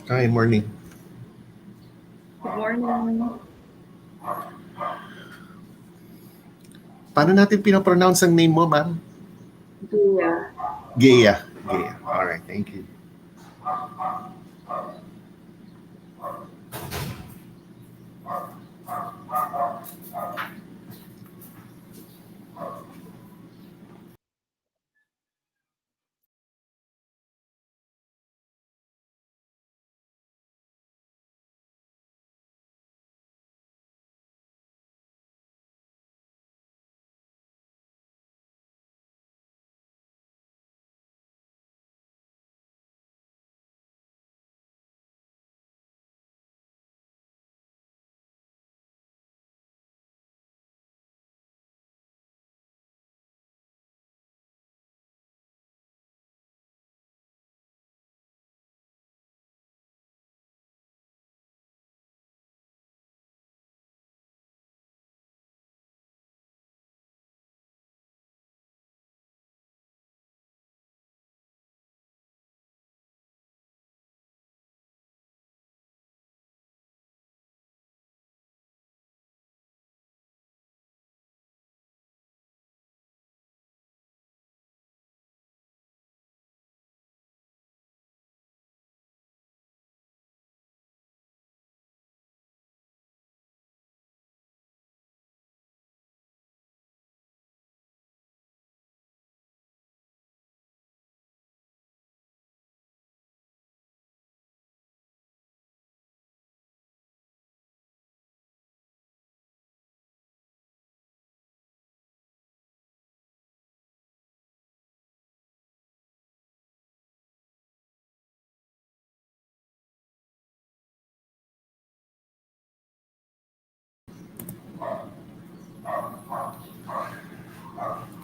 Hi, morning. Good morning. Paano natin pinopronounce ang name mo, ma'am? Gia. Gea. Gea. All right, thank you.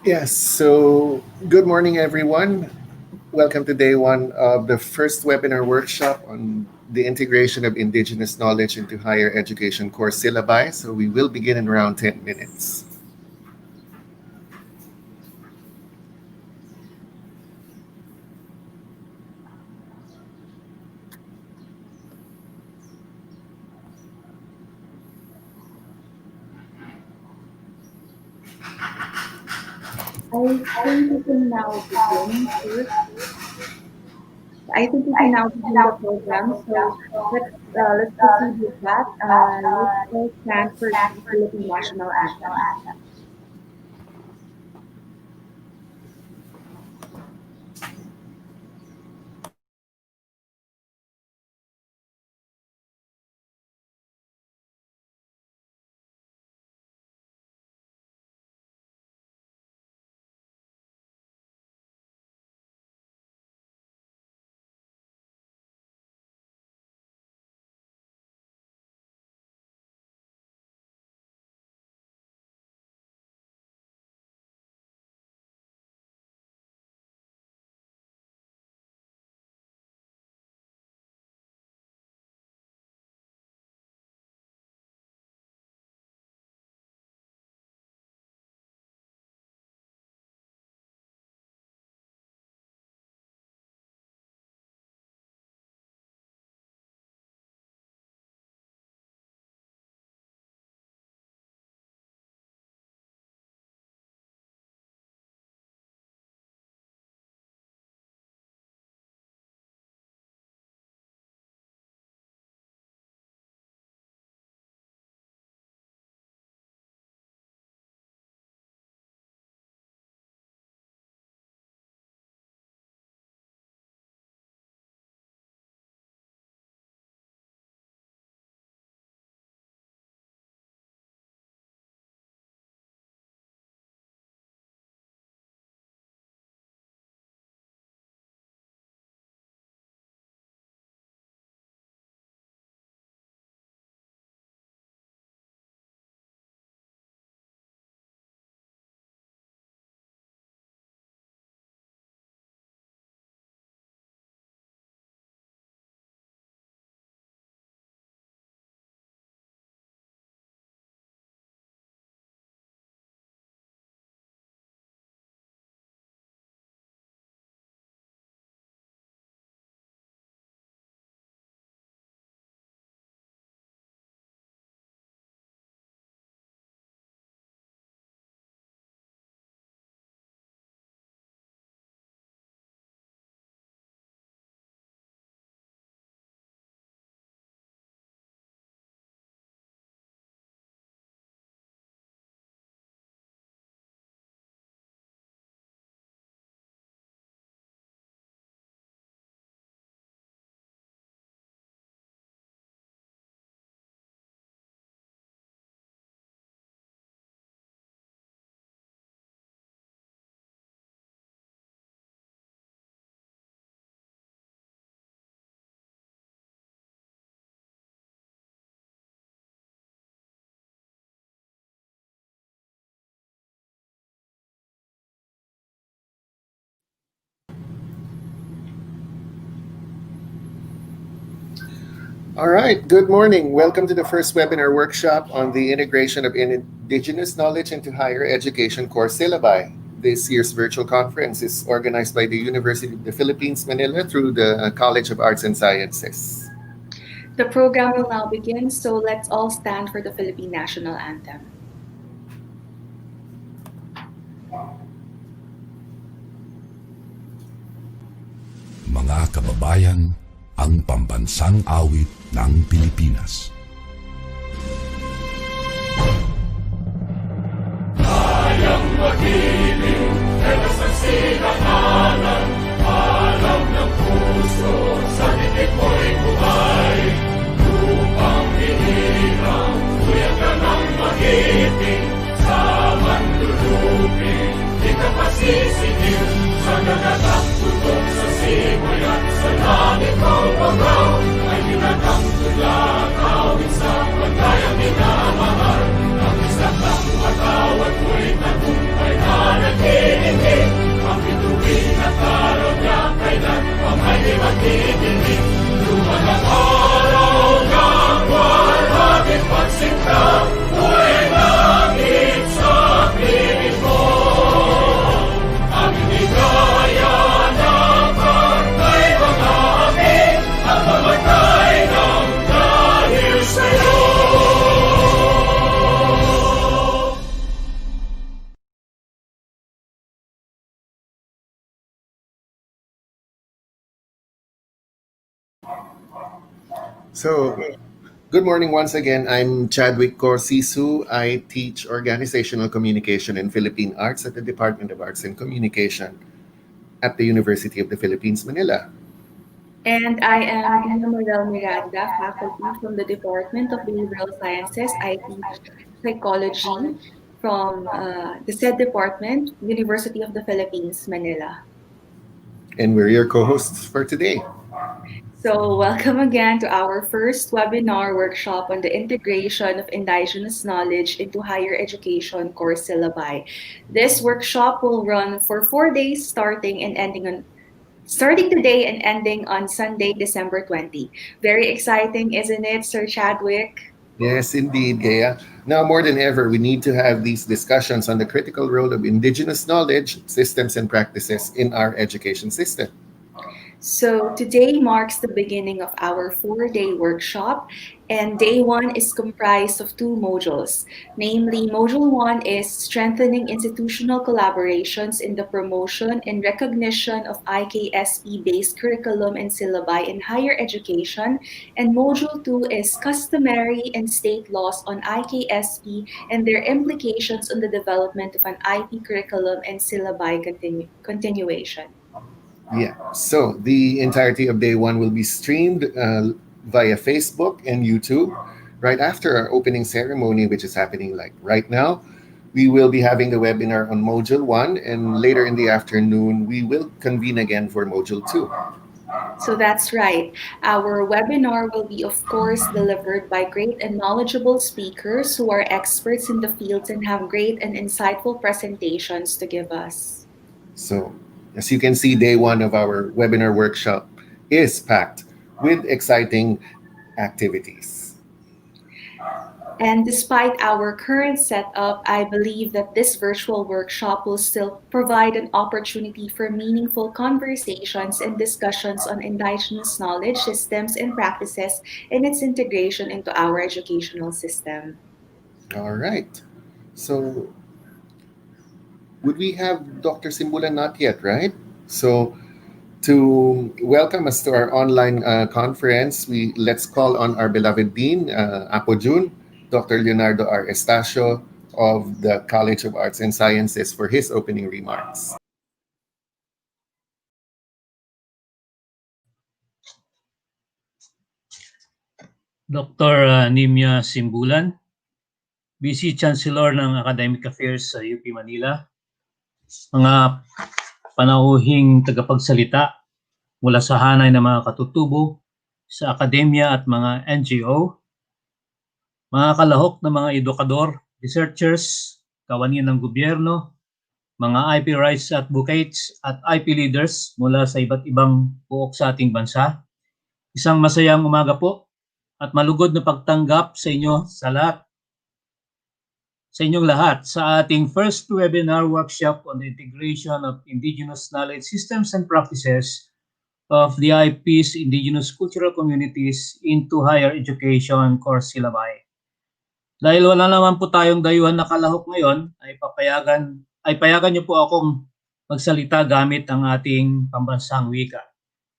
Yes, so good morning, everyone. Welcome to day one of the first webinar workshop on the integration of Indigenous knowledge into higher education course syllabi. So we will begin in around 10 minutes. I think we can now begin first. I think we can now begin the program. So let's proceed with that. Let's all stand for the Philippine national anthem. All right, good morning. Welcome to the first webinar workshop on the integration of Indigenous knowledge into higher education course syllabi. This year's virtual conference is organized by the University of the Philippines, Manila through the College of Arts and Sciences. The program will now begin, so let's all stand for the Philippine National Anthem. Mga kababayan, ang pambansang awit ng Pilipinas. Kayang magiliw, pero sa silanganan, alam ng puso, sa titik mo'y buhay. Lupang hinirang, kuya ka ng magiting, sa manlulupin, di ka pasisigil, sa nagatang tutok sa simoy at sa langit ng bagaw, ay ginatang tula, kawin sa pagkayang minamahal. Ang isang ng matawad mo'y tagumpay na naghihingi, ang bituin at araw niya kailan pang ay di magtitingin. Luman ang araw ng walhagin pagsinta, buhay langit sa piling mo. Ang inigaya ng pagkay mga amin, at mamatay ng dahil sa'yo. So, good morning once again. I'm Chadwick Corsisu. I teach organizational communication and Philippine arts at the Department of Arts and Communication at the University of the Philippines, Manila. And I am Ina Morel Miranda, faculty from the Department of Behavioral Sciences. I teach psychology from the said department, University of the Philippines, Manila. And we're your co-hosts for today. So, welcome again to our first webinar workshop on the integration of indigenous knowledge into higher education course syllabi. This workshop will run for 4 days, starting today and ending on Sunday, December 20. Very exciting, isn't it, Sir Chadwick? Yes, indeed, Gaya. Now more than ever, we need to have these discussions on the critical role of indigenous knowledge, systems, and practices in our education system. So today marks the beginning of our 4-day workshop, and day 1 is comprised of 2 modules. Namely, module 1 is strengthening institutional collaborations in the promotion and recognition of IKSP-based curriculum and syllabi in higher education, and module 2 is customary and state laws on IKSP and their implications on the development of an IP curriculum and syllabi continuation. Yeah. So the entirety of day 1 will be streamed via Facebook and YouTube right after our opening ceremony, which is happening like right now. We will be having the webinar on Module 1, and later in the afternoon, we will convene again for Module 2. So that's right. Our webinar will be, of course, delivered by great and knowledgeable speakers who are experts in the fields and have great and insightful presentations to give us. So, as you can see, day 1 of our webinar workshop is packed with exciting activities. And despite our current setup, I believe that this virtual workshop will still provide an opportunity for meaningful conversations and discussions on indigenous knowledge, systems, and practices and its integration into our educational system. All right. So, would we have Dr. Simbulan? Not yet, right? So, to welcome us to our online conference, let's call on our beloved Dean, Apo Jun, Dr. Leonardo R. Estacio of the College of Arts and Sciences for his opening remarks. Dr. Nimya Simbulan, Vice Chancellor ng Academic Affairs sa UP Manila, mga panauhing tagapagsalita mula sa hanay ng mga katutubo sa akademya at mga NGO, mga kalahok na mga edukador, researchers, kawani ng gobyerno, mga IP rights advocates at IP leaders mula sa iba't ibang puok sa ating bansa. Isang masayang umaga po at malugod na pagtanggap sa inyo sa inyong lahat sa ating first webinar workshop on the integration of indigenous knowledge systems and practices of the IP's indigenous cultural communities into higher education course syllabi. Dahil wala naman po tayong dayuhan na kalahok ngayon, ay payagan niyo po akong magsalita gamit ang ating pambansang wika.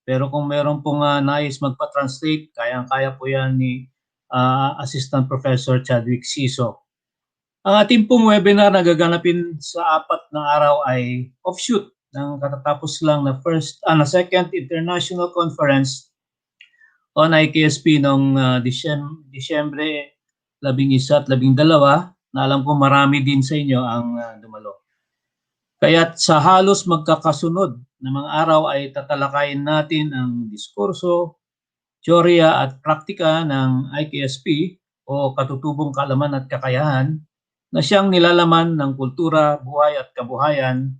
Pero kung meron pong nais magpa-translate, kayang-kaya po yan ni Assistant Professor Chadwick Siso. Ang ating pong webinar na gaganapin sa 4 na araw ay offshoot ng katatapos lang na second international conference on IKSP noong Disyembre 11 at 12, na alam ko marami din sa inyo ang dumalo. Kaya't sa halos magkakasunod na mga araw ay tatalakayin natin ang diskurso, teorya at praktika ng IKSP o katutubong kaalaman at kakayahan na siyang nilalaman ng kultura, buhay at kabuhayan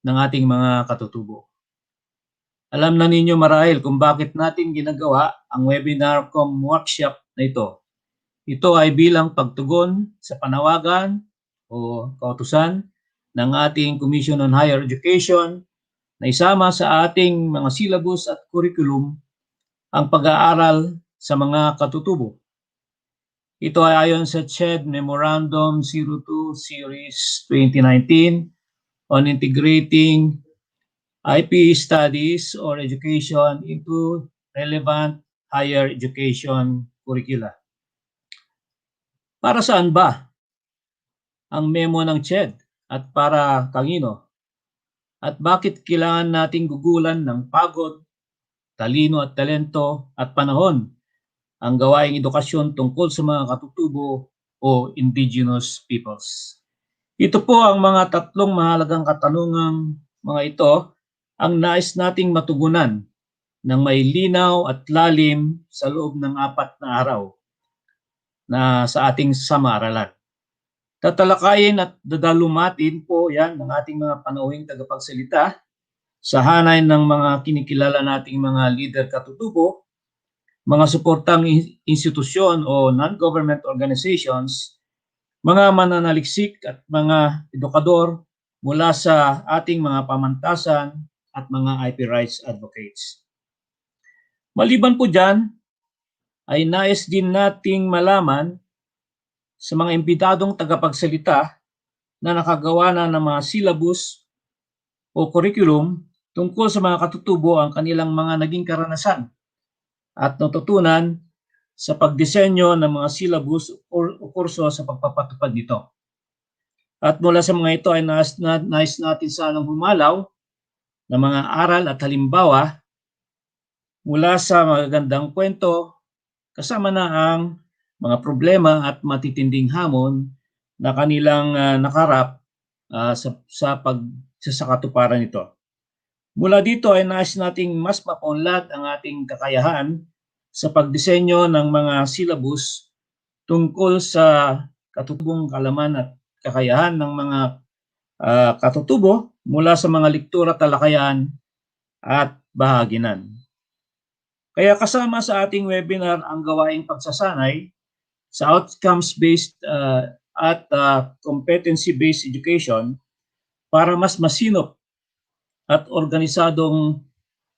ng ating mga katutubo. Alam na ninyo marahil kung bakit natin ginagawa ang webinar workshop na ito. Ito ay bilang pagtugon sa panawagan o kautusan ng ating Commission on Higher Education na isama sa ating mga syllabus at curriculum ang pag-aaral sa mga katutubo. Ito ay ayon sa CHED Memorandum 02 Series 2019 on integrating IP studies or education into relevant higher education curricula. Para saan ba ang memo ng CHED at para kanino? At bakit kailangan nating gugulan ng pagod, talino at talento at panahon ang gawaing edukasyon tungkol sa mga katutubo o indigenous peoples? Ito po ang mga tatlong mahalagang katanungang mga ito ang nais nating matugunan ng may linaw at lalim sa loob ng 4 na araw na sa ating sama-aralan. Tatalakayin at dadalumatin po yan ng ating mga panauhing tagapagsalita sa hanay ng mga kinikilala nating mga leader katutubo, mga suportang institusyon o non-government organizations, mga mananaliksik at mga edukador mula sa ating mga pamantasan at mga IP rights advocates. Maliban po dyan, ay nais din nating malaman sa mga imbitadong tagapagsalita na nakagawa na ng mga syllabus o curriculum tungkol sa mga katutubo ang kanilang mga naging karanasan at natutunan sa pagdisenyo ng mga syllabus o kurso sa pagpapatupad nito. At mula sa mga ito ay nais natin sanang humalaw ng mga aral at halimbawa mula sa magagandang kwento kasama na ang mga problema at matitinding hamon na kanilang nakarap sa katuparan nito. Mula dito ay nais nating mas mapaunlad ang ating kakayahan sa pagdisenyo ng mga syllabus tungkol sa katutubong kaalaman at kakayahan ng mga katutubo mula sa mga lektura, talakayan at bahaginan. Kaya kasama sa ating webinar ang gawaing pagsasanay sa outcomes-based at competency-based education para mas masinop at organisadong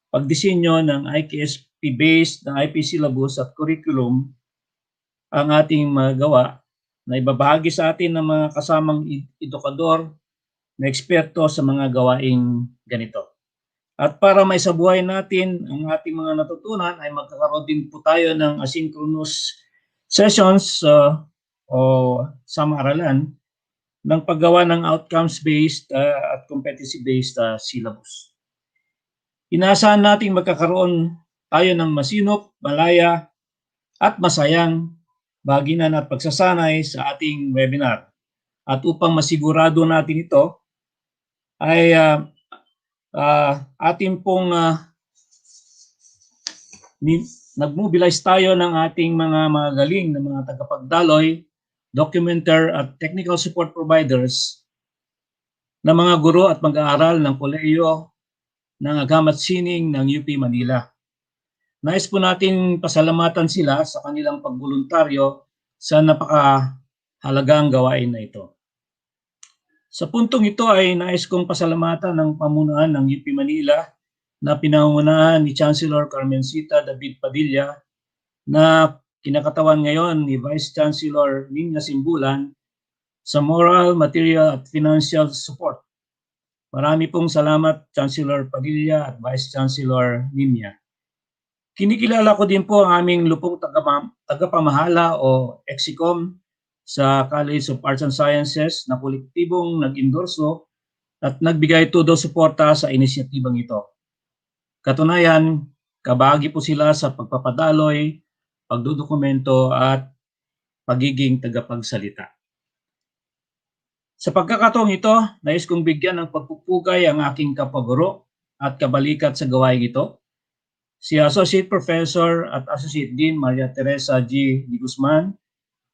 pagdisenyo ng IKSP-based na IP syllabus at curriculum ang ating magawa na ibabahagi sa atin ng mga kasamang edukador na eksperto sa mga gawaing ganito. At para maisabuhay natin ang ating mga natutunan ay magkakaroon din po tayo ng asynchronous sessions o sama-aralan ng paggawa ng outcomes-based at competency-based syllabus. Inaasahan natin magkakaroon tayo ng masinop, malaya at masayang bahaginan at pagsasanay sa ating webinar. At upang masigurado natin ito ay ating pong nag-mobilize tayo ng ating mga magaling na mga tagapagdaloy, documenter at technical support providers na mga guro at mag-aaral ng kolehiyo ng Agamat Sining ng UP Manila Nais po natin pasalamatan sila sa kanilang pagboluntaryo sa napakahalagang gawain na ito. Sa puntong ito ay nais kong pasalamatan ng pamunuan ng UP Manila na pinangunahan ni Chancellor Carmencita David Padilla na kinakatawan ngayon ni Vice Chancellor Nina Simbulan sa moral, material at financial support. Marami pong salamat Chancellor Padilla at Vice Chancellor Nina. Kinikilala ko din po ang aming lupong tagapamahala o Exicom sa College of Arts and Sciences na kolektibong nag-endorso at nagbigay todo suporta sa inisyatibang ito. Katunayan, kabahagi po sila sa pagpapadaloy, pagdodokumento at pagiging tagapagsalita. Sa pagkakataong ito, nais kong bigyan ng pagpupugay ang aking kapaguro at kabalikat sa gawain ito, si Associate Professor at Associate Dean Maria Teresa G. de Guzman,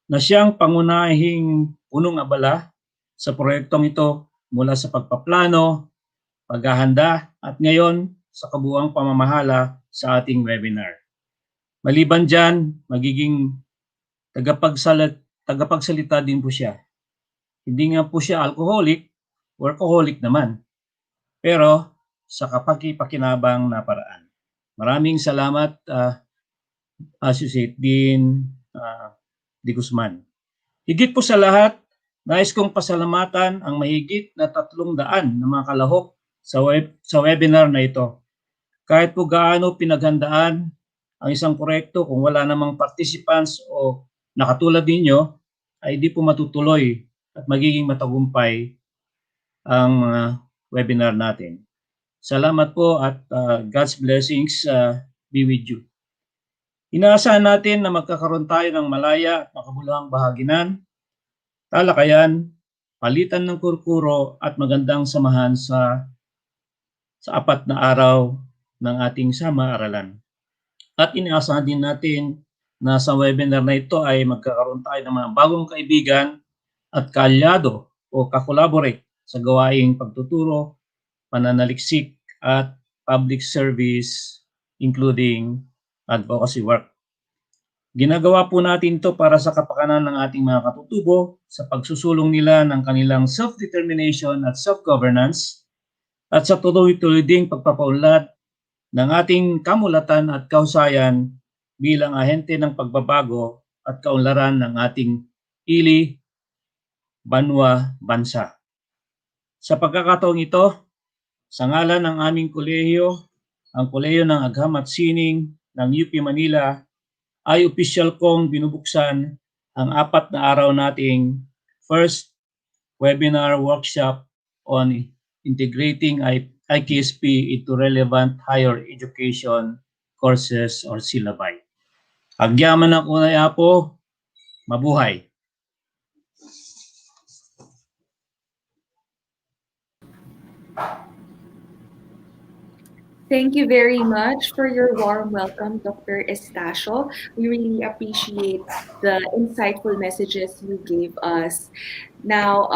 na siyang pangunahing punong abala sa proyektong ito mula sa pagpaplano, paghahanda at ngayon sa kabuuang pamamahala sa ating webinar. Maliban dyan, magiging tagapagsalita din po siya. Hindi nga po siya alcoholic, workaholic naman, pero sa kapaki-pakinabang na paraan. Maraming salamat, Associate Dean de Guzman. Higit po sa lahat, nais kong pasalamatan ang mahigit na 300 na mga kalahok sa webinar na ito. Kahit po gaano pinaghandaan ang isang proyekto, kung wala namang participants o nakatulad ninyo, ay di po matutuloy at magiging matagumpay ang webinar natin. Salamat po at God's blessings be with you. Inaasahan natin na magkakaroon tayo ng malaya at makabuluhang bahaginan, talakayan, palitan ng kurkuro at magandang samahan sa 4 na araw ng ating sama-aralan. At inaasahan din natin na sa webinar na ito ay magkakaroon tayo ng mga bagong kaibigan at kaalyado o kakolaborate sa gawaing pagtuturo, pananaliksik at public service including advocacy work. Ginagawa po natin ito para sa kapakanan ng ating mga katutubo sa pagsusulong nila ng kanilang self-determination at self-governance at sa tuloy-tuloy ding pagpapaunlad ng ating kamulatan at kahusayan bilang ahente ng pagbabago at kaunlaran ng ating ili, banwa, bansa. Sa pagkakataong ito, sa ngalan ng aming kolehiyo, ang Kolehiyo ng Agham at Sining ng UP Manila, ay opisyal kong binubuksan ang 4 na araw nating first webinar workshop on integrating Iksp into relevant higher education courses or syllabi. Agyaman ng unay po, mabuhay! Thank you very much for your warm welcome, Dr. Estacio. We really appreciate the insightful messages you gave us. Now,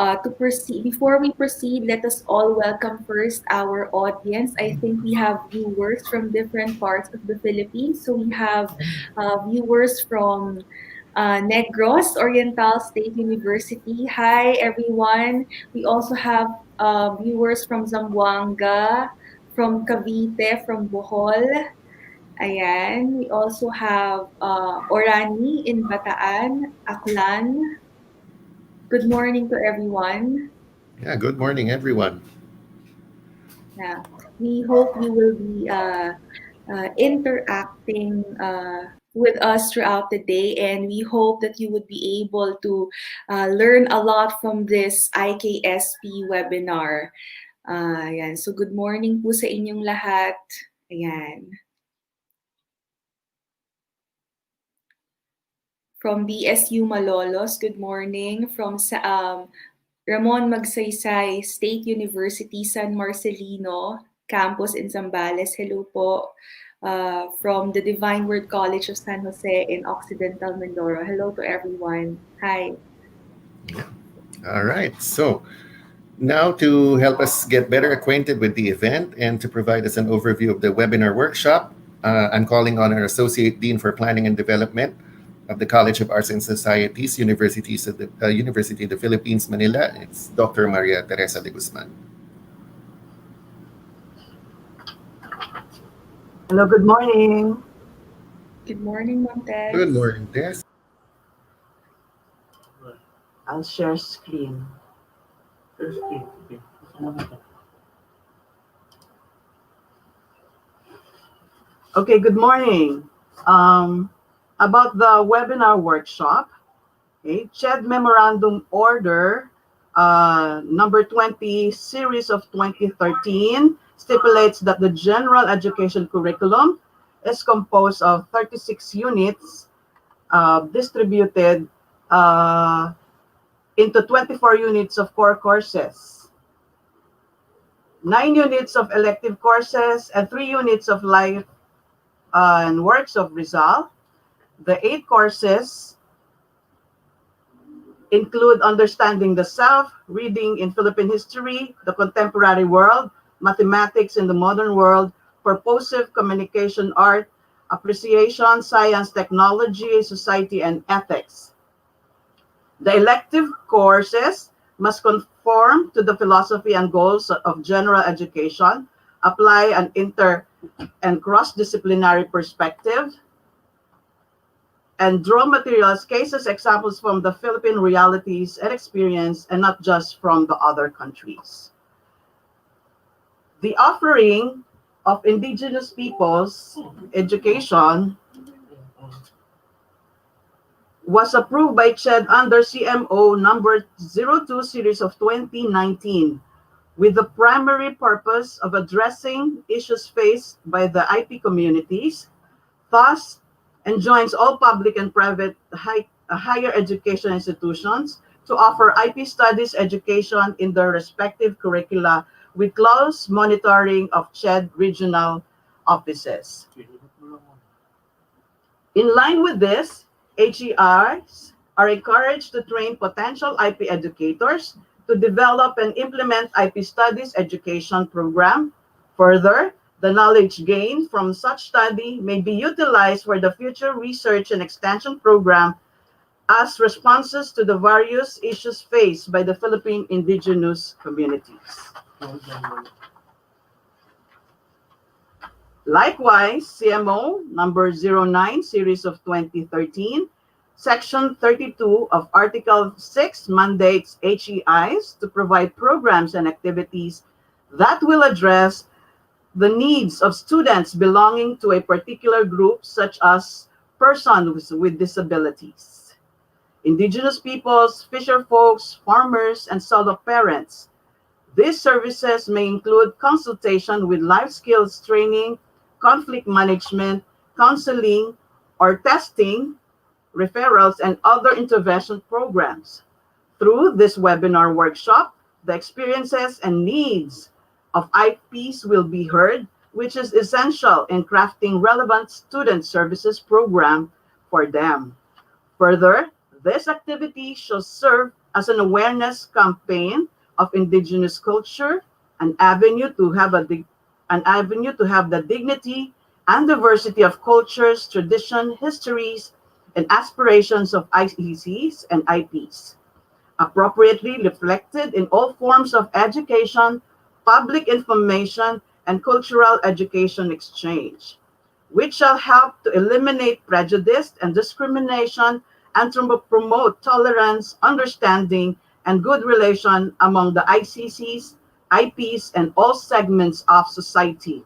before we proceed, let us all welcome first our audience. I think we have viewers from different parts of the Philippines. So we have viewers from Negros Oriental State University. Hi, everyone. We also have viewers from Zamboanga, from Cavite, from Bohol. Ayan. We also have Orani in Bataan, Aklan. Good morning to everyone. Yeah, good morning, everyone. Yeah. We hope you will be interacting with us throughout the day, and we hope that you would be able to learn a lot from this IKSP webinar. Ayan. So good morning po sa inyong lahat. Ayan. From BSU Malolos, good morning. From Ramon Magsaysay State University, San Marcelino campus in Zambales, hello po. From the Divine Word College of San Jose in Occidental Mindoro, hello to everyone. Hi. All right. So now to help us get better acquainted with the event and to provide us an overview of the webinar workshop, I'm calling on our Associate Dean for Planning and Development of the College of Arts and Societies, University of the Philippines, Manila. It's Dr. Maria Teresa de Guzman. Hello, good morning. Good morning, Ma'am Tess. Good morning, Tess. I'll share screen. Okay, good morning. About the webinar workshop, okay, CHED Memorandum Order number 20, series of 2013, stipulates that the general education curriculum is composed of 36 units distributed into 24 units of core courses, 9 units of elective courses, and 3 units of life and works of Rizal. The 8 courses include Understanding the Self, Reading in Philippine History, The Contemporary World, Mathematics in the Modern World, Purposive Communication Art, Appreciation, Science, Technology, Society, and Ethics. The elective courses must conform to the philosophy and goals of general education, apply an inter and cross-disciplinary perspective, and draw materials, cases, examples from the Philippine realities and experience, and not just from the other countries. The offering of indigenous peoples education was approved by CHED under CMO number 02 series of 2019 with the primary purpose of addressing issues faced by the IP communities, thus enjoins all public and private higher education institutions to offer IP studies education in their respective curricula with close monitoring of CHED regional offices. In line with this, HERs are encouraged to train potential IP educators to develop and implement IP studies education program. Further, the knowledge gained from such study may be utilized for the future research and extension program as responses to the various issues faced by the Philippine indigenous communities. Likewise, CMO number 09 series of 2013, section 32 of article 6 mandates HEIs to provide programs and activities that will address the needs of students belonging to a particular group, such as persons with disabilities, indigenous peoples, fisher folks, farmers, and solo parents. These services may include consultation with life skills training, conflict management, counseling, or testing, referrals, and other intervention programs. Through this webinar workshop, the experiences and needs of IPs will be heard, which is essential in crafting relevant student services program for them. Further, this activity shall serve as an awareness campaign of indigenous culture, an avenue to have the dignity and diversity of cultures, tradition, histories, and aspirations of IECs and IPs, appropriately reflected in all forms of education, public information, and cultural education exchange, which shall help to eliminate prejudice and discrimination and to promote tolerance, understanding, and good relation among the ICCs, IPs, and all segments of society,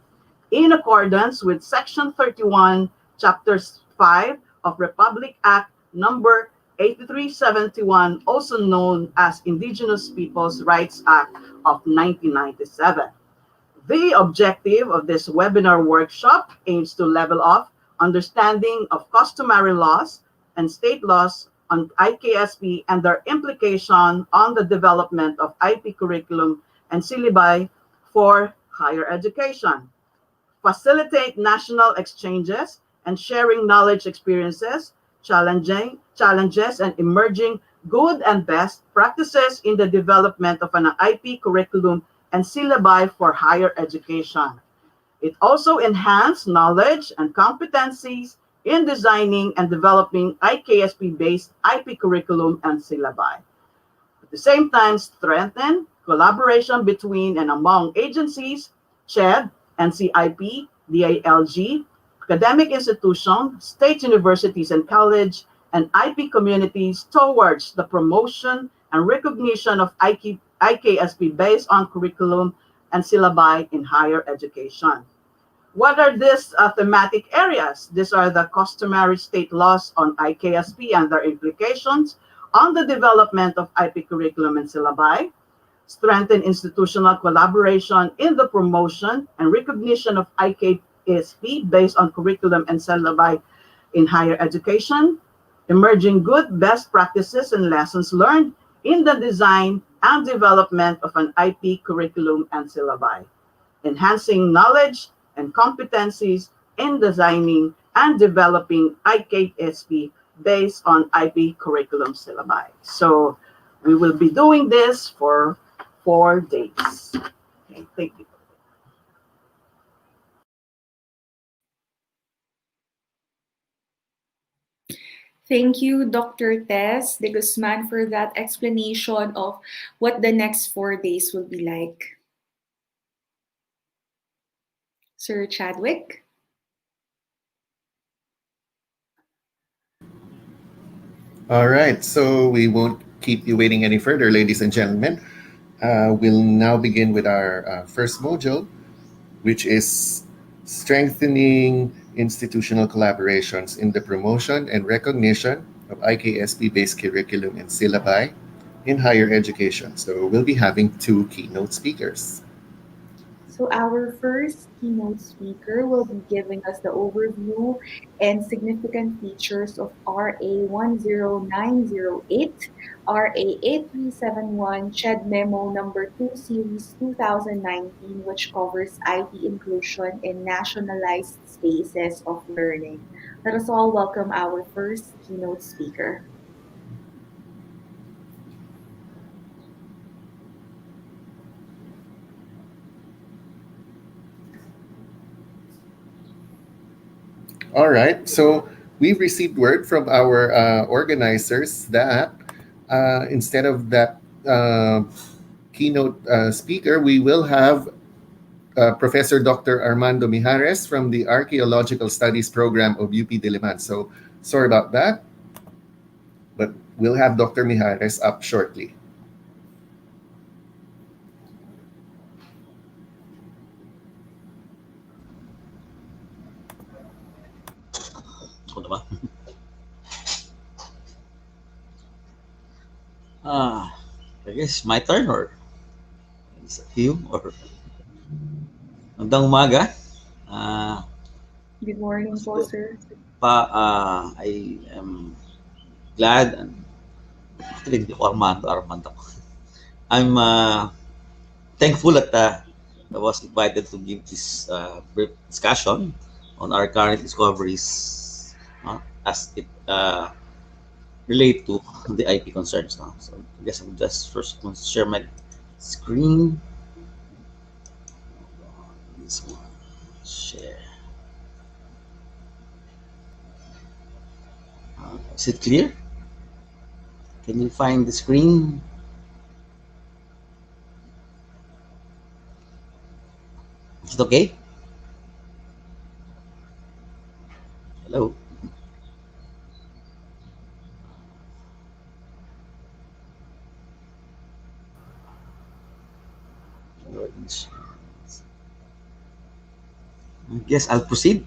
in accordance with Section 31, Chapter 5 of Republic Act number 8371, also known as Indigenous Peoples' Rights Act of 1997. The objective of this webinar workshop aims to level off understanding of customary laws and state laws on IKSP and their implication on the development of IP curriculum and syllabi for higher education, facilitate national exchanges and sharing knowledge experiences, challenges, and emerging good and best practices in the development of an IP curriculum and syllabi for higher education. It also enhanced knowledge and competencies in designing and developing IKSP-based IP curriculum and syllabi. At the same time, strengthen collaboration between and among agencies, CHED, NCIP, DILG, academic institutions, state universities and college, and IP communities towards the promotion and recognition of IKSP based on curriculum and syllabi in higher education. What are these thematic areas? These are the customary state laws on IKSP and their implications on the development of IP curriculum and syllabi, strengthen institutional collaboration in the promotion and recognition of IKSP based on curriculum and syllabi in higher education, emerging good best practices and lessons learned in the design and development of an IP curriculum and syllabi, enhancing knowledge and competencies in designing and developing IKSP based on IP curriculum syllabi. So we will be doing this for 4 days. Okay, thank you. Thank you, Dr. Tess de Guzman, for that explanation of what the next 4 days will be like. Sir Chadwick? All right, so we won't keep you waiting any further, ladies and gentlemen. We'll now begin with our first module, which is strengthening institutional collaborations in the promotion and recognition of IKSP-based curriculum and syllabi in higher education. So we'll be having two keynote speakers. So our first keynote speaker will be giving us the overview and significant features of RA 10908, RA 8371, CHED Memo number 2 Series 2019, which covers IP inclusion in nationalized spaces of learning. Let us all welcome our first keynote speaker. All right, so we've received word from our organizers that instead of that keynote speaker, we will have Professor Dr. Armando Mijares from the Archaeological Studies program of UP Diliman. So sorry about that, but we'll have Dr. Mijares up shortly. Ako na ba? I guess my turn or is it you or magandang umaga. Good morning po, sir. I am glad and actually hindi ko Armando. I'm thankful that I was invited to give this brief discussion on our current discoveries as it relate to the IP concerns now. So I guess I'm just first going to share my screen. This one, share. Is it clear? Can you find the screen? Is it okay? Hello? I guess I'll proceed.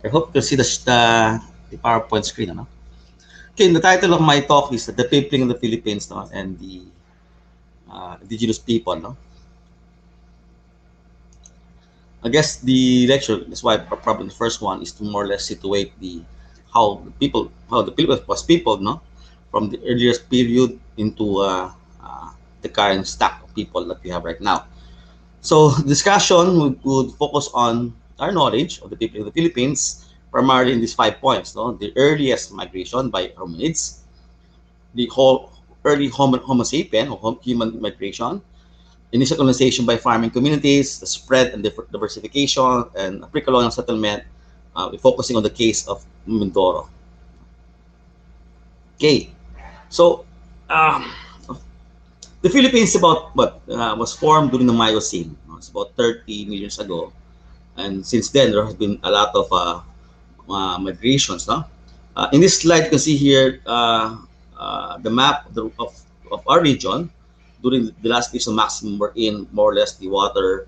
I hope you see the PowerPoint screen. No? Okay, the title of my talk is The Peopling of the Philippines and the indigenous people. No? I guess the lecture, that's why probably the first one is to more or less situate how the Philippines was peopled, no, from the earliest period into the current stack of people that we have right now. So discussion would focus on our knowledge of the people of the Philippines, primarily in these 5 points. No? The earliest migration by hominids, the whole early Homo sapien or human migration, initial colonization by farming communities, the spread and diversification, and pre-colonial settlement, focusing on the case of Mindoro. Okay, so the Philippines about what was formed during the Miocene. It's about 30 million years ago, and since then there has been a lot of migrations. No, in this slide you can see here the map of our region during the last glacial maximum. We're in more or less the water,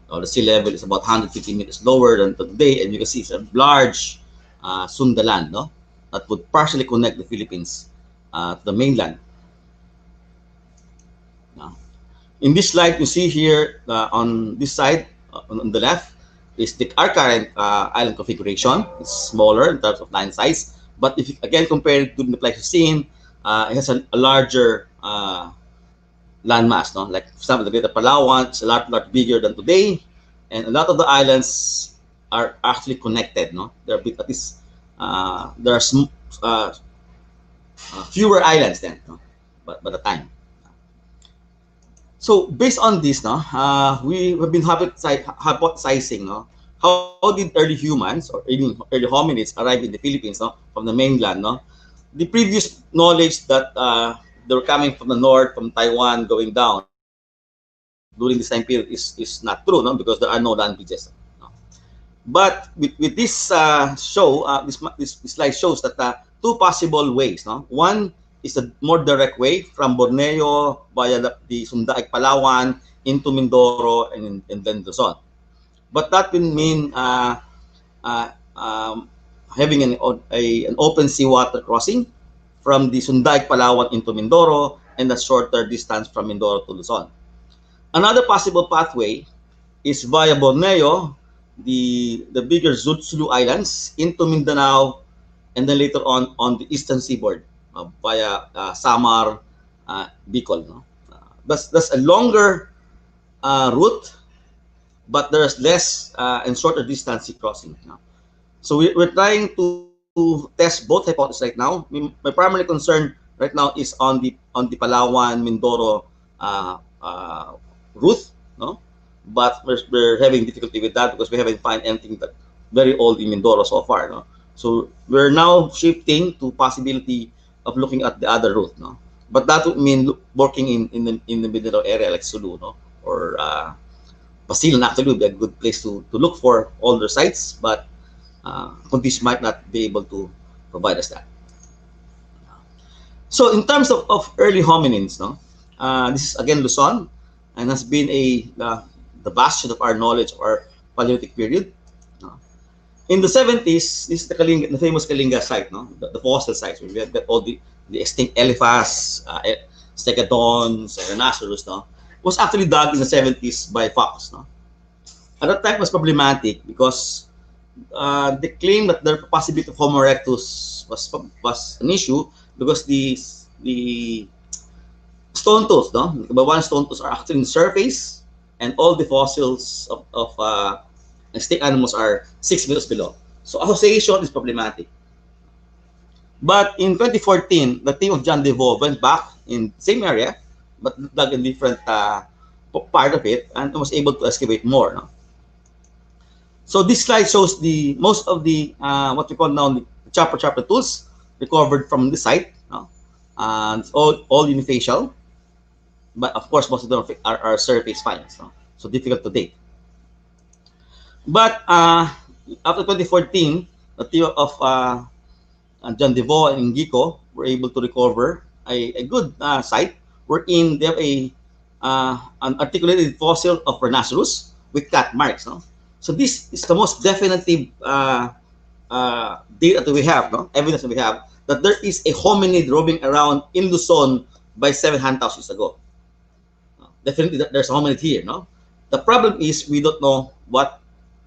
the sea level is about 150 meters lower than today, and you can see it's a large sundaland, no, that would partially connect the Philippines to the mainland. Now, in this slide, you see here on this side, on the left, is our current island configuration. It's smaller in terms of land size, but if you again compare it to the Pleistocene, it has a larger landmass. No, like for example, the Greater Palawan is a lot bigger than today, and a lot of the islands are actually connected. No, there are at least there are fewer islands then, no? But by the time. So based on this, no, we have been hypothesizing, no, how did early humans or even early hominids arrive in the Philippines, no, from the mainland, no? The previous knowledge that they were coming from the north, from Taiwan, going down during this time period is not true, no, because there are no land bridges. No? But with this show, this slide shows that two possible ways, no. One is a more direct way from Borneo via the Sundaig Palawan into Mindoro and then Luzon. But that will mean uh, um, having an open seawater crossing from the Sundaig Palawan into Mindoro and a shorter distance from Mindoro to Luzon. Another possible pathway is via Borneo, the bigger Sulu Islands, into Mindanao, and then later on the eastern seaboard via Samar, Bicol. No? That's a longer route, but there's less and shorter distance crossing. No? So we're trying to test both hypotheses right now. My primary concern right now is on the Palawan Mindoro route, no. But we're having difficulty with that because we haven't found anything that very old in Mindoro so far, no. So we're now shifting to possibility of looking at the other route, no. But that would mean working in the Mindanao area like Sulu, no, or Basilan actually would be a good place to look for older sites, but conditions might not be able to provide us that. So in terms of early hominins, no, this is again Luzon, and has been the bastion of our knowledge of our Paleolithic period. No. In the 70s, this is the famous Kalinga site, no, the fossil sites where we have got all the extinct elephants, stegodons, rhinoceros, no, was actually dug in the 70s by Fox, no. At that time, it was problematic because they claimed that the possibility of Homo erectus was an issue because the stone tools, no, the one stone tools are actually in the surface, and all the fossils of extinct animals are 6 meters below. So association is problematic. But in 2014, the team of John DeVoe went back in the same area, but dug a different part of it and was able to excavate more. No? So this slide shows the most of the what we call now the chopper tools recovered from the site. No? And it's all unifacial, but of course most of them are surface finds, no? So difficult to date. But after 2014, the team of John DeVoe and Ingiko were able to recover a good site wherein they have an articulated fossil of rhinoceros with cat marks. No? So this is the most definitive data that we have, no? Evidence that we have that there is a hominid roaming around in Luzon by 700,000 years ago. Definitely, there's a hominid here. No, the problem is we don't know what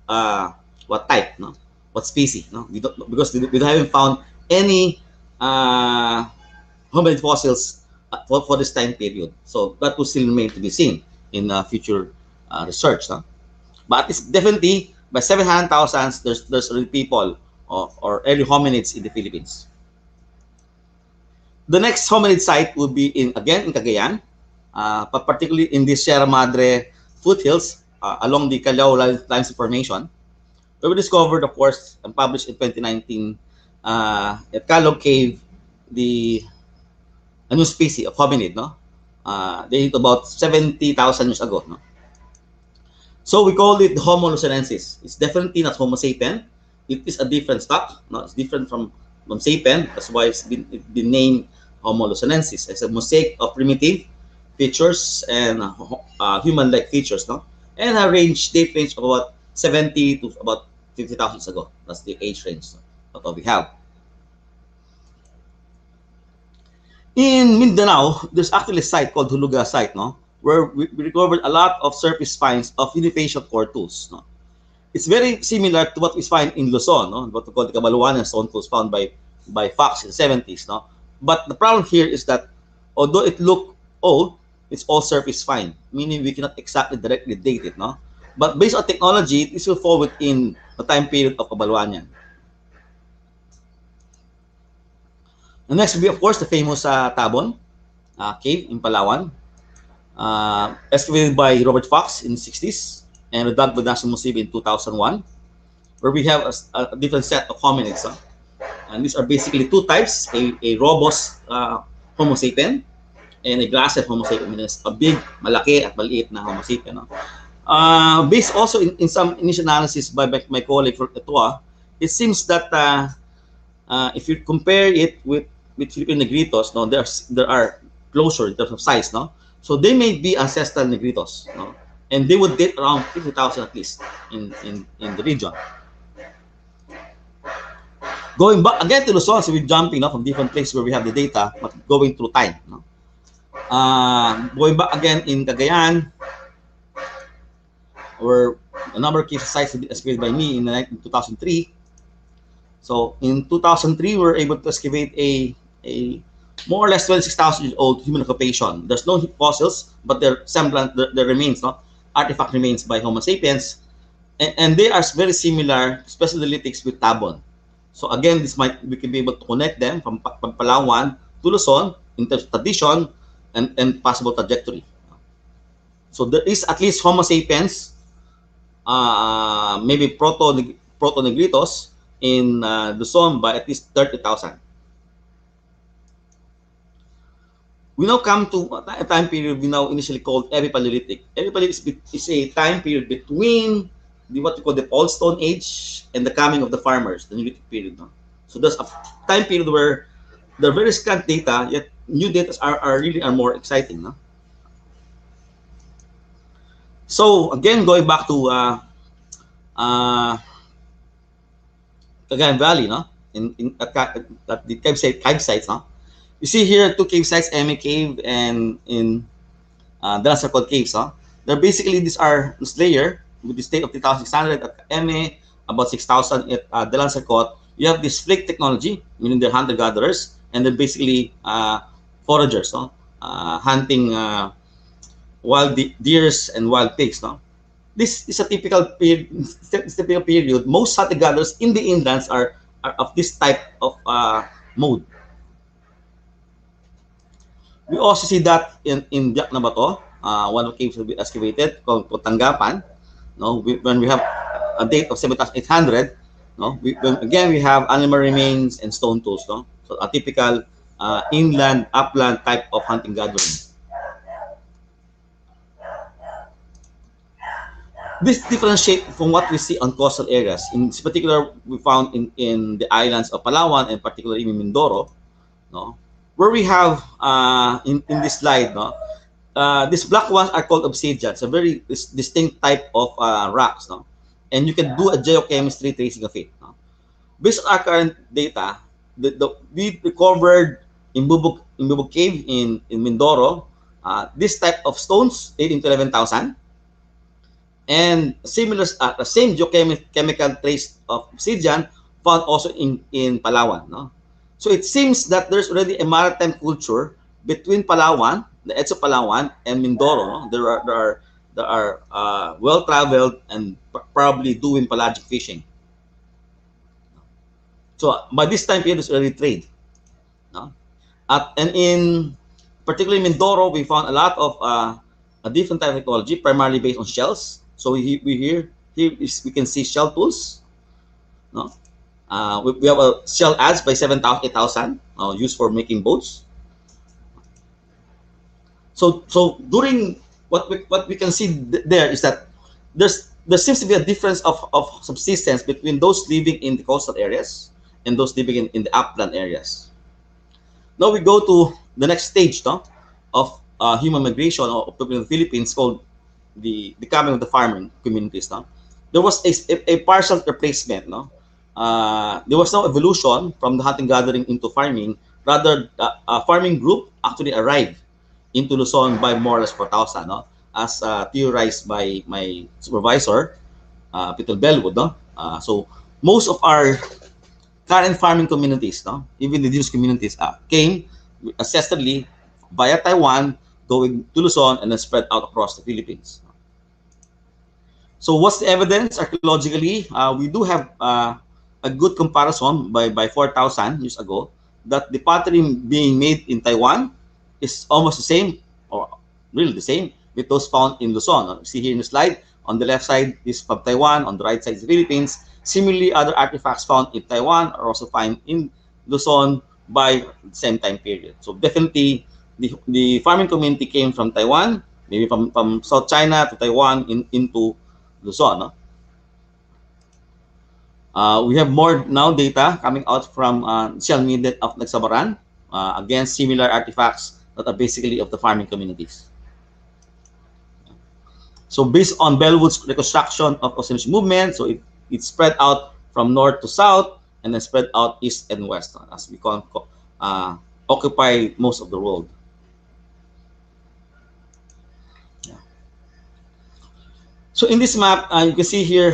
type, no, what species. No, we don't know because we haven't found any hominid fossils for this time period. So that will still remain to be seen in future research. No? But it's definitely by 700,000, there's already people or early hominids in the Philippines. The next hominid site will be in Cagayan, but particularly in the Sierra Madre foothills along the Callao Limestone Formation, where we discovered, of course, and published in 2019 at Callao Cave, a new species of hominid, no? They lived about 70,000 years ago, no? So we call it Homo lucenensis. It's definitely not Homo sapien. It is a different stock. No, it's different from sapien. That's why it's been named Homo lucenensis. It's a mosaic of primitive features and human-like features, no? And a date range of about 70 to about 50,000 years ago. That's the age range, no, that what we have. In Mindanao, there's actually a site called Huluga site, no, where we recovered a lot of surface finds of unifacial core tools, no. It's very similar to what we find in Luzon, no, what we call the Cabaluanan stone tools found by Fox in the 70s, no. But the problem here is that although it looked old, it's all surface find, meaning we cannot exactly directly date it, no. But based on technology, this will fall within the time period of Cabaluanan. The next will be, of course, the famous Tabon cave in Palawan, excavated by Robert Fox in the 60s and dug by the National Museum in 2001, where we have a different set of hominids. And these are basically two types, a robust Homo sapien and a grassed Homo sapien, meaning a big, malaki at maliit na Homo sapien. No? Based also in some initial analysis by my colleague from Etua, it seems that if you compare it with Philippine negritos, no, there are closer in terms of size, no. So they may be ancestral negritos, no, and they would date around 50,000 at least in the region. Going back again to Luzon, so we're jumping, no, from different places where we have the data, but going through time, no. Going back again in Cagayan, where a number of case sites have been excavated by me in 2003. So in 2003, we were able to excavate a more or less 26,000 years old human occupation. There's no fossils, but their semblance, their remains, no, artifact remains by Homo sapiens, and they are very similar, especially the lithics with Tabon. So again, we can be able to connect them from Palawan to Luzon in terms of tradition and possible trajectory. So there is at least Homo sapiens, maybe proto-negritos in Luzon by at least 30,000. We now come to a time period we now initially called Epipaleolithic. Epipaleolithic is a time period between what we call the Old Stone Age and the coming of the farmers, the Neolithic period. No? So there's a time period where there are very scant data, yet new data are really more exciting. No? So again, going back to Cagayan Valley, no, at the cave sites, no. You see here two cave sites, Eme Cave and in Dalasarcod Caves. Huh? They're basically, these are this layer with the state of 3,600 at Eme, about 6,000 at Dalasarcod. You have this flake technology, meaning they're hunter-gatherers, and they're basically foragers, no? Hunting wild deers and wild pigs. No? This is a typical period. Most hunter-gatherers in the inlands are of this type of mode. We also see that in Diak na Bato, one of the caves will be excavated called Tanggapan. No, when we have a date of 7,800, no, again we have animal remains and stone tools. No, so a typical inland, upland type of hunting gathering. This differentiates from what we see on coastal areas. In particular, we found in the islands of Palawan and particularly in Mindoro, no, where we have in this slide, no, these black ones are called obsidians, a very distinct type of rocks, no, and you can do a geochemistry tracing of it. No? Based on our current data, we recovered in Bubog Cave in Mindoro this type of stones dating to 11,000, and similar the same geochemical trace of obsidian found also in Palawan. No? So it seems that there's already a maritime culture between Palawan, the edge of Palawan, and Mindoro. No? There are well-traveled and probably doing pelagic fishing. So by this time period, there's already trade. No? And in particularly in Mindoro, we found a lot of a different type of technology, primarily based on shells. So we can see shell tools. No? We have a shell adds by 7,000, 8,000 used for making boats. So during what we can see there is that there seems to be a difference of subsistence between those living in the coastal areas and those living in the upland areas. Now we go to the next stage, no, of human migration of people in the Philippines, called the coming of the farming communities. No, there was a partial replacement. No, there was no evolution from the hunting gathering into farming. Rather, a farming group actually arrived into Luzon by more or less 4,000. No, as theorized by my supervisor, Peter Bellwood. No, so most of our current farming communities, no, even indigenous communities, came ancestrally via Taiwan, going to Luzon, and then spread out across the Philippines. So what's the evidence archaeologically? We do have a good comparison by 4,000 years ago that the pottery being made in Taiwan is almost the same, or really the same, with those found in Luzon. See here in the slide, on the left side is from Taiwan, on the right side is the Philippines. Similarly, other artifacts found in Taiwan are also found in Luzon by the same time period. So definitely, the farming community came from Taiwan, maybe from South China to Taiwan into Luzon. No? We have more now data coming out from Shell Media of Nagsabaran against similar artifacts that are basically of the farming communities. So based on Bellwood's reconstruction of Oceanic movement, so it spread out from north to south and then spread out east and west as we occupy most of the world. So in this map, you can see here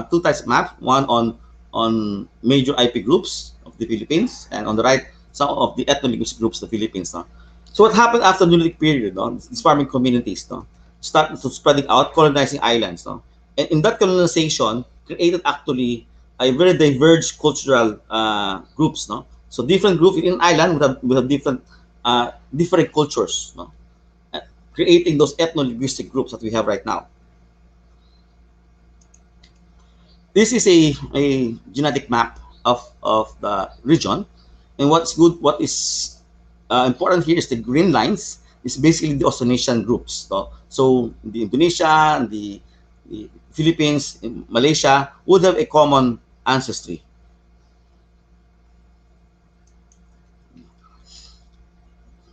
two types of map. One on major IP groups of the Philippines, and on the right, some of the ethno-linguistic groups of the Philippines. No? So what happened after the Neolithic period? No? These farming communities started to spreading out, colonizing islands. No? And in that colonization, created actually a very diverged cultural groups. No? So different groups in an island would have different cultures. No? Creating those ethno-linguistic groups that we have right now. This is a genetic map of the region, and what is important here is the green lines is basically the Austronesian groups. So the Indonesia, the Philippines, Malaysia would have a common ancestry.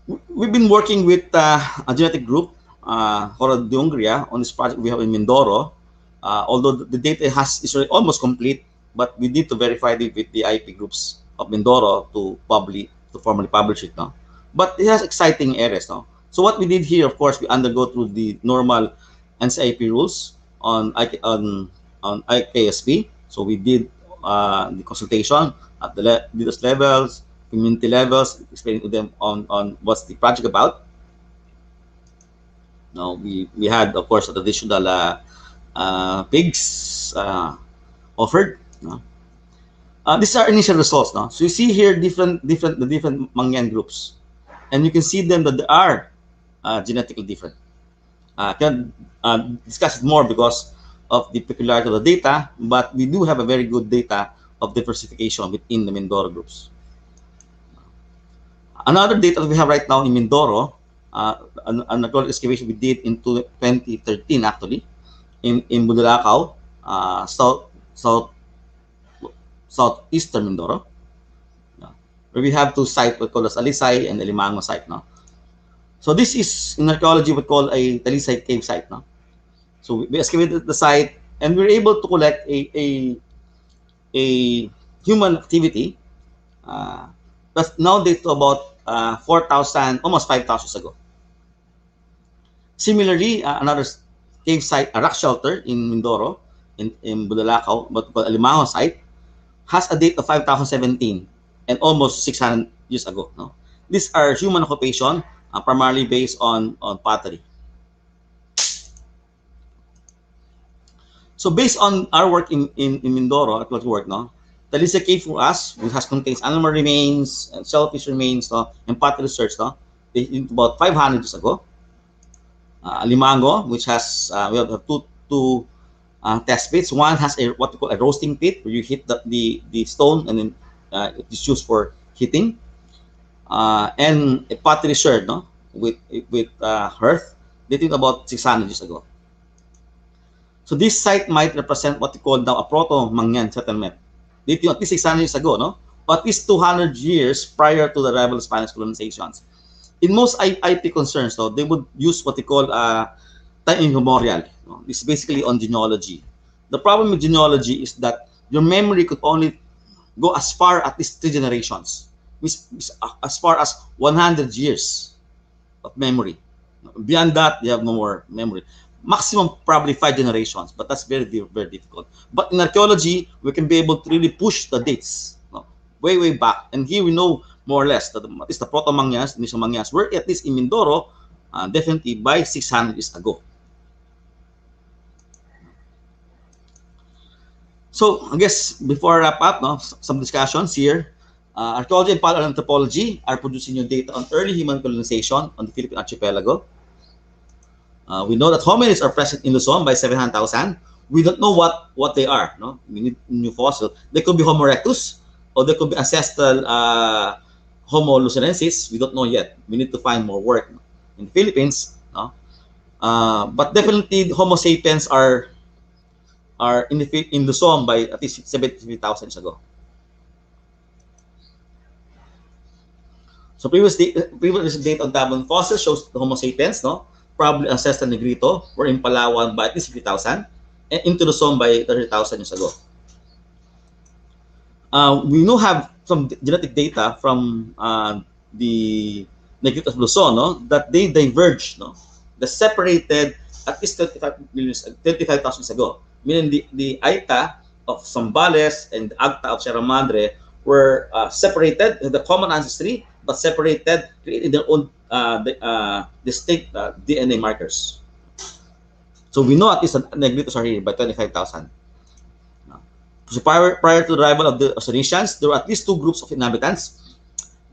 We've been working with a genetic group, Hora de Hungria, on this project we have in Mindoro. Although the data is almost complete, but we need to verify it with the IP groups of Mindoro to formally publish it now. But it has exciting areas now. So what we did here, of course, we undergo through the normal NCIP rules on IKSP. So we did the consultation at the leaders levels, community levels, explaining to them on what's the project about. Now we had, of course, additional pigs offered. These are initial results. No? So you see here the different Mangyan groups, and you can see them that they are genetically different. I can discuss it more because of the peculiarity of the data, but we do have a very good data of diversification within the Mindoro groups. Another data that we have right now in Mindoro, an archaeological excavation we did in 2013 actually, in Budalakaw, southeastern Mindoro, where we have two sites we call as Alisay and Alimango site. No? So this is in archaeology we call a Talisay cave site. No? So we excavated the site and we were able to collect a human activity that's now dates to about 4,000, almost 5,000 ago. Similarly, another cave site, a rock shelter in Mindoro, in Budalakaw, but Alimango site, has a date of 5,017 and almost 600 years ago. No? These are human occupation, primarily based on pottery. So based on our work in Mindoro, at what work, no? Talisay Cave for us, which has contains animal remains, and shellfish remains, no? And pottery research, no? about 500 years ago. Limango, which has we have two test pits. One has a what we call a roasting pit, where you hit the stone and then it is used for heating, and a pottery sherd, no, with hearth, dating about 600 years ago. So this site might represent what we call now a proto-Mangyan settlement, dating at least 600 years ago, no, but at least 200 years prior to the arrival of Spanish colonizations. In most IP concerns, though, they would use what they call time immemorial. No? It's basically on genealogy. The problem with genealogy is that your memory could only go as far at least 3 generations, which is as far as 100 years of memory. Beyond that, you have no more memory. Maximum probably 5 generations, but that's very difficult. But in archaeology, we can be able to really push the dates, no? Way back. And here we know more or less that at least the proto-Mangyans, initial Mangyans, were at least in Mindoro, definitely by 600 years ago. So I guess before I wrap up, no, some discussions here. Archaeology and paleoanthropology are producing new data on early human colonization on the Philippine archipelago. We know that hominids are present in Luzon by 700,000. We don't know what they are. No, we need new fossil. They could be Homo erectus, or they could be ancestral Homo luzonensis. We don't know yet. We need to find more work in the Philippines. No? But definitely Homo sapiens are in Luzon by at least 70,000 years ago. So previous data on Tabon fossils shows the Homo sapiens, no, probably ancestral Negrito, were in Palawan by at least 50,000 and into Luzon by 30,000 years ago. We now have some genetic data from the Negritos of Luzon, no, that they diverged, no, they separated at least 35,000 years ago. Meaning the Aita of Zambales and the Agta of Sierra Madre were separated in the common ancestry, but separated, creating their own distinct DNA markers. So we know at least the Negritos are here by 25,000. So prior to the arrival of the Ausonians, there were at least two groups of inhabitants.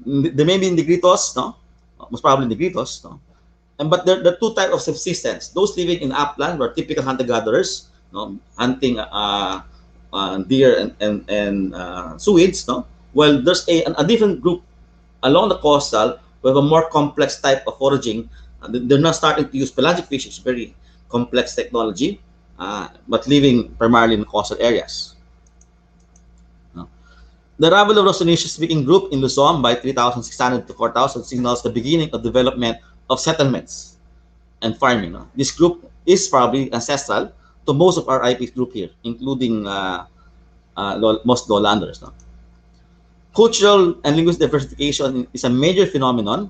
There may be Negritos, no, most probably Negritos, no, and but there are two types of subsistence. Those living in upland were typical hunter-gatherers, no, hunting deer and suids, no. Well, there's a different group along the coastal with a more complex type of foraging. They're now starting to use pelagic fish, which is very complex technology, but living primarily in coastal areas. No? The arrival of Ausonian-speaking group in Luzon by 3,600 to 4,000 signals the beginning of development of settlements and farming. No? This group is probably ancestral to most of our IP group here, including most lowlanders. No? Cultural and linguistic diversification is a major phenomenon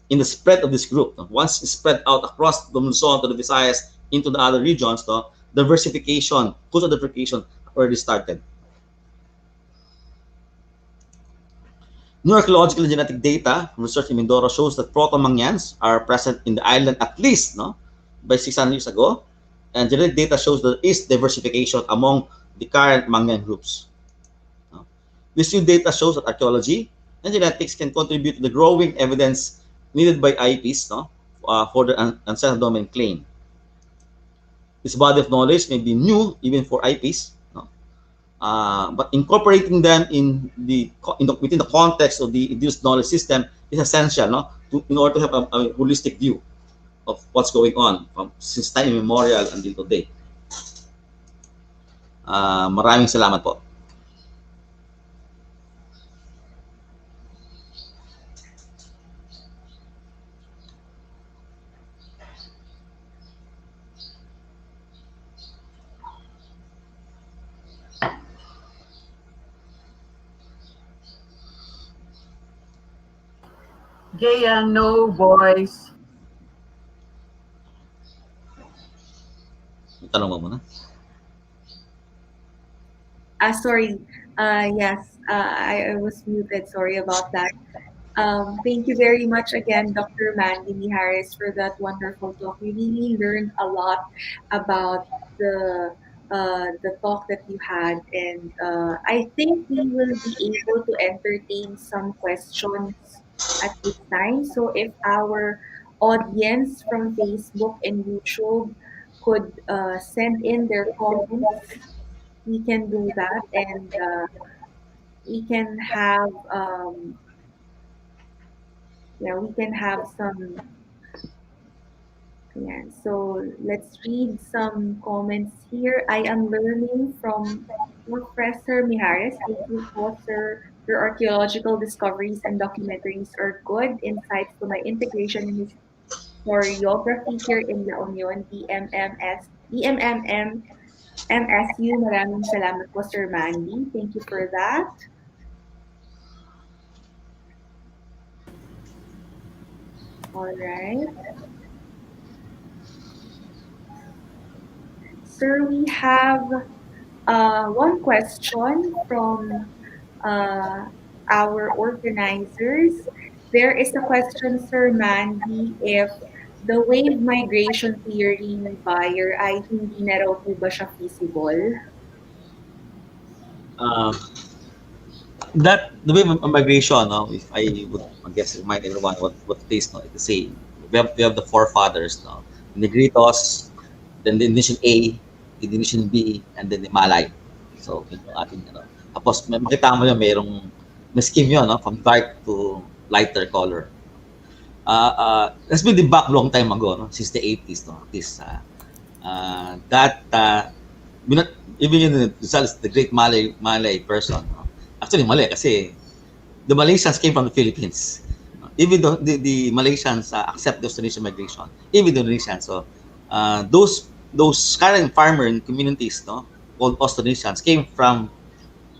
in the spread of this group. No? Once it's spread out across the Luzon to the Visayas into the other regions, no? Diversification, cultural diversification already started. New archaeological and genetic data from research in Mindoro shows that proto-Mangyans are present in the island at least, no, by 600 years ago, and genetic data shows that there is diversification among the current Mangyan groups. No? This new data shows that archaeology and genetics can contribute to the growing evidence needed by IPs, no, for the ancestral domain claim. This body of knowledge may be new even for IPs, no? But incorporating them within the context of the induced knowledge system is essential, no, in order to have a holistic view of what's going on since time immemorial until today. Maraming salamat po. Gaya, no voice. Tanong mo muna. Sorry. Yes, I was muted. Sorry about that. Thank you very much again, Dr. Mandy Harris, for that wonderful talk. We really learned a lot about the talk that you had, and I think we will be able to entertain some questions at this time. So if our audience from Facebook and YouTube could send in their comments, we can do that, and we can have yeah, we can have some. Yeah, so let's read some comments here. I am learning from Professor Mijares. Thank you, po, sir. Your archaeological discoveries and documentaries are good insights to my integration in historiography here in La Union, DMMSU. Maraming salamat po, Sir Mandy. Thank you for that. All right. Sir, we have one question from uh, our organizers. There is a question, Sir Mandy, if the wave migration theory ni Bayer ay hindi na raw po ba siya feasible? Uh, that the way of migration, no, if I would, I guess, remind everyone what it is, no, it's the same. We have the forefathers, no, the Negritos, then the Indonesian A, the Indonesian B, and then the Malay. So, yun yung ating, ano. Tapos, makita mo yun, may scheme yun, no, from dark to lighter color. That's been the back long time ago, no, since the 80s, no, this, that, binat, even in the results, the great Malay person, no, actually Malay, kasi the Malaysians came from the Philippines. Even though the Malaysians accept the Indonesian migration, even the Indonesians, so those current farmer communities, no, called Austronesians, came from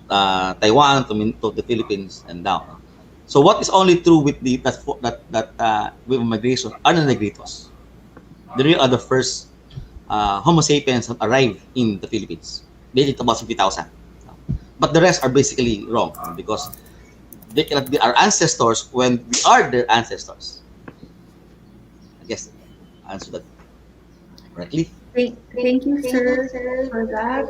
Taiwan to the Philippines and down. No? So what is only true with the with migration are the Negritos. They really are the first Homo sapiens that arrived in the Philippines. They did about 50,000. But the rest are basically wrong because they cannot be our ancestors when we are their ancestors. I guess I answered that correctly. Thank you, sir, for that.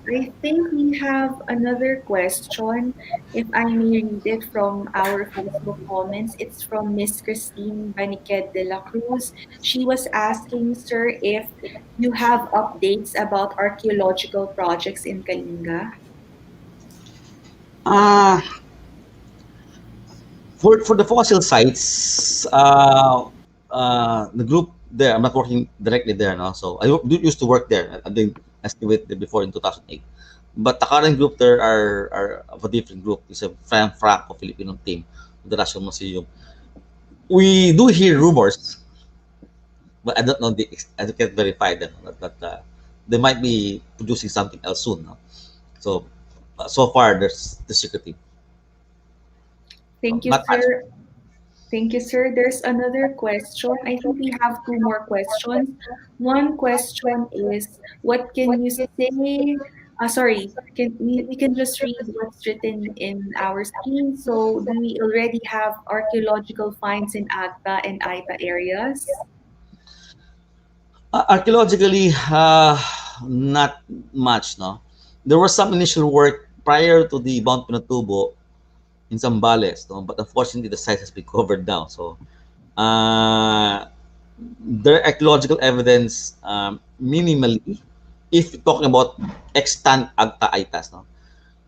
I think we have another question, if I may read it from our Facebook comments. It's from Miss Christine Baniquet de la Cruz. She was asking, sir, if you have updates about archaeological projects in Kalinga. Uh, for the fossil sites, the group there, I'm not working directly there now. So used to work there. I did estimate there before in 2008. But the current group there are of a different group. It's a Franco Filipino team, the National Museum. We do hear rumors, but I don't know I can't verify them. That they might be producing something else soon. No? So so far there's the secretive. So Thank you, not much. sir. Thank you, sir. There's another question. I think we have two more questions. One question is, what can you say? Sorry, we can just read what's written in our screen. So, do we already have archaeological finds in Agta and Aita areas? Archaeologically, not much. No, there was some initial work prior to the Mount Pinatubo in Zambales, no? But unfortunately, the site has been covered down. So, uh, there archaeological evidence minimally, if you're talking about extant Agta Aitas. No?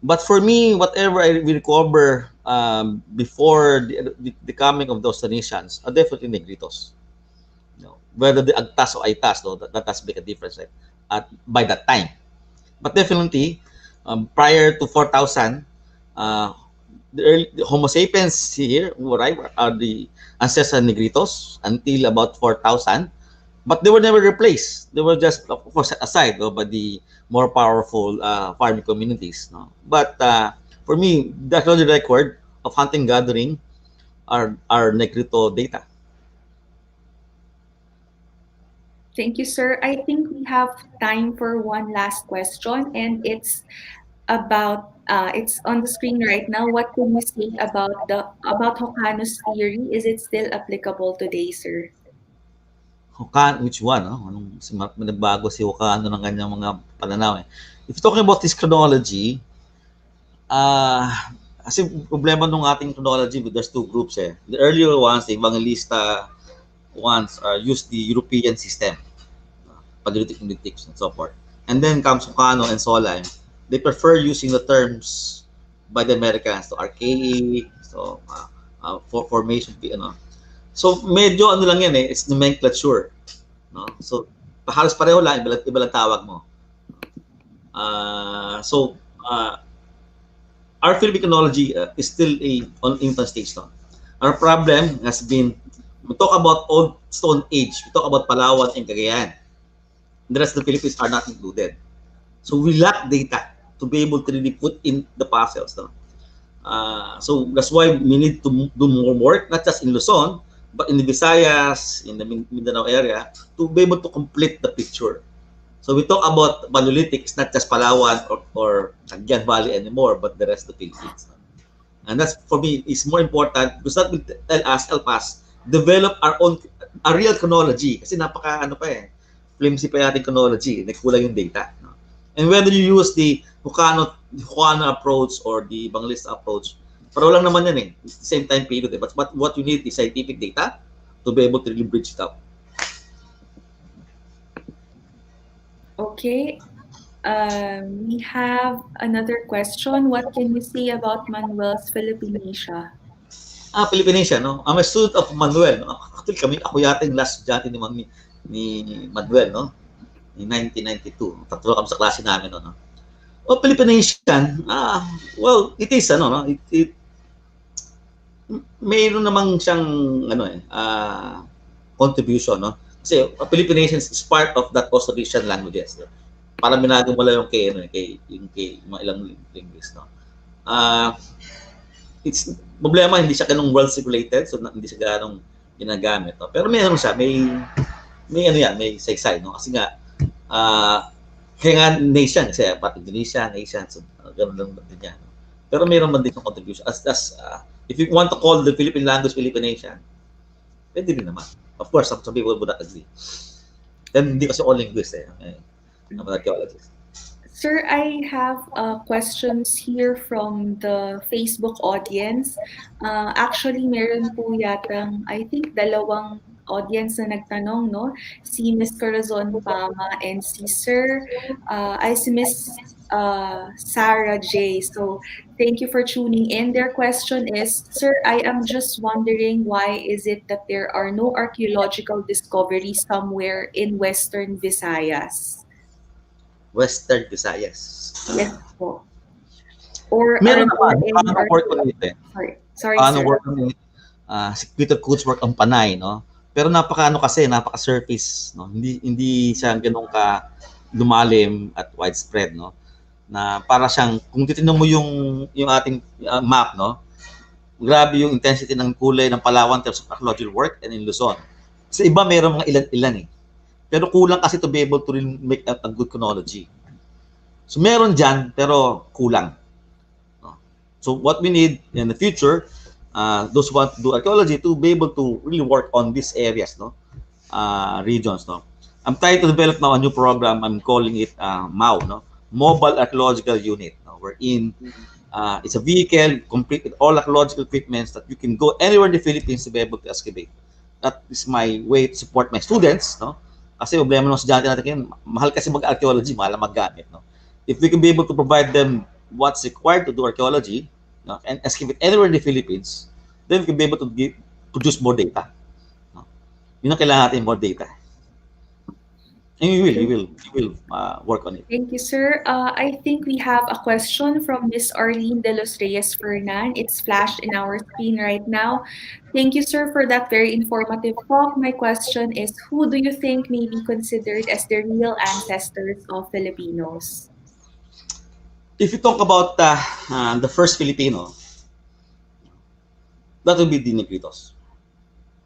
But for me, whatever we recover before the coming of those Phoenicians are definitely Negritos. No? Whether the Agtas or Aitas, no, that does make a difference, right? By that time. But definitely, prior to 4,000, uh, the Homo sapiens here who arrived are the ancestral Negritos until about 4,000. But they were never replaced. They were just, of course, set aside, no, by the more powerful farming communities. No? But for me, the archaeological record of hunting gathering are Negrito data. Thank you, sir. I think we have time for one last question, and it's on the screen right now. What can you say about Hokano's theory? Is it still applicable today, sir? Hokan, which one? No? Nagbago si Hokano ng kanyang mga pananaw. Eh. If you're talking about this chronology, uh, kasi problema nung ating chronology, there's two groups eh. The earlier ones, the evangelista ones, use the European system, Paleolithic linguistics and so forth. And then comes Lucano and Solheim. They prefer using the terms by the Americans, so archaic, so for formation, So medyo ano lang yan eh, it's nomenclature, no? So halos pareho lang, iba lang tawag mo. Our Philippine chronology is still on infant stage now. Our problem has been, we talk about Old Stone Age, we talk about Palawan and Cagayan. The rest of the Philippines are not included. So we lack data to be able to really put in the puzzles. No? So that's why we need to do more work, not just in Luzon, but in the Visayas, in the Mindanao area, to be able to complete the picture. So we talk about Paleolithic, it's not just Palawan or Cagayan Valley anymore, but the rest of the Philippines. And that's, for me, is more important because that will help us develop a real chronology. Kasi napaka, flimsy pa yung chronology, nagkulang yung data. No? And whether you use the Lucano approach or the Evangelista approach, pero lang naman yan eh, same time period. But what you need is scientific data to be able to really bridge it up. Okay. We have another question. What can you say about Manuel's Philippinesia? Philippinesia, no? I'm a student of Manuel. No? Actually, ako yata yung last estudyante ni Manuel, no? In 1992. Tatlo kami sa klase namin, no? O, Philippinesian, well, it is, no? Mayroon namang siyang, contribution, no? Kasi Philippinesian is part of that Austronesian languages. No? Para minagong wala yung mga ilang linguist, no? It's problema, hindi siya ganung well circulated, so hindi siya ganung ginagamit, no? Pero meron siya, may saysay, no? Kasi nga kaya nga nation, kasi pati Indonesia nation, so ganoon lang din yan, no? Pero meron man din yung contribution as if you want to call the Philippine language Philippinesian, pwede din naman. Of course, some people would not agree. Then hindi kasi all linguists I'm an archaeologist. Sir, I have questions here from the Facebook audience. Actually, meron po yatang, I think, dalawang audience na nagtanong, no? Si Ms. Corazon Pama and si si Ms. Sarah J. So, thank you for tuning in. Their question is, Sir, I am just wondering why is it that there are no archaeological discoveries somewhere in Western Visayas? Western Visayas. Yes po. Or meron naman, work on it eh. Sorry, sir. Work on it. Si Peter Coates work on Panay, no? Pero napaka-surface, no? Hindi siya ganun ka lumalim at widespread, no? Na para siyang, kung titingnan mo yung ating map, no? Grabe yung intensity ng kulay ng Palawan in terms of archaeological work and in Luzon. Sa iba, meron mga ilan-ilan eh. Pero kulang kasi to be able to really make up a good chronology. So meron dyan, pero kulang. No? So what we need in the future, those who want to do archaeology, to be able to really work on these areas, no, regions, no. I'm trying to develop now a new program. I'm calling it MAU, no, Mobile Archaeological Unit. No, wherein it's a vehicle complete with all archaeological equipments that you can go anywhere in the Philippines to be able to excavate. That is my way to support my students, no. Kasi problema ng estudyante natin ngayon, mahal kasi mag-archaeology, mahal maggamit, no. If we can be able to provide them what's required to do archaeology, no, and excavate anywhere in the Philippines, then we can be able to produce more data. No? Yun ang kailangan natin, more data. And we will work on it. Thank you, sir. I think we have a question from Ms. Arlene de los Reyes Fernan. It's flashed in our screen right now. Thank you, sir, for that very informative talk. My question is, who do you think may be considered as the real ancestors of Filipinos? If you talk about the first Filipino, that would be the Negritos.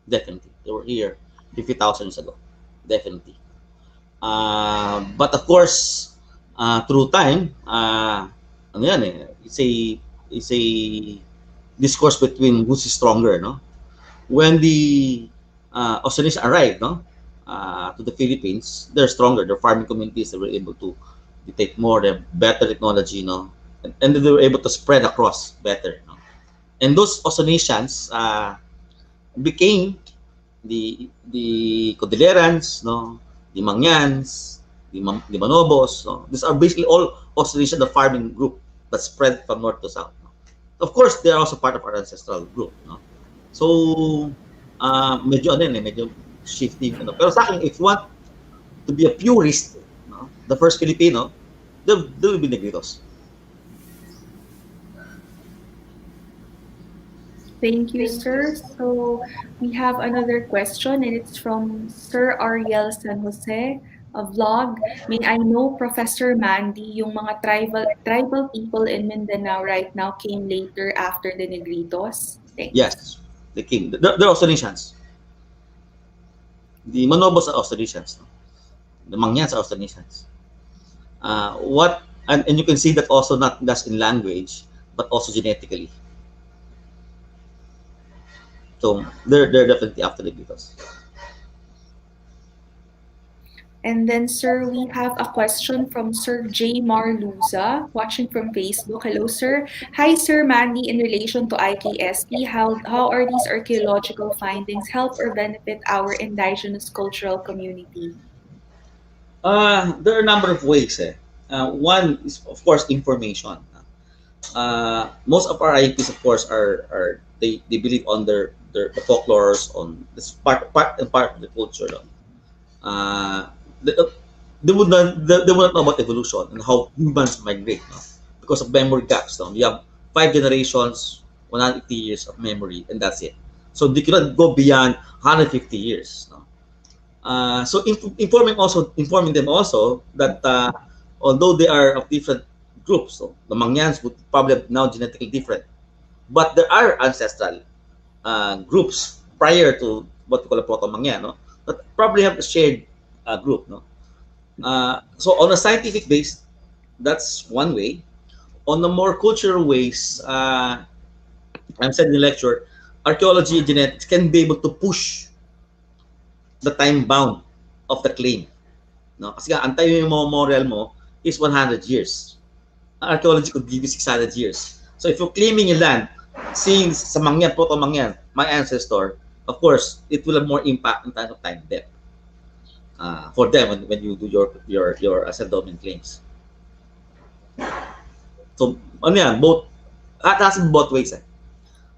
Definitely. They were here 50,000 years ago. Definitely. But of course, through time, it's a discourse between who's stronger, no? When the Austronesians arrived, no, to the Philippines, they're stronger. Their farming communities, they were able to take more, they have better technology, no, and they were able to spread across better, no? And those Austronesians became the Cordillerans, no, the Mangyans, the Manobos. No? These are basically all Austronesian, the farming group that spread from north to south. No? Of course, they are also part of our ancestral group. No? So, medyo ano yun, medyo shifting. Ano. Pero sa akin, if you want to be a purist, no, the first Filipino, they will be Negritos. Thank you, sir. So we have another question, and it's from Sir Ariel San Jose, a vlog. May I know, Professor Mandy, yung mga tribal people in Mindanao right now came later after the Negritos? Thanks. Yes, they came. They're Austronesians. The Manobos are Austronesians. No? The Mangyans are Austronesians. And you can see that also not just in language, but also genetically. So they're definitely after the Beatles. And then, sir, we have a question from Sir J. Marluza, watching from Facebook. Hello, sir. Hi, Sir Mandy. In relation to IKSP, how are these archaeological findings help or benefit our indigenous cultural community? There are a number of ways. One is, of course, information. Most of our IPs, of course, are they believe on their the folklores, on this part and part of the culture. No? Uh, they, they would not know about evolution and how humans migrate, no? Because of memory gaps. No? You have 5 generations, 150 years of memory, and that's it. So they cannot go beyond 150 years. No? So informing them also that although they are of different groups, so the Mangyans would probably have now genetically different, but there are ancestral groups prior to what we call a proto-Mangyan, no? That probably have a shared group. No? So on a scientific base, that's one way. On the more cultural ways, I'm said in the lecture, archaeology and genetics can be able to push the time bound of the claim. No? Kasi nga, ang time memorial mo is 100 years. Archaeology could give you 600 years. So if you're claiming a land, seeing sa Mangyan, proto-Mangyan, my ancestor, of course, it will have more impact in terms of time depth for them when you do your settlement claims. So, ano yan, both, it has both ways.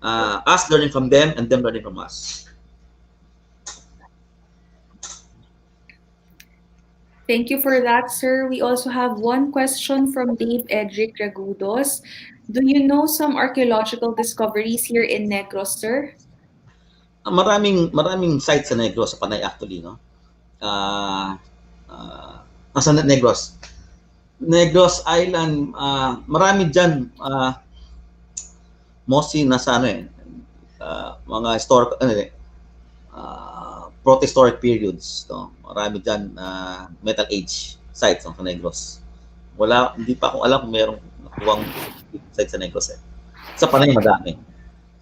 Us learning from them and them learning from us. Thank you for that, sir. We also have one question from Dave Edric Ragudos. Do you know some archaeological discoveries here in Negros, sir? Maraming sites sa Negros, sa Panay actually, no? Nasa Negros. Negros Island, marami dyan, mostly nasa mga historical, proto-historic periods, no? Marami dyan Metal Age sites sa Negros. Hindi pa akong alam kung merong nakuwang sites sa Negros. Sa Panay madami.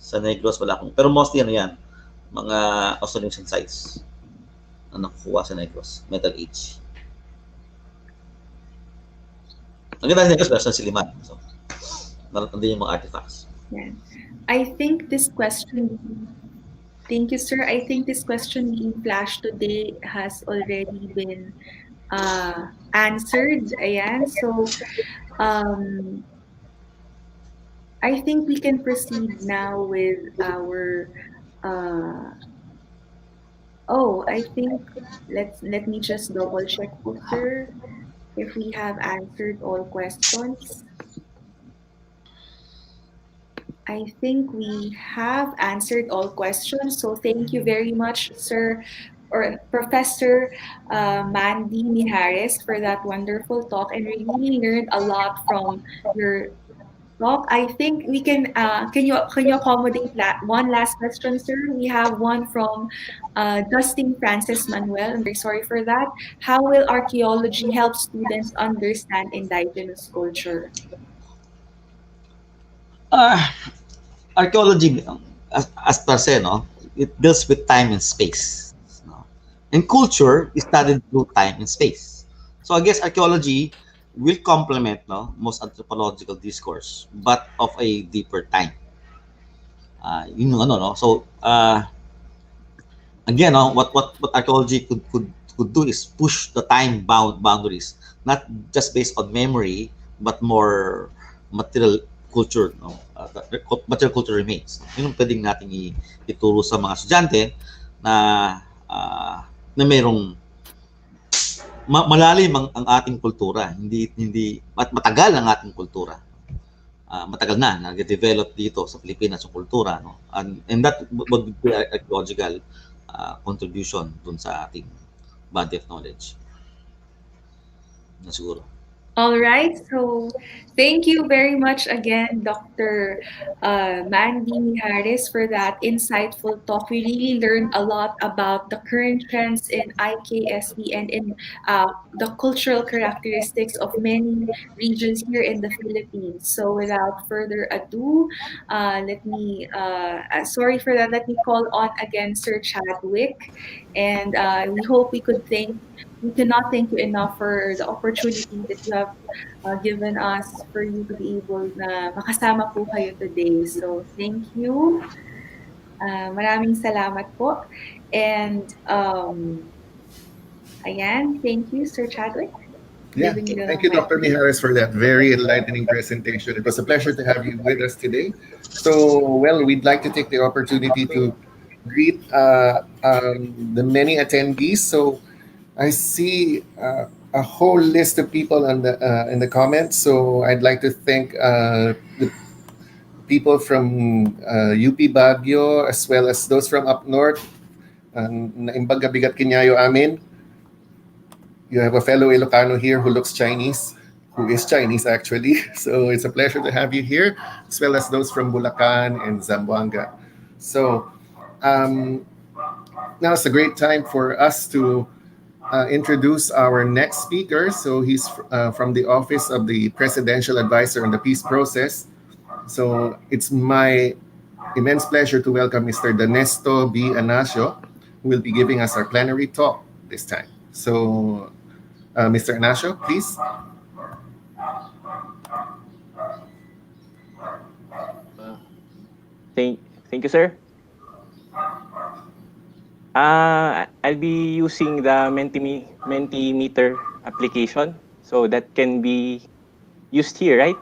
Sa Negros wala akong, pero mostly yan, mga Austronesian sites na nakukuha sa Negros, Metal Age. Ang ganda sa Negros, meron sa Siliman. So, naratandaan yung mga artifacts. Yeah. I think this question, thank you, sir. I think this question being flashed today has already been answered. Ayan. So, I think we can proceed now with our I think let me just double check, sir, if we have answered all questions. I think we have answered all questions. So thank you very much, sir, or Professor Mandy Mijares, for that wonderful talk, and we really learned a lot from your talk. I think we can you accommodate one last question, sir? We have one from Justin Francis Manuel. I'm very sorry for that. How will archaeology help students understand indigenous culture? Archaeology, as per se, no, it deals with time and space. No? And culture is studied through time and space. So I guess archaeology will complement, no, most anthropological discourse, but of a deeper time. Yun yung ano, no? So, again, no, what archaeology could do is push the time boundaries, not just based on memory, but more material culture, no? Material culture remains. Yun yung pwedeng nating ituro sa mga estudyante na na mayroong malalim ang ating kultura, hindi matagal ang ating kultura. Matagal na nag-develop dito sa Pilipinas yung kultura, no? And that would be archaeological contribution dun sa ating body of knowledge. Na siguro. All right, so thank you very much again, Dr. Mandy Harris, for that insightful talk. We really learned a lot about the current trends in IKSP and in the cultural characteristics of many regions here in the Philippines. So without further ado, sorry for that, let me call on again Sir Chadwick. And we hope we cannot thank you enough for the opportunity that you have given us for you to be able na makasama po kayo today. So, thank you. Maraming salamat po. And, ayan, thank you, Sir Chadwick. Yeah, thank you, Dr. Mijares, for that very enlightening presentation. It was a pleasure to have you with us today. So, well, we'd like to take the opportunity to greet the many attendees. So, I see a whole list of people in the comments. So I'd like to thank the people from UP Baguio as well as those from up north. Naimbag Bigat Kinyayo amin. You have a fellow Ilocano here who looks Chinese, who is Chinese actually. So it's a pleasure to have you here, as well as those from Bulacan and Zamboanga. So now it's a great time for us to introduce our next speaker. So he's from the Office of the Presidential Advisor on the Peace Process. So it's my immense pleasure to welcome Mr. Danesto B. Anasio, who will be giving us our plenary talk this time. So, Mr. Anasio, please. Thank you, sir. I'll be using the Mentimeter application, so that can be used here, right?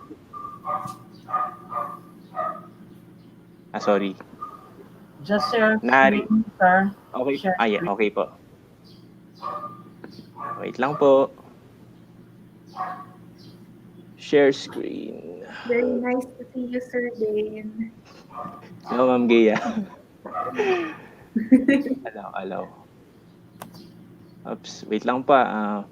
Sorry. Just share Nari. screen, sir. Okay. Share Yeah, screen. okay po. Wait lang po. Share screen. Very nice to see you, Sir Dane. Hello, Ma'am Gea. Allow. Oops, wait lang pa.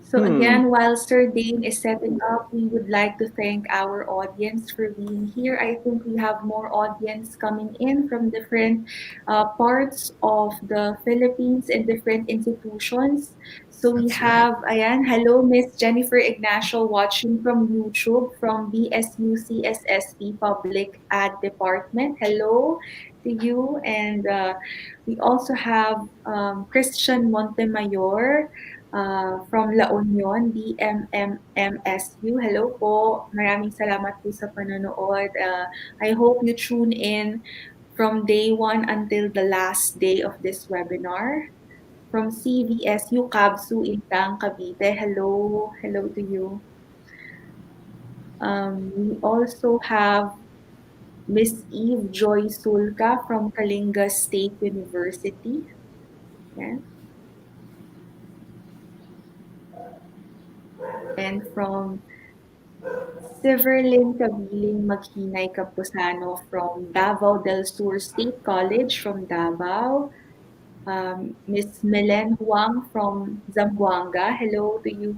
So again, while Sir Dane is setting up, we would like to thank our audience for being here. I think we have more audience coming in from different parts of the Philippines and different institutions. So we have, ayan, hello, Miss Jennifer Ignacio watching from YouTube from BSU CSSP Public Ad Department. Hello to you. And we also have Christian Montemayor from La Union, DMMMSU. Hello po. Maraming salamat po sa panonood. I hope you tune in from day one until the last day of this webinar. From CVSU Kabsu Intang Cavite. Hello. Hello to you. We also have Miss Eve Joy Sulka from Kalinga State University. Yeah. And from Severlin Kabiling Maghinay Capusano from Davao del Sur State College from Davao. Miss Melen Huang from Zamboanga. Hello to you.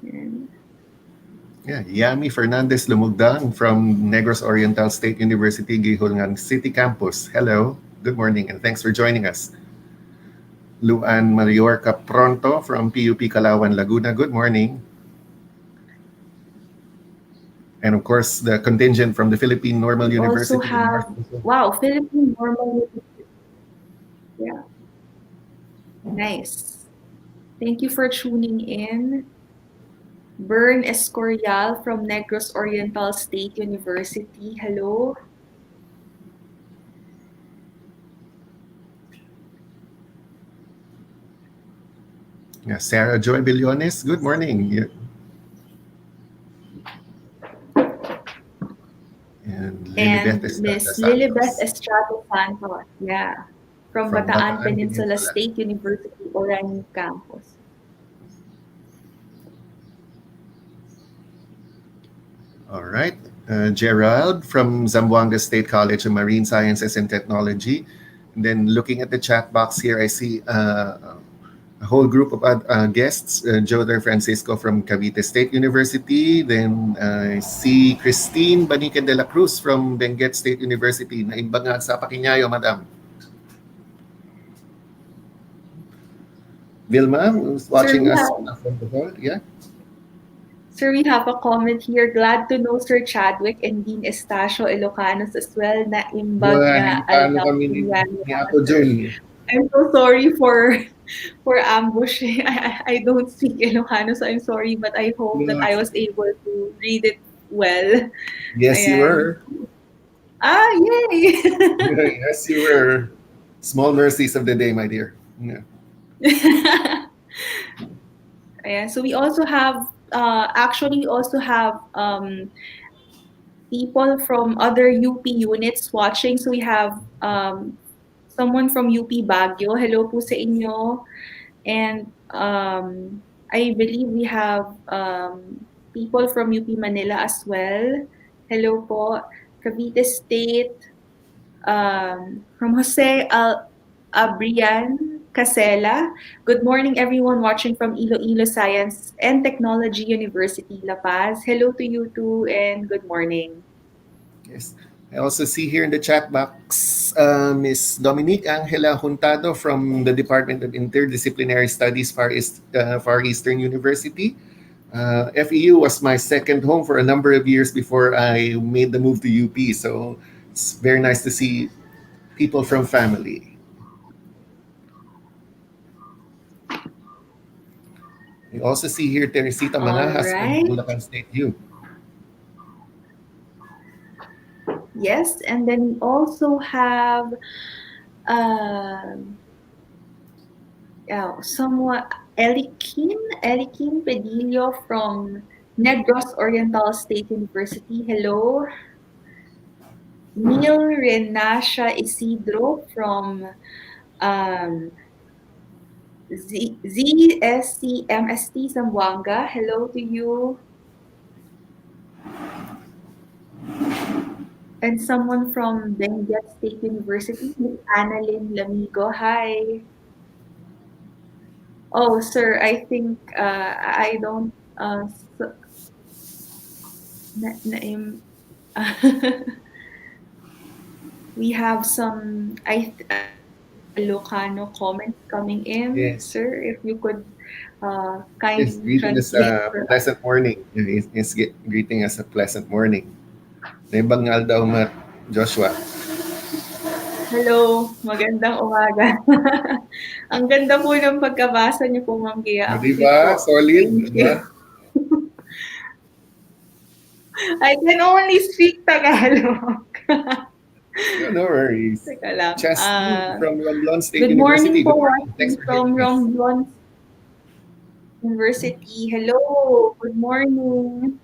And Yeah, Yami Fernandez Lumugdang from Negros Oriental State University, Gihulngan City Campus. Hello, good morning, and thanks for joining us. Luan Mariorca Pronto from PUP Calauan, Laguna. Good morning. And of course, the contingent from the Philippine Normal we University. also have, wow, Philippine Normal University. Yeah. Nice. Thank you for tuning in. Bern Escorial from Negros Oriental State University. Hello. Yeah, Sarah Joy Billones, good morning. Yeah. And Lilibeth And Estrada Miss Lilibeth Santos Estrada Santos. Yeah. From from Bataan Bataan Peninsula Peninsula. State University, Orani Campus. All right. Gerald from Zamboanga State College of Marine Sciences and Technology. And then looking at the chat box here, I see a whole group of guests. Joder Francisco from Cavite State University. Then I see Christine Banique de la Cruz from Benguet State University. Naimbanga sa Pakinyayo, Madam. Vilma, who's Sir, watching we us have from the hall. Yeah. Sir, we have a comment here. Glad to know Sir Chadwick and Dean Estacio Ilocanos as well na imbag nga Paano aldaw kami kunyari ni mga Apo sir. Jun? I'm so sorry for ambushing. I don't speak Ilocano, so I'm sorry, but I hope that I was able to read it well. Yes, you Ayan. were. Ah, yay! Yes, you were. Small mercies of the day, my dear. Yeah. Ayan. So we also have, actually, we also have people from other UP units watching. So we have someone from UP Baguio. Hello po sa inyo. And I believe we have people from UP Manila as well. Hello po. Cavite State. From Jose Abrian Casela. Good morning, everyone watching from Iloilo Science and Technology University, La Paz. Hello to you too, and good morning. Yes. I also see here in the chat box Miss Dominique Angela Juntado from the Department of Interdisciplinary Studies, Far Eastern University. FEU was my second home for a number of years before I made the move to UP. So it's very nice to see people from family. We also see here Teresita All Manahas from right. Bulacan State U. Yes, and then we also have um somewhat Elikin Pedillo from Negros Oriental State University. Hello. Neil Renasha Isidro from um, ZSCMST Zamboanga. Hello to you. And someone from Benguet State University, Miss Annalyn Lamigo. Hi. Oh, sir, I think I don't name. We have some Ilocano comments coming in, Yes. sir. If you could Yes, kindly greeting us translate a for us. pleasant morning. Greeting us a pleasant morning. Naibangal daw mat Joshua. Hello, magandang umaga. Ang ganda po ng pagkabasa niyo po, Ma'am Gia. O, Ang di cute ba? po. Solid, di Thank ba? you. I can only speak Tagalog. No worries. Teka lang. Chesney from Romblon State Good morning University. po, Good morning. Thanks watching for from joining us. Romblon University. Hello, good morning.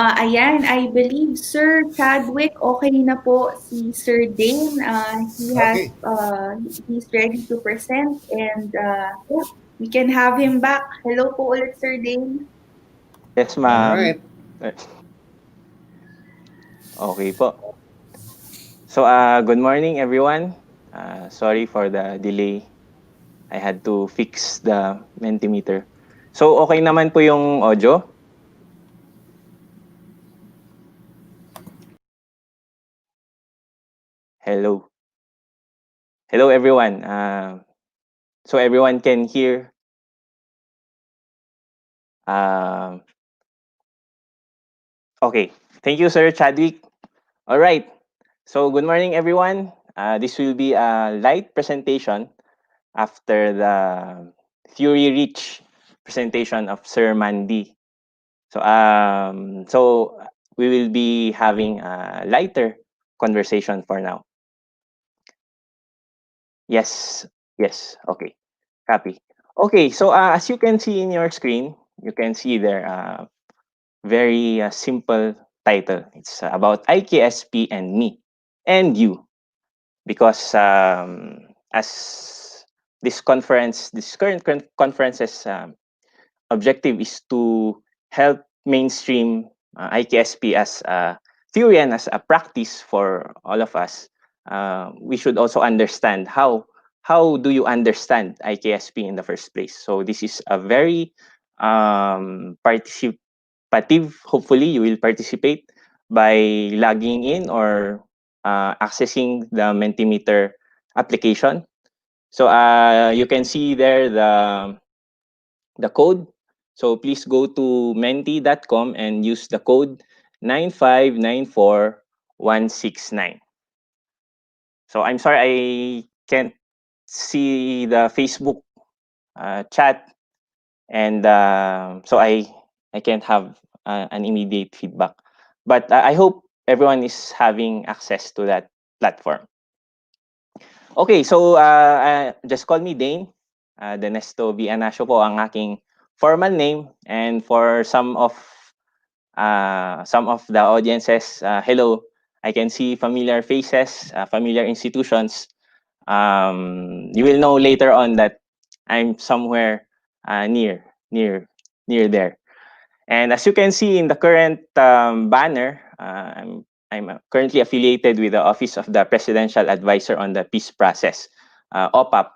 Ayan, I believe Sir Chadwick, okay na po si Sir Dane. Okay. He's ready to present and yeah, we can have him back. Hello po ulit, Sir Dane. Yes, All ma'am. right. Okay po. So, good morning, everyone. Sorry for the delay. I had to fix the Mentimeter. So, okay naman po yung audio? Hello. Hello, everyone. So, everyone can hear. Okay. Thank you, Sir Chadwick. All right. So, good morning, everyone. This will be a light presentation after the theory-rich presentation of Sir Mandy. So we will be having a lighter conversation for now. Yes, yes, okay, copy. Okay, so as you can see in your screen, you can see there very simple title. It's about IKSP and me and you, because as this current conference's objective is to help mainstream IKSP as a theory and as a practice for all of us. We should also understand how do you understand IKSP in the first place. So this is a very participative. Hopefully, you will participate by logging in or accessing the Mentimeter application. So you can see there the code. So please go to menti.com and use the code 9594169. So I'm sorry I can't see the Facebook chat, and so I can't have an immediate feedback. But I hope everyone is having access to that platform. Okay, so just call me Dane. Denesto V. Anasio po ang aking formal name, and for some of the audiences, hello. I can see familiar faces, familiar institutions. You will know later on that I'm somewhere near there. And as you can see in the current banner, I'm currently affiliated with the Office of the Presidential Advisor on the Peace Process, OPAP.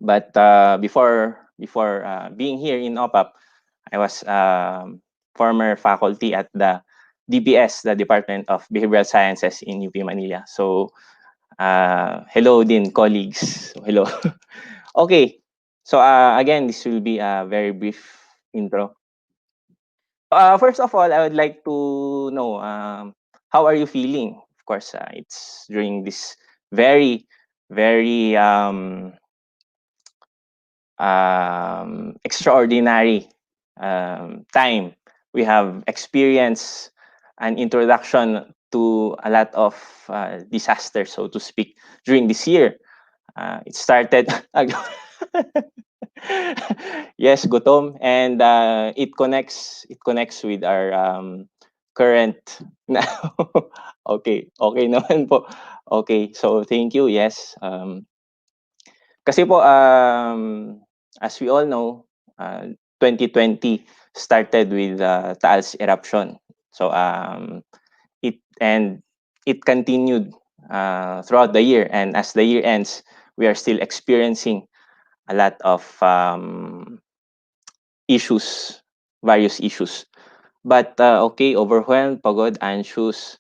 But before being here in OPAP, I was former faculty at the DBS, the Department of Behavioral Sciences in UP Manila. So hello din colleagues. So, hello. Okay. So again, this will be a very brief intro. First of all, I would like to know how are you feeling? Of course, it's during this very, very extraordinary time. We have experienced an introduction to a lot of disasters, so to speak, during this year. It started. Yes, gutom, and it connects with our current now. Okay naman po. Okay, so thank you. Yes. Kasi po as we all know, 2020 started with Taal's eruption. So it continued throughout the year, and as the year ends, we are still experiencing a lot of issues, various issues. But okay, overwhelmed, pagod, anxious.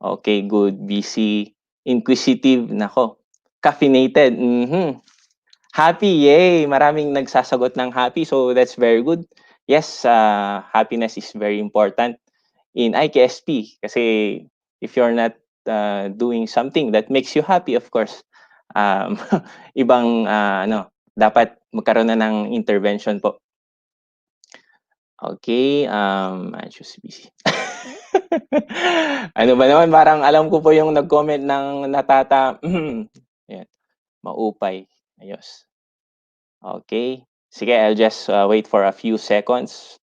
Okay, good, busy, inquisitive, nako. Caffeinated. Happy, yay! Maraming nagsasagot ng happy, so that's very good. Yes, happiness is very important in IKSP kasi if you're not doing something that makes you happy, of course, ibang dapat magkaroon na ng intervention po. Okay, anxious, busy. Ano ba naman, parang alam ko po yung nag-comment ng natata. Yan. Maupay. Ayos. Okay. Sige, I'll just wait for a few seconds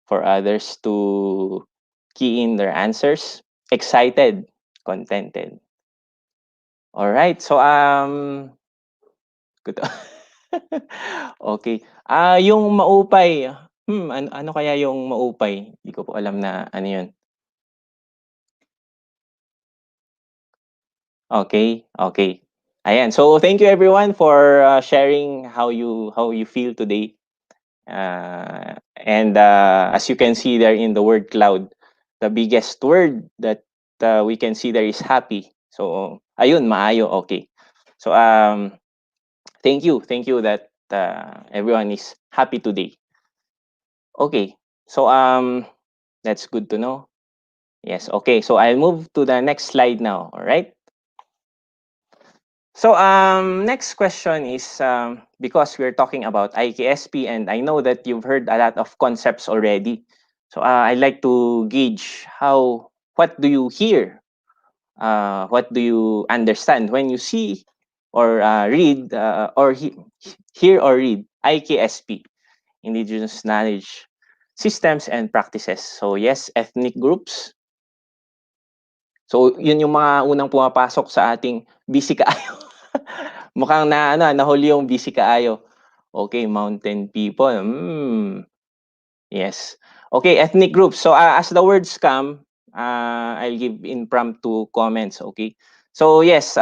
for others to key in their answers. Excited, contented. All right. So good. Okay. Yung maupay. Ano kaya yung maupay? Hindi ko po alam na ano 'yun. Okay. Okay. Ayan. So thank you everyone for sharing how you feel today. And as you can see there in the word cloud, the biggest word that we can see there is happy. So ayun, maayo. Okay. So thank you that everyone is happy today. Okay. So that's good to know. Yes. Okay. So I'll move to the next slide now. All right. So next question is because we're talking about IKSP and I know that you've heard a lot of concepts already. So I'd like to gauge what do you hear? What do you understand when you see or read or hear or read IKSP, Indigenous Knowledge Systems and Practices? So yes, ethnic groups. So yun yung mga unang pumapasok sa ating busy kaayo. Mukhang nahuli yung busy kaayo. Okay, mountain people. Yes. Okay, ethnic groups. So as the words come, I'll give impromptu comments, okay? So yes,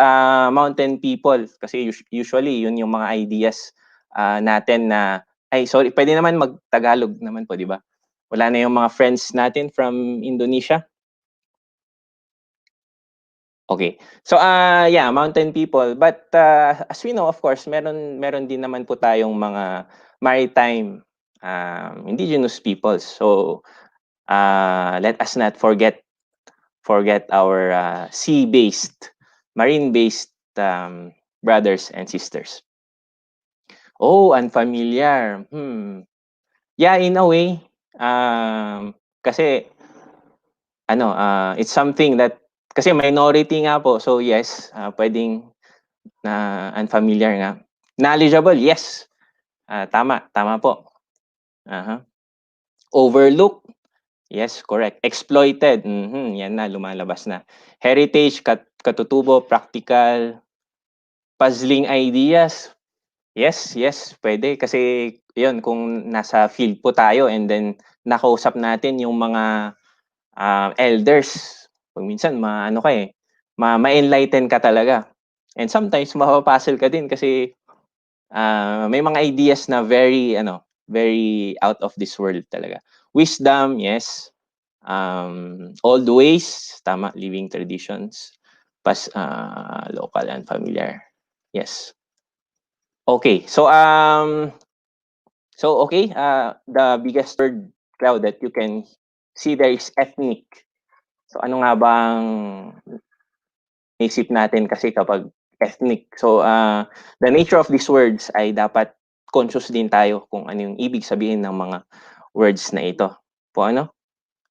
mountain people kasi usually yun yung mga ideas natin na sorry, pwede naman mag-Tagalog naman po, di ba? Wala na yung mga friends natin from Indonesia. Okay. So yeah, mountain people. But as we know, of course, meron din naman po tayong mga maritime indigenous peoples. So let us not forget our sea-based, marine-based brothers and sisters. Oh, unfamiliar. Yeah, in a way. Kasi it's something that kasi minority nga po. So yes, pwedeng na unfamiliar nga. Knowledgeable, yes. Tama po. Overlooked, yes, correct. Exploited, yan na, lumalabas na. Heritage, katutubo, practical, puzzling ideas, yes, pwede. Kasi yun, kung nasa field po tayo and then nakausap natin yung mga elders, pag minsan ma-enlighten ka talaga. And sometimes mapapapuzzle ka din kasi may mga ideas na very out of this world talaga. Wisdom, yes. Old ways, tama, living traditions, local and familiar. Yes. Okay. So the biggest word cloud that you can see there is ethnic. So ano nga bang isip natin kasi kapag ethnic? So the nature of these words ay dapat conscious din tayo kung ano yung ibig sabihin ng mga words na ito. Po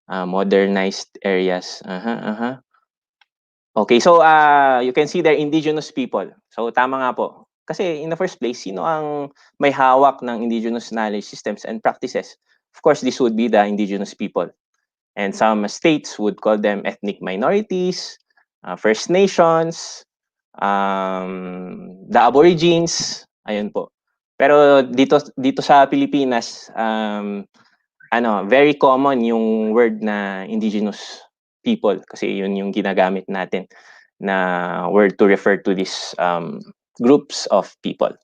modernized areas. Okay, so you can see there indigenous people. So tama nga po. Kasi in the first place, sino ang may hawak ng indigenous knowledge systems and practices? Of course, this would be the indigenous people. And some states would call them ethnic minorities, First Nations, the Aborigines, ayun po. Pero dito sa Pilipinas, very common yung word na indigenous people kasi yun yung ginagamit natin na word to refer to these groups of people.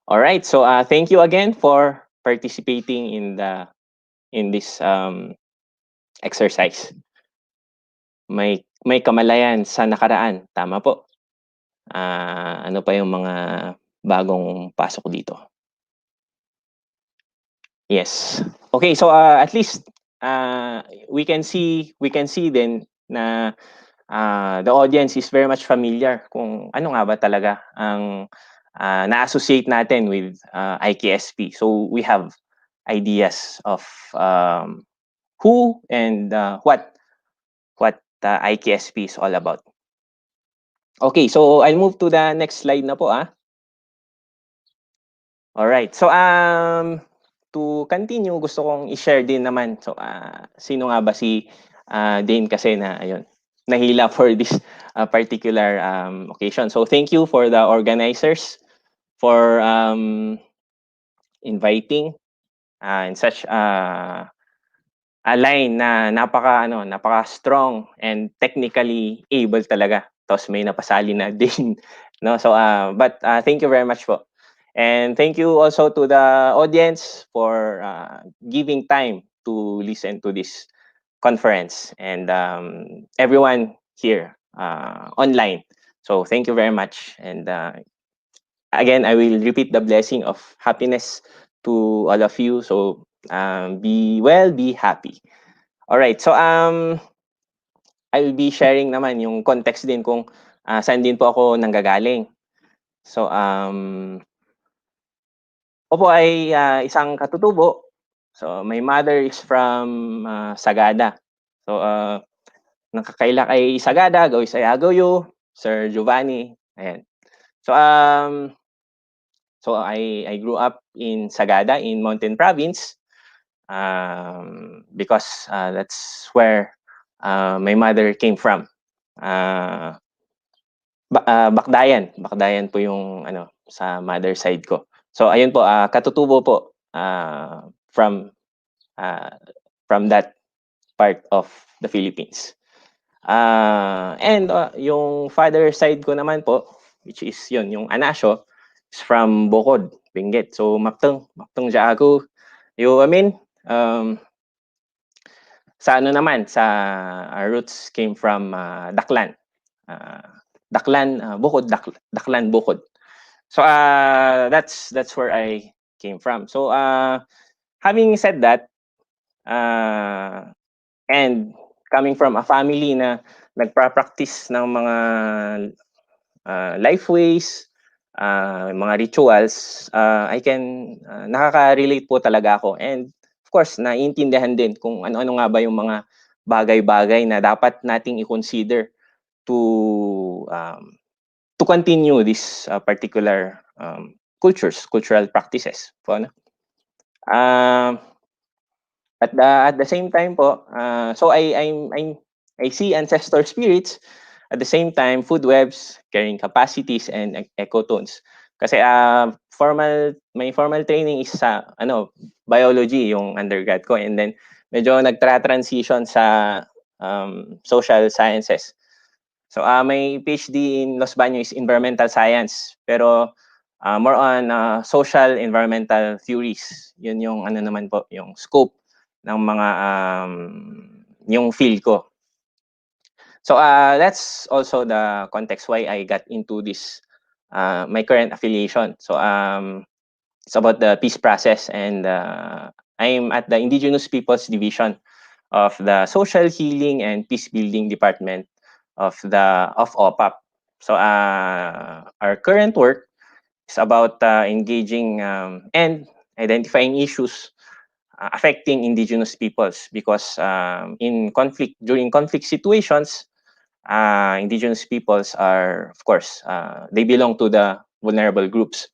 All right, so thank you again for participating in this exercise. May kamalayan sa nakaraan, tama po. Ano pa yung mga bagong pasok dito? Yes. Okay, so at least we can see then na the audience is very much familiar kung ano nga ba talaga ang na-associate natin with IKSP. So we have ideas of who and what IKSP is all about. Okay, so I'll move to the next slide na po. All right. So to continue, gusto kong i-share din naman. So sino nga ba si Dane kasi na ayun, nahila for this particular occasion. So thank you for the organizers for inviting in such a line na napaka strong and technically able talaga. Tapos may napasali na din, no? So but thank you very much po. And thank you also to the audience for giving time to listen to this conference and everyone here online. So thank you very much. And again, I will repeat the blessing of happiness to all of you. So be well, be happy. All right. So I will be sharing naman yung context din kung saan din po ako nanggagaling. So, ako po ay isang katutubo. So, my mother is from Sagada. So, nakakaila kay Sagada, Gawi Sayagayo, Sir Giovanni. Ayan. So, I grew up in Sagada in Mountain Province because that's where my mother came from. Bakdayan po yung sa mother side ko. So ayun po, katutubo po from that part of the Philippines. And yung father side ko naman po, which is yun, yung Anasio, is from Bukod, Benguet. So Mapteng siya ako. Sa naman, our roots came from Daklan. Bukod, Daklan, Bukod. So that's where I came from. So having said that, and coming from a family na nagpa-practice ng mga life ways, mga rituals, I can nakaka-relate po talaga ako. And of course, naiintindihan din kung ano-ano nga ba yung mga bagay-bagay na dapat nating i-consider to continue this particular cultural practices po, ano? At the same time po, so I see ancestor spirits. At the same time, food webs, carrying capacities, and ecotones. Kasi my formal training is sa biology, yung undergrad ko, and then medyo nagtra-transition sa social sciences. So my PhD in Los Baños is environmental science, pero more on social environmental theories. Yun yung naman po, yung scope ng mga yung field ko. So that's also the context why I got into this my current affiliation. So it's about the peace process, and I'm at the Indigenous Peoples Division of the Social Healing and Peace Building Department of OPAP. So our current work is about engaging and identifying issues affecting indigenous peoples, because during conflict situations, indigenous peoples are, of course, they belong to the vulnerable groups.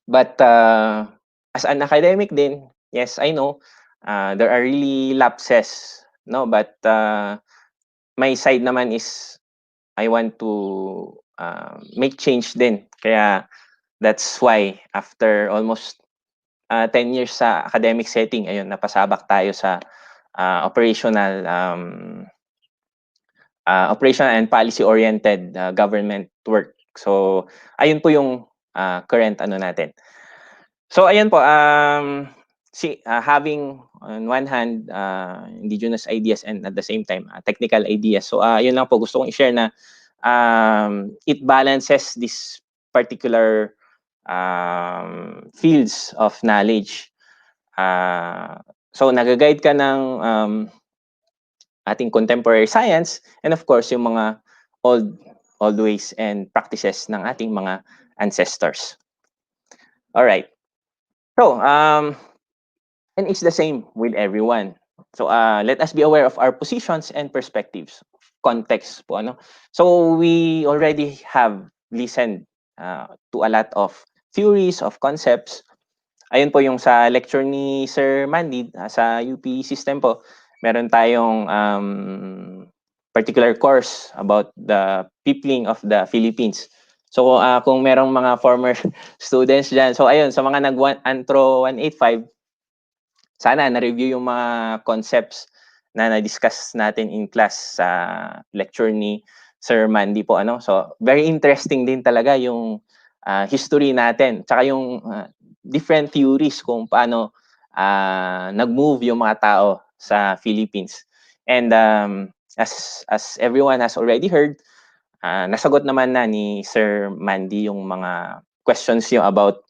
But as an academic din, yes, I know there are really lapses, no? But my side naman is I want to make change din. Kaya that's why after almost 10 years sa academic setting, ayun, napasabak tayo sa operational and policy-oriented government work. So, ayun po yung current natin. So, ayun po, having on one hand indigenous ideas and at the same time technical ideas. So, yun lang po gusto kong i-share na it balances this particular fields of knowledge. So, nag-guide ka ng ating contemporary science, and of course, yung mga old ways and practices ng ating mga ancestors. All right. So, and it's the same with everyone. So, let us be aware of our positions and perspectives. Context po, ano? So, we already have listened to a lot of theories, of concepts. Ayun po yung sa lecture ni Sir Mandy sa UP system po. Meron tayong particular course about the peopling of the Philippines. So kung merong mga former students dyan, so ayun, sa mga nag-Antro 185, sana na-review yung mga concepts na na-discuss natin in class sa lecture ni Sir Mandy po. So very interesting din talaga yung history natin, tsaka yung different theories kung paano nag-move yung mga tao sa Philippines. And as everyone has already heard, nasagot naman na ni Sir Mandy yung mga questions yung about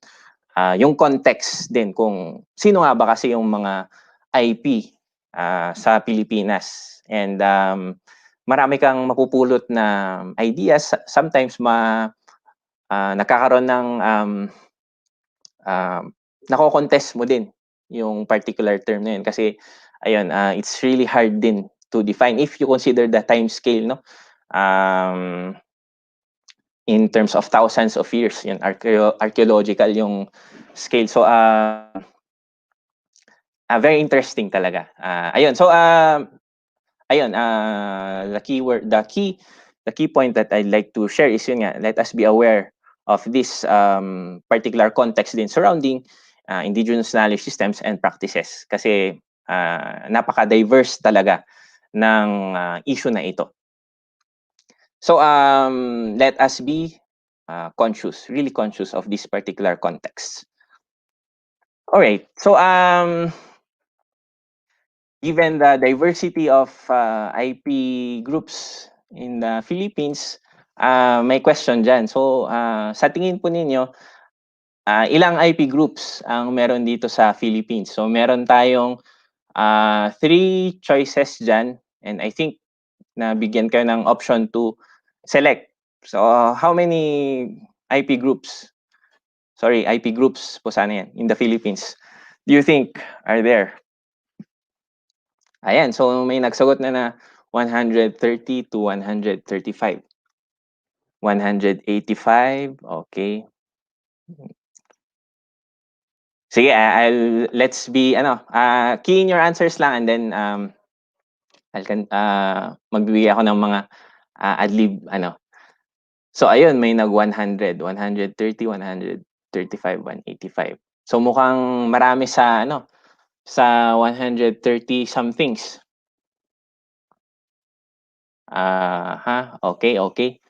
yung context din kung sino nga ba kasi yung mga IP sa Pilipinas. And marami kang mapupulot na ideas. Sometimes nagkakaroon ng nako-contest mo din yung particular term na yun kasi ayun, it's really hard din to define if you consider the time scale, no? In terms of thousands of years, yun, archaeological yung scale. So very interesting talaga. Ayun, so ayun, the key point that I'd like to share is yun nga, let us be aware of this particular context din surrounding indigenous knowledge systems and practices kasi napaka-diverse talaga ng issue na ito. So let us be conscious, really conscious of this particular context. All right. So given the diversity of IP groups in the Philippines, may question dyan. So sa tingin po ninyo, ilang IP groups ang meron dito sa Philippines? So meron tayong 3 choices dyan, and I think nabigyan kayo ng option to select. So how many IP groups? Sorry, IP groups po sana yan in the Philippines do you think are there? Ayan, so may nagsagot na 130 to 135. 185, okay. Sige, let's be key in your answers lang, and then magbibigay ako ng mga ad-lib So ayun, may nag 100, 130, 135, 185. So mukhang marami sa sa 130 somethings. Okay.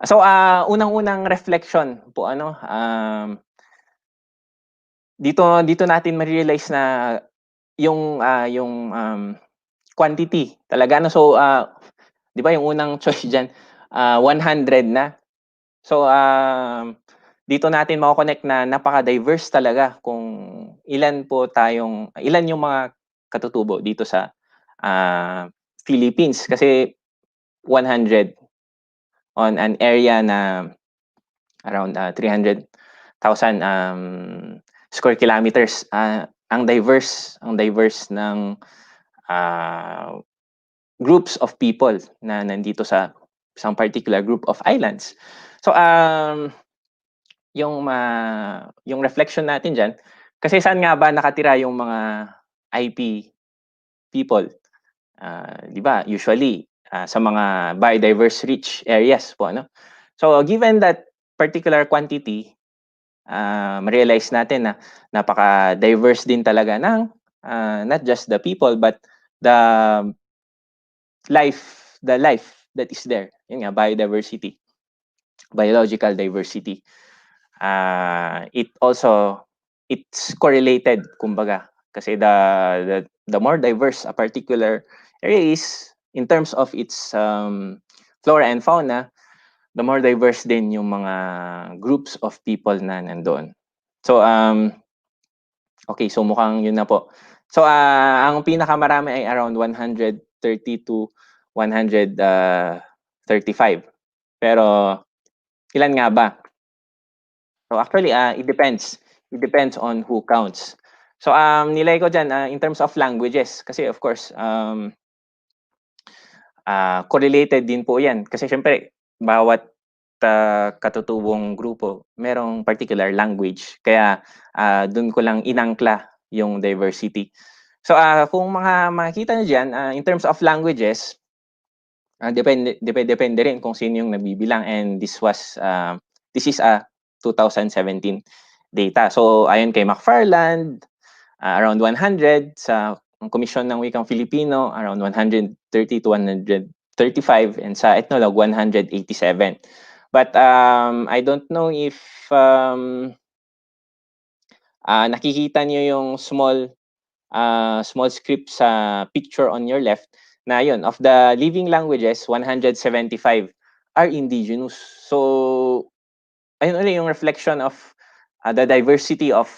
So unang-unang reflection po dito natin ma-realize na yung quantity talaga so 'di ba yung unang choice diyan 100 na. So dito natin mako-connect na napaka-diverse talaga kung ilan yung mga katutubo dito sa Philippines kasi 100 on an area na around 300,000 square kilometers. Ang diverse ng groups of people na nandito sa isang particular group of islands. So yung reflection natin diyan kasi saan nga ba nakatira yung mga IP people? 'Di ba? Usually sa mga biodiverse rich areas po So given that particular quantity, ma-realize natin na napaka-diverse din talaga ng not just the people but the life that is there. Yun nga, biodiversity, biological diversity. It's correlated kumbaga kasi the more diverse a particular area is in terms of its flora and fauna, the more diverse din yung mga groups of people na nandoon. So okay, so mukhang yun na po. So ang pinakamarami ay around 130 to 135. Pero ilan nga ba? So actually it depends. It depends on who counts. So nilay ko diyan in terms of languages kasi of course correlated din po 'yan kasi syempre bawat katutubong grupo merong particular language kaya doon ko lang inangkla yung diversity. So kung makita niyo diyan in terms of languages depende rin kung sino yung nabibilang, and this is a 2017 data. So ayon kay McFarland, around 100, sa Komisyon ng Wikang Filipino around 130 to 135, and sa Ethnologue 187. But I don't know if nakikita niyo yung small script sa picture on your left na yun, of the living languages, 175 are indigenous. So ayun ulit yung reflection of the diversity of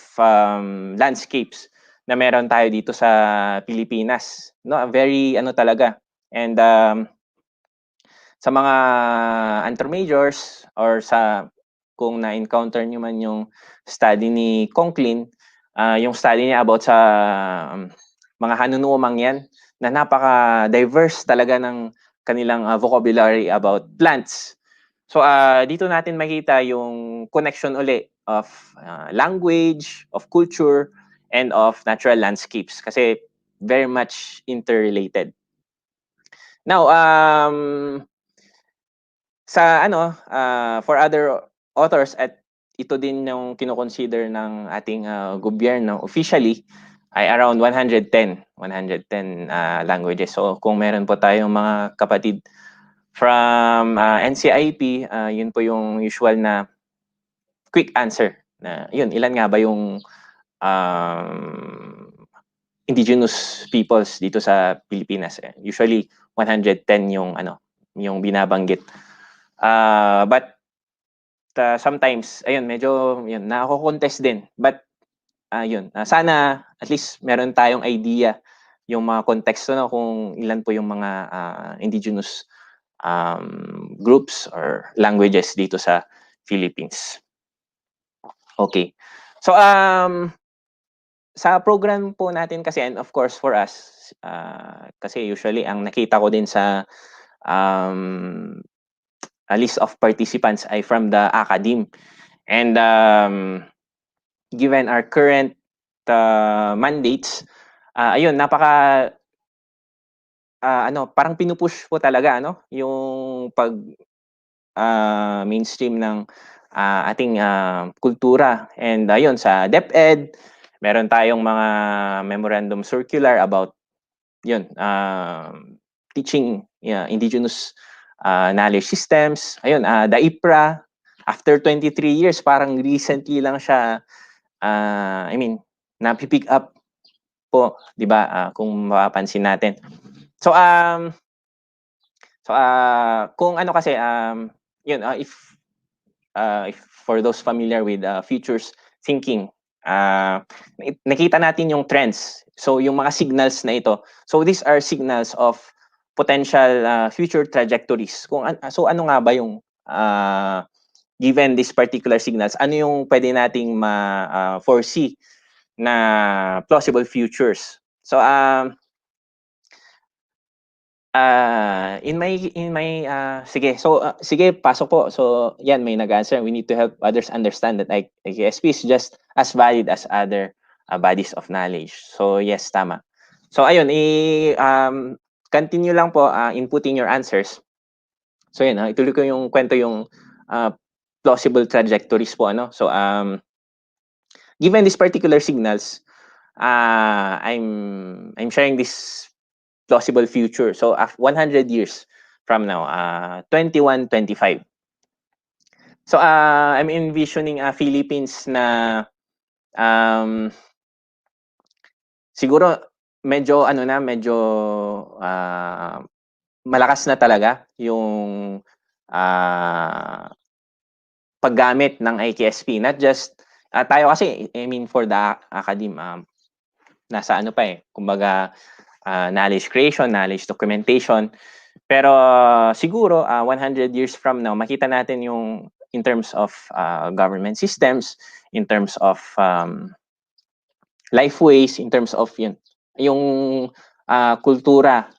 landscapes na meron tayo dito sa Pilipinas. No, very talaga. And sa mga antromajors or sa kung na-encounter nyo man yung study ni Conklin, yung study niya about sa mga hanunuumang yan, na napaka-diverse talaga ng kanilang vocabulary about plants. So dito natin makita yung connection uli of language, of culture, and of natural landscapes kasi very much interrelated. Now, sa for other authors at ito din yung kino-consider ng ating gobyerno officially ay around 110 languages. So kung meron po tayong mga kapatid from NCIP, yun po yung usual na quick answer na yun, ilan nga ba yung indigenous peoples dito sa Pilipinas. Usually 110 yung yung binabanggit. But sometimes ayun medyo yun nako-contest din. But yun, sana at least meron tayong idea yung mga konteksto no kung ilan po yung mga indigenous groups or languages dito sa Philippines. Okay. So sa program po natin kasi and of course for us kasi usually ang nakita ko din sa a list of participants ay from the academe. And given our current mandates, ayun, napaka parang pinupush po talaga yung pag mainstream ng ating kultura. And ayun, sa DepEd, meron tayong mga memorandum circular about yun, teaching indigenous knowledge systems. Ayun, the IPRA, after 23 years, parang recently lang siya, napipick up po, di ba, kung mapapansin natin. So, kung kasi, yun, if for those familiar with futures thinking, nakita natin yung trends. So, yung mga signals na ito. So, these are signals of potential future trajectories. So, ano nga ba yung given these particular signals, ano yung pwede nating ma-foresee na plausible futures? So, in my sige, pasok po. So yan, may nag-answer. We need to help others understand that IKSP is just as valid as other bodies of knowledge. So yes, tama. So ayun, continue lang po inputting your answers. So yan, ituloy ko yung kwento yung plausible trajectories po So given these particular signals, I'm sharing this plausible future. So 100 years from now, 2125. So I'm envisioning Philippines na siguro medyo malakas na talaga yung paggamit ng IKSP. Not just tayo kasi, for the academe, nasa kumbaga knowledge creation, knowledge documentation. Pero siguro 100 years from now, makita natin yung in terms of government systems, in terms of lifeways, in terms of yung kultura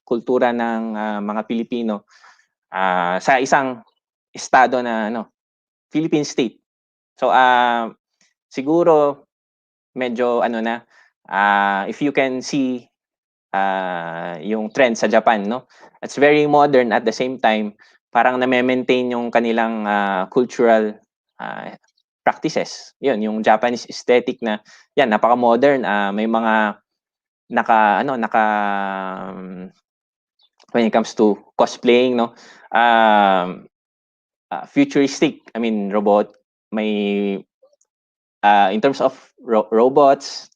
ng mga Pilipino sa isang estado na Philippine state. So siguro medyo if you can see yung trend sa Japan, it's very modern at the same time, parang na-maintain yung kanilang cultural practices. Yun, yung Japanese aesthetic na yan, napaka-modern, may mga when it comes to cosplaying, futuristic, robot, may in terms of robots,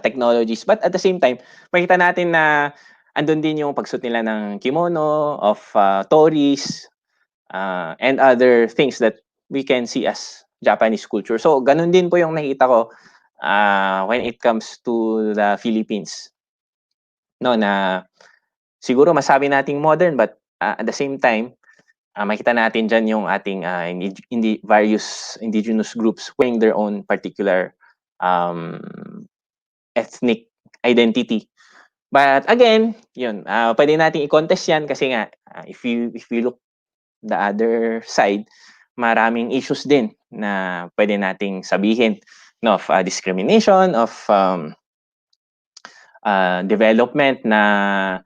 technologies, but at the same time, makita natin na andun din yung pagsuot nila ng kimono, of tories, and other things that we can see as Japanese culture. So, ganun din po yung nakita ko when it comes to the Philippines. Na siguro masabi nating modern, but at the same time, makita natin dyan yung ating various indigenous groups wearing their own particular ethnic identity. But again, yun, pwede nating i-contest yan kasi nga, if you look the other side, maraming issues din na pwede nating sabihin, no, of discrimination, of development na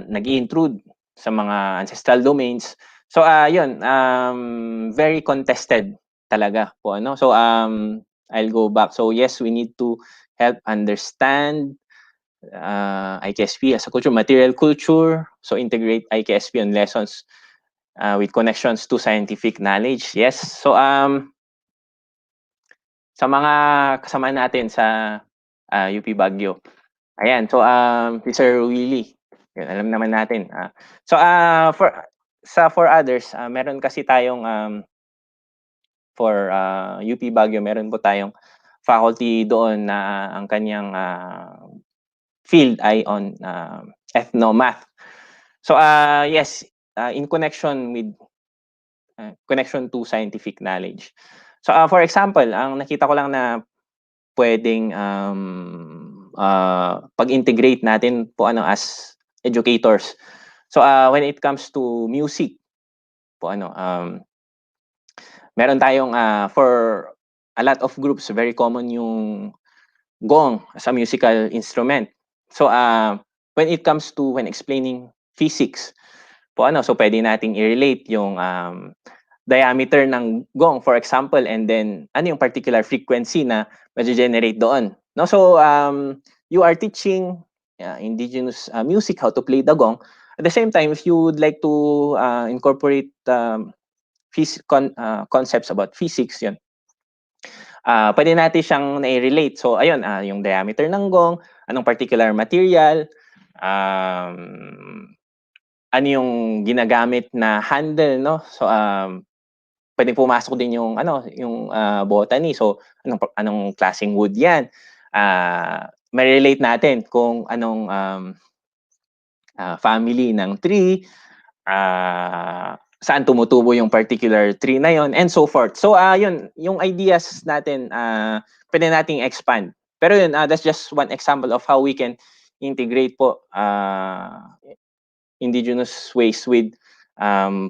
nag-intrude sa mga ancestral domains. So yun, very contested talaga po, ano. So I'll go back. So yes, we need to help understand IKSP as a culture, material culture. So integrate IKSP on lessons with connections to scientific knowledge. Yes. So sa mga kasama natin sa UP Baguio. Ayan, so si Sir Willie. Yun, alam naman natin. So for others, meron kasi tayong for UP Baguio, meron po tayong faculty doon na ang kanyang field ay on ethnomath. So yes, in connection with connection to scientific knowledge. So for example, ang nakita ko lang na pwedeng pag-integrate natin po ano as educators. So when it comes to music po ano, meron tayong for a lot of groups, very common yung gong as a musical instrument. So when it comes to when explaining physics po ano, so pwede nating i-relate yung diameter ng gong, for example, and then ano yung particular frequency na ma-generate doon. No, so you are teaching indigenous music, how to play the gong. At the same time, if you would like to incorporate concepts about physics, yun. Pwede natin siyang na-relate. So ayun, yung diameter ng gong, anong particular material, ano yung ginagamit na handle, no? So pwedeng pumasok din yung ano, yung botany. So anong klaseng wood 'yan? Ma-relate natin kung anong family ng tree, saan tumutubo yung particular tree na yon, and so forth. So yun, yung ideas natin pwede nating expand. Pero yun, that's just one example of how we can integrate po indigenous ways with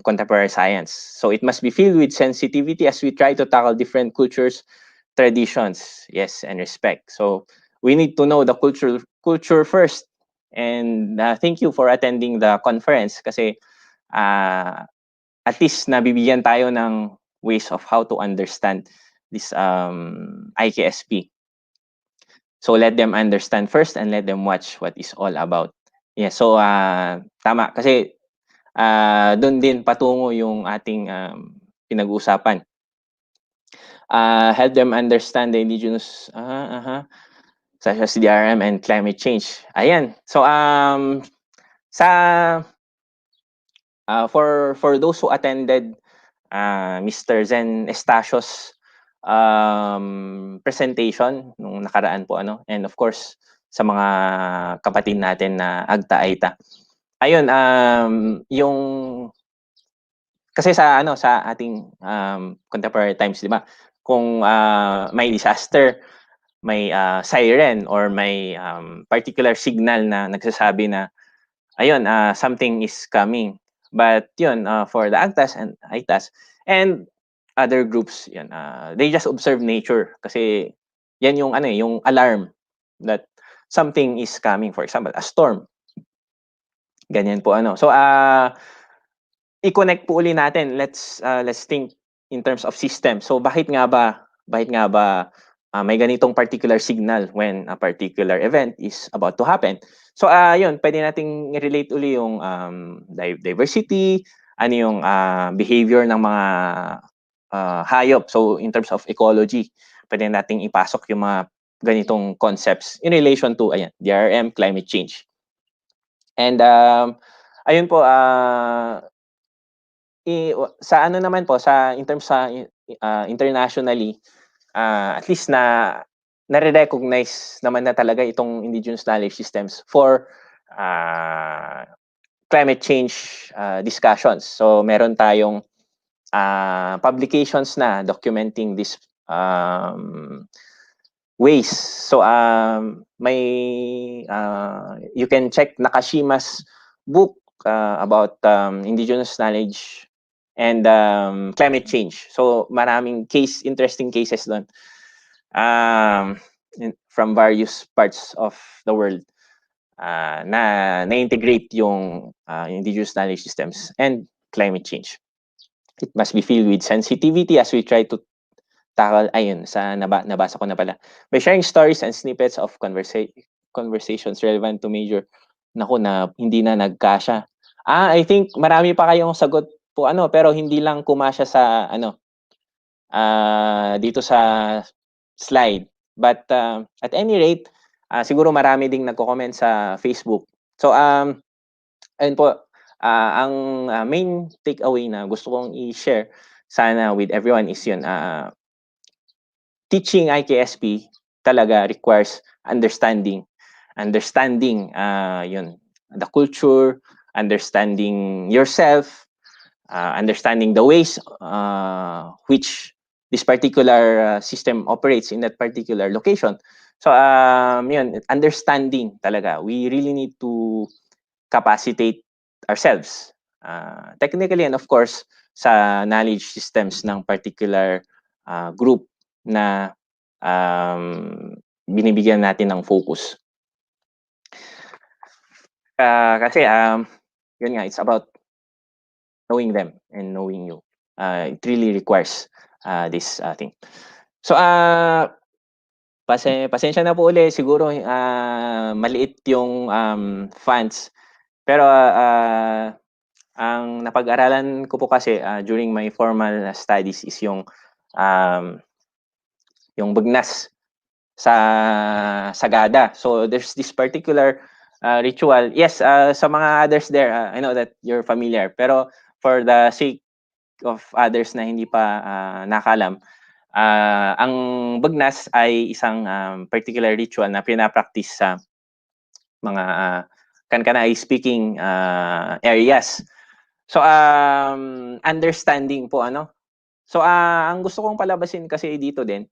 contemporary science. So it must be filled with sensitivity as we try to tackle different cultures, traditions, yes, and respect. So we need to know the culture first. And thank you for attending the conference kasi at least nabibigyan tayo ng ways of how to understand this IKSP. So let them understand first and let them watch what it's all about. Yeah, so tama kasi doon din patungo yung ating pinag-uusapan. Help them understand the indigenous such as DRM and climate change. Ayan. So sa for those who attended Mr. Zen Estacio's presentation nung nakaraan po ano, and of course sa mga kapatid natin na agta-aita. Ayun, yung kasi sa ano sa ating contemporary times, 'di ba? Kung may disaster, may siren or may particular signal na nagsasabi na ayun, something is coming. But yun, for the AGTAS and ITAS and other groups, yun, they just observe nature kasi yan yung ano yung alarm that something is coming, for example, a storm. Ganyan po ano. So i-connect po uli natin. Let's think in terms of system. So bakit nga ba may ganitong particular signal when a particular event is about to happen? So yun, pwede nating i-relate uli yung diversity, ano yung behavior ng mga hayop. So in terms of ecology, pwede nating ipasok yung mga ganitong concepts in relation to DRM, climate change. And ayun po, sa ano naman po, sa in terms sa internationally, at least na-recognize naman na talaga itong indigenous knowledge systems for climate change discussions. So meron tayong publications na documenting this ways. So may you can check Nakashima's book about indigenous knowledge and climate change. So maraming interesting cases doon from various parts of the world na-integrate yung indigenous knowledge systems and climate change. It must be filled with sensitivity as we try to tackle, ayun, nabasa ko na pala. By sharing stories and snippets of conversations relevant to major, naku, na hindi na nagkasya. I think marami pa kayong sagot po, pero hindi lang kumasya sa, dito sa slide. But at any rate, siguro marami ding nagko-comment sa Facebook. So, ayun po, ang main takeaway na gusto kong i-share sana with everyone is yun, teaching IKSP talaga requires understanding yun, the culture, understanding yourself, understanding the ways which this particular system operates in that particular location. So yun, understanding talaga. We really need to capacitate ourselves technically and of course sa knowledge systems ng particular group na binibigyan natin ng focus. Kasi yun nga, it's about knowing them and knowing you. It really requires this thing. So pasensya na po ulit, siguro maliit yung funds. Pero ang napag-aralan ko po kasi during my formal studies is yung bugnas sa Sagada. So there's this particular ritual. Yes, sa mga others there, I know that you're familiar. Pero for the sake of others na hindi pa nakalam, ang bugnas ay isang particular ritual na pinapractice sa mga Kankanai speaking areas. So understanding po So ang gusto kong palabasin kasi dito din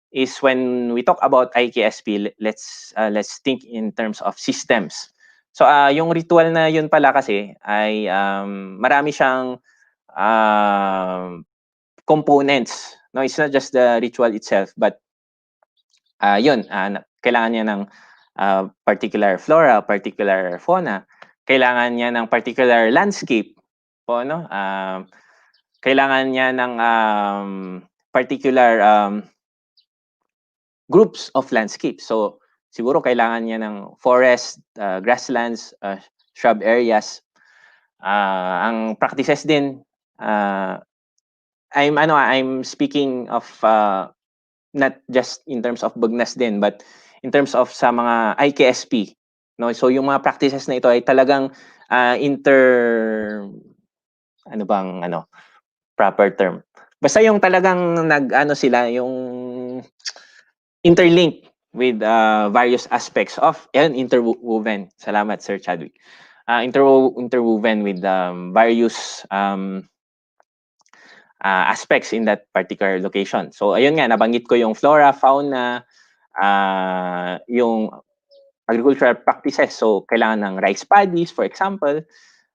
is when we talk about IKSP, let's think in terms of systems. So yung ritual na yun pala kasi ay marami siyang components. No, it's not just the ritual itself, but yun, kailangan niya ng particular flora, particular fauna, kailangan niya ng particular landscape po, kailangan niya ng particular groups of landscape. So siguro kailangan niya ng forest, grasslands, shrub areas. Ang practices din, I'm speaking of not just in terms of bugnas din, but in terms of sa mga IKSP. No? So yung mga practices na ito ay talagang proper term. Basta yung talagang sila, yung interlink with various aspects of interwoven. Salamat, Sir Chadwick. Interwoven with various aspects in that particular location. So ayun nga, nabanggit ko yung flora, fauna, yung agricultural practices. So kailangan ng rice paddies, for example.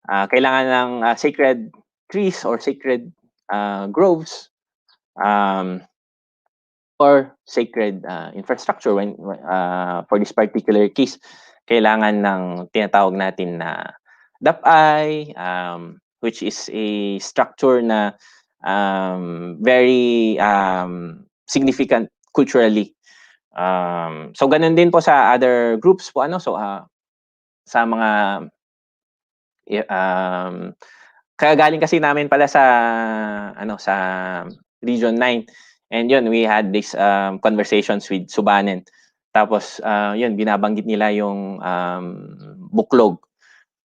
Kailangan ng sacred trees or sacred groves or sacred infrastructure. When for this particular case, kailangan ng tinatawag natin na dapay, which is a structure na very significant culturally. So ganun din po sa other groups po so sa mga kaya galing kasi namin pala sa sa Region 9, and yun, we had these conversations with Subanen. Tapos yun, binabanggit nila yung buklog.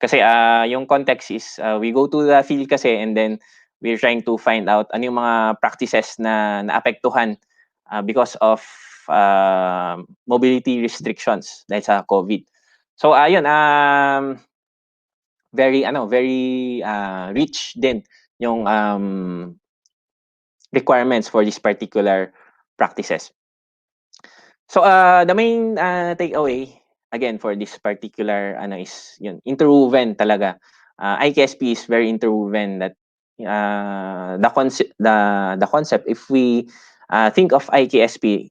Kasi yung context is we go to the field kasi, and then we're trying to find out ano yung mga practices na naapektuhan because of mobility restrictions dahil sa COVID. So ayun, very rich din yung requirements for these particular practices. So the main takeaway again for this particular is yun, interwoven talaga. IKSP is very interwoven that the concept, if we think of IKSP,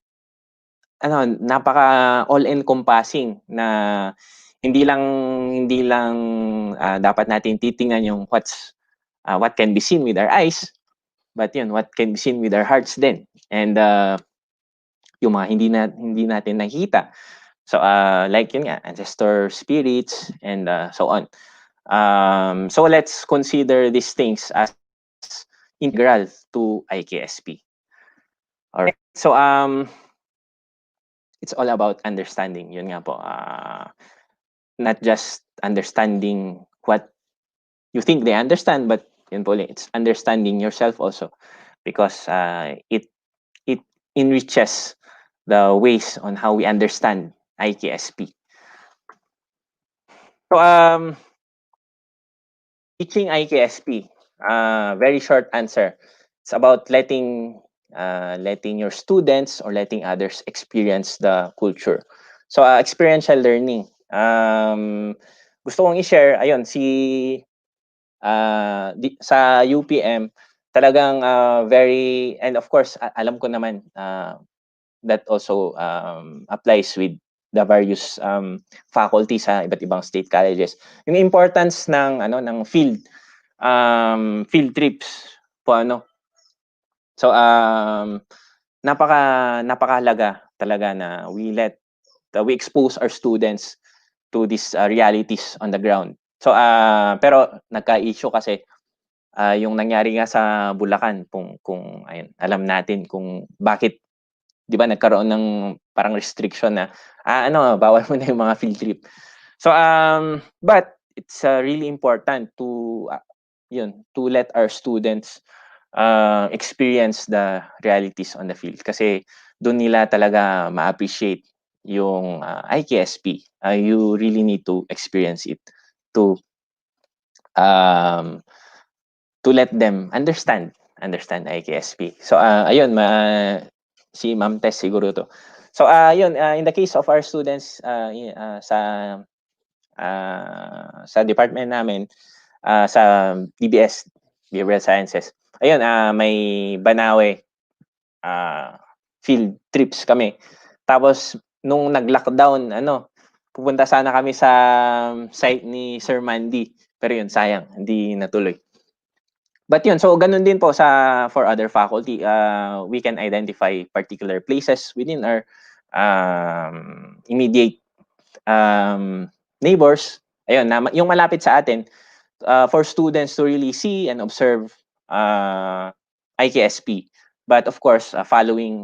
napaka all-encompassing na hindi lang dapat natin titingnan yung what can be seen with our eyes, but yun, what can be seen with our hearts din. And yung mga hindi natin nakikita. So like yun nga, ancestor spirits and so on. So let's consider these things as integral to IKSP. All right. So it's all about understanding. Yun nga po. Not just understanding what you think they understand, but yun po, it's understanding yourself also, because it enriches the ways on how we understand IKSP. So teaching IKSP, very short answer. It's about letting your students or letting others experience the culture. So experiential learning. Gusto kong i-share, ayun, sa UPM, talagang very, and of course, alam ko naman that also applies with the various faculties sa iba't ibang state colleges. Yung importance ng field trips po So napakahalaga talaga na we expose our students to these realities on the ground. So pero nagka-issue kasi yung nangyari nga sa Bulacan, kung ayun, alam natin kung bakit, 'di ba, nagkaroon ng parang restriction na bawal mo na yung mga field trip. So but it's really important to let our students experience the realities on the field, kasi doon nila talaga ma-appreciate yung IKSP. You really need to experience it to let them understand IKSP. So ayun, si Ma'am Tess siguro to. So ayun, in the case of our students sa department namin, sa DBS, Behavioral Sciences, ayun, may Banawe field trips kami. Tapos nung nag-lockdown, pupunta sana kami sa site ni Sir Mandy, pero yun, sayang, hindi natuloy. But yun, so ganun din po for other faculty. We can identify particular places within our immediate neighbors. Ayun, yung malapit sa atin, for students to really see and observe IKSP. But of course, following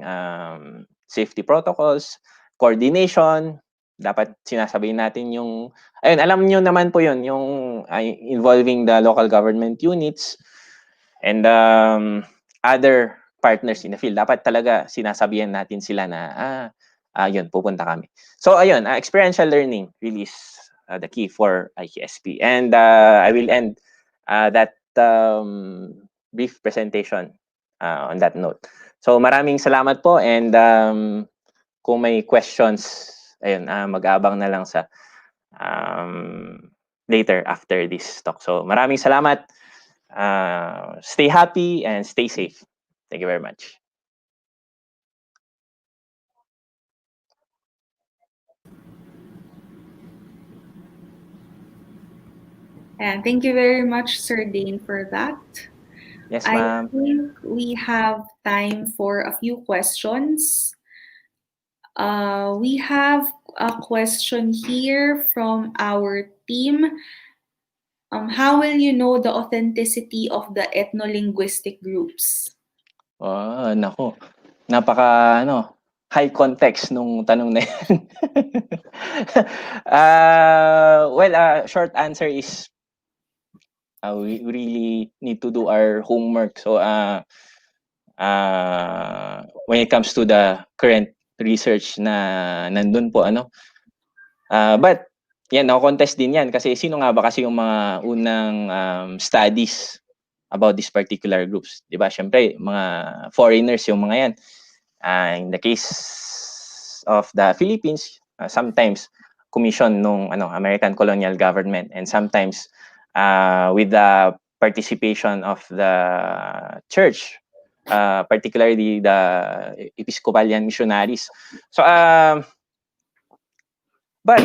safety protocols, coordination, dapat sinasabihin natin yung, ayun, alam nyo naman po yun, yung involving the local government units and other partners in the field. Dapat talaga sinasabihan natin sila na, yun, pupunta kami. So ayun, experiential learning really is the key for IKSP. And I will end that brief presentation on that note. So maraming salamat po, and kung may questions, ayun, mag-aabang na lang sa later after this talk. So maraming salamat. Stay happy and stay safe. Thank you very much. And thank you very much, Sir Dane, for that. Yes, I ma'am. think we have time for a few questions. We have a question here from our team. How will you know the authenticity of the ethno-linguistic groups? Nako. Napaka high context nung tanong na yan. Well, short answer is we really need to do our homework. So when it comes to the current research na nandun po, but yan, no-contest din yan kasi sino nga ba kasi yung mga unang studies about this particular groups, 'di ba? Syempre, mga foreigners yung mga yan. In the case of the Philippines, sometimes commission nung American colonial government, and sometimes with the participation of the church, particularly the Episcopalian missionaries. So but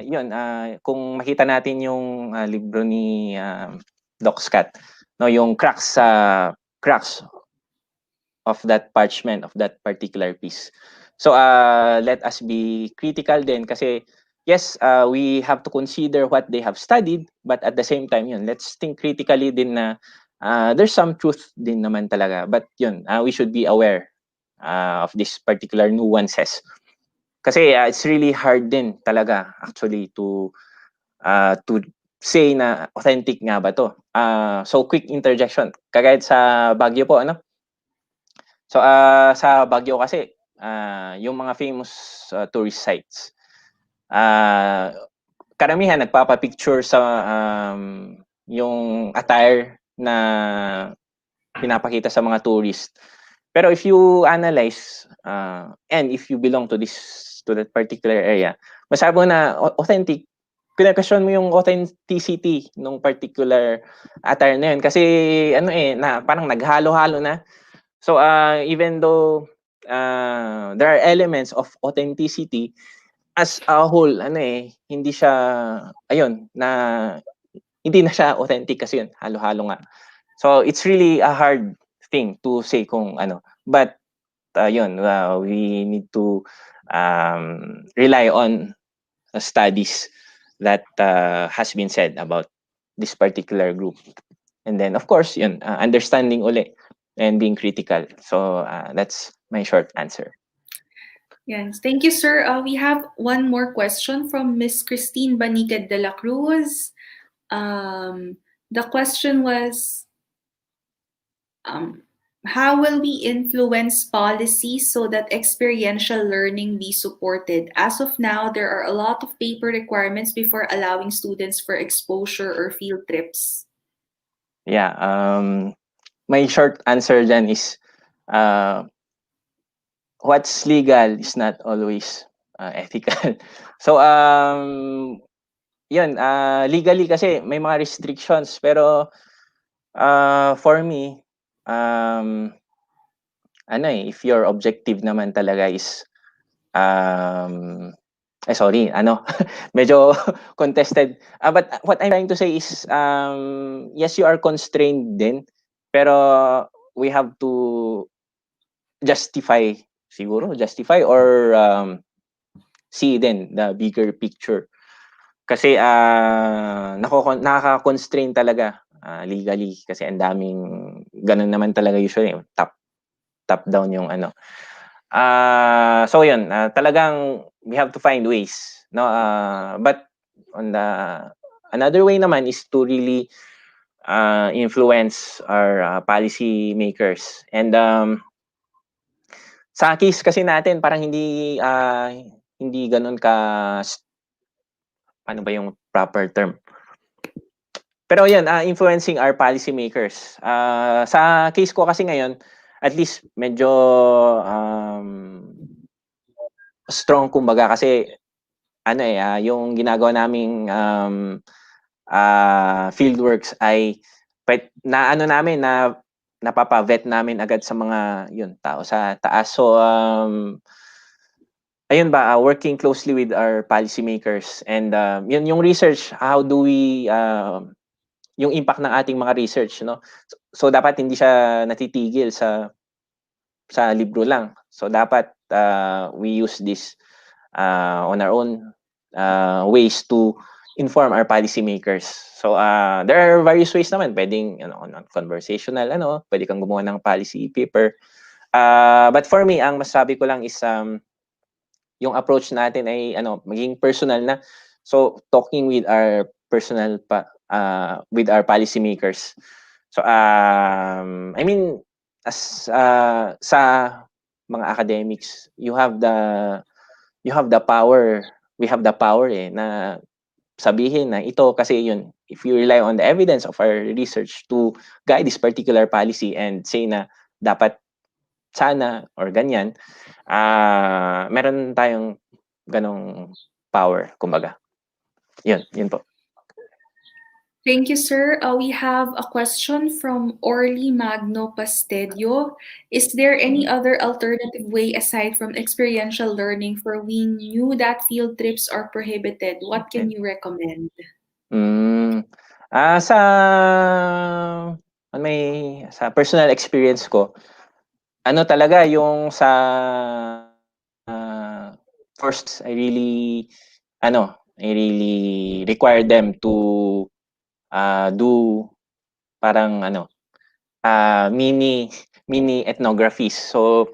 yun, kung makita natin yung libro ni Doc Scott, no, yung cracks of that parchment, of that particular piece. So let us be critical din kasi yes, we have to consider what they have studied, but at the same time yun, let's think critically din na there's some truth din naman talaga. But yun, we should be aware of this particular nuances. Kasi it's really hard din talaga actually to say na authentic nga ba to. So quick interjection. Kagaya sa Baguio po, ano? So sa Baguio kasi yung mga famous tourist sites. Karamihan nagpapa-picture sa yung attire na pinapakita sa mga tourist. Pero if you analyze and if you belong to that particular area, masabi mo na authentic. Pinag-question mo yung authenticity ng particular attire na yun kasi na parang naghalo-halo na. So even though there are elements of authenticity, as a whole hindi siya hindi na siya authentic kasi yun, halo-halo nga. So it's really a hard thing to say kung ano. But we need to rely on studies that has been said about this particular group. And then of course, yun, understanding uli and being critical. So that's my short answer. Yes, thank you, sir. We have one more question from Miss Christine Baniquez de la Cruz. The question was, how will we influence policy so that experiential learning be supported? As of now, there are a lot of paper requirements before allowing students for exposure or field trips. Yeah, my short answer then is what's legal is not always ethical. So yun, legally kasi may mga restrictions, pero for me if your objective naman talaga is sorry, medyo contested. But what I'm trying to say is, yes, you are constrained din, pero we have to justify or see din the bigger picture. Kasi nakaka-constrain talaga legally kasi ang daming ganun naman talaga usually, top down yung so yun, talagang we have to find ways, no? But on the another way naman is to really influence our policy makers. And sa case kasi natin parang hindi ganun ano ba yung proper term? Pero yan, influencing our policy makers. Sa case ko kasi ngayon, at least medyo strong kumbaga kasi yung ginagawa naming fieldworks ay namin na napapa-vet namin agad sa mga tao sa taas. So ayun ba, working closely with our policymakers and yun yung research, how do we yung impact ng ating mga research, no? So dapat hindi siya natitigil sa libro lang. So dapat we use this on our own ways to inform our policymakers. So there are various ways naman. Pwedeng conversational, pwede kang gumawa ng policy paper. But for me, ang masasabi ko lang is yung approach natin ay maging personal na. So talking with our with our policymakers. So I mean, as sa mga academics, you have the power we have the power na sabihin na ito kasi yun, if you rely on the evidence of our research to guide this particular policy and say na dapat sana or ganyan, meron tayong ganong power, kumbaga. Yun po. Thank you, sir. We have a question from Orly Magno Pastedio. Is there any other alternative way aside from experiential learning for we knew that field trips are prohibited? What can you recommend? Sa personal experience ko, ano talaga yung sa first, I really require them to do parang mini ethnographies. So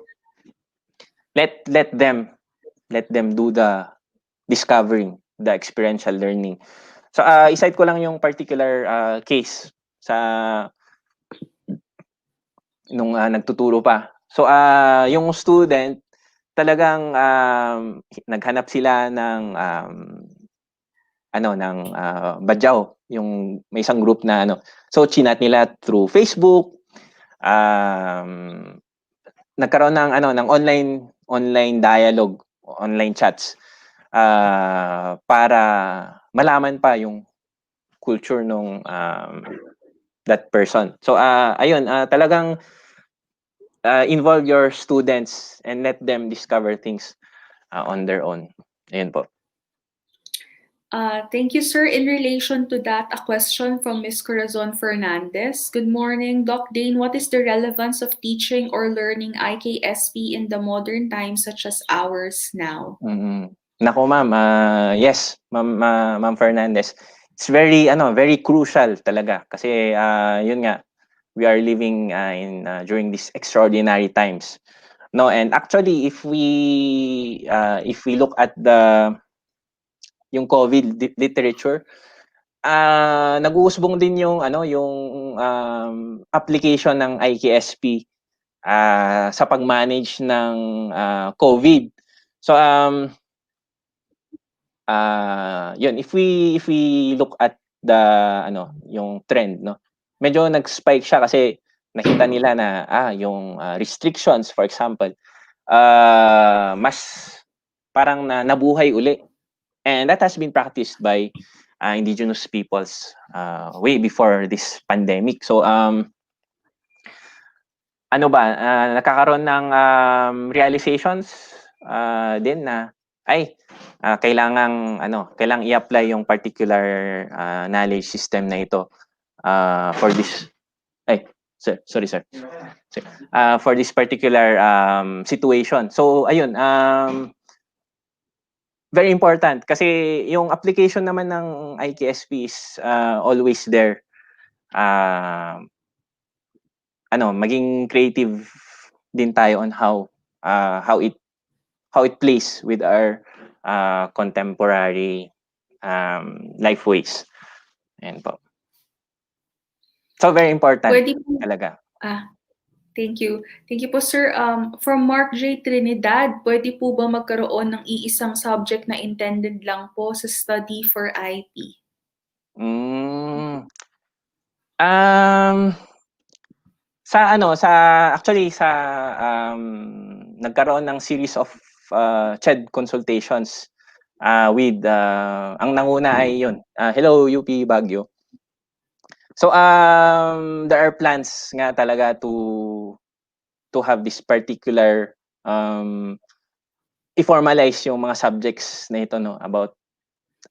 let them do the discovering, the experiential learning. So iside ko lang yung particular case sa nung nagtuturo pa. So yung student talagang naghanap sila ng badyaw, yung may isang group na So chinat nila through Facebook. Nagkaroon ng online dialogue, online chats para malaman pa yung culture nung that person. So ayun, talagang involve your students and let them discover things on their own. Ayun po. Thank you, sir. In relation to that, a question from Ms. Corazon Fernandez. Good morning, Doc Dane. What is the relevance of teaching or learning IKSP in the modern times such as ours now? Nako, ma'am. Yes, Ma'am Fernandez. It's very crucial talaga kasi yun nga, we are living during these extraordinary times. No, and actually if we look at yung COVID literature, nag-uusbong din yung application ng IKSP sa pag-manage ng COVID. So yun, if we look at yung trend, no, medyo nag-spike siya kasi nakita nila na yung restrictions, for example, mas parang nabuhay uli. And that has been practiced by indigenous peoples way before this pandemic. So nakakaroon ng realizations din na kailangang i-apply yung particular knowledge system na ito for this for this particular situation. So ayun, very important kasi yung application naman ng IKSP is always there. Maging creative din tayo on how it plays with our contemporary life ways. Ayan po. So very important talaga. Thank you. Thank you po, sir. From Mark J. Trinidad, pwede po ba magkaroon ng iisang subject na intended lang po sa study for IP? Nagkaroon ng series of CHED consultations with ang nanguna ay yun. Hello UP Baguio. So there are plans nga talaga to have this particular i-formalize yung mga subjects na ito about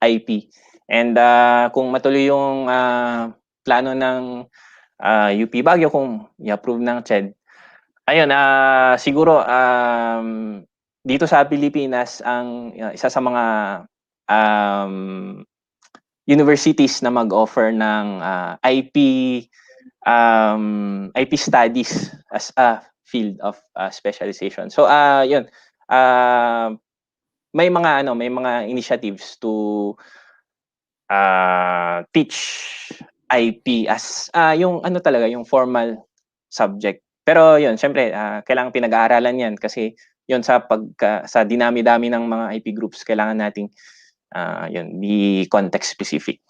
IP. And kung matuloy yung plano ng UP Baguio, kung i-approve ng CHED, ayun, siguro dito sa Pilipinas ang isa sa mga universities na mag-offer ng IP studies as a field of specialization. So yun, may mga initiatives to teach IP as yung talaga yung formal subject. Pero yun, syempre kailangan pinag-aaralan yan kasi yun sa dinami-dami ng mga IP groups, kailangan nating Yun, be context specific.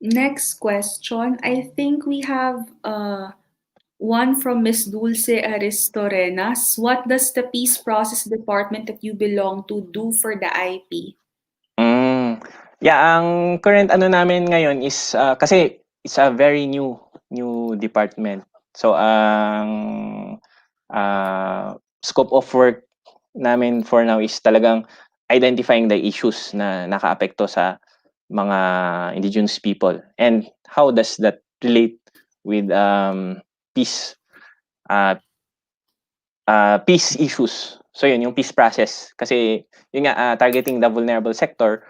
Next question. I think we have one from Miss Dulce Aristorenas. What does the peace process department that you belong to do for the IP? Yeah, ang current ano namin ngayon is kasi it's a very new department. So ang scope of work namin for now is talagang identifying the issues na nakaapekto sa mga indigenous people and how does that relate with peace peace issues. So yun, yung peace process. Kasi yun nga, targeting the vulnerable sector,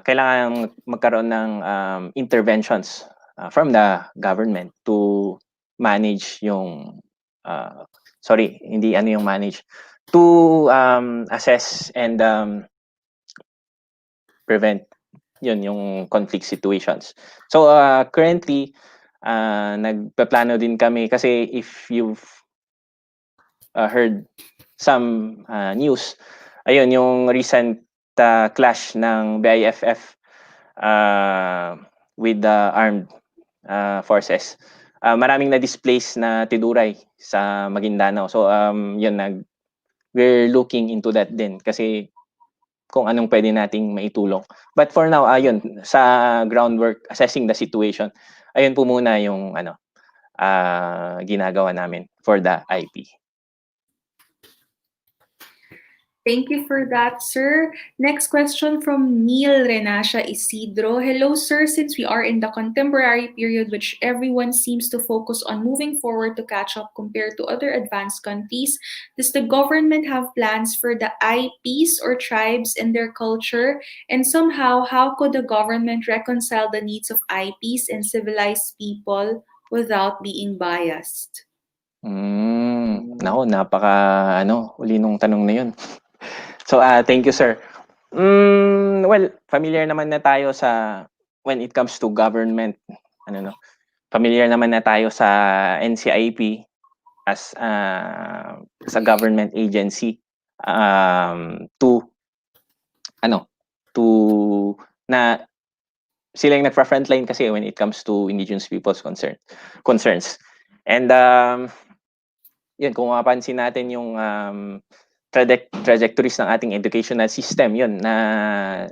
kailangan magkaroon ng interventions from the government to manage yung hindi ano yung manage, to assess and prevent yun yung conflict situations. So currently nagpaplano din kami kasi if you've heard some news, ayun yung recent clash ng BIFF with the armed forces. Maraming na-displace na tiduray sa Maguindanao. So yun, we're looking into that din kasi kung anong pwede nating maitulong. But for now, ayun, sa groundwork, assessing the situation, ayun po muna yung ginagawa namin for the IP. Thank you for that, sir. Next question from Neil Renasha Isidro. Hello, sir. Since we are in the contemporary period, which everyone seems to focus on moving forward to catch up compared to other advanced countries, does the government have plans for the IPs or tribes and their culture? And somehow, how could the government reconcile the needs of IPs and civilized people without being biased? Nako, uli nung tanong na yun. So, thank you, sir. Well, familiar naman na tayo sa, when it comes to government, familiar naman na tayo sa NCIP as a government agency na sila yung nagpa-frontline kasi when it comes to indigenous people's concerns. And yun, kung mapansin natin yung trajectories ng ating educational system, yun, na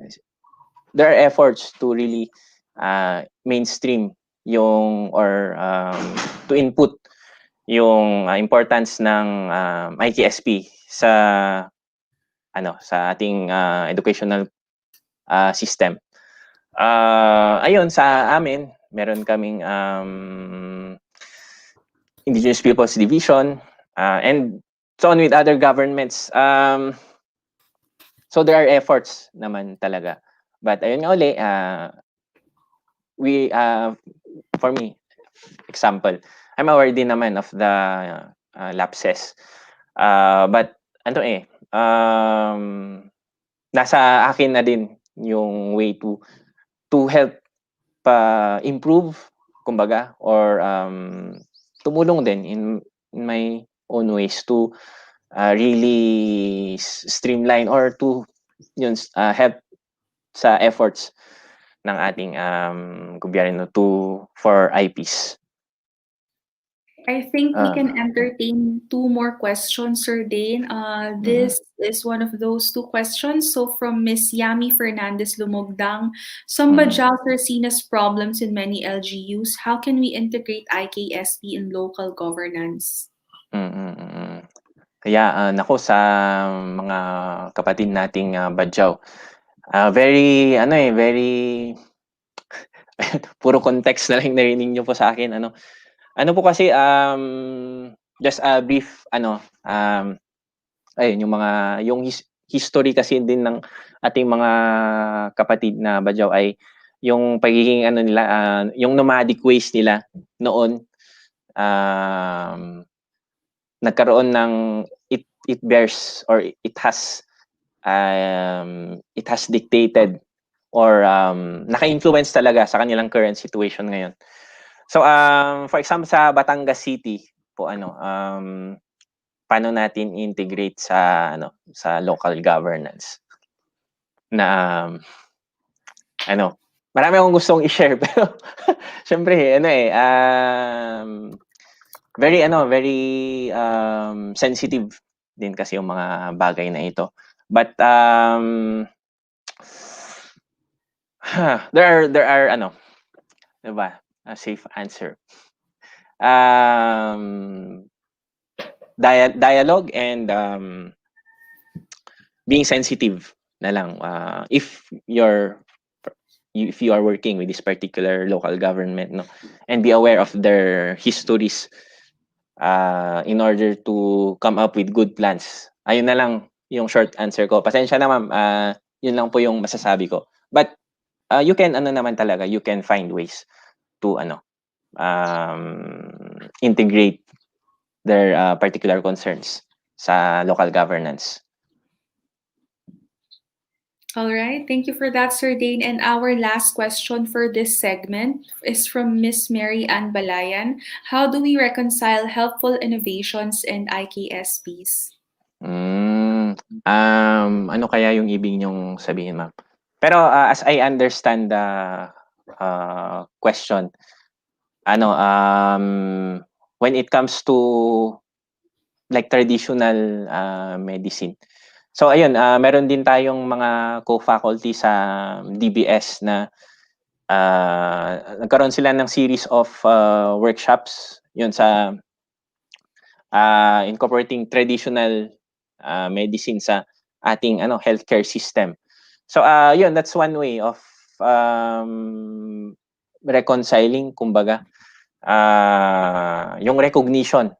there are efforts to really mainstream yung or to input yung importance ng IKSP sa ating educational system. Ayun, sa amin, meron kaming Indigenous Peoples Division and so on with other governments. So there are efforts naman talaga. But ayun nga uli, for me, example, I'm aware din naman of the lapses. But nasa akin na din yung way to help improve, kumbaga, or tumulong din in my own ways to really streamline or to help sa efforts ng ating gobyerno for IPs. I think we can entertain two more questions, Sir Dane. This is one of those two questions. So from Miss Yami Fernandez Lumogdang, some Bajaus are seen as problems in many LGUs. How can we integrate IKSP in local governance? Kaya nako sa mga kapatid nating Bajau, very puro context na lang narinig niyo po sa akin, ano po kasi just a brief yung history kasi din ng ating mga kapatid na Bajau ay yung pagiging nila, yung nomadic ways nila noon, nagkaroon ng it bears or it has dictated or naka-influence talaga sa kanilang current situation ngayon. So for example sa Batangas City po paano natin integrate sa sa local governance na marami akong gustong i-share pero syempre very sensitive din kasi yung mga bagay na ito. But there are diba, a safe answer. Dialogue and being sensitive na lang if you are working with this particular local government, no, and be aware of their histories in order to come up with good plans. Ayun na lang yung short answer ko. Pasensya na ma'am, yun lang po yung masasabi ko. But you can you can find ways to integrate their particular concerns sa local governance. All right, thank you for that, Sir Dane. And our last question for this segment is from Miss Mary Ann Balayan. How do we reconcile helpful innovations and IKSPs? Ano kaya yung ibig niyong sabihin, ma'am? Pero as I understand the question, when it comes to like traditional medicine. So ayun, meron din tayong mga co-faculty sa DBS na nagkaroon sila ng series of workshops yun sa incorporating traditional medicine sa ating healthcare system. So yun, that's one way of reconciling, kumbaga, yung recognition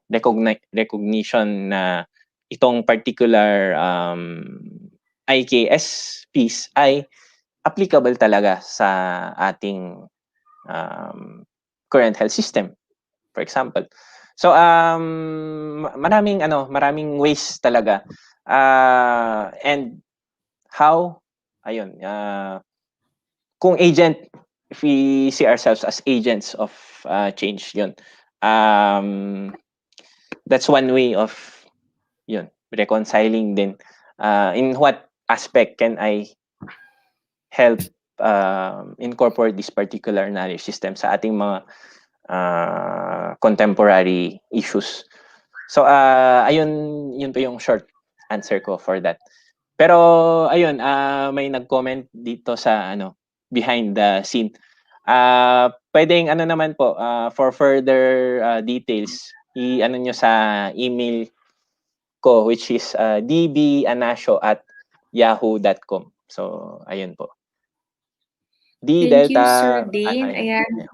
na itong particular IKS piece ay applicable talaga sa ating current health system, for example. So maraming ways talaga, and how kung agent, if we see ourselves as agents of change, yun, that's one way of reconciling din. In what aspect can I help incorporate this particular knowledge system sa ating mga contemporary issues. So ayun, yun po yung short answer ko for that. Pero ayun, may nag-comment dito sa behind the scene. Pwedeng naman po, for further details, nyo sa email ko, which is dbanasio@yahoo.com. So ayun po. D Thank Delta. you, Sir Dane. Ayan.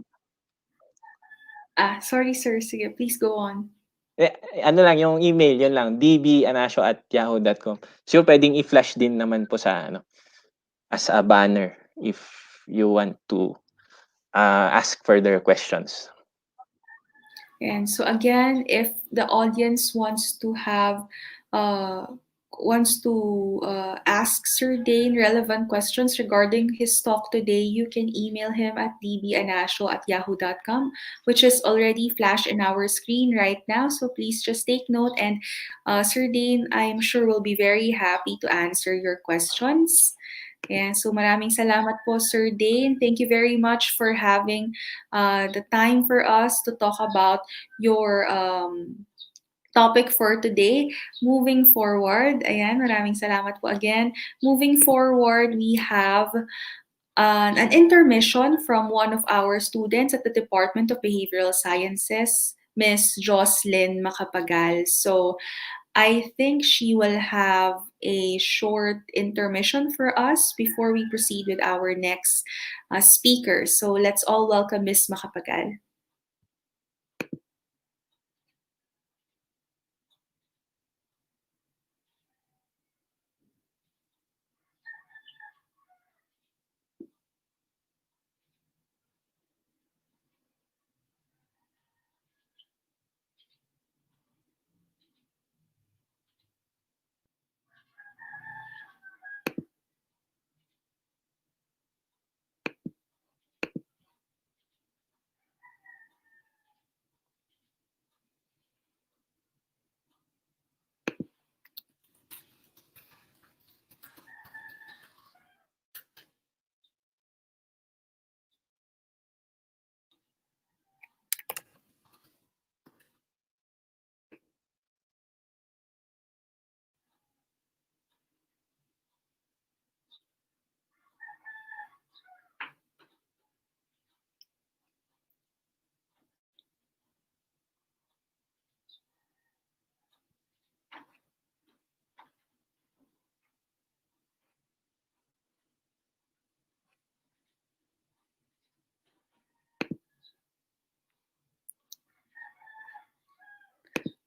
Sorry, sir. Sige, please go on. Lang yung email, yun lang, dbanasio@yahoo.com. So pwedeng i-flash din naman po sa as a banner if you want to ask further questions. And so again, if the audience wants to ask Sir Dane relevant questions regarding his talk today, you can email him at dbanasio@yahoo.com, which is already flashed in our screen right now. So please just take note, and Sir Dane, I'm sure will be very happy to answer your questions. Yeah, so maraming salamat po, Sir Dane. Thank you very much for having the time for us to talk about your topic for today. Moving forward, ayan, maraming salamat po again. Moving forward, we have an intermission from one of our students at the Department of Behavioral Sciences, Miss Jocelyn Macapagal. So I think she will have a short intermission for us before we proceed with our next speaker. So let's all welcome Ms. Macapagal.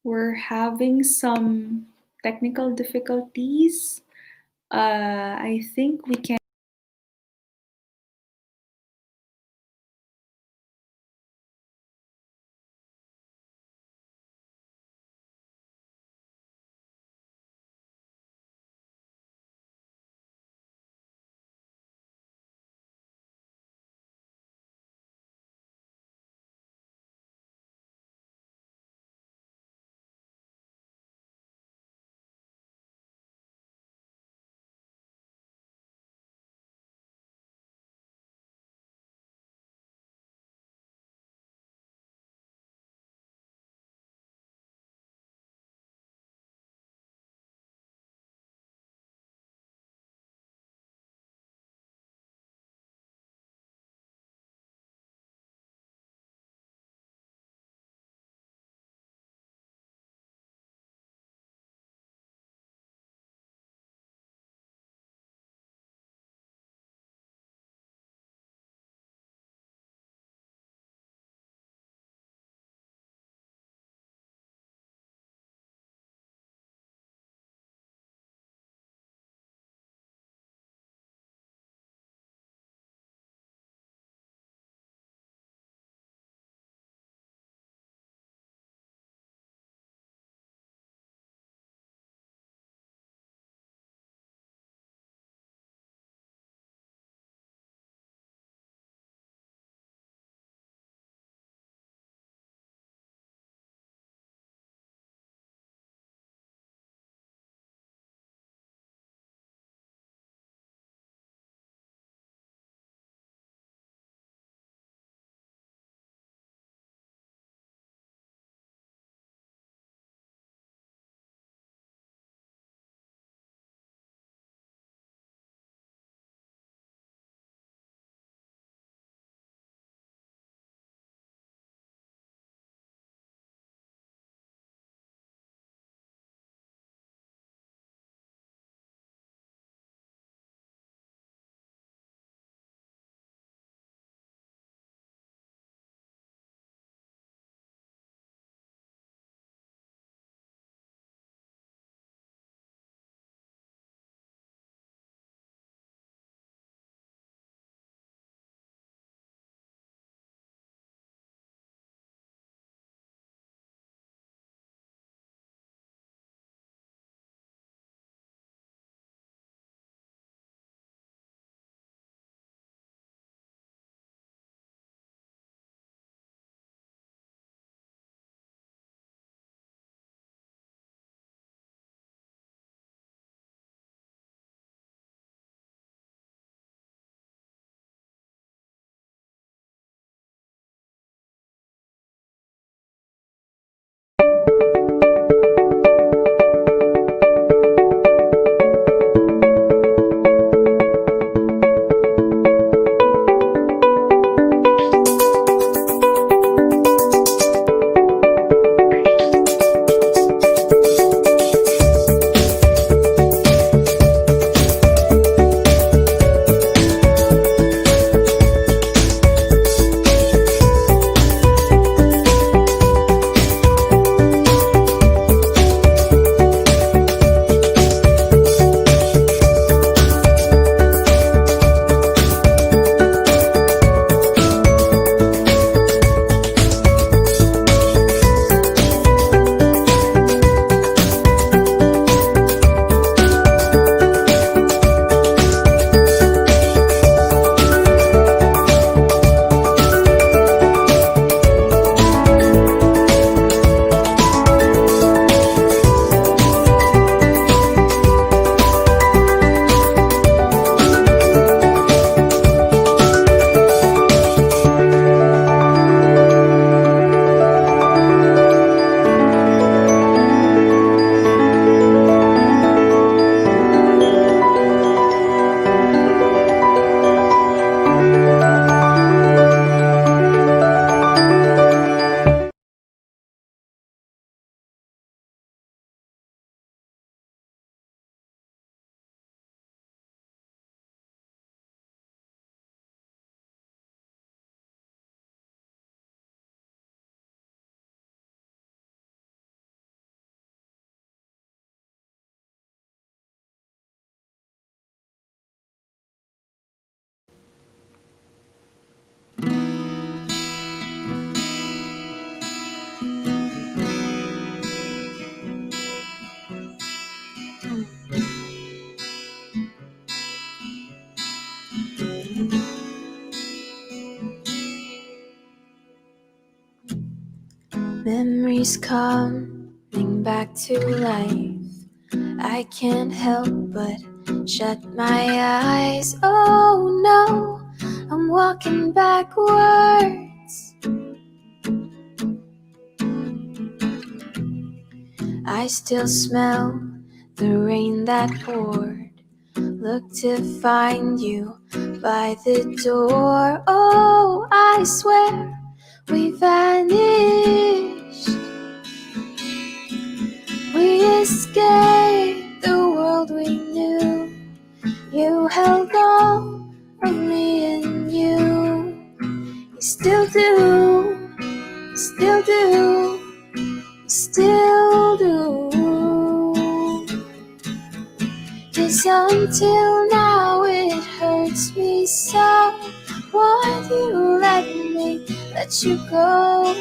we're having some technical difficulties. I think we can Memories coming back to life. I can't help but shut my eyes. Oh no, I'm walking backwards. I still smell the rain that poured. Look to find you by the door. Oh, I swear we vanished. We escaped the world we knew. You held on of me and you. You still do, you still do, you still do. 'Cause until now it hurts me so. Why'd you let me let you go?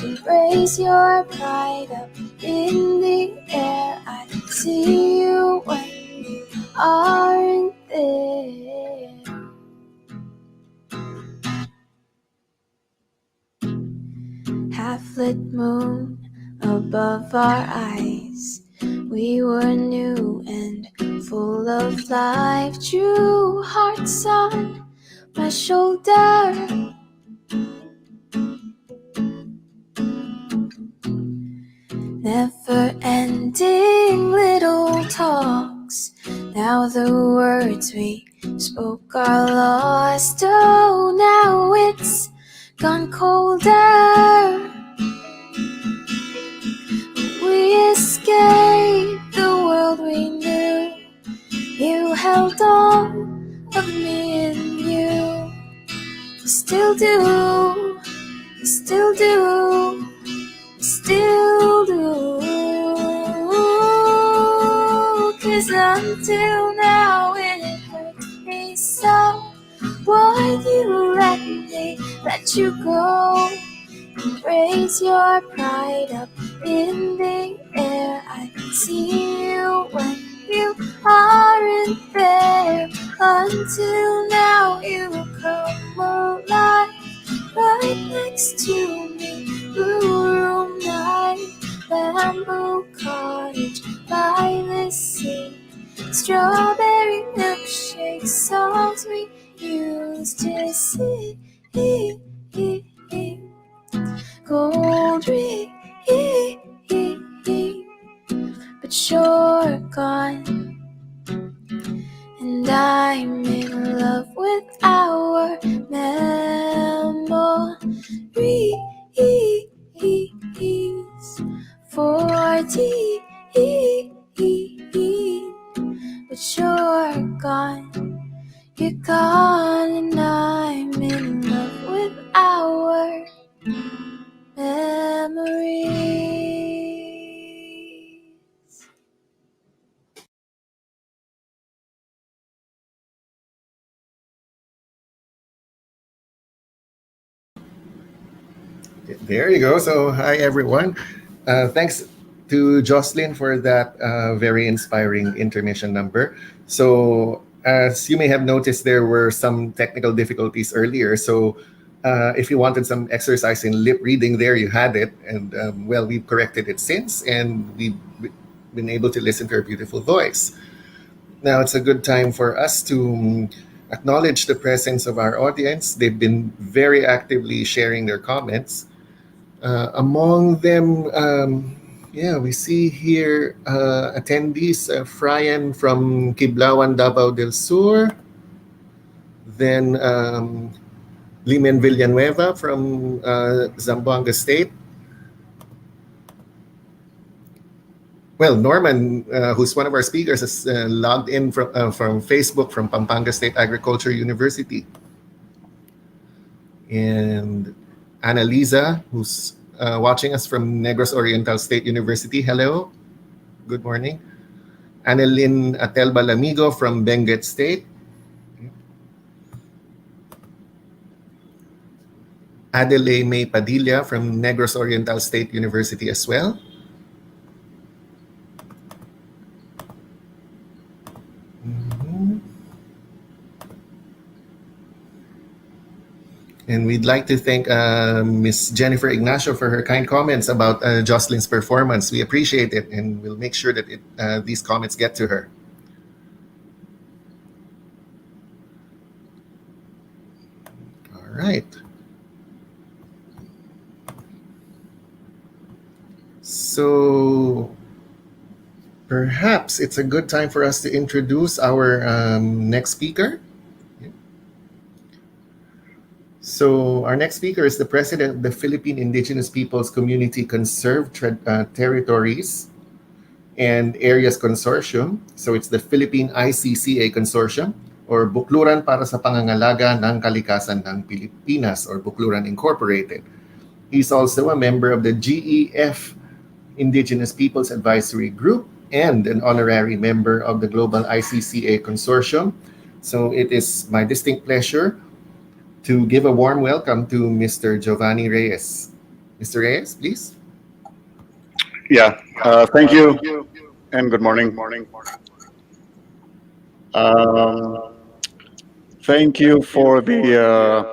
Embrace your pride up in the air. I see you when you aren't there. Half-lit moon above our eyes. We were new and full of life. True hearts on my shoulder. Never-ending little talks. Now the words we spoke are lost. Oh, now it's gone colder. We escaped the world we knew. You held on of me and you. You still do, you still do, you still do. 'Cause until now it hurts me so. Why'd you let me let you go? Raise your pride up in the air. I see you when you aren't there. Until now you come alive right next to me. Blue room night, bamboo cottage by the sea. Strawberry milkshake songs we used to sing. Gold ring, but you're gone, and I'm in love with our memories. 40, but you're gone, you're gone, and I'm in love with our memories. There you go. So, hi everyone. Thanks to Jocelyn for that very inspiring intermission number. So, as you may have noticed, there were some technical difficulties earlier. So, if you wanted some exercise in lip reading, there you had it. And well, we've corrected it since, and we've been able to listen to her beautiful voice. Now, it's a good time for us to acknowledge the presence of our audience. They've been very actively sharing their comments. Among them, yeah, we see here attendees, Fryan from Kiblawan, Davao del Sur, then Limen Villanueva from Zamboanga State. Well, Norman, who's one of our speakers, has logged in from Facebook from Pampanga State Agriculture University. And Annalisa, who's watching us from Negros Oriental State University. Hello, good morning. Annalyn Atelba Lamigo from Benguet State. Adelaide May Padilla from Negros Oriental State University as well. And we'd like to thank Miss Jennifer Ignacio for her kind comments about Jocelyn's performance. We appreciate it, and we'll make sure that these comments get to her. All right. So perhaps it's a good time for us to introduce our next speaker. So our next speaker is the president of the Philippine Indigenous Peoples Community Conserved Territories and Areas Consortium. So it's the Philippine ICCA Consortium, or Bukluran para sa Pangangalaga ng Kalikasan ng Pilipinas, or Bukluran Incorporated. He's also a member of the GEF Indigenous Peoples Advisory Group and an honorary member of the Global ICCA Consortium. So it is my distinct pleasure to give a warm welcome to Mr. Giovanni Reyes. Mr. Reyes, please. Yeah, thank you and good morning. Thank you for the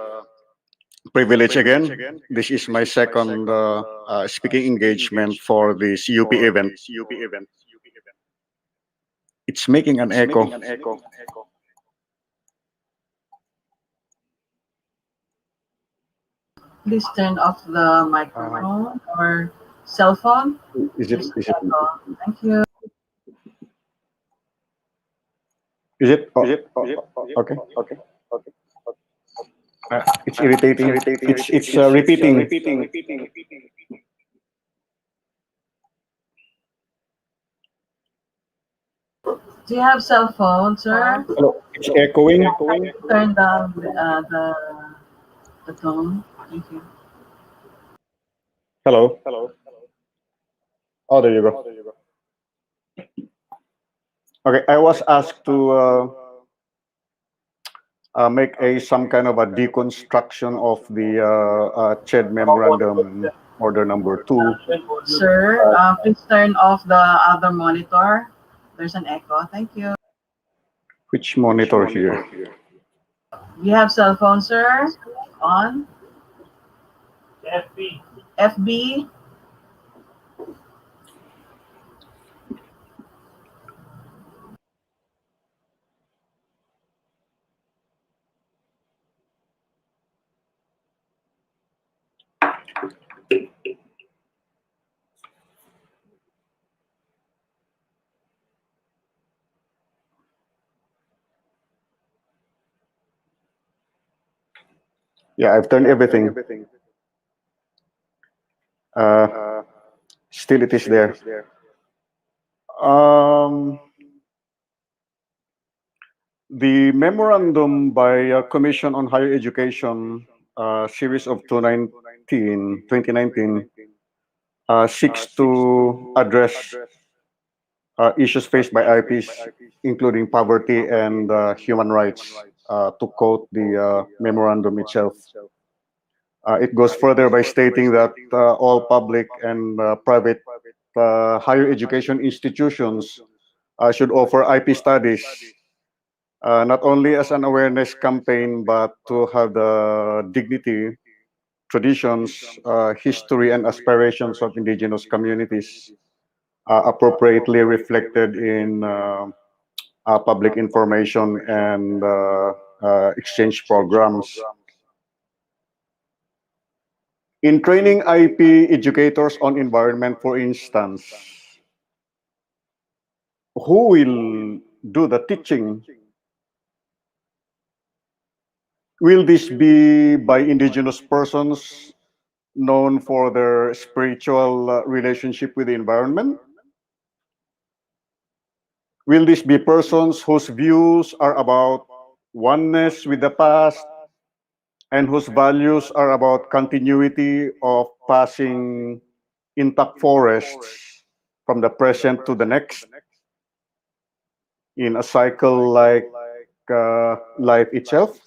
privilege again. This is my second speaking engagement for this UP event. It's making an echo. Please turn off the microphone or cell phone. Is it? Thank you. Is it? Okay. It's irritating. It's repeating. Do you have cell phone, sir? Hello. It's echoing. Turn down the tone. Thank you. Hello. Oh, there you go. Okay, I was asked to make some kind of a deconstruction of the CHED memorandum order number 2. Sir, please turn off the other monitor. There's an echo. Thank you. Which monitor here? You have cell phone, sir? On? FB? Yeah, I've turned everything. Still it is there. The memorandum by Commission on Higher Education, series of 2019, seeks to address issues faced by IPs, including poverty and human rights, to quote the memorandum itself. It goes further by stating that all public and private higher education institutions should offer IP studies, not only as an awareness campaign, but to have the dignity, traditions, history, and aspirations of indigenous communities appropriately reflected in public information and exchange programs. In training IP educators on environment, for instance, who will do the teaching? Will this be by indigenous persons known for their spiritual relationship with the environment? Will this be persons whose views are about oneness with the past and whose values are about continuity of passing intact forests from the present to the next in a cycle like life itself?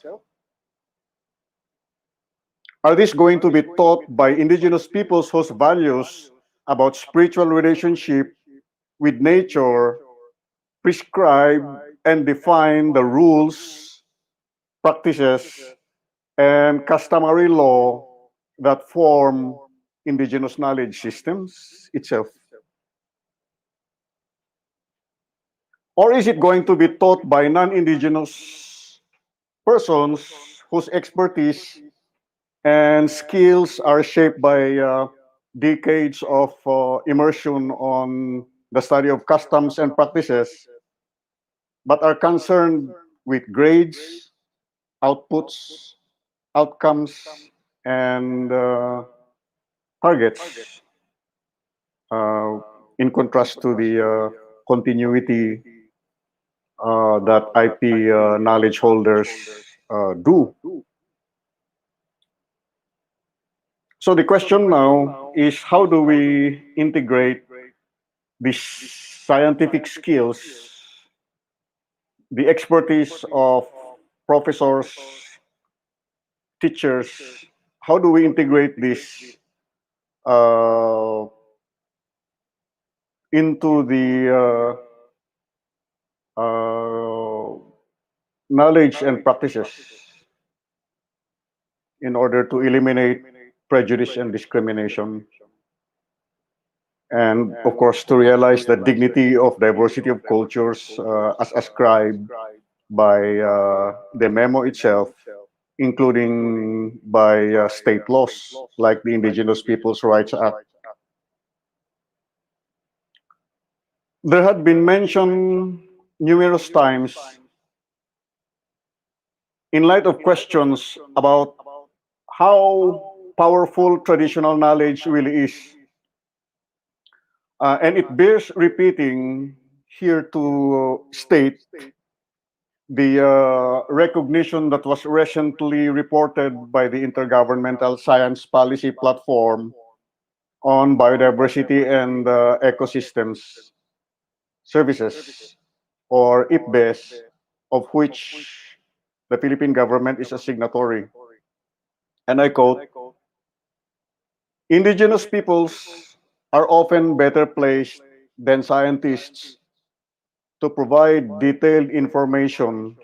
Are these going to be taught by indigenous peoples whose values about spiritual relationship with nature prescribe and define the rules, practices, and customary law that form indigenous knowledge systems itself? Or is it going to be taught by non-indigenous persons whose expertise and skills are shaped by decades of immersion on the study of customs and practices, but are concerned with grades, outputs, outcomes, and targets, uh, in contrast to the continuity that IP knowledge holders do. So the question now is, how do we integrate these scientific skills, the expertise of professors, teachers, how do we integrate this uh, into the knowledge and practices in order to eliminate prejudice and discrimination, and of course to realize the dignity of diversity of cultures as ascribed by the memo itself, including by state laws like the Indigenous Peoples' Rights Act. There had been mentioned numerous times, in light of questions about how powerful traditional knowledge really is. And it bears repeating here to state the recognition that was recently reported by the Intergovernmental Science Policy Platform on Biodiversity and Ecosystems Services, or IPBES, of which the Philippine government is a signatory. And I quote, "Indigenous peoples are often better placed than scientists to provide detailed information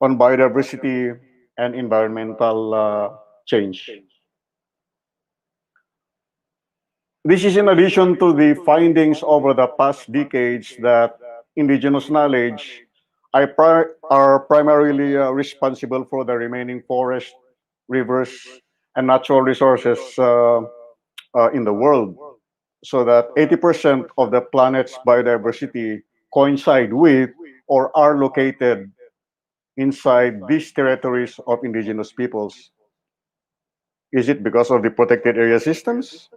on biodiversity and environmental change." This is in addition to the findings over the past decades that indigenous knowledge are primarily responsible for the remaining forest, rivers, and natural resources in the world, so that 80% of the planet's biodiversity coincide with or are located inside these territories of indigenous peoples. Is it because of the protected area systems?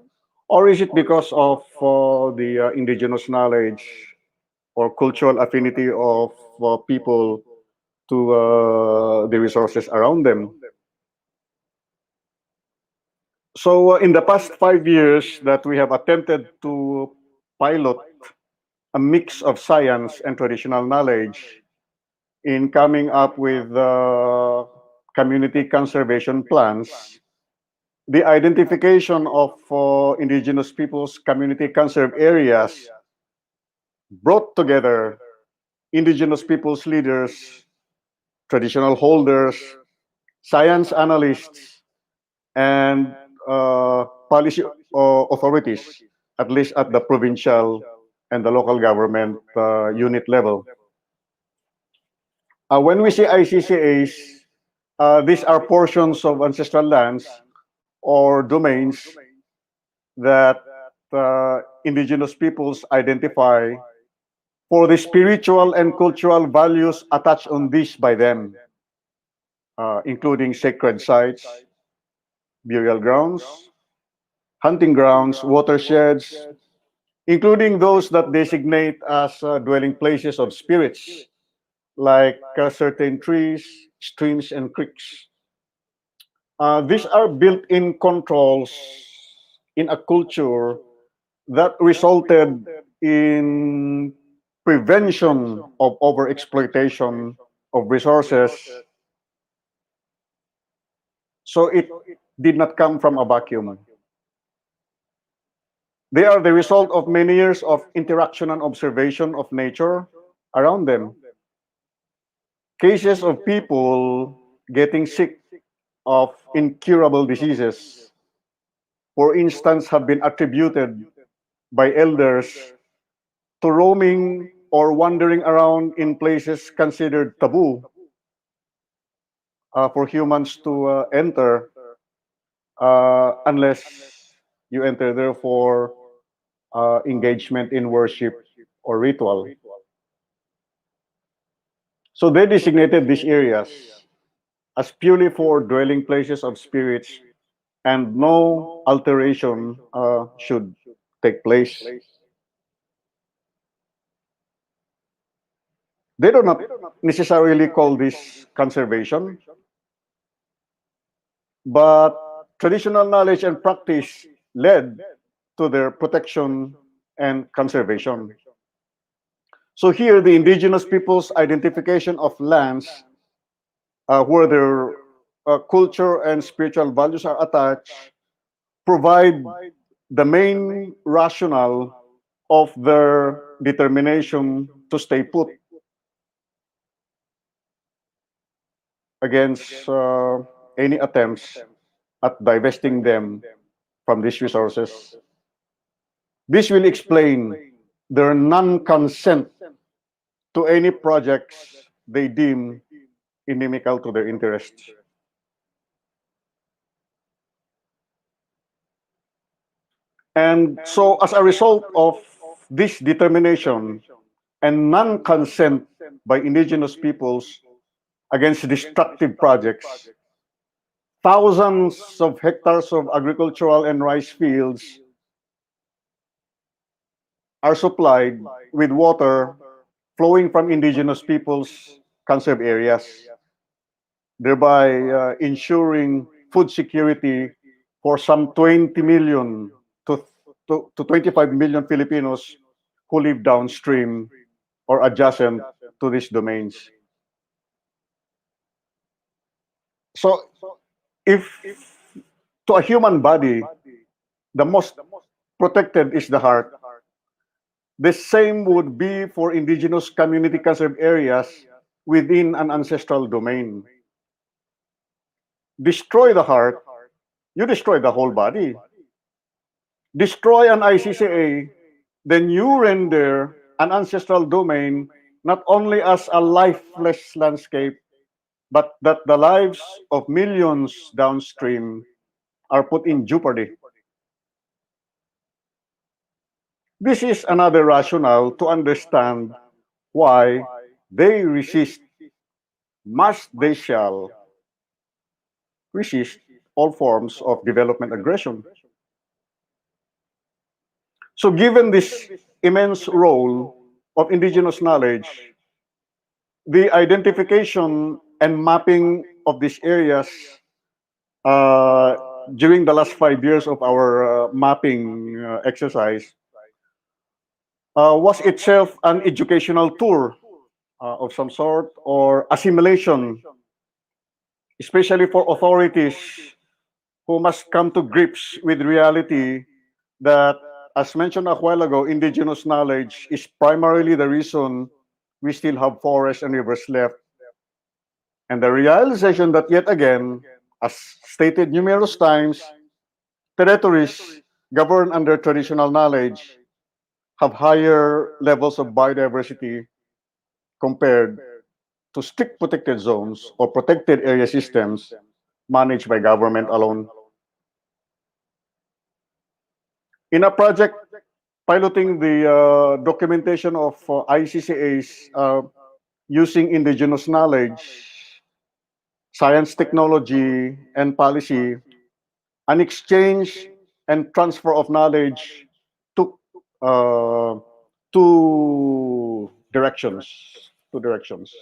Or is it because of the indigenous knowledge or cultural affinity of people to the resources around them? So in the past 5 years that we have attempted to pilot a mix of science and traditional knowledge in coming up with community conservation plans, the identification of indigenous peoples' community conserved areas brought together indigenous peoples leaders, traditional holders, science analysts, and policy authorities, at least at the provincial and the local government unit level. When we say ICCAs, these are portions of ancestral lands or domains that indigenous peoples identify for the spiritual and cultural values attached on this by them, including sacred sites, burial grounds, hunting grounds, watersheds, including those that designate as dwelling places of spirits, like certain trees, streams, and creeks. These are built-in controls in a culture that resulted in prevention of overexploitation of resources. So it did not come from a vacuum. They are the result of many years of interaction and observation of nature around them. Cases of people getting sick of incurable diseases, for instance, have been attributed by elders to roaming or wandering around in places considered taboo for humans to enter unless you enter there for engagement in worship or ritual. So they designated these areas as purely for dwelling places of spirits, and no alteration should take place. They do not necessarily call this conservation, but traditional knowledge and practice led to their protection and conservation. So here, the indigenous people's identification of lands where their culture and spiritual values are attached provide the main rationale of their determination to stay put against any attempts at divesting them from these resources. This will explain their non-consent to any projects they deem inimical to their interests. And so, as a result of this determination and non-consent by indigenous peoples against destructive projects, thousands of hectares of agricultural and rice fields are supplied with water flowing from indigenous peoples' conserved areas, thereby ensuring food security for some 20 million to 25 million Filipinos who live downstream or adjacent to these domains. So, if to a human body, the most protected is the heart, the same would be for indigenous community conserved areas within an ancestral domain. Destroy the heart, you destroy the whole body. Destroy an ICCA, then you render an ancestral domain not only as a lifeless landscape, but that the lives of millions downstream are put in jeopardy. This is another rationale to understand why they resist, must they shall resist all forms of development aggression. So given this immense role of indigenous knowledge, the identification and mapping of these areas uh, during the last 5 years of our mapping exercise was itself an educational tour of some sort, or assimilation, especially for authorities who must come to grips with reality that, as mentioned a while ago, indigenous knowledge is primarily the reason we still have forests and rivers left. And the realization that, yet again, as stated numerous times, territories governed under traditional knowledge have higher levels of biodiversity compared to strict protected zones or protected area systems managed by government alone. In a project piloting the documentation of ICCAs using indigenous knowledge, science, technology, and policy, an exchange and transfer of knowledge took uh, two directions. Two directions.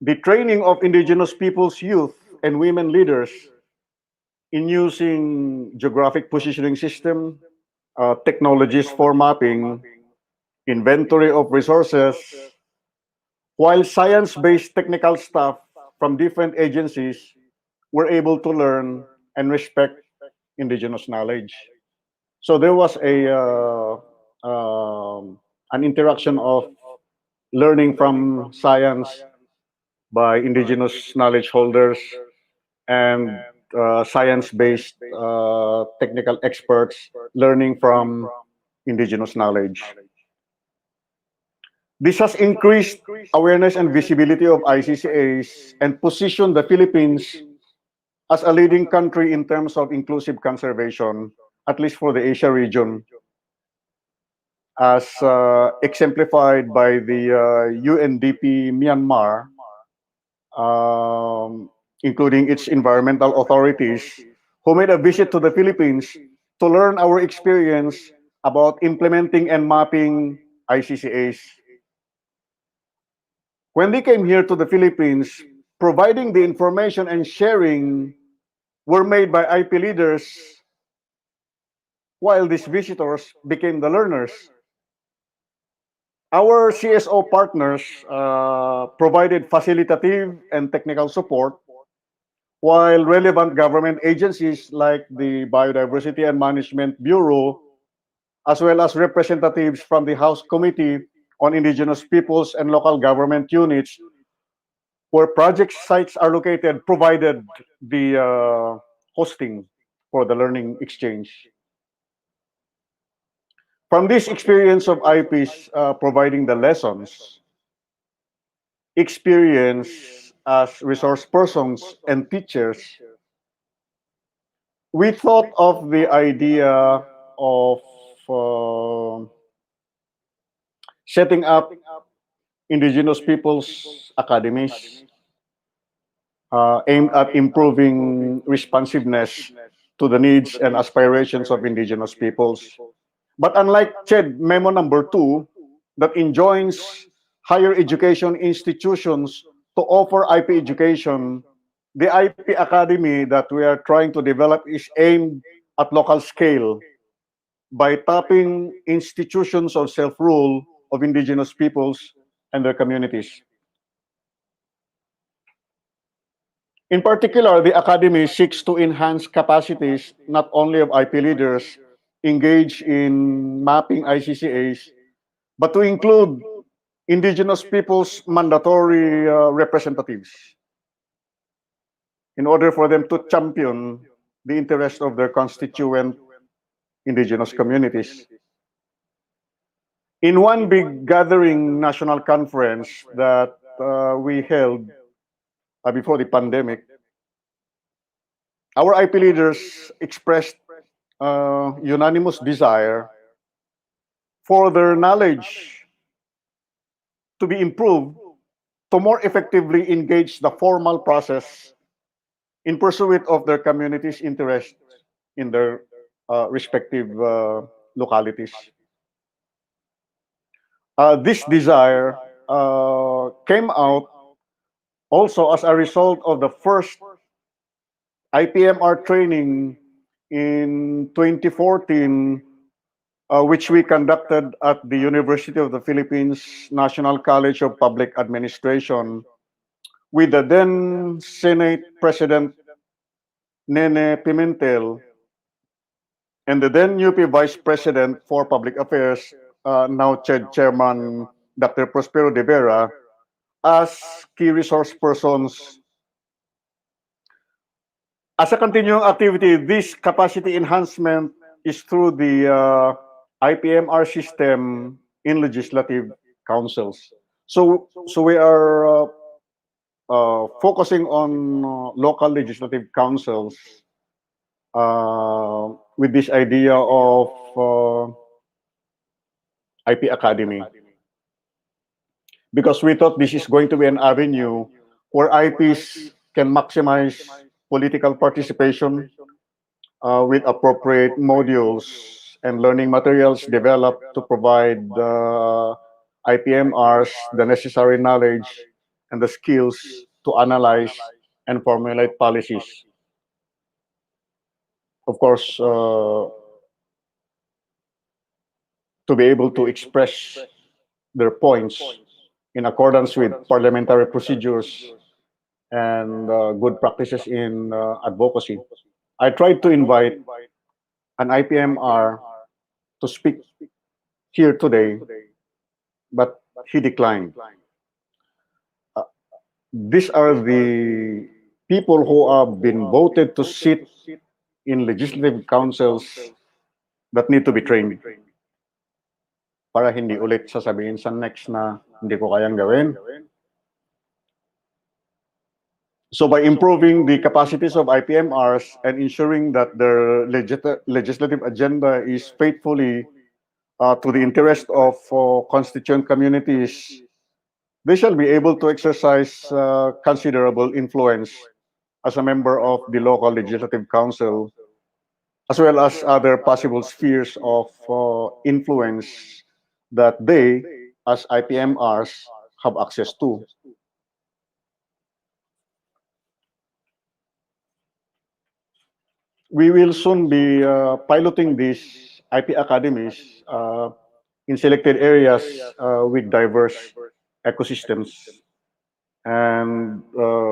The training of indigenous peoples, youth, and women leaders in using geographic positioning system, technologies for mapping, inventory of resources, while science-based technical staff from different agencies were able to learn and respect indigenous knowledge. So there was an interaction of learning from science by indigenous knowledge holders and science-based technical experts learning from indigenous knowledge. This has increased awareness and visibility of ICCAs and positioned the Philippines as a leading country in terms of inclusive conservation, at least for the Asia region, as exemplified by the UNDP Myanmar, um, including its environmental authorities, who made a visit to the Philippines to learn our experience about implementing and mapping ICCAs. When they came here to the Philippines, providing the information and sharing were made by IP leaders, while these visitors became the learners. Our CSO partners provided facilitative and technical support, while relevant government agencies like the Biodiversity and Management Bureau, as well as representatives from the House Committee on Indigenous Peoples and Local Government Units, where project sites are located, provided the hosting for the learning exchange. From this experience of IPs providing the lessons, experience as resource persons and teachers, we thought of the idea of uh, setting up indigenous peoples academies aimed at improving responsiveness to the needs and aspirations of indigenous peoples. But unlike CHED Memo number 2, that enjoins higher education institutions to offer IP education, the IP Academy that we are trying to develop is aimed at local scale by tapping institutions of self-rule of indigenous peoples and their communities. In particular, the Academy seeks to enhance capacities not only of IP leaders engaged in mapping ICCAs, but to include indigenous peoples' mandatory representatives in order for them to champion the interest of their constituent indigenous communities. In one big gathering national conference that we held before the pandemic, our IP leaders expressed unanimous desire for their knowledge to be improved to more effectively engage the formal process in pursuit of their community's interest in their respective localities. This desire came out also as a result of the first IPMR training in 2014, which we conducted at the University of the Philippines National College of Public Administration with the then Senate President Nene Pimentel and the then UP Vice President for Public Affairs, now CHED Chairman Dr. Prospero de Vera, as key resource persons. As a continuing activity, this capacity enhancement is through the IPMR system in legislative councils. So we are focusing on local legislative councils with this idea of IP Academy. Because we thought this is going to be an avenue where IPs can maximize political participation with appropriate modules and learning materials developed to provide IPMRs the necessary knowledge and the skills to analyze and formulate policies. Of course, to be able to express their points in accordance with parliamentary procedures and good practices in advocacy. I tried to invite an IPMR to speak here today, but he declined. these are the people who have been voted to sit in legislative councils that need to be trained para hindi ulit sasabihin sa next na hindi ko kayang gawin. So by improving the capacities of IPMRs and ensuring that their legislative agenda is faithfully to the interest of constituent communities, they shall be able to exercise considerable influence as a member of the local legislative council, as well as other possible spheres of influence that they, as IPMRs, have access to. We will soon be piloting these IP academies in selected areas with diverse ecosystems and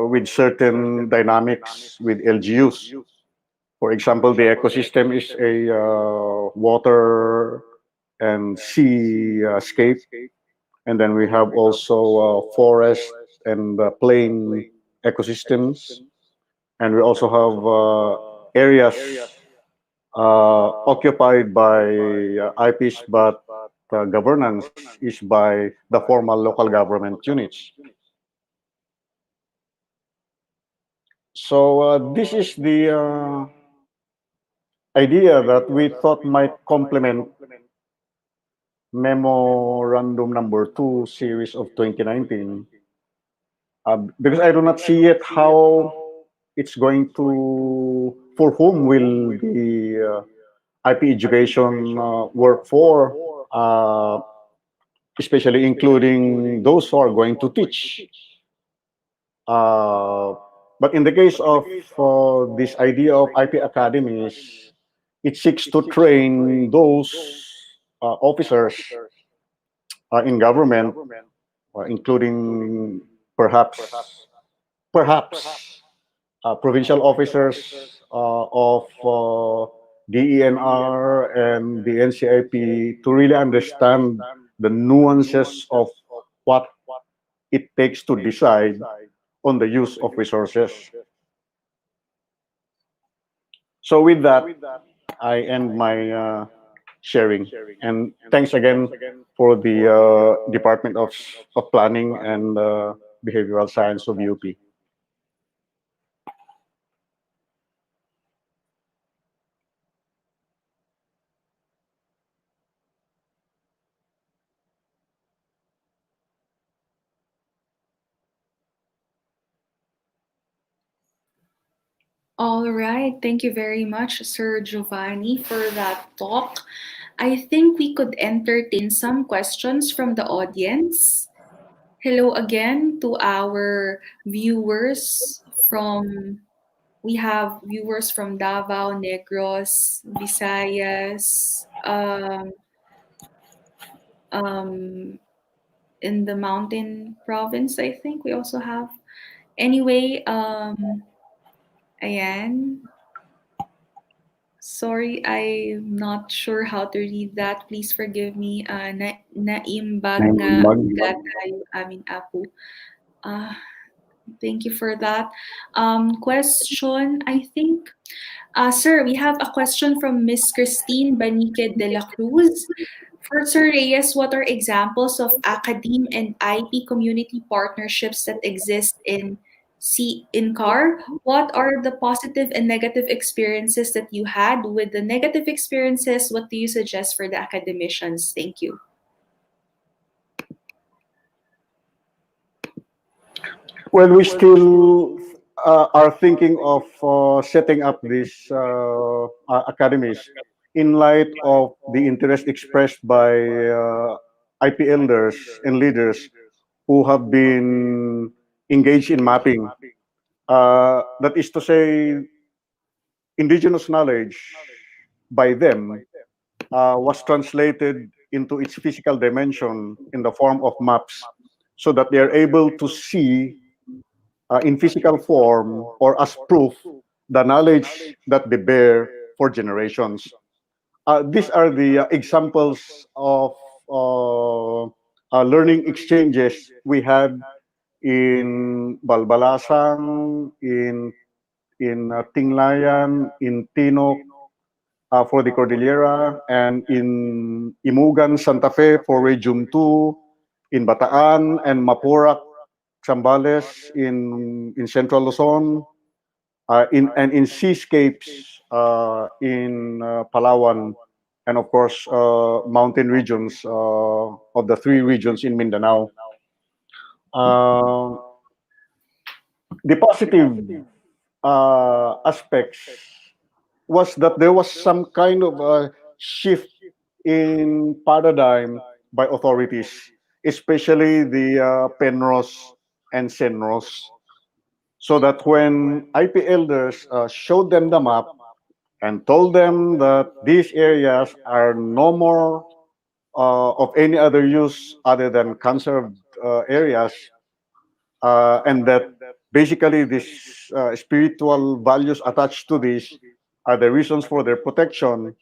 with certain dynamics with LGUs. For example, the ecosystem is a water and sea scape, and then we have also forest and plain ecosystems, and we also have areas occupied by IPs, but governance is by the formal local government units. So this is the idea that we thought might complement Memorandum number 2 series of 2019, because I do not see yet how it's going to, for whom will the IP education work for, especially including those who are going to teach. But in the case of this idea of IP academies, it seeks to train those officers in government, including perhaps perhaps provincial officers of DENR and the NCIP to really understand the nuances of what it takes to decide on the use of resources. So with that, I end my sharing. And thanks again for the Department of Planning and Behavioral Science of UP. All right. Thank you very much, Sir Giovanni, for that talk. I think we could entertain some questions from the audience. Hello again to our viewers from we have viewers from Davao, Negros, Visayas, um, in the mountain province, I think we also have. Anyway, ayan. Sorry, I'm not sure how to read that. Please forgive me. Naimbag nga gatayo amin apo. Thank you for that. Question, I think. Sir, we have a question from Miss Christine Banique de la Cruz. For Sir Reyes, what are examples of academe and IP community partnerships that exist in CAR? What are the positive and negative experiences that you had? With the negative experiences, what do you suggest for the academicians? Thank you. Well, we still are thinking of setting up these academies in light of the interest expressed by IP elders and leaders who have been engaged in mapping. That is to say, indigenous knowledge by them was translated into its physical dimension in the form of maps so that they are able to see in physical form or as proof the knowledge that they bear for generations. These are the examples of learning exchanges we had in Balbalasang, in Tinglayan, in Tinok for the Cordillera, and in Imugan, Santa Fe for Region 2, in Bataan and Maporac, Zambales in Central Luzon, in seascapes in Palawan, and of course mountain regions of the three regions in Mindanao. Uh, the positive aspects was that there was some kind of a shift in paradigm by authorities, especially the Penros and Senros, so that when IP elders showed them the map and told them that these areas are no more of any other use other than conserved areas, and that basically these spiritual values attached to this are the reasons for their protection,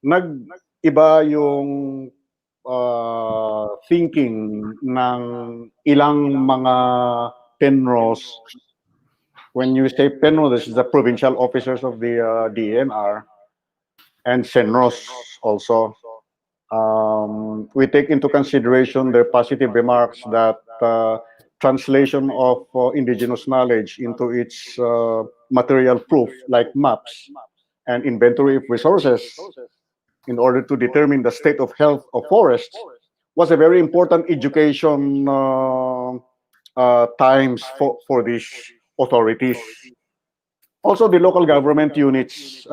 nag-iba yung thinking ng ilang mga penros. When you say penro, this is the provincial officers of the DNR, and senros also. We take into consideration their positive remarks that translation of indigenous knowledge into its material proof, like maps and inventory of resources, in order to determine the state of health of forests, was a very important education times for these authorities. Also, the local government units,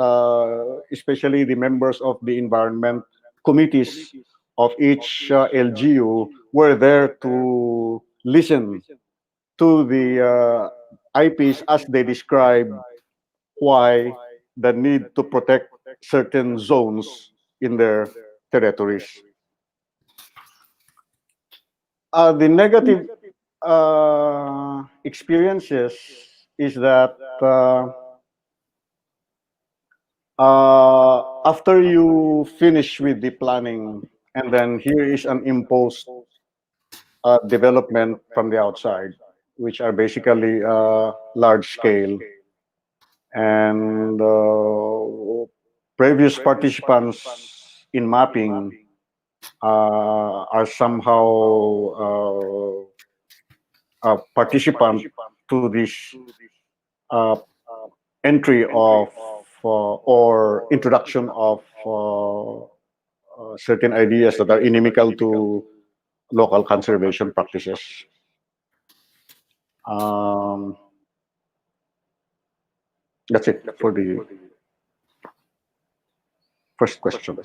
especially the members of the environment committees of each LGU, were there to listen to the IPs as they describe why the need to protect certain zones in their territories. The negative experiences is that after you finish with the planning, and then here is an imposed development from the outside, which are basically large scale, and previous participants in mapping are somehow participant to this uh, entry of or introduction of certain ideas that are inimical to local conservation practices. That's it for the first question.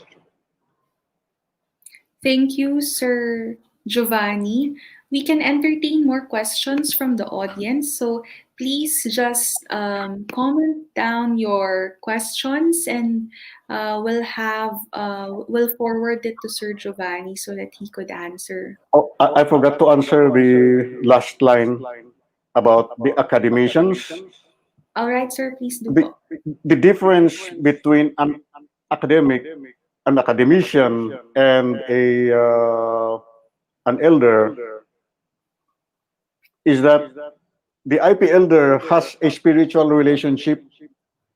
Thank you, Sir Giovanni. We can entertain more questions from the audience, so please just comment down your questions, and we'll forward it to Sir Giovanni so that he could answer. Oh, I forgot to answer the last line about the academicians. All right, sir, please do. The difference between an academic, an academician, and an elder is that the IP elder has a spiritual relationship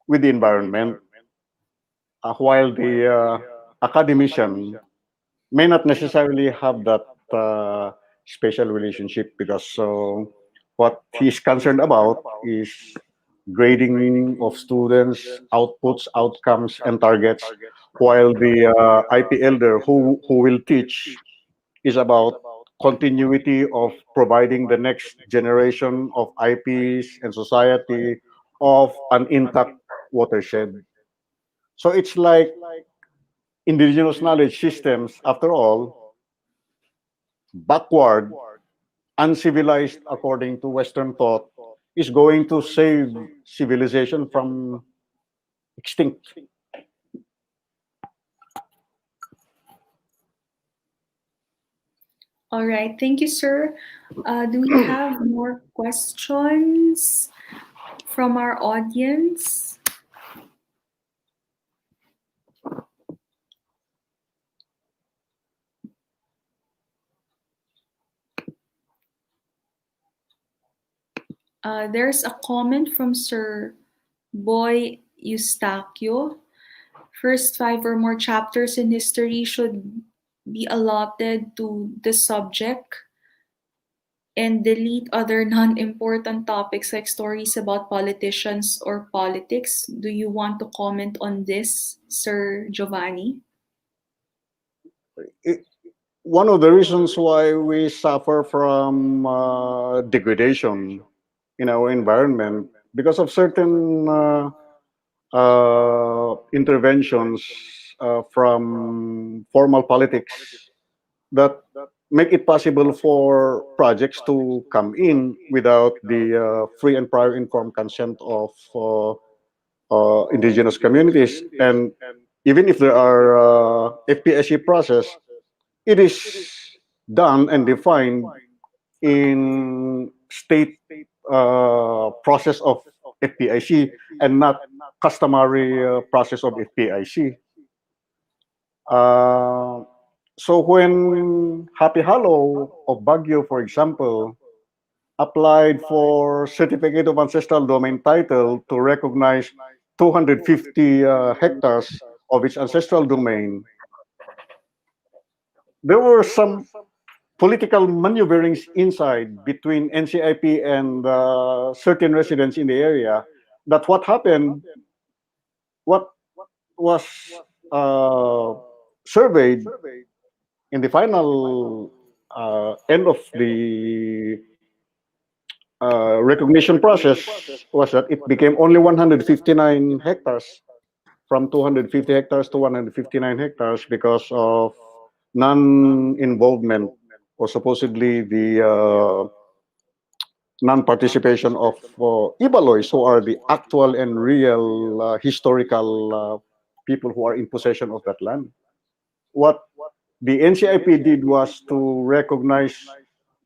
with the environment, while the academician may not necessarily have that special relationship, because what he's concerned about is grading of students, outputs, outcomes, and targets, while the IP elder who will teach is about continuity of providing the next generation of IPs and society of an intact watershed. So it's like indigenous knowledge systems, after all, backward, uncivilized according to Western thought, is going to save civilization from extinct. All right, thank you, sir. Do we have more questions from our audience? There's a comment from Sir Boy Eustaquio. First five or more chapters in history should be allotted to the subject and delete other non-important topics like stories about politicians or politics. Do you want to comment on this, Sir Giovanni? It, one of the reasons why we suffer from degradation in our environment because of certain interventions from formal politics that make it possible for projects to come in without the free and prior informed consent of indigenous communities. And even if there are FPSC process, it is done and defined in state process of FPIC and not customary process of FPIC. Uh, so when Happy Hollow of Baguio, for example, applied for certificate of ancestral domain title to recognize 250 hectares of its ancestral domain, there were some political maneuverings inside between NCIP and certain residents in the area. That what happened, what was uh, surveyed in the final end of the recognition process was that it became only 159 hectares from 250 hectares to 159 hectares because of non-involvement or supposedly the non-participation of Ibaloys, who are the actual and real historical people who are in possession of that land. What the NCIP did was to recognize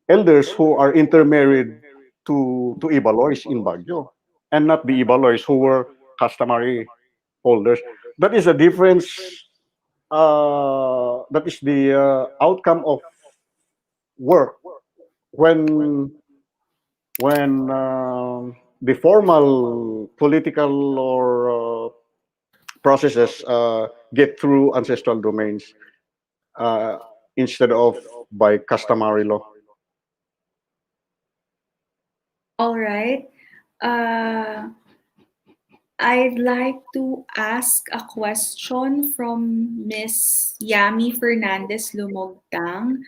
elders who are intermarried to Ibaloys in Baguio, and not the Ibaloys who were customary holders. That is a difference. That is the outcome of work when the formal political or processes get through ancestral domains uh, instead of by customary law. All right. Uh, I'd like to ask a question from Miss Yami Fernandez Lumogdang.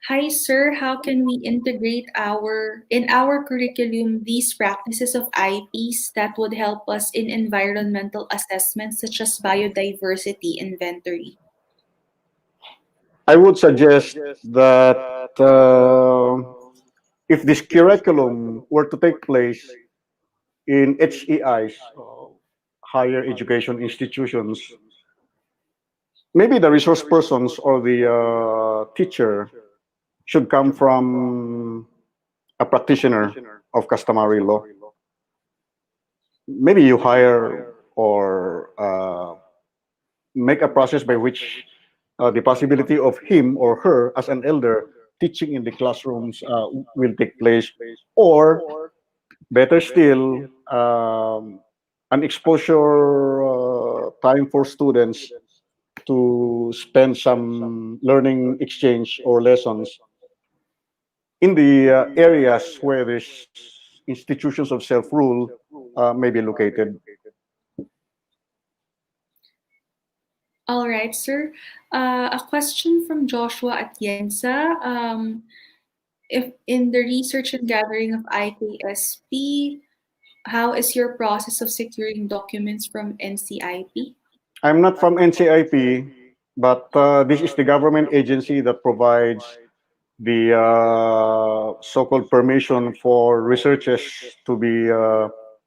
Hi, sir. How can we integrate in our curriculum these practices of IPs that would help us in environmental assessments such as biodiversity inventory? I would suggest that if this curriculum were to take place in HEIs, higher education institutions, maybe the resource persons or the teacher should come from a practitioner of customary law. Maybe you hire or make a process by which the possibility of him or her as an elder teaching in the classrooms will take place, or better still, an exposure time for students to spend some learning exchange or lessons in the areas where these institutions of self-rule may be located. All right, sir. A question from Joshua Atienza. If in the research and gathering of IKSP, how is your process of securing documents from NCIP? I'm not from NCIP, but this is the government agency that provides the so-called permission for researches to be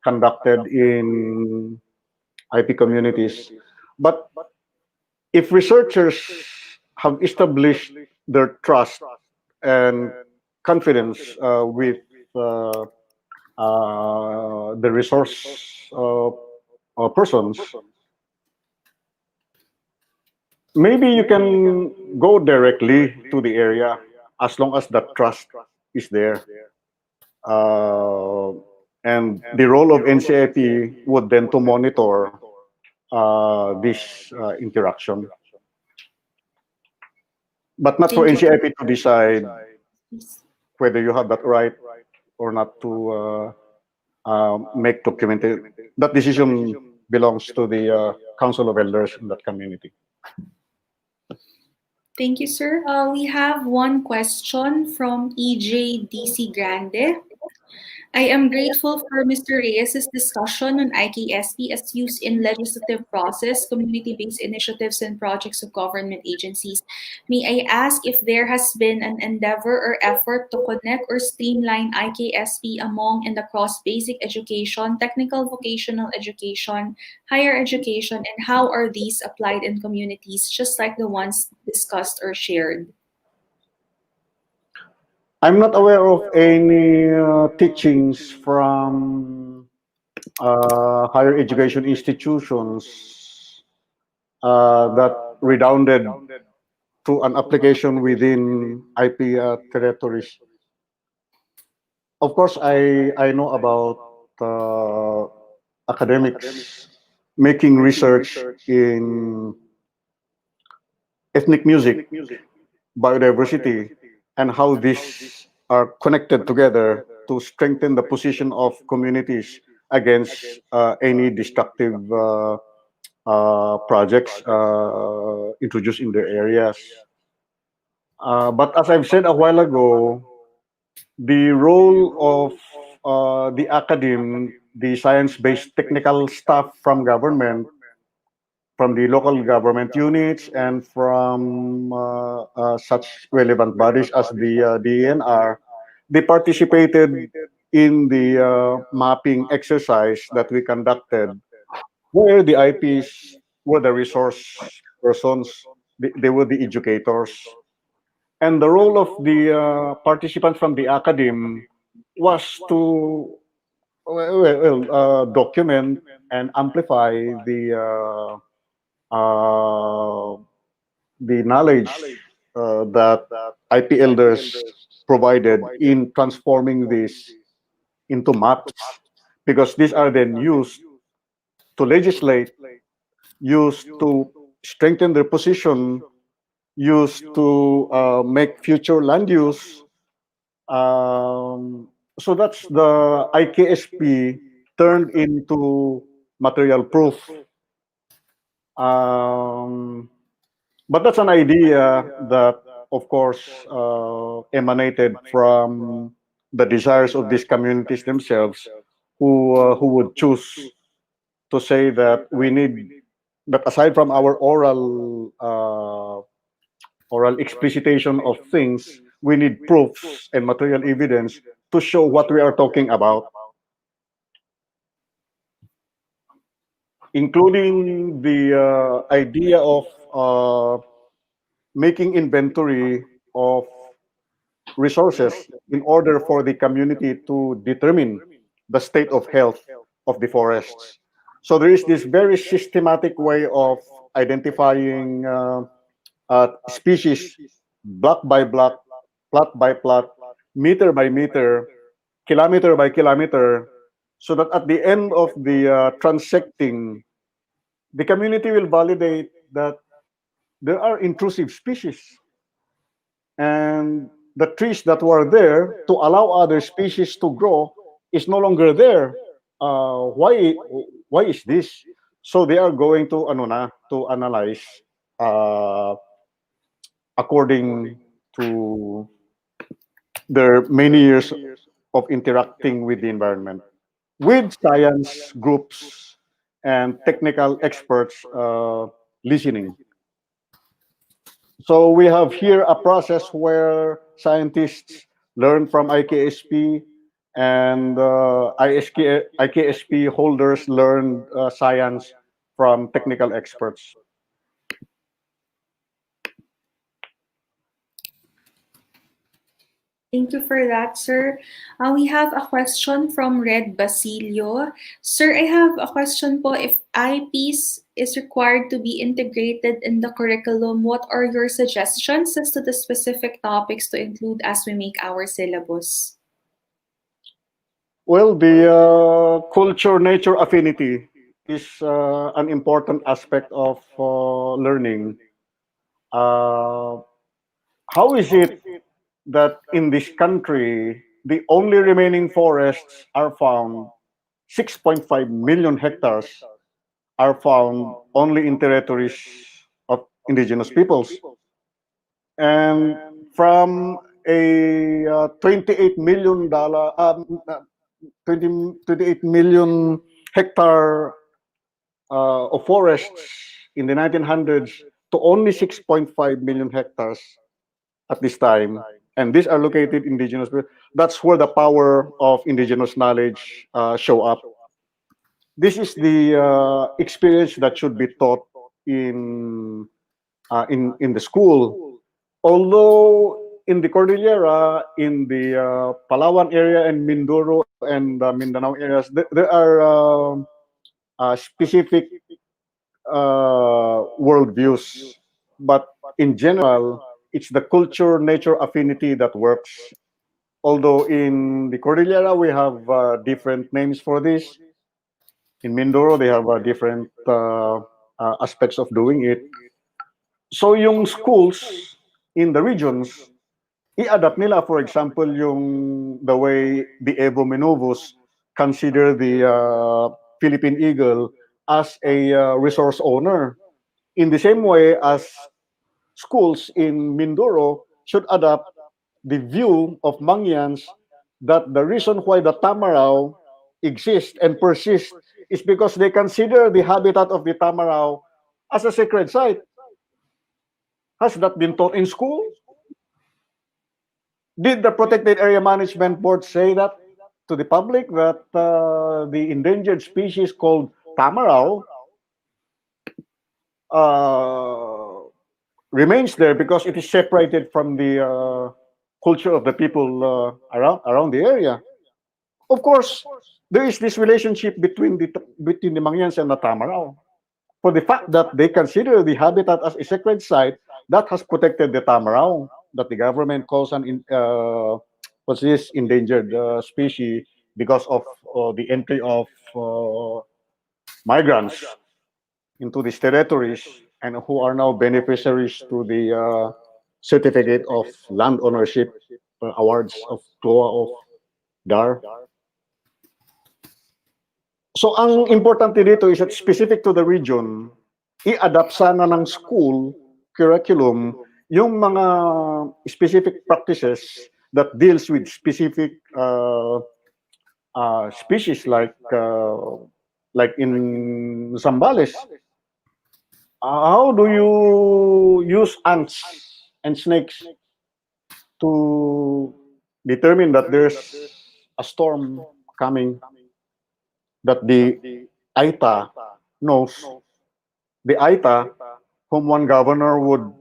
conducted in IP communities. But if researchers have established their trust and confidence with uh, the resource persons, maybe you can go directly to the area as long as that trust is there. Uh, And the role of NCIP would then to monitor this interaction, but not for Thank you. NCIP to decide whether you have that right or not to make documented. That decision belongs to the Council of Elders in that community. Thank you, sir. We have one question from EJDC Grande. I am grateful for Mr. Reyes' discussion on IKSP as used in legislative process, community-based initiatives, and projects of government agencies. May I ask if there has been an endeavor or effort to connect or streamline IKSP among and across basic education, technical vocational education, higher education, and how are these applied in communities just like the ones discussed or shared? I'm not aware of any teachings from higher education institutions that redounded to an application within IP territories. Of course, I know about academics making research in ethnic music, biodiversity, and how these are connected together to strengthen the position of communities against any destructive projects introduced in their areas. But as I've said a while ago, the role of the academe, the science-based technical staff from government, from the local government units, and from such relevant bodies as the DNR, they participated in the mapping exercise that we conducted, where the IPs were the resource persons, they were the educators. And the role of the participants from the academe was to document and amplify uh, the knowledge that IP elders provided in transforming this into maps, because these are then used to legislate, used to strengthen their position, used to make future land use. So that's the IKSP turned into material proof. Um, but that's an idea that, of course, emanated from the desires of these communities themselves, who would choose to say that we need that aside from our oral explicitation of things, we need proofs and material evidence to show what we are talking about, including the idea of making inventory of resources in order for the community to determine the state of health of the forests. So there is this very systematic way of identifying species block by block, plot by plot, meter by meter, kilometer by kilometer, so that at the end of the transecting, the community will validate that there are intrusive species, and the trees that were there to allow other species to grow is no longer there. Why is this? So they are going to to analyze uh, according to their many years of interacting with the environment, with science groups and technical experts listening. So we have here a process where scientists learn from IKSP, and IKSP holders learn science from technical experts. Thank you for that, sir. We have a question from Red Basilio. Sir, I have a question po. If IPs is required to be integrated in the curriculum, what are your suggestions as to the specific topics to include as we make our syllabus? Well, the culture-nature affinity is an important aspect of learning. Uh, how is it that in this country, the only remaining forests are found, 6.5 million hectares are found only in territories of indigenous peoples? And from a $28 million, 28 million hectare of forests in the 1900s to only 6.5 million hectares at this time. And these are located indigenous. That's where the power of indigenous knowledge show up. This is the experience that should be taught in in the school. Although in the Cordillera, in the Palawan area and Mindoro and Mindanao areas, there are specific worldviews. But in general, it's the culture nature affinity that works. Although in the Cordillera, we have different names for this. In Mindoro, they have different aspects of doing it. So yung schools in the regions, i-adapt nila, for example, yung the way the Evo Menovos consider the Philippine Eagle as a resource owner. In the same way as schools in Mindoro should adapt the view of Mangyans that the reason why the Tamarao exists and persists is because they consider the habitat of the Tamarao as a sacred site. Has that been taught in school? Did the Protected Area Management Board say that to the public that the endangered species called Tamarao remains there because it is separated from the culture of the people around the area? Of course, there is this relationship between the Mangyans and the Tamarao. For the fact that they consider the habitat as a sacred site, that has protected the Tamarao, that the government calls an what's this endangered species because of the entry of migrants into these territories and who are now beneficiaries to the certificate of land ownership awards of TOA of DAR. So ang importante dito is that specific to the region, i-adapt sana ng school curriculum yung mga specific practices that deals with specific species like in Zambales. How do you use ants and snakes to determine that there's a storm coming, that the AITA knows, the AITA whom one governor would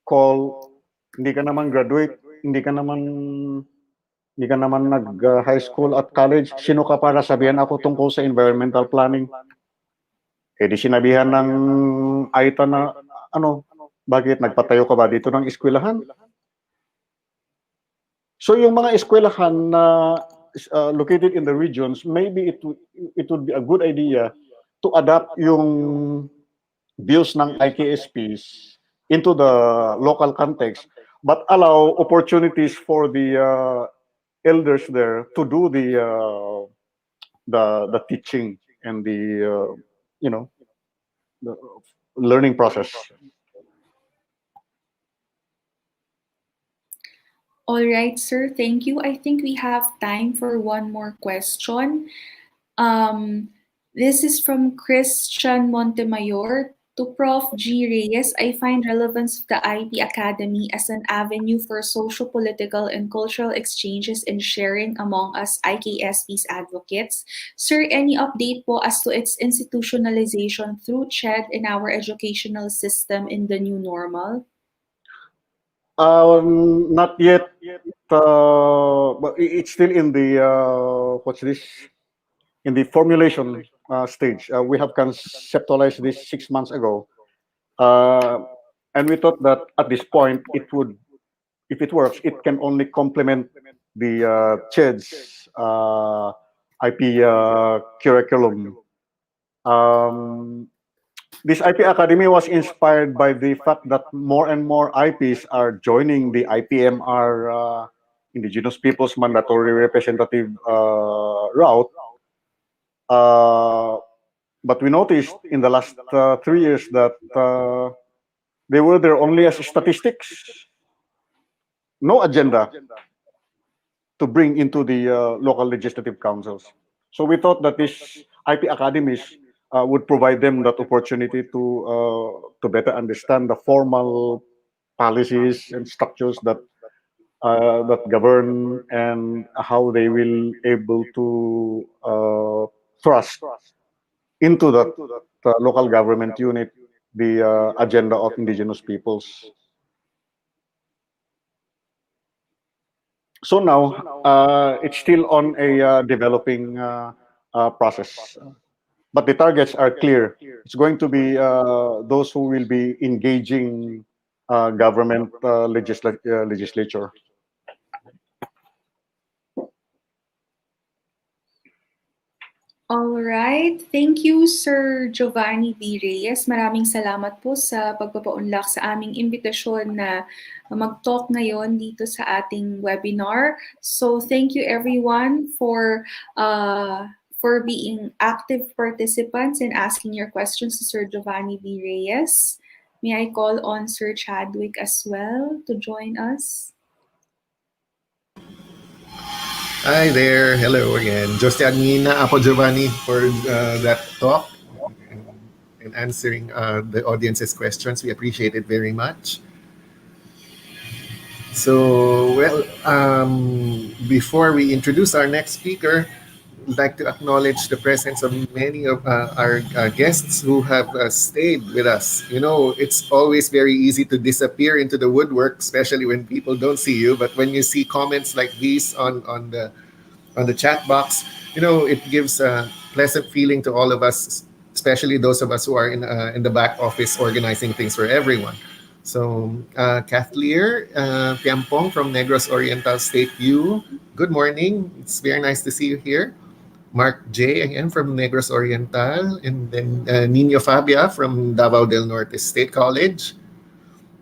call, hindi ka naman graduate, hindi ka naman nag-high school at college, sino ka para sabihan ako tungkol sa environmental planning? Eh di sinabihan ng AITA na, ano, bakit nagpatayo ka ba dito ng eskwelahan? So yung mga eskwelahan na located in the regions, maybe it would be a good idea to adapt yung views ng IKSPs into the local context, but allow opportunities for the elders there to do the teaching and the the learning process. All right, sir. Thank you. I think we have time for one more question. This is from Christian Montemayor. To Prof. G. Reyes, I find relevance of the IP Academy as an avenue for socio-political and cultural exchanges and sharing among us IKSP's advocates. Sir, any update po as to its institutionalization through CHED in our educational system in the new normal? Not yet. But it's still in the in the formulation stage. We have conceptualized this 6 months ago, and we thought that at this point it would, if it works, it can only complement the CHED's IP curriculum. Um, this IP Academy was inspired by the fact that more and more IPs are joining the IPMR Indigenous Peoples Mandatory Representative route. Uh, but we noticed in the last 3 years that they were there only as statistics, no agenda to bring into the local legislative councils. So we thought that these IP academies would provide them that opportunity to better understand the formal policies and structures that govern and how they will able to thrust into that local government unit the agenda of indigenous peoples. So now it's still on a developing process, but the targets are clear. It's going to be those who will be engaging government legislature. All right. Thank you, Sir Giovanni B. Reyes. Maraming salamat po sa pagpapaunlak sa aming imbitasyon na mag-talk ngayon dito sa ating webinar. So thank you everyone for being active participants and asking your questions to Sir Giovanni B. Reyes. May I call on Sir Chadwick as well to join us? Hi there. Hello again. Jose Agnina, Apo Giovanni for that talk and answering the audience's questions. We appreciate it very much. So, well, before we introduce our next speaker, I'd like to acknowledge the presence of many of our guests who have stayed with us. You know, it's always very easy to disappear into the woodwork, especially when people don't see you. But when you see comments like these on the chat box, you know, it gives a pleasant feeling to all of us, especially those of us who are in the back office organizing things for everyone. So, Kathleen Piampong from Negros Oriental State U, good morning. It's very nice to see you here. Mark J. again from Negros Oriental, and then Nino Fabia from Davao del Norte State College.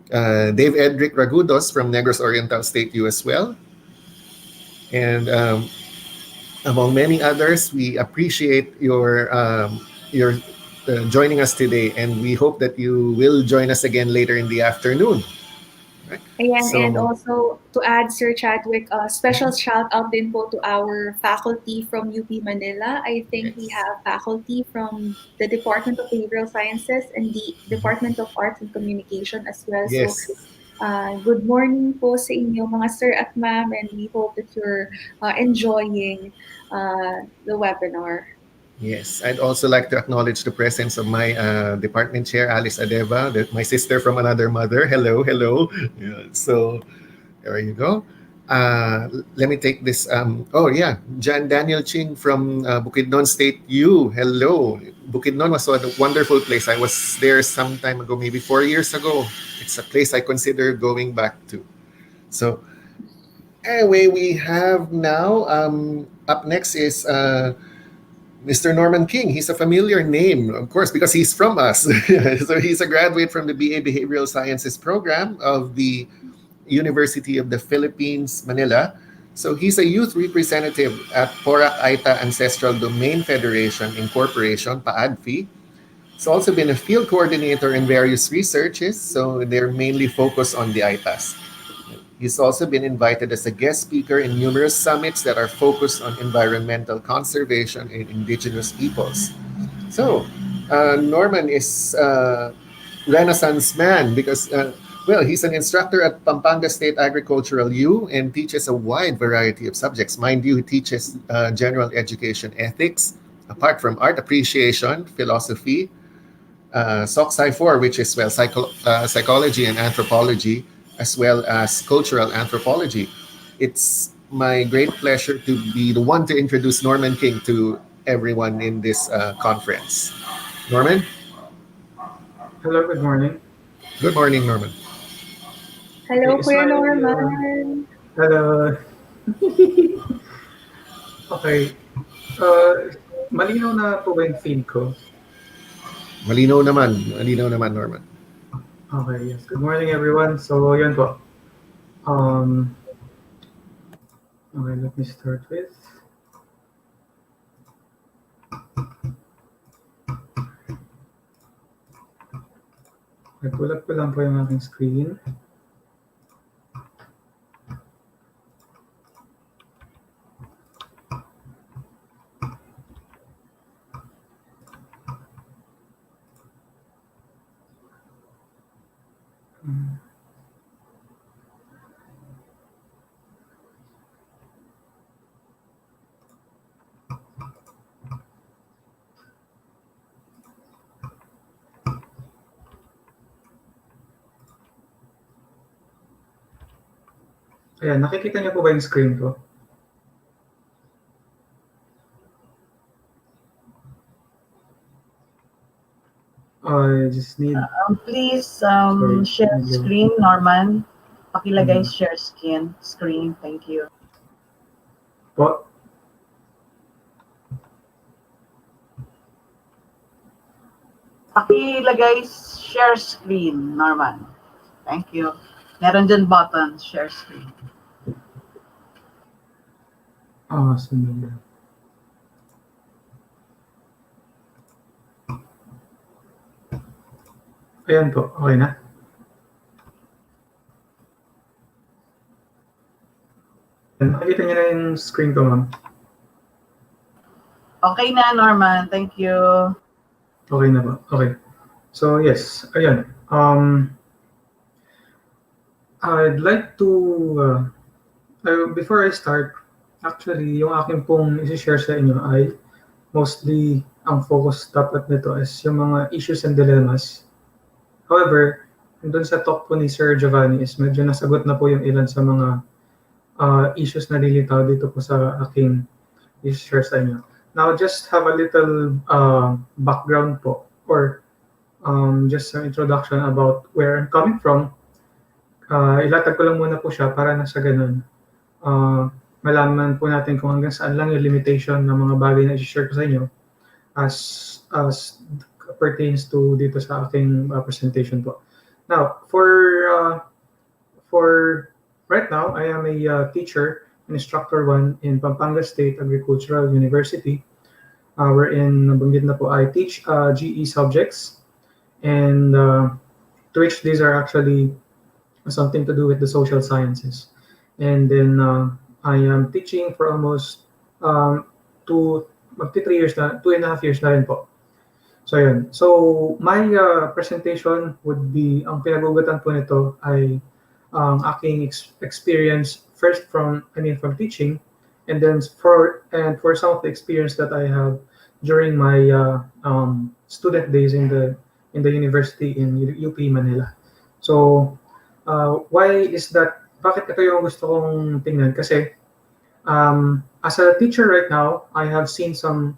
Dave Edric Ragudos from Negros Oriental State U as well. And among many others, we appreciate your joining us today, and we hope that you will join us again later in the afternoon. Right? Ayan, So, and also to add, Sir Chadwick, special shout out din po to our faculty from UP Manila. I think we yes. have faculty from the Department of Behavioral Sciences and the Department of Arts and Communication as well. So, Yes. good morning po sa inyo mga sir at ma'am, and we hope that you're enjoying the webinar. Yes, I'd also like to acknowledge the presence of my department chair, Alice Adeva, my sister from another mother. Hello, hello. Yeah, so there you go. Let me take this. Oh, yeah. John Daniel Ching from Bukidnon State U. Hello. Bukidnon was a wonderful place. I was there some time ago, maybe 4 years ago. It's a place I consider going back to. So, anyway, we have now, up next is Mr. Norman King. He's a familiar name, of course, because he's from us. So he's a graduate from the BA Behavioral Sciences program of the University of the Philippines, Manila. So he's a youth representative at Porac Aita Ancestral Domain Federation Incorporation, PAADFI. He's also been a field coordinator in various researches, so they're mainly focused on the Aitas. He's also been invited as a guest speaker in numerous summits that are focused on environmental conservation and indigenous peoples. So, Norman is a Renaissance man because, well, he's an instructor at Pampanga State Agricultural U and teaches a wide variety of subjects. Mind you, he teaches general education ethics, apart from art appreciation, philosophy, SOC Sci 4, which is, well, psychology and anthropology, as well as cultural anthropology. It's my great pleasure to be the one to introduce Norman King to everyone in this conference. Norman? Hello, good morning. Good morning, Norman. Hello, Is Kuya my Norman. hello. Okay. Malinaw na po ba yung feed ko? Malinaw naman, Norman. Okay, yes. Good morning, everyone. So, yun po. Okay, let me start with. Nag-pull up ko lang po yung aking screen. Ayan, nakikita niyo po ba yung screen ko? I just need... Please share screen, Norman. Pakilagay share screen. Thank you. Po? Pakilagay share screen, Norman. Thank you. Meron dyan button, share screen. Sandali. Ayan po, okay na? Nakikita niyo na yung screen ko, ma'am? Okay na, Norman. Thank you. Okay na ba? Okay. So, yes. Ayan. I'd like to... before I start, actually, yung akin pong isi-share sa inyo ay mostly ang focus dapat nito is yung mga issues and dilemmas. However, doon sa talk po ni Sir Giovanni is medyo nasagot na po yung ilan sa mga issues na lilitaw dito po sa aking i-share sa inyo. Now, just have a little background po or just some introduction about where I'm coming from. Ilatag ko lang muna po siya para na sa ganun. Malaman po natin kung hanggang saan lang yung limitation ng mga bagay na i-share ko sa inyo as pertains to dito sa aking presentation po. Now, for right now, I am a teacher and instructor 1 in Pampanga State Agricultural University, wherein nabanggit na po I teach GE subjects, and to which these are actually something to do with the social sciences. And then I am teaching for almost 2.5 years na rin po. So yun. So my presentation would be, ang pinag-ugatan po nito ay aking experience first from teaching, and then for some of the experience that I have during my student days in the university in UP Manila. So why is that? Bakit ito yung gusto kong tingnan? Kasi as a teacher right now, I have seen some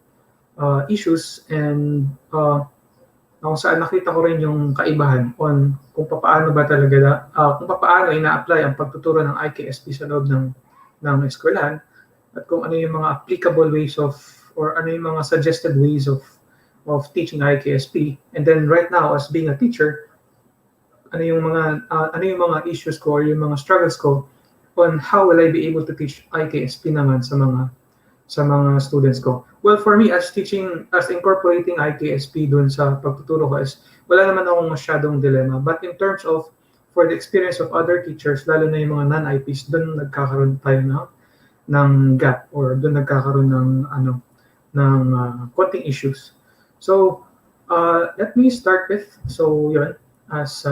issues and kung saan nakita ko rin yung kaibahan on kung paano ba talaga kung paano ina-apply ang pagtuturo ng IKSP sa loob ng eskwelahan, at kung ano yung mga applicable ways of or ano yung mga suggested ways of teaching IKSP. And then right now, as being a teacher, ano yung mga issues ko or yung mga struggles ko on how will I be able to teach IKSP naman sa mga students ko. Well, for me, as incorporating IKSP dun sa pagtuturo ko is, wala naman akong masyadong dilemma. But in terms of, for the experience of other teachers, lalo na yung mga non-IPs, dun nagkakaroon tayo ng gap or dun nagkakaroon ng konting issues. So, let me start with, yun, as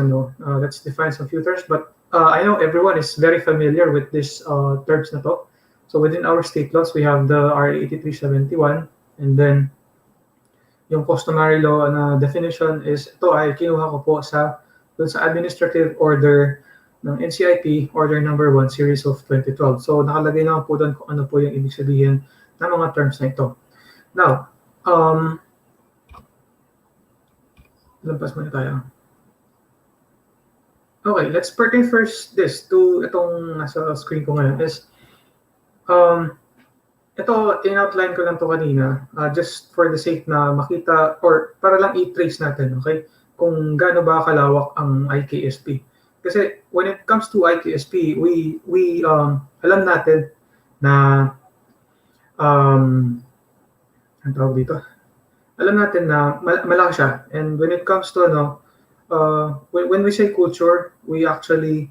let's define some few terms, but I know everyone is very familiar with these terms na to. So within our state laws, we have the RA 8371, and then yung customary law na definition is, ito ay kinuha ko po sa administrative order ng NCIP, order number 1, series of 2012. So nakalagay naman po doon kung ano po yung ibig sabihin ng mga terms na ito. Now, lampas muna tayo. Okay, let's pertain first this to itong nasa screen ko ngayon is, Ito, in-outline ko lang to kanina, just for the sake na makita or para lang i-trace natin, okay? Kung gaano ba kalawak ang IKSP. Kasi when it comes to IKSP, we alam natin na ang tawag dito? Alam natin na malaki siya. And when it comes to when we say culture, we actually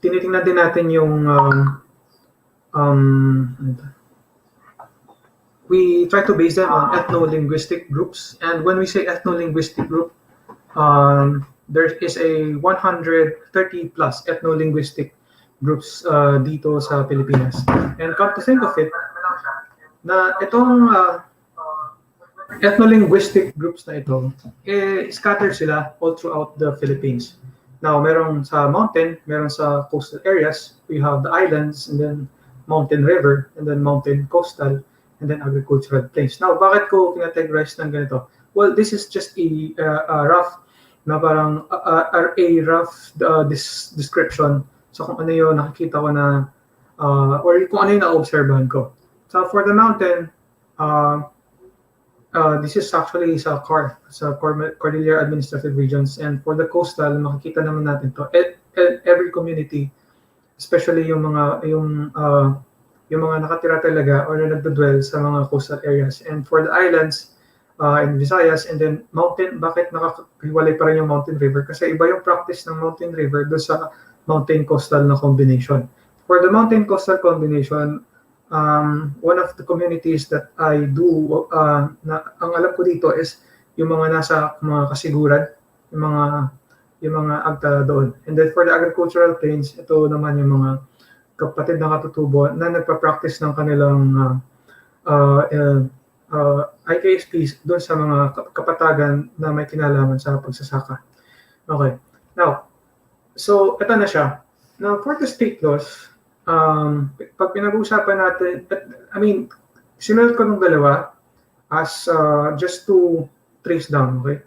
tinitingnan din natin yung we try to base them on ethno-linguistic groups. And when we say ethno-linguistic group, there is a 130 plus ethno-linguistic groups dito sa Pilipinas. And come to think of it, na itong ethno-linguistic groups na ito, scattered sila all throughout the Philippines. Now, meron sa mountain, meron sa coastal areas, we have the islands, and then mountain river, and then mountain coastal, and then agricultural plains. Now, bakit ko kinategorize ng ganito? Well, this is just a rough na parang a rough description so kung ano yung nakikita ko na or kung ano yung na-obserbahan ko. So for the mountain, this is actually sa Cordillera Administrative Regions, and for the coastal, makikita naman natin to. Every community, especially yung mga nakatira talaga or na nagdodwell sa mga coastal areas. And for the islands, in Visayas, and then mountain, bakit nakahiwalay pa rin yung mountain river? Kasi iba yung practice ng mountain river doon sa mountain coastal na combination. For the mountain coastal combination, one of the communities that I do, ang alam ko dito is yung mga nasa mga kasiguran, yung mga agta doon. And then for the agricultural plains, ito naman yung mga kapatid ng katutubo na nagpa-practice ng kanilang IKSPs doon sa mga kapatagan na may kinalaman sa pagsasaka. Okay. Now, so ito na siya. Now, for the state laws, pag pinag-uusapan natin, sinunod ko ng dalawa as just to trace down, okay?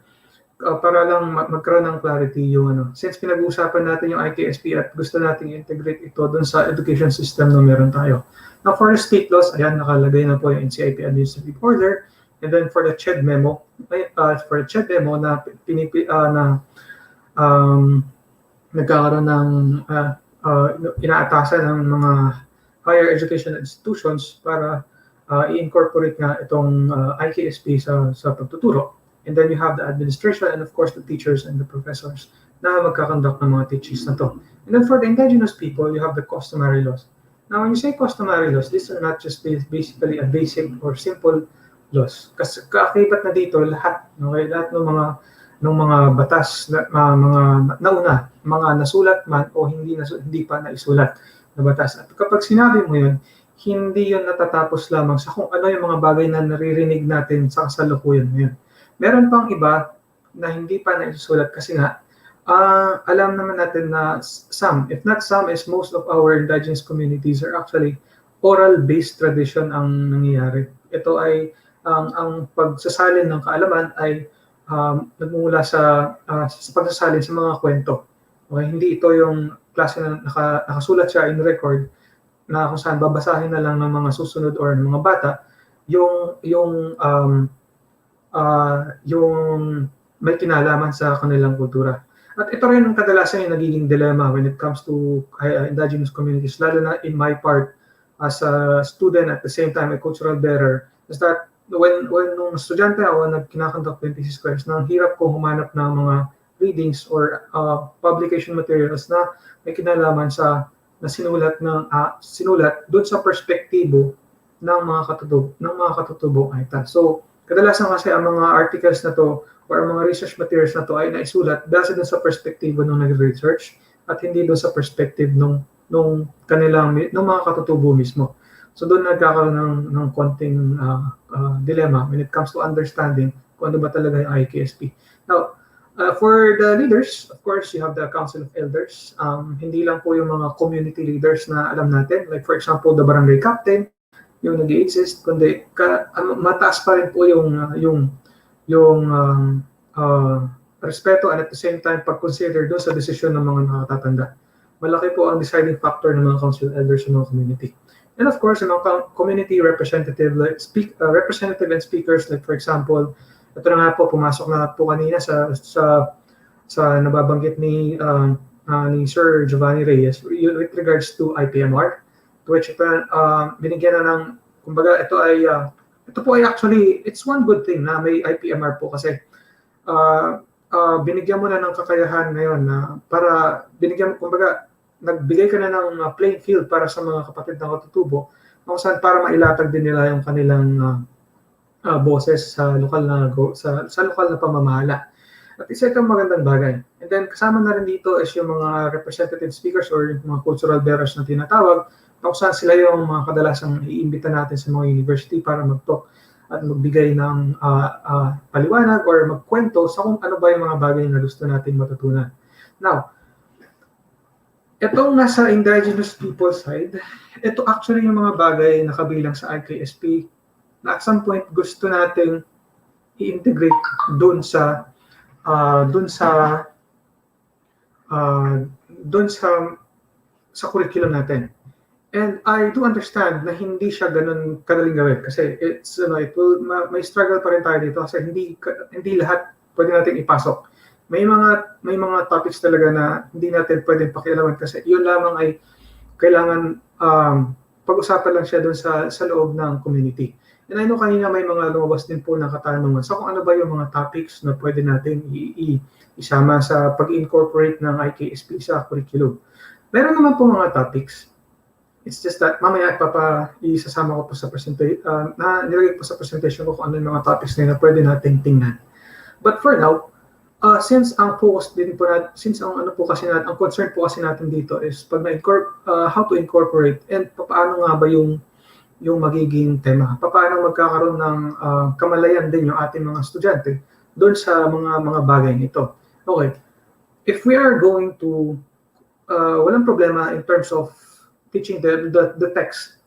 Para lang magkaroon ng clarity yung since pinag-uusapan natin yung IKSP at gusto nating integrate ito doon sa education system na meron tayo. Now, for the state laws, ayan, nakalagay na po yung NCIP Administrative Order. And then for the CHED memo, na nagkakaroon ng inaatasan ng mga higher education institutions para i-incorporate nga itong IKSP sa pagtuturo. And then you have the administration and of course the teachers and the professors na magkakonduct ng mga teachings na to. And then for the indigenous people, you have the customary laws. Now, when you say customary laws, these are not just basically a basic or simple laws. Kasi kaakibat na dito lahat, okay, lahat ng mga batas na mga nauna, mga nasulat man o hindi pa naisulat na batas. At kapag sinabi mo 'yun, hindi 'yun natatapos lamang sa kung ano yung mga bagay na naririnig natin sa kasalukuyan ngayon. Meron pang iba na hindi pa naisulat kasi nga alam naman natin na some, if not some, is most of our indigenous communities are actually oral-based tradition ang nangyayari. Ito ay ang pagsasalin ng kaalaman ay nagmumula sa pagsasalin sa mga kwento. Okay? Hindi ito yung klase na nakasulat siya in record na kung saan babasahin na lang ng mga susunod or ng mga bata yung may kinalaman sa kanilang kultura. At ito rin ang kadalasan yung nagiging dilemma when it comes to indigenous communities, lalo na in my part as a student at the same time a cultural bearer, is that when nung estudyante ako nagkinakonduct yung thesis ko, nang hirap ko humanap ng mga readings or publication materials na may kinalaman na sinulat doon sa perspektibo ng mga katutubong Aita. So kadalasan kasi ang mga articles na to or ang mga research materials na to ay naisulat dahil doon sa perspektibo ng nag-research at hindi doon sa perspective ng mga katutubo mismo. So doon nagkakaroon ng konting dilemma when it comes to understanding kung ano ba talaga yung IKSP. Now, for the leaders, of course, you have the Council of Elders. Hindi lang po yung mga community leaders na alam natin. Like for example, the barangay captain, yung nag-exist, kundi mataas pa rin po yung respeto and at the same time pag-consider doon sa desisyon ng mga nakatatanda. malaki po ang deciding factor ng mga council elders sa mga community. And of course, yung mga community representative representative and speakers, like for example, ito na nga po, pumasok na po kanina sa nababanggit ni Sir Giovanni Reyes with regards to IPMR, to which binigyan na ng, kumbaga ito po ay actually, it's one good thing na may IPMR po kasi binigyan mo na ng kakayahan ngayon na para kumbaga nagbigay ka na ng playing field para sa mga kapatid ng katutubo kung saan para mailatag din nila yung kanilang boses sa lokal na pamamahala. At isa itong magandang bagay. And then kasama na rin dito is yung mga representative speakers or yung mga cultural bearers na tinatawag, kung saan sila yung mga kadalasang iimbita natin sa mga university para mag-talk at magbigay ng paliwanag or magkwento sa kung ano ba yung mga bagay na gusto nating matutunan. Now, itong nasa indigenous people side, ito actually yung mga bagay na kabilang sa IKSP na at some point gusto nating i-integrate doon sa curriculum natin. And I do understand na hindi siya ganun kadaling gawin kasi may struggle pa rin tayo dito kasi hindi lahat pwede natin ipasok. May mga topics talaga na hindi natin pwedeng pakialaman kasi yun lamang ay kailangan pag-usapan lang siya doon sa loob ng community. And I know kanina may mga lumabas din po na katanungan sa kung ano ba yung mga topics na pwede natin isama sa pag-incorporate ng IKSP sa curriculum. Meron naman po mga topics. It's just that mamaya isasama ko po sa nilagay po sa presentation ko kung ano yung mga topics na pwede nating tingnan. But for now, since ang focus din po natin, ang concern po kasi natin dito is how to incorporate and paano nga ba yung magiging tema. Paano magkakaroon ng kamalayan din yung ating mga estudyante doon sa mga bagay nito. Okay. If we are going to walang problema in terms of teaching the text,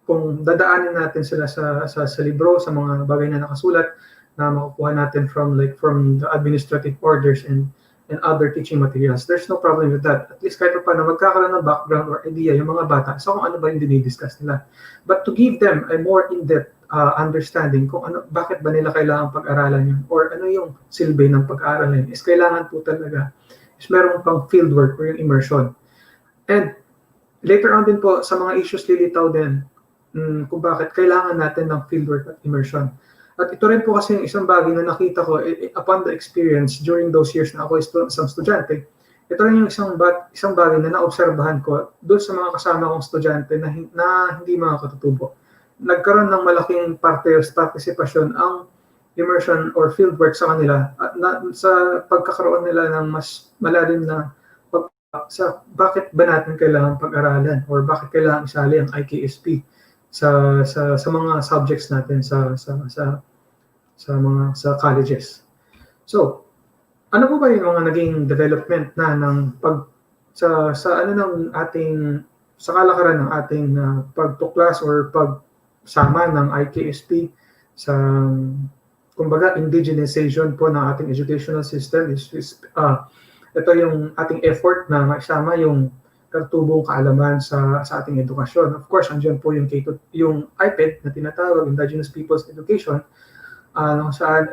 kung dadaanin natin sila sa libro, sa mga bagay na nakasulat na makukuha natin from the administrative orders and other teaching materials, there's no problem with that. At least kahit pa paano magkakaroon ng background or idea yung mga bata sa kung ano ba yung dinidiscuss nila. But to give them a more in-depth understanding kung bakit ba nila kailangan pag-aralan yun or ano yung silbi ng pag-aaralan is kailangan po talaga is meron pang fieldwork or yung immersion. And later on din po sa mga issues lilitaw din kung bakit kailangan natin ng fieldwork at immersion. At ito rin po kasi yung isang bagay na nakita ko upon the experience during those years na ako isang estudyante. Ito rin yung isang bagay na naobserbahan ko doon sa mga kasama kong estudyante na hindi mga katutubo. Nagkaroon ng malaking partisipasyon ang immersion or fieldwork sa kanila at sa pagkakaroon nila ng mas malalim na sa bakit ba natin kailangan pag-aralan or bakit kailangan isali ang IKSP sa mga subjects natin sa colleges. So, ano po ba yung mga naging development na ng sa kalakaran ng ating pagtuklas or pagsama ng IKSP sa kumbaga indigenization po ng ating educational system ito yung ating effort na maisama yung katutubong kaalaman sa ating edukasyon. Of course, andyan po yung IPED na tinatawag, Indigenous Peoples Education, saan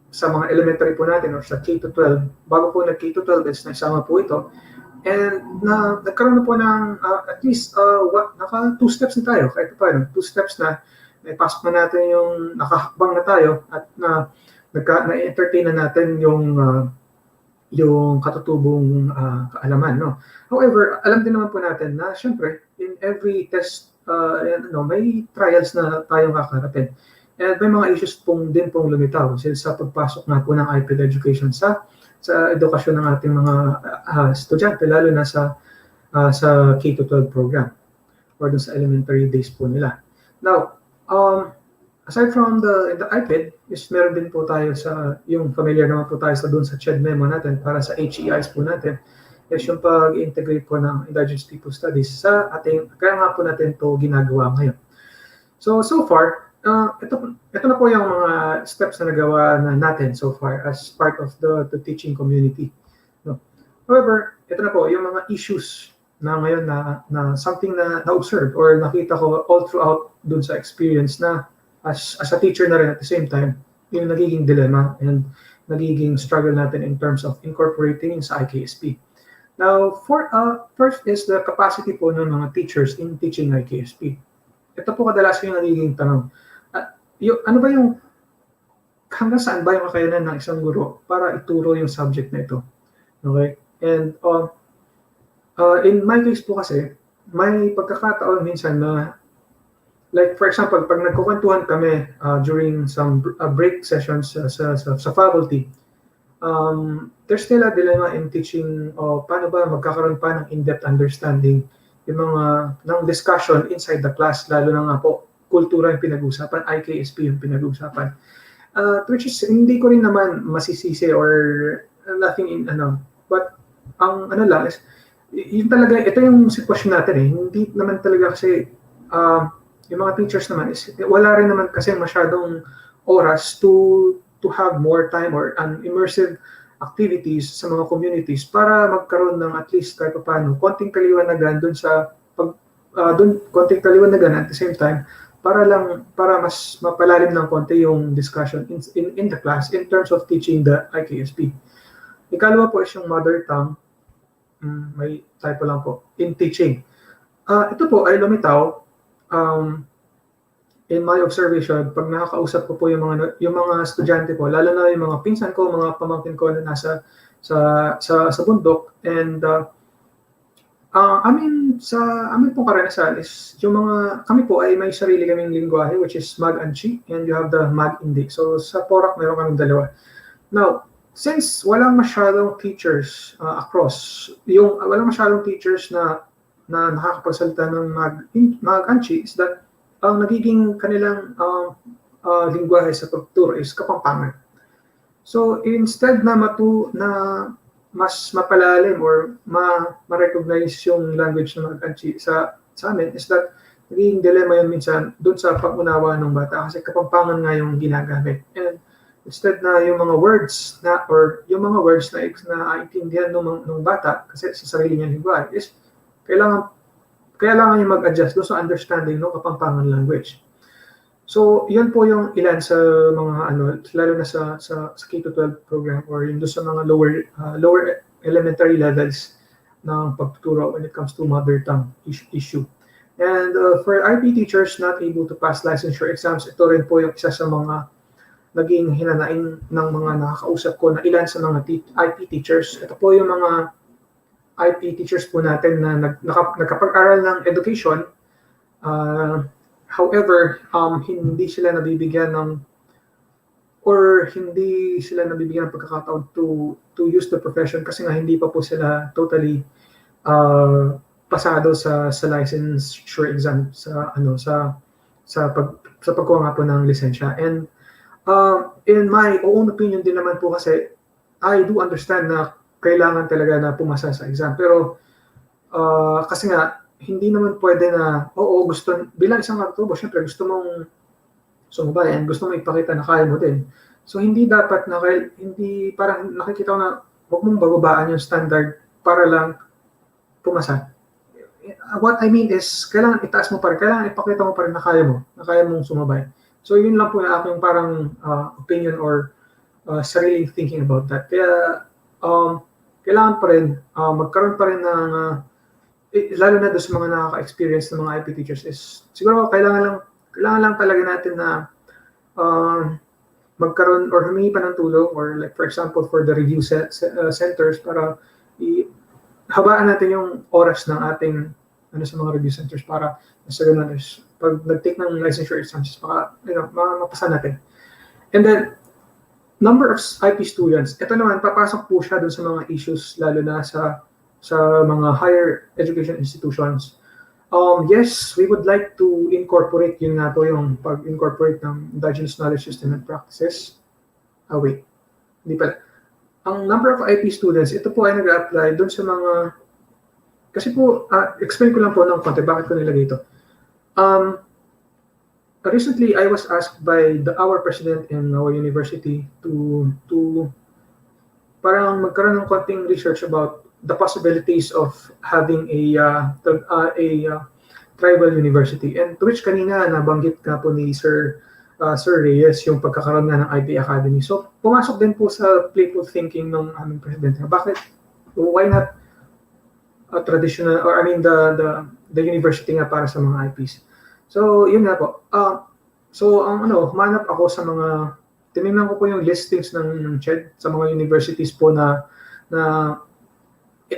sa mga elementary po natin or sa K-12, bago po nag-K-12 is naisama po ito. And nagkaroon na po ng at least naka 2 steps na tayo, kahit pa 2 steps na naipasok na natin yung nakahakbang na tayo at na-entertain na natin yung katutubong kaalaman, no? However, alam din naman po natin na syempre in every test may trials na tayong kakarapin. And may mga issues pong lumitaw sa pagpasok nga po ng IPED education sa edukasyon ng ating mga estudyante, lalo na sa K-12 program or sa elementary days po nila. Now, aside from the IPED, is meron din po tayo yung familiar naman po tayo doon sa CHED memo natin para sa HEIs po natin, is yung pag-integrate po ng Indigenous People Studies sa kaya nga po natin to ginagawa ngayon. So far, ito na po yung mga steps na nagawa natin so far as part of the teaching community. No? However, ito na po, yung mga issues na ngayon na something na na-observe or nakita ko all throughout dun sa experience na as a teacher na rin at the same time, yung nagiging dilemma and nagiging struggle natin in terms of incorporating sa IKSP. Now, first is the capacity po ng mga teachers in teaching IKSP. Ito po kadalasan yung nagiging tanong. Ano ba yung hanggang saan ba yung kakayanan ng isang guro para ituro yung subject na ito? Okay? And in my case po kasi, may pagkakataon minsan na, like for example, pag nagkukwentuhan kami during some break sessions sa faculty, there's still a dilemma in teaching paano ba magkakaroon pa ng in-depth understanding yung mga ng discussion inside the class, lalo na nga po, kultura yung pinag-usapan, IKSP yung pinag-usapan. Which is, hindi ko rin naman masisisi or nothing in but ang ano lang is, yun talaga, ito yung sitwasyon natin eh. Hindi naman talaga kasi, yung mga teachers naman is, wala rin naman kasi masyadong oras to have more time or an immersive activities sa mga communities para magkaroon ng at least kahit paano konting kaliwanagan dun sa konting kaliwanagan at the same time para mas mapalalim ng konti yung discussion in the class in terms of teaching the IKSP. Ikalawa po is yung mother tongue. May typo lang po. In teaching. Ito po ay lumitaw in my observation pag nakakausap ko po yung mga estudyante ko, lalo na yung mga pinsan ko, mga pamangkin ko na nasa sa bundok, and amin pong karanasan is yung kami po ay may sarili kaming lingwahe which is Mag and Chi, and you have the Mag Indi. So sa PORAC meron kaming dalawa. Now, since walang masyadong teachers walang masyadong teachers na nakakapagsalita ng Mag and Chi, is that ang nagiging kanilang lingwahe sa pagturo is Kapampangan. So instead na mas mapalalim or ma-recognize yung language ng Mag and Chi sa amin, is that naging dilemma yun minsan doon sa pag-unawa ng bata kasi Kapampangan nga yung ginagamit. And instead na yung mga words na naiintindihan ng bata kasi sa sarili niya lingwahe is kailangan niya mag-adjust doon sa understanding ng Kapampangan language. So, yun po yung ilan sa mga lalo na sa K-12 program or yung doon sa mga lower elementary levels ng pagtuturo when it comes to mother tongue issue. And for IP teachers not able to pass licensure exams, ito rin po yung isa sa mga naging hinanain ng mga nakakausap ko na ilan sa mga IP teachers. Ito po yung mga IP teachers po natin na nakapag-aral ng education. However, hindi sila nabibigyan ng pagkakataon to use the profession kasi nga hindi pa po sila totally pasado sa licensure exam sa pagkuha nga po ng lisensya. And in my own opinion din naman po kasi I do understand na kailangan talaga na pumasa sa exam. Pero kasi nga hindi naman pwede na bilang isang katubo, syempre gusto mong sumabayan, gusto mong ipakita na kaya mo din. So hindi dapat hindi parang nakikita ko na huwag mong bababaan yung standard para lang pumasa. What I mean is kailangan itaas mo pa rin, kailangan ipakita mo pa rin na kaya mong sumabay. So yun lang po yung aking parang opinion or sariling thinking about that. Kaya kailangan pa rin magkaroon pa rin ng lalo na doon sa mga nakaka-experience ng mga IP teachers is siguro kailangan lang talaga natin na magkaroon or humingi pa ng tulong or like for example for the review centers para habaan natin yung oras ng ating sa mga review centers para sa ganun is pag nag-take ng licensure exams mapasa natin. And then number of IP students, ito naman papasok po siya doon sa mga issues lalo na sa mga higher education institutions. Yes, we would like to incorporate yung pag-incorporate ng indigenous knowledge system and practices. Hindi pala. Ang number of IP students, ito po ay nag-apply doon sa mga, kasi po, explain ko lang po ng konti, bakit ko nilagay ito. Recently, I was asked by our president in our university to parang magkaroon ng konting research about the possibilities of having a tribal university. And to which kanina nabanggit nga po ni Sir Reyes yung pagkakaroon nga ng IP Academy. So pumasok din po sa playful thinking ng aming presidente. Bakit? Why not a traditional, or I mean the university nga para sa mga IPs. So yun nga po. So ang humanap ako sa mga, tinignan ko po yung listings ng CHED sa mga universities po na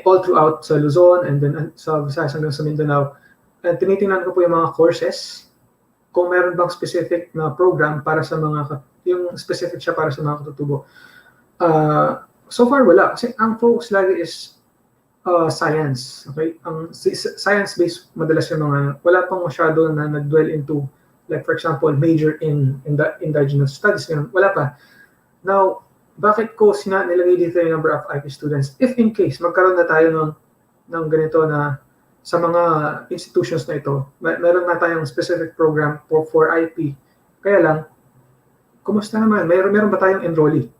all throughout sa Luzon and then sa Visayas hanggang sa Mindanao. And tinitingnan ko po yung mga courses, kung meron bang specific na program para sa yung specific siya para sa mga katutubo. So far wala, kasi ang focus lagi is science. Okay? Ang science-based madalas yung mga, wala pang masyado na nag-dwell into, like for example, major in the indigenous studies. Wala pa. Now, bakit ko nilagay dito yung number of IP students? If in case magkaroon na tayo ng ganito na sa mga institutions na ito, meron na tayong specific program for IP. Kaya lang, kumusta naman? Meron ba tayong enrollee?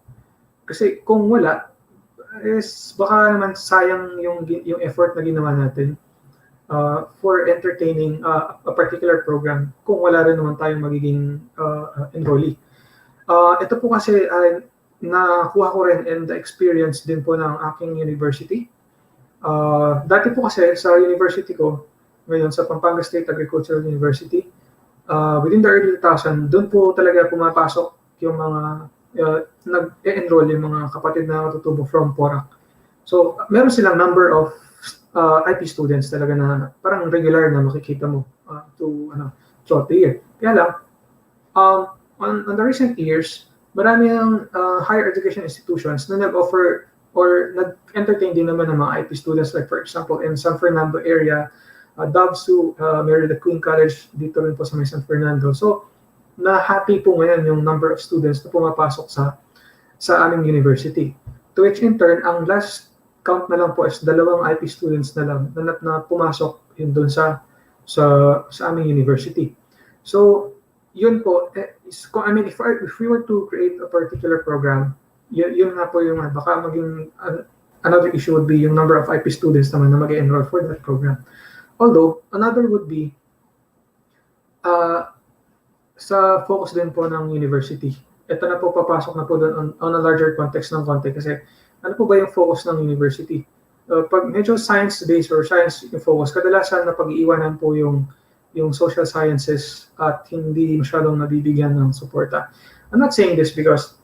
Kasi kung wala, is baka naman sayang yung effort na ginawa natin for entertaining a particular program kung wala rin naman tayong magiging enrollee. Ito po kasi nakuha ko rin and the experience din po ng aking university. Dati po kasi sa university ko, ngayon sa Pampanga State Agricultural University, within the early 2000, doon po talaga pumapasok yung mga nag-enroll yung mga kapatid na matutubo from Porac. So, meron silang number of IP students talaga na parang regular na makikita mo throughout the year. Kaya lang, on the recent years, marami ang higher education institutions na nag-offer or nag-entertain din naman ng mga IP students, like for example in San Fernando area, Davsu, meron the Queen College dito rin po sa may San Fernando. So na-happy po ngayon yung number of students na pumapasok sa aming university. To which in turn, ang last count na lang po is 2 IP students na lang na pumasok yun doon sa aming university. So yun po, I mean, if we were to create a particular program, yun nga po yung baka maging another issue would be yung number of IP students naman na mag-enroll for that program. Although, another would be sa focus din po ng university. Ito na po, papasok na po doon on a larger context ng konti kasi ano po ba yung focus ng university? Pag medyo science-based or science yung focus, kadalasan na pag-iiwanan po yung social sciences at hindi masyadong nabibigyan ng suporta. I'm not saying this because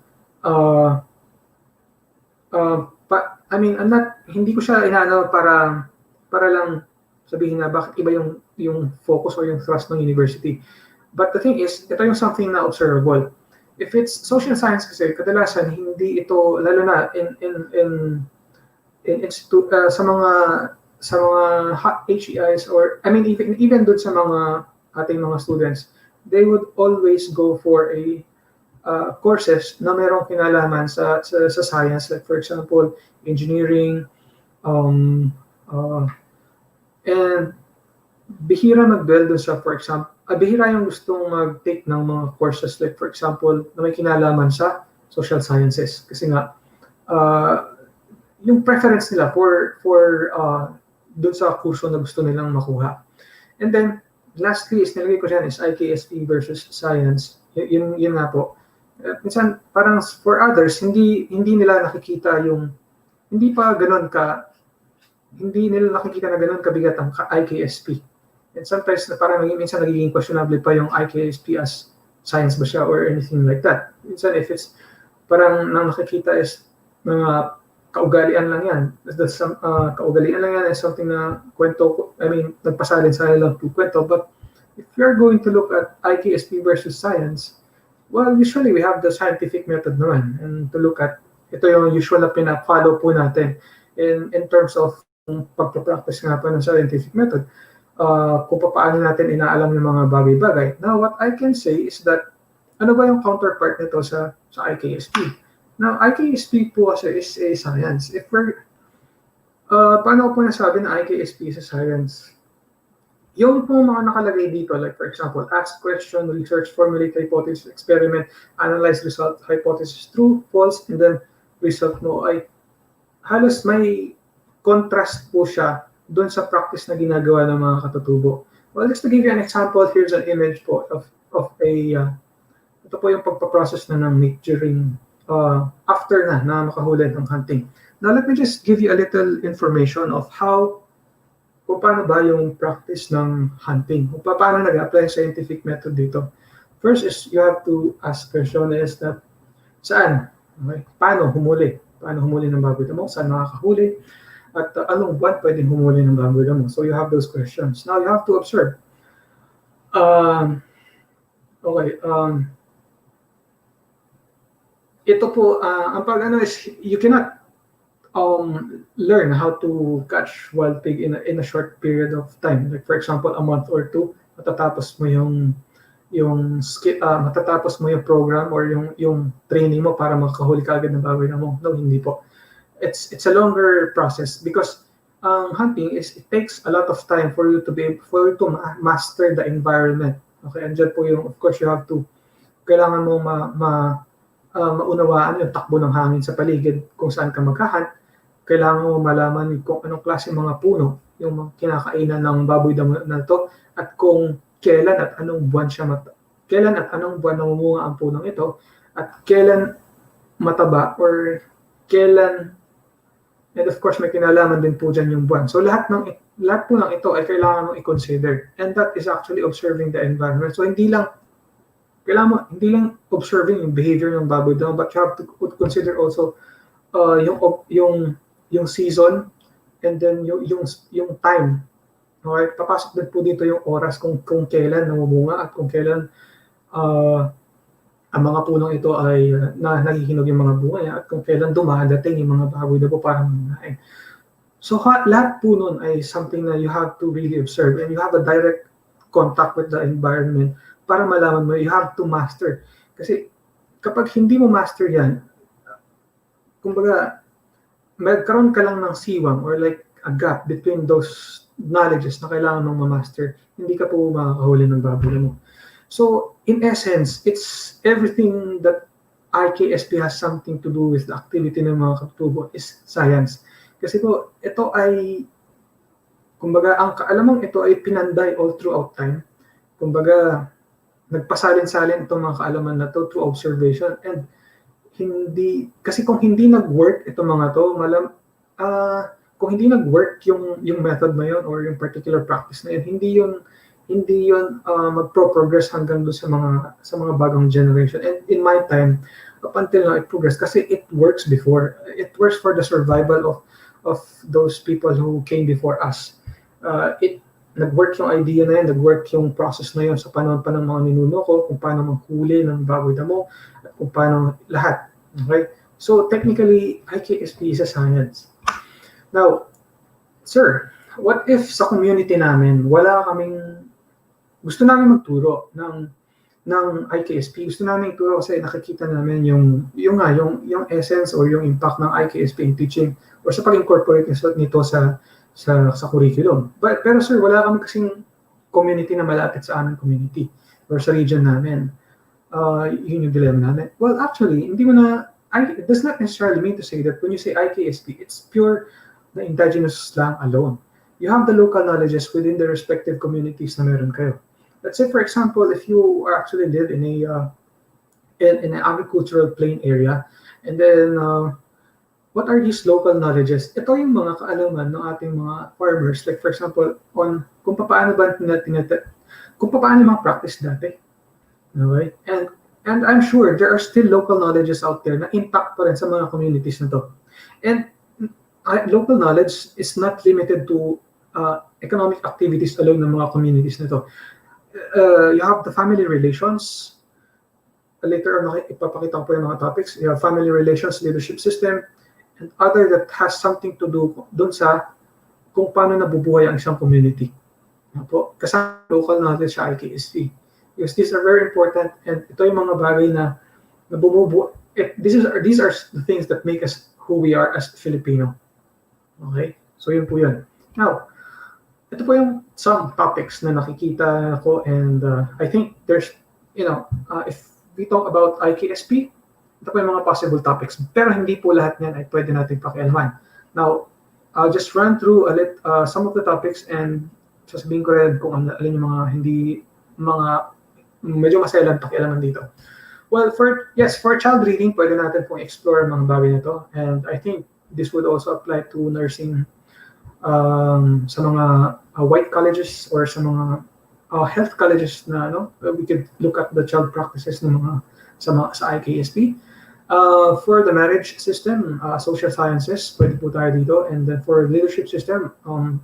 hindi ko siya inaano para lang sabihin na bakit iba yung focus or yung thrust ng university. But the thing is, ito yung something na observable. If it's social science kasi, kadalasan hindi ito, lalo na sa mga HEIs or I mean even doon sa mga ating mga students, they would always go for a courses na merong kinalaman sa science, like for example engineering, and bihira mag-dwell doon sa, for example, bihira yung gustong mag-take ng mga courses like for example na may kinalaman sa social sciences kasi nga yung preference nila for doon sa kurso na gusto nilang makuha. And then lastly is nilagay ko dyan is IKSP versus science. Yun nga po. Minsan parang for others hindi nila nakikita hindi nila nakikita na ganun kabigat ang IKSP. And sometimes na parang minsan nagiging questionable pa yung IKSP as science ba siya or anything like that. Minsan if it's parang nang nakikita is mga kaugalian lang yan. Kaugalian lang yan is something na kwento, I mean, nagpasalin sa lang to kwento. But if you're going to look at IKSP versus science, well, usually we have the scientific method naman. And to look at, ito yung usual na pina-follow po natin in terms of pagpa-practice nga po ng scientific method. Kung paano natin inaalam yung mga bagay-bagay. Now, what I can say is that, ano ba yung counterpart nito sa IKSP? Now, IKSP po kasi is a science. If we're, paano ko po nasabi na IKSP is a science? Yung po mga nakalagay dito, like for example, ask question, research, formulate hypothesis, experiment, analyze result, hypothesis, true, false, and then result no, ay halos may contrast po siya doon sa practice na ginagawa ng mga katutubo. Well, just to give you an example, here's an image po of a, ito po yung pagpaprocess na ng meat during, after na makahuli ng hunting. Now, let me just give you a little information of kung paano ba yung practice ng hunting, kung paano nag-apply scientific method dito. First is you have to ask question is that saan? Okay? Paano humuli? Paano humuli ng baboy damo? Saan makakahuli? At anong buwan pwedeng humuli ng baboy damo? So you have those questions. Now you have to observe. Ito po, ang pag-ano is you cannot learn how to catch wild pig in a short period of time. Like for example, a month or two, matatapos mo yung matatapos mo yung program or yung training mo para makahuli ka agad ng baboy mo. No, hindi po. It's a longer process because hunting it takes a lot of time for you to master the environment. Okay, and dyan po yung, of course, you have to, kailangan mo maunawaan yung takbo ng hangin sa paligid kung saan ka magkahunt. Kailangan mo malaman kung anong klase mga puno yung mga kinakainan ng baboy na to at kung kailan at anong buwan namumunga ang punong ito at kailan mataba or kailan, and of course may kinalaman din po dyan yung buwan. So lahat po ng ito ay kailangan mo i-consider, and that is actually observing the environment. So hindi lang observing yung behavior ng baboy doon, but you have to consider also yung season and then yung time. Okay, papasok din po dito yung oras kung kailan namumunga at kung kailan ang mga punong ito ay nahihinog yung mga bunga niya at kung kailan dumadating yung mga baboy na po para manain. So lahat po nun ay something na you have to really observe and you have a direct contact with the environment para malaman mo, you have to master. Kasi kapag hindi mo master yan, kumbaga, magkaroon ka lang ng siwang or like a gap between those knowledges na kailangan mong ma-master, hindi ka po makakahuli ng baboy mo. So, in essence, it's everything that IKSP has something to do with the activity ng mga katutubo is science. Kasi po, ito ay, kumbaga, ang kaalamang ito ay pinanday all throughout time. Kumbaga, nagpasalin-salin itong mga kaalaman na to through observation and kasi kung hindi nag-work itong mga to, kung hindi nag-work yung method na yun or yung particular practice na yun, hindi yun magpro-progress hanggang doon sa mga bagong generation. And in my time, up until now, it progressed kasi it works before. It works for the survival of those people who came before us. Nag-work yung idea na yun, nag-work yung process na yun sa panahon pa ng mga ninuno ko, kung paano maghuli ng baboy damo, at kung paano lahat. Okay? So, technically, IKSP is a science. Now, sir, what if sa community namin, gusto namin magturo ng IKSP, gusto namin ituro kasi nakikita namin yung essence or yung impact ng IKSP in teaching or sa pag-incorporate nito sa curriculum. Pero sir, wala kami kasing community na malapit sa aming community or sa region namin. Yun yung dilemma namin. Well, actually, it does not necessarily mean to say that when you say IKSP, it's pure na indigenous slang alone. You have the local knowledges within the respective communities na meron kayo. Let's say, for example, if you actually live in an agricultural plain area, and then what are these local knowledges? Ito yung mga kaalaman ng ating mga farmers. Like for example, kung paano mga practice dati. Okay? And I'm sure there are still local knowledges out there na intact pa rin sa mga communities na to. And local knowledge is not limited to economic activities alone ng mga communities na to. You have the family relations. Later on, ipapakita ko po yung mga topics. You have family relations, leadership system, and other that has something to do doon sa kung paano nabubuhay ang isang community. Kasama local knowledge sa IKSP. Because these are very important and ito yung mga bagay na bumubuo. These are the things that make us who we are as Filipino. Okay? So yun po yun. Now, ito po yung some topics na nakikita ko and I think there's, if we talk about IKSP, ito po yung mga possible topics. Pero hindi po lahat yan ay pwede natin pakialaman. Now, I'll just run through some of the topics and sasabihin ko rin kung alin yung mga hindi, mga medyo maselan pakialaman dito. Well, for child reading, pwede natin pong explore mga bagay na to. And I think this would also apply to nursing sa mga white colleges or sa mga health colleges na we could look at the child practices ng mga sa IKSP. For the marriage system, social sciences, pwede po tayo dito. And then for leadership system,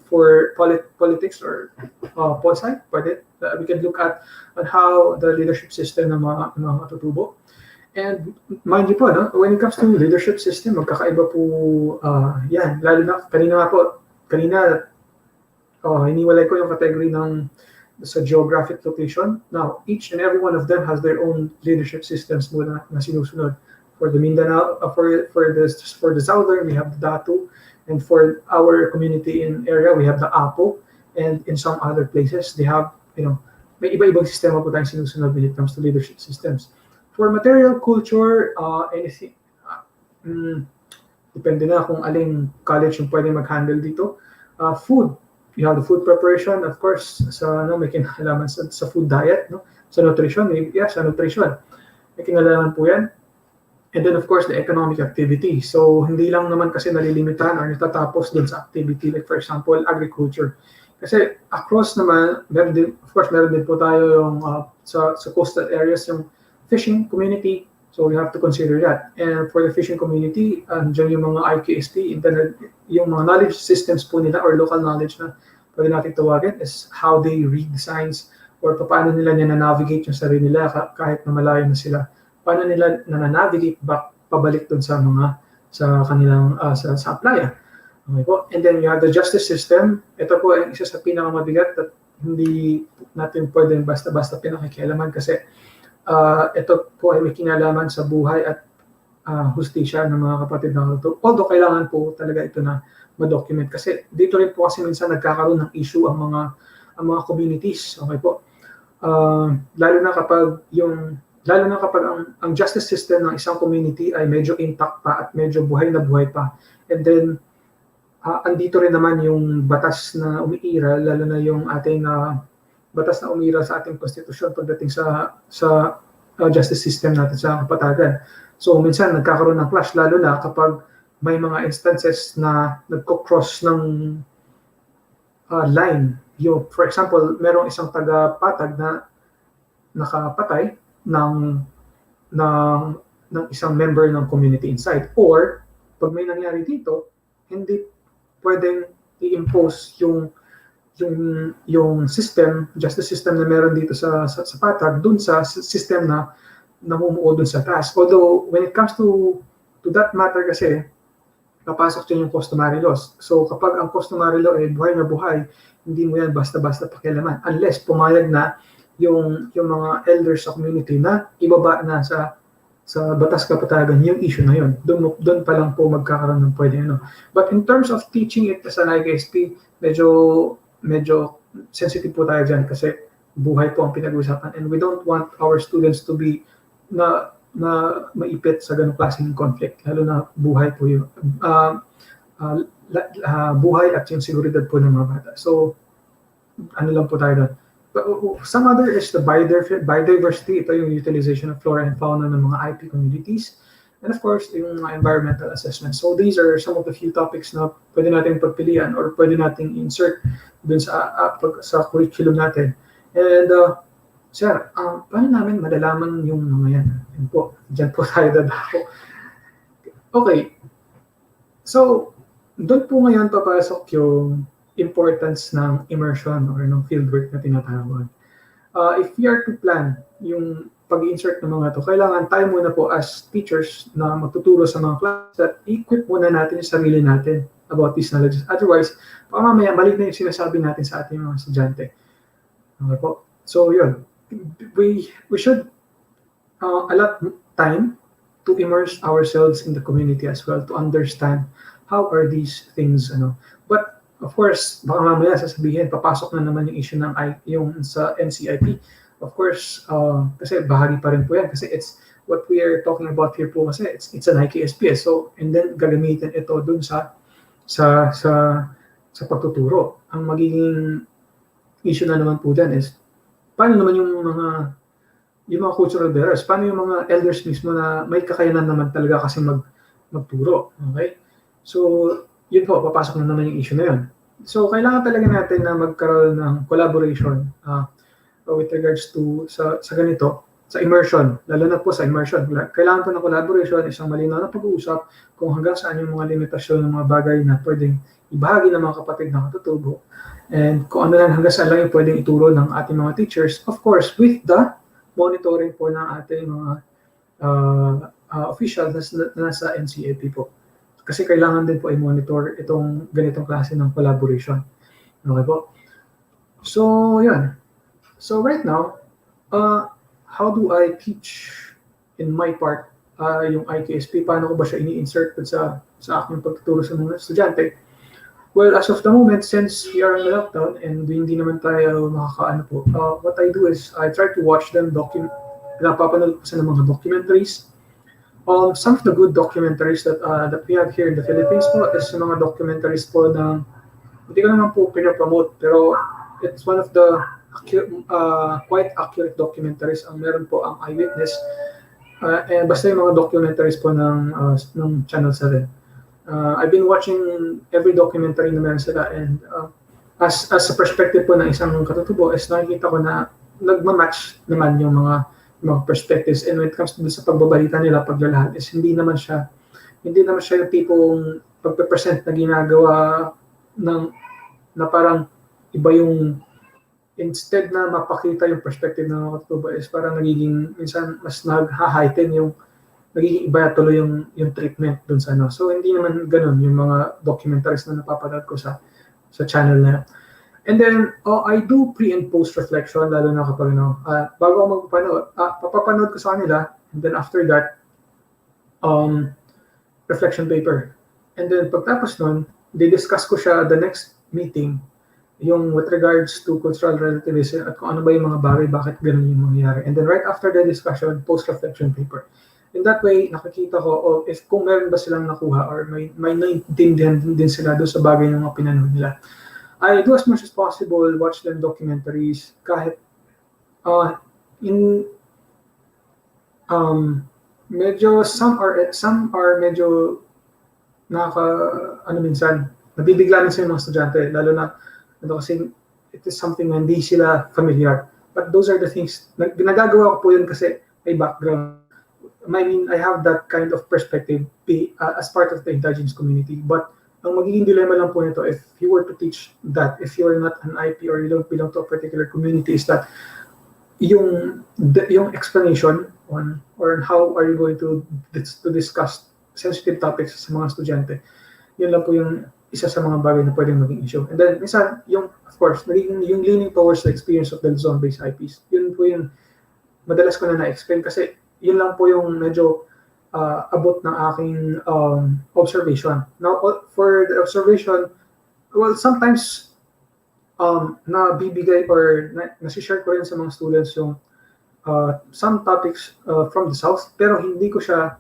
for politics or pol sci, pwede. We can look at how the leadership system ng mga matutubo. And mind you po, when it comes to leadership system, magkakaiba po yan. Lalo na, kanina, hiniwalay ko yung category ng sa geographic location. Now, each and every one of them has their own leadership systems muna na sinusunod. For the Mindanao, for the southern, we have the Datu, and for our community in area, we have the Apo, and in some other places, they have, may iba-ibang sistema po tayong sinusunod when it comes to leadership systems. For material culture, anything, depende na kung aling college yung pwede mag-handle dito. Food, you have the food preparation, of course, may kinalaman sa food diet, sa nutrition, sa nutrition. May kinalaman po yan. And then, of course, the economic activity. So, hindi lang naman kasi nalilimitahan or natatapos dun sa activity. Like, for example, agriculture. Kasi across naman, meron din po tayo yung sa coastal areas, yung fishing community. So, we have to consider that. And for the fishing community, dyan yung mga IKSP, yung mga knowledge systems po nila or local knowledge na pwede natin tawagin is how they read the signs or paano nila na-navigate yung sarili nila kahit na malayo na sila. Paano nila na-navigate pabalik dun sa kanilang sa playa. Okay po. And then you have the justice system. Ito po ay isa sa pinakamabigat at hindi natin pwedeng basta-basta pinakikialaman kasi ito po ay may kinalaman sa buhay at hustisya ng mga kapatid na ito. Although kailangan po talaga ito na ma-document kasi dito rin po kasi minsan nagkakaroon ng issue ang mga communities. Okay po. Lalo na kapag ang justice system ng isang community ay medyo intact pa at medyo buhay na buhay pa. And then, andito rin naman yung batas na umiiral, lalo na yung ating batas na umiiral sa ating konstitusyon pagdating sa justice system natin sa kapatagan. So, minsan nagkakaroon ng clash, lalo na kapag may mga instances na nagko-cross ng line. For example, merong isang taga-patag na nakapatay ng isang member ng community inside. Or, pag may nangyari dito, hindi pwedeng i-impose yung system, justice system na meron dito sa patag, dun sa system na namumuo dun sa taas. Although, when it comes to that matter kasi, napasok dyan yung customary laws. So, kapag ang customary law ay buhay na buhay, hindi mo yan basta-basta pakialaman. Unless pumayag na yung mga elders sa community na ibaba na sa batas kapatagan yung issue na yun. Doon pa lang po magkakaroon ng pwede. But in terms of teaching it as an IKSP, medyo sensitive po tayo dyan kasi buhay po ang pinag-uusapan and we don't want our students to be na maipit sa ganung klaseng conflict. Lalo na buhay po yun. Buhay at yung seguridad po ng mga bata. So, ano lang po tayo doon. Some other is the biodiversity. Ito yung utilization of flora and fauna ng mga IP communities. And of course, yung mga environmental assessment. So these are some of the few topics na pwede natin pagpilian or pwede nating insert dun sa curriculum natin. And sir, paano namin madalaman yung mga yan? Yan po, dyan po tayo dadako. Okay. So, doon po ngayon papasok yung importance ng immersion or ng fieldwork na tinatawag. If we are to plan yung pag-insert ng mga to, kailangan tayo muna po as teachers na magtuturo sa mga class that equip muna natin yung sarili natin about these knowledges. Otherwise, baka mamaya mali na yung sinasabi natin sa ating mga estudyante. Okay po. So yun, we should allot time to immerse ourselves in the community as well to understand how are these things. But of course, baka mamaya sasabihin, papasok na naman yung issue ng yung sa NCIP. Of course, kasi bahagi pa rin po yan kasi it's what we are talking about here po kasi it's an IKSP. So, and then gagamitin ito dun sa sa pagtuturo. Ang magiging issue na naman po dyan is paano naman yung mga cultural bearers, paano yung mga elders mismo na may kakayanan naman talaga kasi magturo. Okay? So, yun po, papasok na naman yung issue na yun. So, kailangan talaga natin na magkaroon ng collaboration with regards to sa ganito, sa immersion, lalo na po sa immersion. Kailangan po ng collaboration, isang malinaw na pag-uusap kung hanggang saan yung mga limitasyon ng mga bagay na pwedeng ibahagi ng mga kapatid na katutubo. And kung ano lang hanggang saan lang yung pwedeng ituro ng ating mga teachers, of course, with the monitoring po ng ating mga officials na nasa NCAP po. Kasi kailangan din po i-monitor itong ganitong klase ng collaboration. Okay po? So, yan. So, right now, how do I teach in my part yung IKSP? Paano ko ba siya ini-insert sa aking pagtuturo sa mga estudyante? Well, as of the moment, since we are in the lockdown and hindi naman tayo makakaano po, what I do is I try to watch them pinapapanood ko sa mga documentaries. Some of the good documentaries that we have here in the Philippines po is yung mga documentaries po na hindi ko naman po pinapromote, pero it's one of the quite accurate documentaries ang meron po ang Eyewitness. And basta yung mga documentaries po ng Channel 7. I've been watching every documentary na meron sila, and as a perspective po ng isang katutubo is nakikita ko na nagmamatch naman yung mga perspectives, and when it comes to sa pagbabalita nila, paglalahad is hindi naman siya yung tipong pagpe-present na ginagawa na parang iba yung, instead na mapakita yung perspective ng mga katutubo is parang nagiging minsan mas nag-heighten yung nagiging iba tuloy yung treatment dun sa ano. So hindi naman ganun yung mga documentaries na napapanood ko sa channel na. And then I do pre and post reflection, lalo na kapag bago ako magpapanood, papapanood ko sa kanila, and then after that reflection paper. And then pagtapos nun, di-discuss ko siya the next meeting, yung with regards to cultural relativism at kung ano ba yung mga bagay, bakit ganun yung mangyayari. And then right after the discussion, post-reflection paper. In that way, nakikita ko if kung meron ba silang nakuha or may naintindihan din sila doon sa bagay ng mga pinanood nila. I do as much as possible watch them documentaries kahit medyo some are medyo minsan nabibigla rin sa mga estudyante, lalo na kasi it is something na hindi sila familiar. But those are the things na ginagagawa ko po yun kasi may background. I mean, I have that kind of perspective as part of the indigenous community. But ang magiging dilemma lang po nito, if you were to teach that, if you are not an IP or you don't belong to a particular community, is that yung explanation on how are you going to discuss sensitive topics sa mga estudyante, yun lang po yung isa sa mga bagay na pwedeng maging issue. And then, minsan, of course, yung leaning towards the experience of the zone-based IPs, yun po yung madalas ko na na-explain kasi yun lang po yung medyo abot ng aking observation. Now, for the observation, well, sometimes nabibigay or nasishare ko rin sa mga students yung some topics from the South, pero hindi ko siya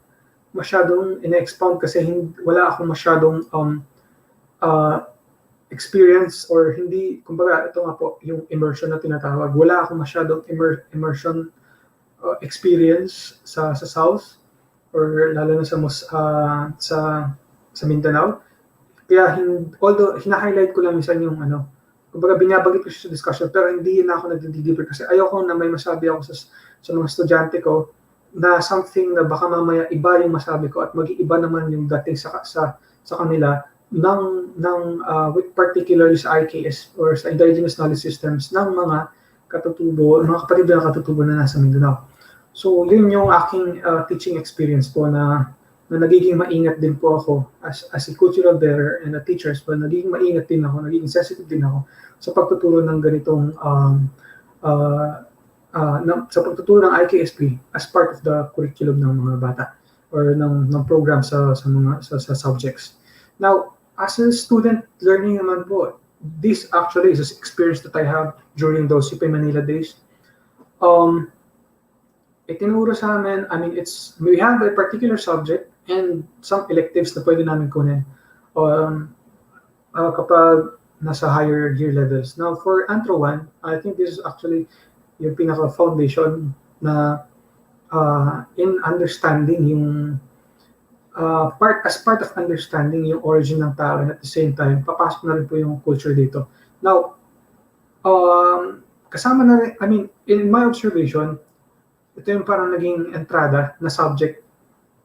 masyadong in-expound kasi wala akong masyadong experience or hindi, kumbaga, ito nga po, yung immersion na tinatawag. Wala akong masyadong immersion experience sa South or lalo na sa Mindanao. Kaya although hina-highlight ko lang minsan yung kumbaga binabagit ko siya sa discussion, pero hindi na ako nagdi-deliver kasi ayoko na may masabi ako sa mga estudyante ko na something na baka mamaya iba yung masabi ko at mag-iiba naman yung dating sa kanila with particularly sa IKS or sa indigenous knowledge systems ng mga mga kapatid na katutubo na nasa Mindanao. So, yun yung aking teaching experience po na nagiging maingat din po ako as a cultural bearer and a teacher, but nagiging maingat din ako, nagiging sensitive din ako sa pagtuturo ng ganitong sa pagtuturo ng IKSP as part of the curriculum ng mga bata or ng program sa subjects. Now, as a student learning naman po, this actually is an experience that I have during those UP Manila days. Itinuro sa amin, we have a particular subject and some electives na pwede namin kunin. kapag nasa higher year levels. Now, for Antro 1, I think this is actually yung pinaka-foundation na in understanding yung as part of understanding yung origin ng tao, and at the same time, papasok na rin po yung culture dito. Now, kasama na rin, I mean, in my observation, ito yung parang naging entrada na subject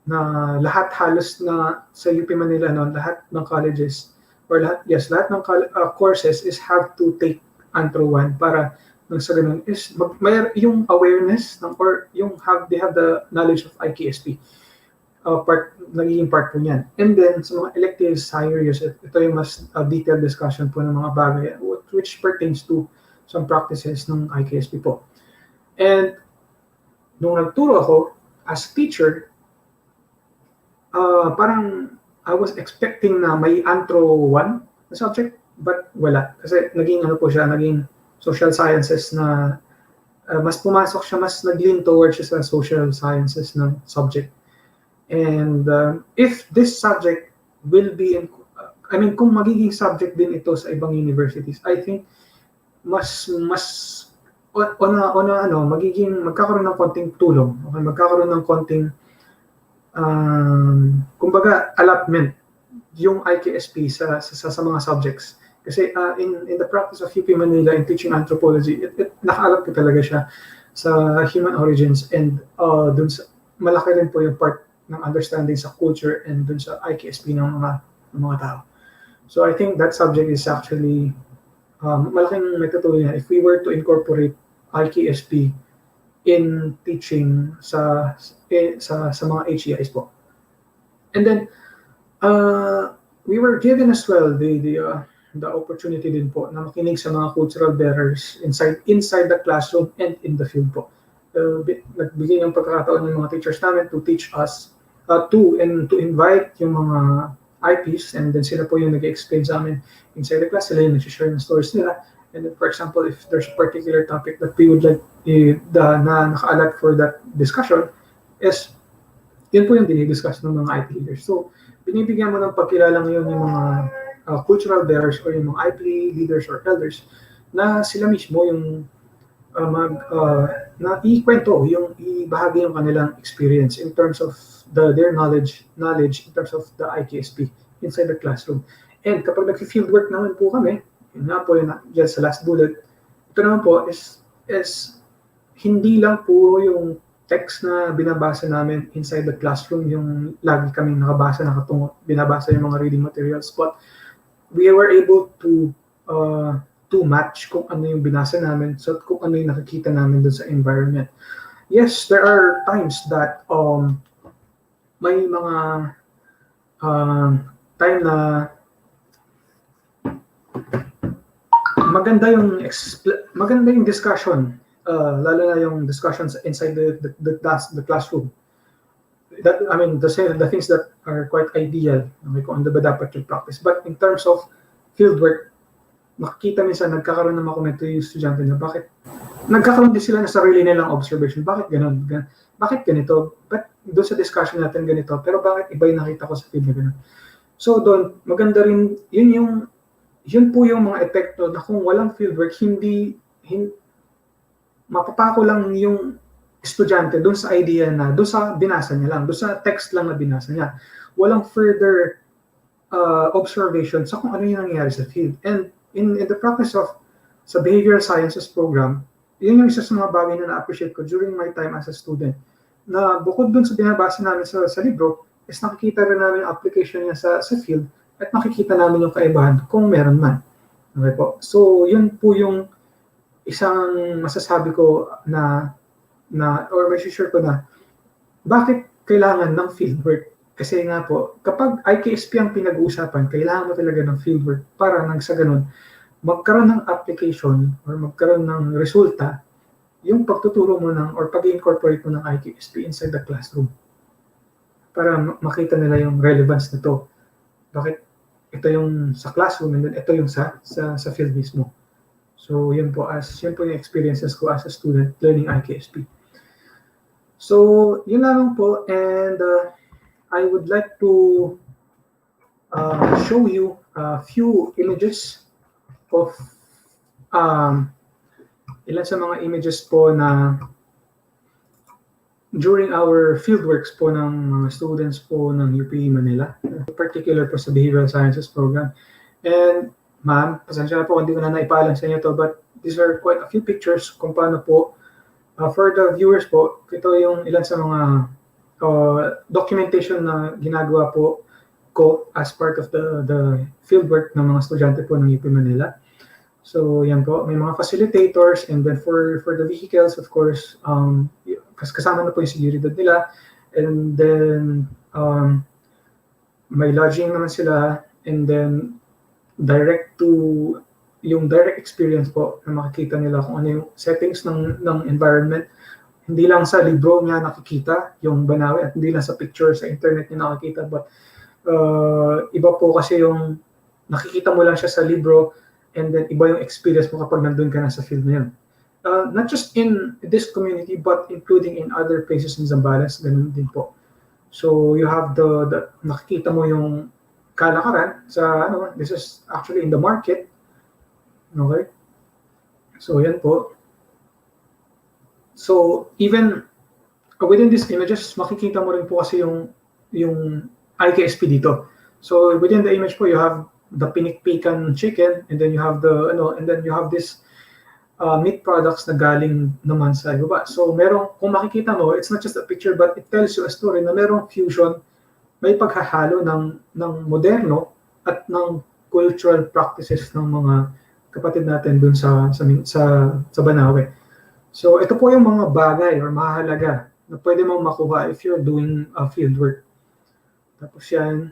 na lahat halos na sa UP Manila noon, lahat ng colleges or lahat ng courses is have to take Antro 1 para nang sa ganun is may yung awareness ng or yung they have the knowledge of IKSP. Nagiging part po niyan. And then, sa mga electives, higher years, ito yung mas detailed discussion po ng mga bagay which pertains to some practices ng IKSP po. And, nung nagturo ako, as teacher, parang I was expecting na may Antro 1 na subject, but wala. Kasi naging naging social sciences na mas pumasok siya, mas nag-lean towards siya sa social sciences na subject. And if this subject will be kung magiging subject din ito sa ibang universities, I think magkakaroon ng konting tulong, okay? Magkakaroon ng konting kumbaga allotment yung IKSP sa mga subjects. Kasi in the practice of UP Manila in teaching anthropology, naka-allot ko talaga siya sa human origins, and dun sa malaki rin po yung part ng understanding sa culture and dun sa IKSP ng mga tao. So I think that subject is actually malaking metutulong niya if we were to incorporate IKSP in teaching sa mga HEIs po. And then we were given as well the opportunity din po na makinig sa mga cultural bearers inside the classroom and in the field po. Nagbigay ng pagkakataon ng mga teachers namin to teach us to invite yung mga IPs, and then sila po yung nag-explain sa amin inside the class, sila yung nag-share ng stories nila. And then, for example, if there's a particular topic that we would like na naka-allot for that discussion, is yun po yung dinidiscuss ng mga IP leaders. So, binibigyan mo ng pagkilala ngayon yung mga cultural bearers or yung mga IP leaders or elders na sila mismo yung na ikwento, yung ibahagi yung kanilang experience in terms of their knowledge in terms of the IKSP inside the classroom. And kapag nag-field work naman po kami, yun nga po yun dyan sa last bullet, ito naman po is hindi lang po yung text na binabasa namin inside the classroom, yung lagi kami binabasa yung mga reading materials, but we were able to match kung ano yung binasa namin, so kung ano yung nakikita namin dun sa environment. Yes, there are times that may mga time na maganda yung discussion, lalo na yung discussions inside the classroom. That, I mean, the things that are quite ideal, kung ano ba dapat yung practice. But in terms of fieldwork, makikita minsan nagkakaroon ng mga komento yung estudyante na bakit nagkakaroon din sila ng sarili nilang observation. Bakit ganun? Bakit ganito? Ba't doon sa discussion natin ganito? Pero bakit iba yung nakita ko sa field na ganun? So doon, maganda rin, yun po yung mga epekto na kung walang fieldwork, hindi mapapako lang yung estudyante doon sa idea na, doon sa binasa niya lang, doon sa text lang na binasa niya. Walang further observation sa kung ano yung nangyayari sa field. And in the practice of sa behavioral sciences program, yun yung isa sa mga bagay na na-appreciate ko during my time as a student. Na bukod dun sa binabasa namin sa libro, is nakikita rin namin yung application niya sa field at nakikita namin yung kaibahan kung meron man. Okay po. So, yun po yung isang masasabi ko na or may share ko na bakit kailangan ng fieldwork. Kasi nga po, kapag IKSP ang pinag-uusapan, kailangan mo talaga ng fieldwork para nang sa ganun, magkaroon ng application or magkaroon ng resulta yung pagtuturo mo or pag-incorporate mo ng IKSP inside the classroom para makita nila yung relevance nito. Bakit ito yung sa classroom and then ito yung sa field mismo. So yun po yung experiences ko as a student learning IKSP. So yun lang po, and I would like to show you few images of ilan sa mga images po na during our fieldworks po ng mga students po ng UP Manila, particular po sa Behavioral Sciences program. And ma'am, pasensya na po kung hindi ko na naipaalam sa inyo to, but these are quite a few pictures kung paano po, for the viewers po, ito yung ilan sa mga documentation na ginagawa po ko as part of the fieldwork ng mga estudyante po ng UP Manila. So yan po, may mga facilitators, and then for the vehicles, of course, kasama na po yung seguridad nila, and then may lodging naman sila, and then direct experience po na makikita nila kung ano yung settings ng environment. Hindi lang sa libro niya nakikita yung Banawe, at hindi lang sa picture sa internet niya nakikita, but iba po kasi yung nakikita mo lang siya sa libro, and then iba yung experience mo kapag nandun ka na sa field na yun. Not just in this community, but including in other places in Zambales, ganun din po. So you have the nakikita mo yung kalakaran sa this is actually in the market. Okay? So yan po. So even within these images, makikita mo rin po kasi yung IKSP dito. So within the image po, you have the pinikpikan chicken, and then you have and then you have this meat products na galing naman sa ibaba. So kung makikita mo, it's not just a picture, but it tells you a story na merong fusion, may paghahalo ng moderno at ng cultural practices ng mga kapatid natin dun sa Banawe. So ito po yung mga bagay or mahalaga na pwede mong makuha if you're doing field work. Tapos yan.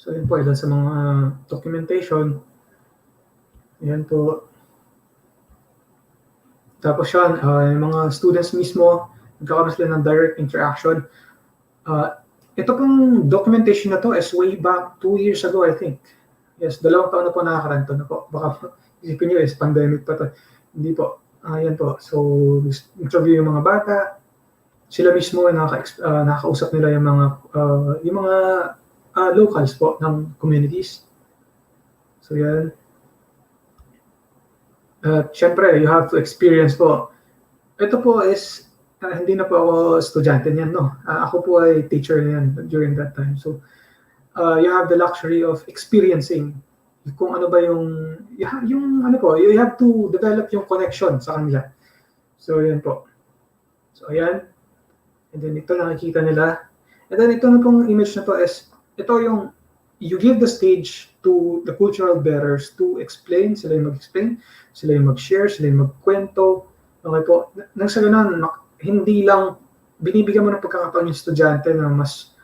So yun po, ilan sa mga documentation. Yan po. Tapos yan, yung mga students mismo, nagkakaroon sila ng direct interaction. Ito pong documentation na to is way back 2 years ago, I think. Yes, 2 taon na po nakakaranto na po. Baka isipin nyo is pandemic pa to. Hindi po. Yan po. So, interview yung mga bata. Sila mismo nakakausap nila yung mga locals po ng communities. So yan. Siyempre, you have to experience po. Ito po is, hindi na po ako estudyante niyan, no? Ako po ay teacher niyan during that time. So, you have the luxury of experiencing kung ano ba you have to develop yung connection sa kanila. So, yan po. So, ayan. And then, ito nakikita nila. And then, ito na pong image na to is, ito yung, you give the stage to the cultural bearers to explain, sila yung mag-explain, sila yung mag-share, sila yung magkwento. Okay po, nang sa ganun, hindi lang binibigyan mo ng pagkakataon yung estudyante na mas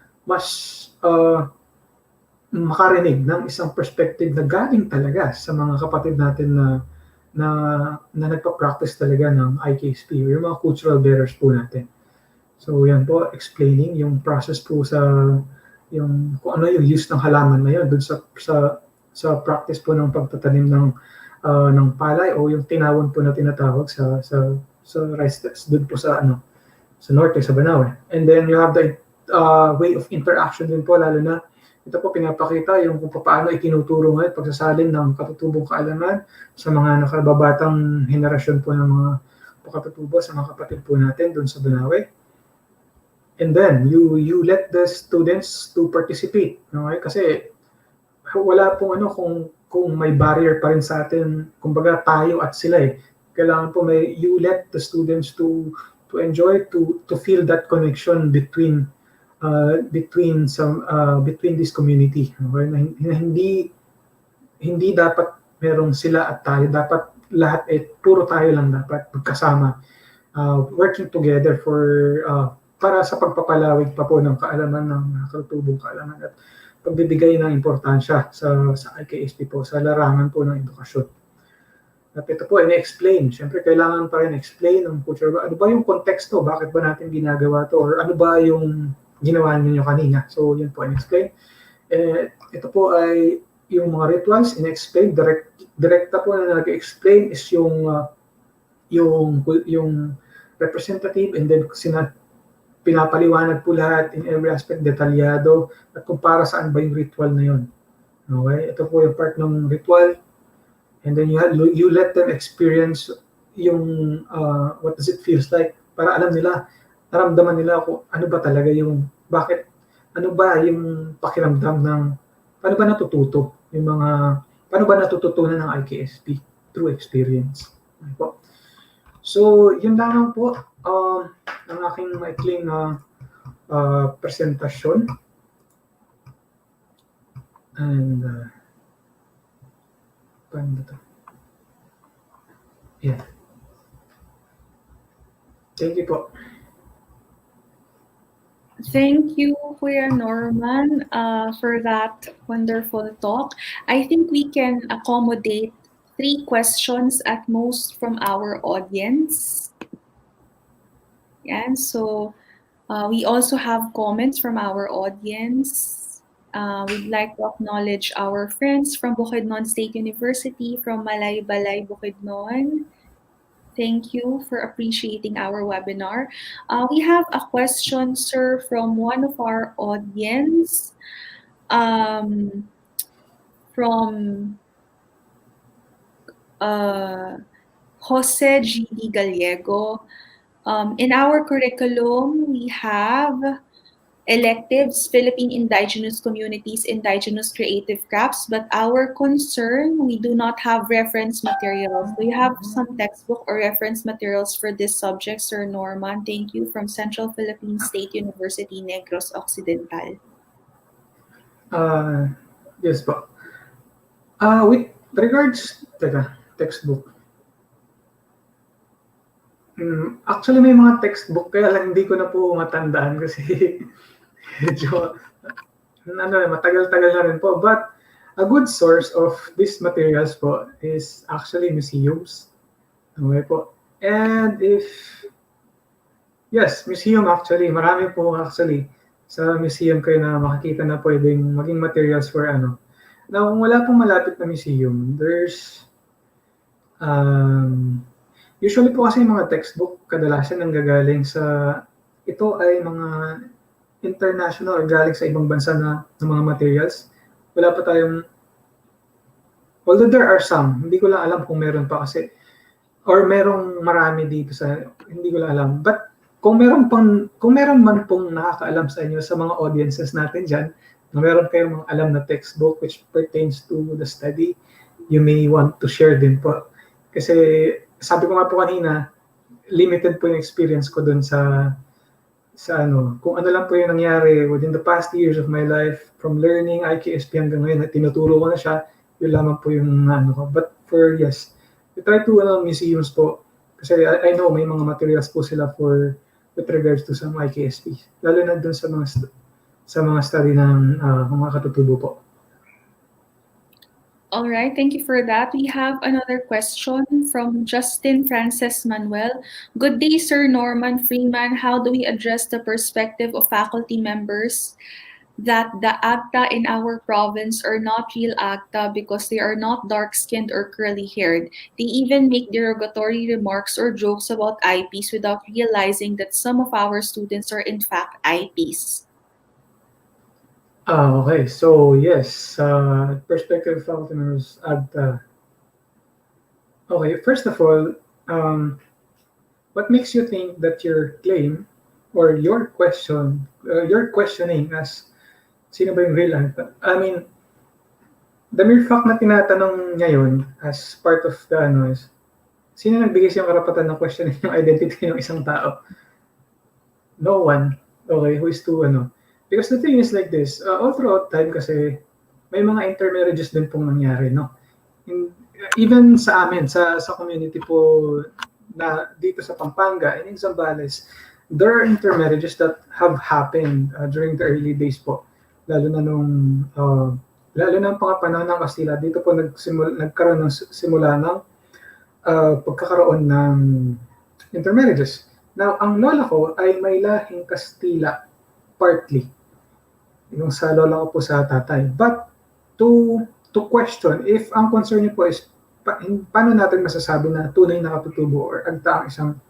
makarinig ng isang perspective na galing talaga sa mga kapatid natin na nagpa-practice talaga ng IKSP, yung mga cultural bearers po natin. So yan po, explaining yung process po kung ano yung use ng halaman na yun dun sa practice po ng pagtatanim ng palay, o yung tinawon po na tinatawag sa rice dun po sa norte, sa Banawe. And then you have the way of interaction din po, lalo na ito po pinapakita yung kung paano itinuturo ngayon pagsasalin ng katutubong kaalaman sa mga nakababatang henerasyon po ng mga pakatutubo sa mga kapatid po natin dun sa Banawe. And then you let the students to participate, okay? Kasi wala pong kung may barrier pa rin sa atin, kumbaga tayo at sila eh. Kailangan po you let the students to enjoy, to feel that connection between this community. Okay? Na hindi dapat merong sila at tayo, dapat lahat puro tayo lang dapat magkasama, working together para sa pagpapalawig pa po ng kaalaman, ng katutubong kaalaman at pagbibigay ng importansya sa IKSP po, sa larangan po ng edukasyon. At ito po, ina-explain. Siyempre, kailangan pa rin explain ng culture. Ano ba yung konteksto? Bakit ba natin ginagawa to? Or ano ba yung ginawa niyo kanina? So, yun po, ina-explain. Ito po ay yung mga rituals, ina-explain. Direkta po na nag-explain is yung representative, and then pinapaliwanag po lahat in every aspect, detalyado, at kung para saan ba yung ritual na yun. Okay? Ito po yung part ng ritual. And then you let them experience yung what does it feels like para alam nila, naramdaman nila kung ano ba talaga yung bakit, ano ba yung pakiramdam ng paano ba natututo yung mga paano ba natututunan ng IKSP through experience. Okay po. So, yun lamang po ang aking maikling presentasyon. And paano ba ito? Yeah. Thank you po. Thank you, Kuya Norman, for that wonderful talk. I think we can accommodate 3 questions at most from our audience. And so we also have comments from our audience. We'd like to acknowledge our friends from Bukidnon State University, from Malay-Balay, Bukidnon. Thank you for appreciating our webinar. We have a question, sir, from one of our audience, from Jose G.D. Gallego. In our curriculum, we have electives, Philippine Indigenous Communities, Indigenous Creative Crafts, but our concern, we do not have reference materials. Do you have some textbook or reference materials for this subject, Sir Norman? Thank you, from Central Philippine State University, Negros Occidental. Yes po. With regards, textbook. Actually, may mga textbook, kaya lang hindi ko na po matandaan kasi medyo matagal-tagal na rin po. But a good source of these materials po is actually museums. Okay po. And museum actually, marami po actually sa museum kayo na makikita na pwedeng maging materials for ano. Now, kung wala pong malapit na museum, there's usually po kasi mga textbook kadalasan nanggagaling sa ito ay mga international or galing sa ibang bansa na mga materials. Wala pa tayong, although there are some, hindi ko lang alam kung meron pa kasi or merong marami dito sa hindi ko lang alam. But kung meron man pong nakakaalam sa inyo sa mga audiences natin diyan, na meron kayong mga alam na textbook which pertains to the study, you may want to share din po. Kasi sabi ko nga po kanina, limited po yung experience ko dun sa kung ano lang po yung nangyari within the past years of my life, from learning IKSP hanggang ngayon, na tinuturo ko na siya, yun lamang po yung ano ko. But we try to museums po, kasi I know may mga materials po sila with regards to some IKSP, lalo na dun sa mga study ng mga katutubo po. All right, thank you for that. We have another question from Justin Francis Manuel. Good day, Sir Norman Freeman. How do we address the perspective of faculty members that the ACTA in our province are not real ACTA because they are not dark-skinned or curly-haired? They even make derogatory remarks or jokes about IPs without realizing that some of our students are in fact IPs. Okay, so yes, perspective faculty members at okay, first of all, what makes you think that your claim or your questioning as sino ba yung real ACTA? I mean, the mere fact na tinatanong niya yun as part of the is, sino nagbigay siyang karapatan ng questioning yung identity ng isang tao? No one. Okay, who is to Because the thing is like this, all throughout time kasi may mga intermarriages din pong nangyari, no? Even sa amin, sa community po na dito sa Pampanga and in Zambales, there are intermarriages that have happened during the early days po. Lalo na ang mga panahon ng Kastila, dito po nagkaroon ng simula ng pagkakaroon ng intermarriages. Now, ang lola ko ay may lahing Kastila, partly. Yung sa lola ko po sa tatay. But to question, if ang concern niyo po is paano natin masasabi na tunay na katutubo or agta ang isang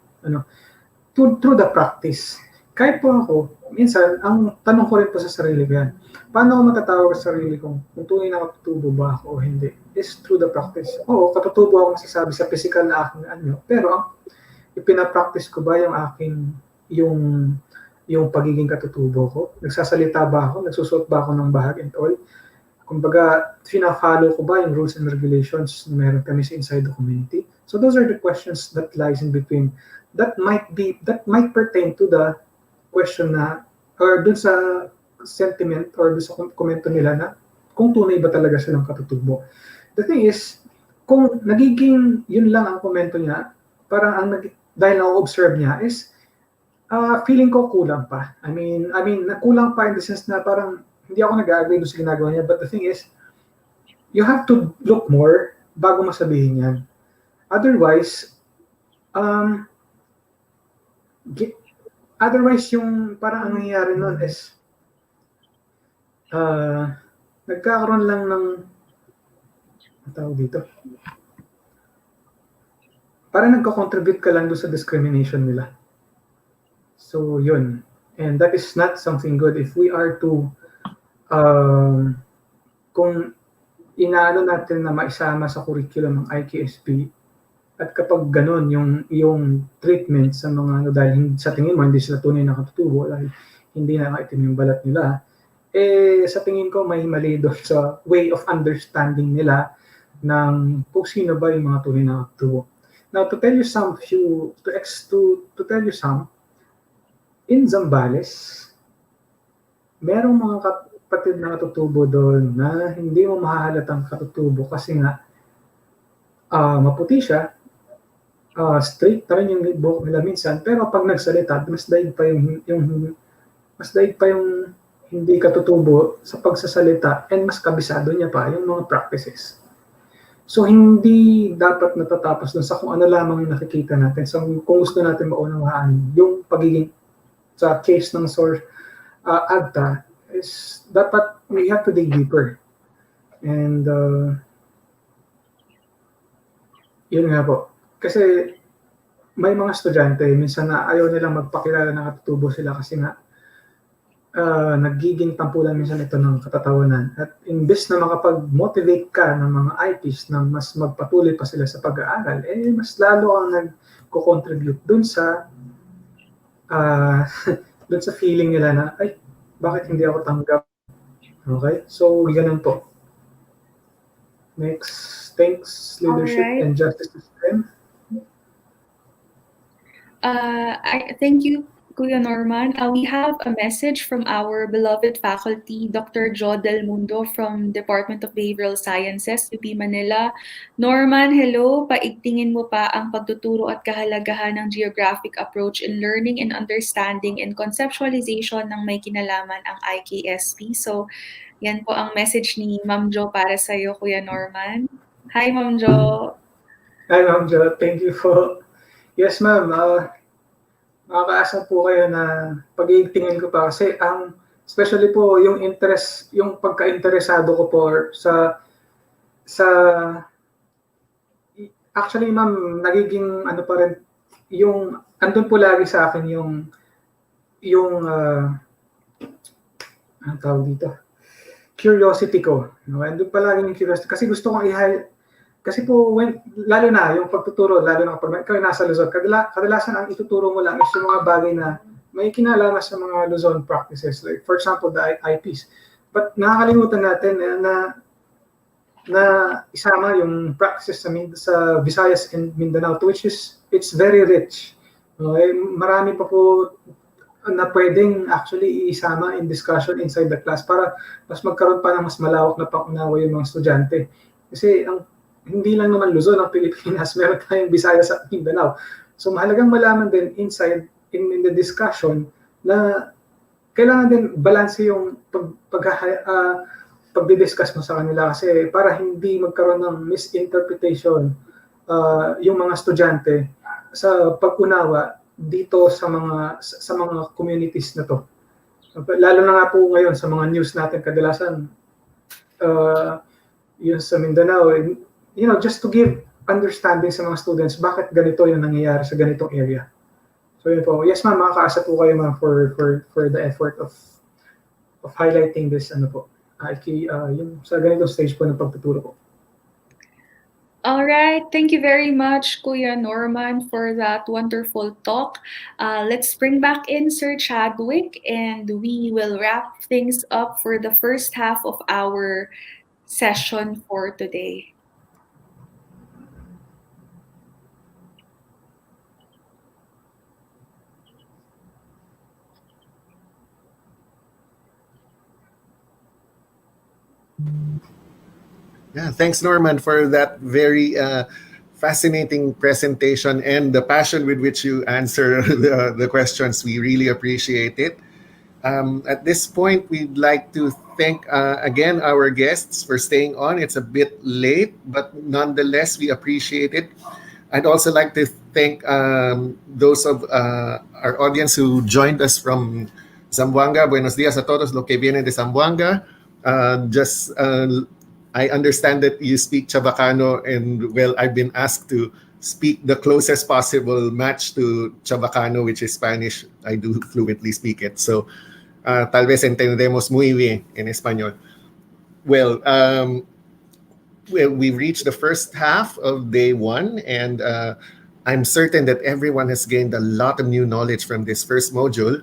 through the practice. Kahit po ako, minsan, ang tanong ko rin po sa sarili ko yan, paano ko matatawag sa sarili kung tunay na katutubo ba ako o hindi? Is through the practice. Oo, katutubo ako masasabi sa physical na aking anyo, pero ang ipinapractice ko ba yung aking, yung pagiging katutubo ko? Nagsasalita ba ako? Nagsusuot ba ako ng bahag and all? Kumbaga, fina-follow ko ba yung rules and regulations na meron kami sa inside the community? So those are the questions that lies in between. That might pertain to the question na, or dun sa sentiment or dun sa komento nila na kung tunay ba talaga silang katutubo. The thing is, kung nagiging yun lang ang komento niya, parang dahil na-observe niya is, feeling ko kulang pa. I mean, kulang pa in the sense na parang hindi ako nag-agree doon sa ginagawa niya. But the thing is, you have to look more bago masabihin yan. Otherwise, yung parang ang nangyayari nun is, nagkakaroon lang ng, ang tawag dito, parang nagko-contribute ka lang doon sa discrimination nila. So, yun. And that is not something good if we are to, kung inaano natin na maisama sa curriculum ng IKSP, at kapag ganun yung treatment sa mga dahil sa tingin mo hindi sila tunay na katutubo dahil hindi nakaitim yung balat nila, sa tingin ko may mali doon sa way of understanding nila ng kung sino ba yung mga tunay na katutubo. Now, to tell you some, in Zambales, merong mga kapatid na katutubo doon na hindi mo mahahalatang katutubo kasi nga maputi siya, straight na rin yung buhok nila minsan, pero pag nagsalita, mas daig pa yung hindi katutubo sa pagsasalita and mas kabisado niya pa yung mga practices. So, hindi dapat natatapos dun sa kung ano lamang yung nakikita natin. So, kung gusto natin maunawaan yung pagiging sa case ng source AGTA, is dapat we have to dig deeper. And yun nga po. Kasi may mga estudyante, minsan na ayaw nilang magpakilala na katutubo sila kasi nga nagiging tampulan minsan ito ng katatawanan. At imbes na makapag-motivate ka ng mga IPs na mas magpatuloy pa sila sa pag-aaral, mas lalo ang nagko-contribute dun sa dun sa feeling nila na, ay, bakit hindi ako tanggap? Okay? So, ganun po. Next, thanks, leadership Alright. and justice system. Thank you, Kuya Norman. We have a message from our beloved faculty, Dr. Jo Del Mundo from Department of Behavioral Sciences, UP Manila. Norman, hello. Paigtingin mo pa ang pagtuturo at kahalagahan ng geographic approach in learning and understanding and conceptualization ng may kinalaman ang IKSP. So, yan po ang message ni Ma'am Jo para sa iyo, Kuya Norman. Hi, Ma'am Jo. Hi, Ma'am Jo. Thank you po. Yes, ma'am. Makakaasa po kayo na pag-iigtingin ko pa kasi especially po yung interest, yung pagka-interesado ko po sa actually ma'am, nagiging ano pa rin, yung andun po lagi sa akin yung ang tawag dito, curiosity ko. No? Andun pa lagi yung curiosity kasi gusto kong kasi po, lalo na yung pagtuturo, lalo na kapag ikaw nasa Luzon, kadalasan ang ituturo mo lang is yung mga bagay na may kinalaman sa mga Luzon practices. Like, for example, the IPs. But nakakalimutan natin na isama yung practices sa Visayas and Mindanao, which is, it's very rich. Okay? Marami pa po na pwedeng actually isama in discussion inside the class para mas magkaroon pa ng mas malawak na pangunawa yung mga estudyante. Kasi hindi lang naman Luzon ang Pilipinas, meron tayong Visayas at Mindanao. So mahalagang malaman din inside in the discussion na kailangan din balanse yung pagdi-discuss mo sa kanila kasi para hindi magkaroon ng misinterpretation yung mga estudyante sa pag-unawa dito sa mga communities na to. Lalo na nga po ngayon sa mga news natin kadalasan yun sa Mindanao, just to give understanding sa mga students bakit ganito yung nangyayari sa ganitong area. So yun po. Yes ma'am, makakaasa po kayo ma'am for the effort of highlighting this ano po. Yung sa ganitong stage po ng pagtuturo po. All right. Thank you very much, Kuya Norman, for that wonderful talk. Let's bring back in Sir Chadwick, and we will wrap things up for the first half of our session for today. Yeah, thanks, Norman, for that very fascinating presentation and the passion with which you answer the questions. We really appreciate it. At this point, we'd like to thank again our guests for staying on. It's a bit late, but nonetheless, we appreciate it. I'd also like to thank those of our audience who joined us from Zamboanga. Buenos días a todos los que vienen de Zamboanga. I understand that you speak Chabacano, and well, I've been asked to speak the closest possible match to Chabacano, which is Spanish. I do fluently speak it. So, tal vez entendemos muy bien en español. Well, we've reached the first half of day one, and I'm certain that everyone has gained a lot of new knowledge from this first module.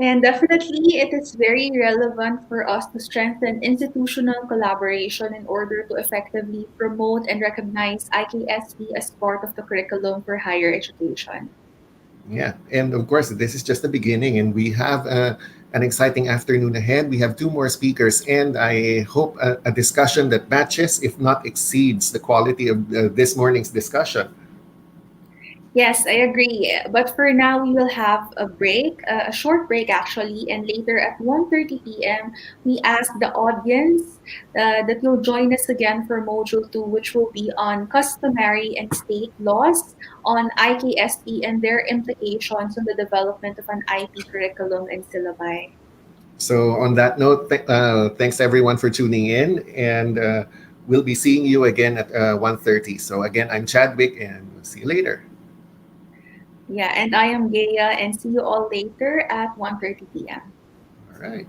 And definitely, it is very relevant for us to strengthen institutional collaboration in order to effectively promote and recognize IKSP as part of the curriculum for higher education. Yeah, and of course, this is just the beginning, and we have an exciting afternoon ahead. We have two more speakers, and I hope a discussion that matches, if not exceeds, the quality of this morning's discussion. Yes, I agree. But for now, we will have a break, a short break actually, and later at 1:30 p.m., we ask the audience that you'll join us again for Module 2, which will be on customary and state laws on IKSP and their implications on the development of an IP curriculum and syllabi. So on that note, thanks everyone for tuning in, and we'll be seeing you again at 1:30. So again, I'm Chadwick, and we'll see you later. Yeah, and I am Gaya, and see you all later at 1:30 p.m. All right.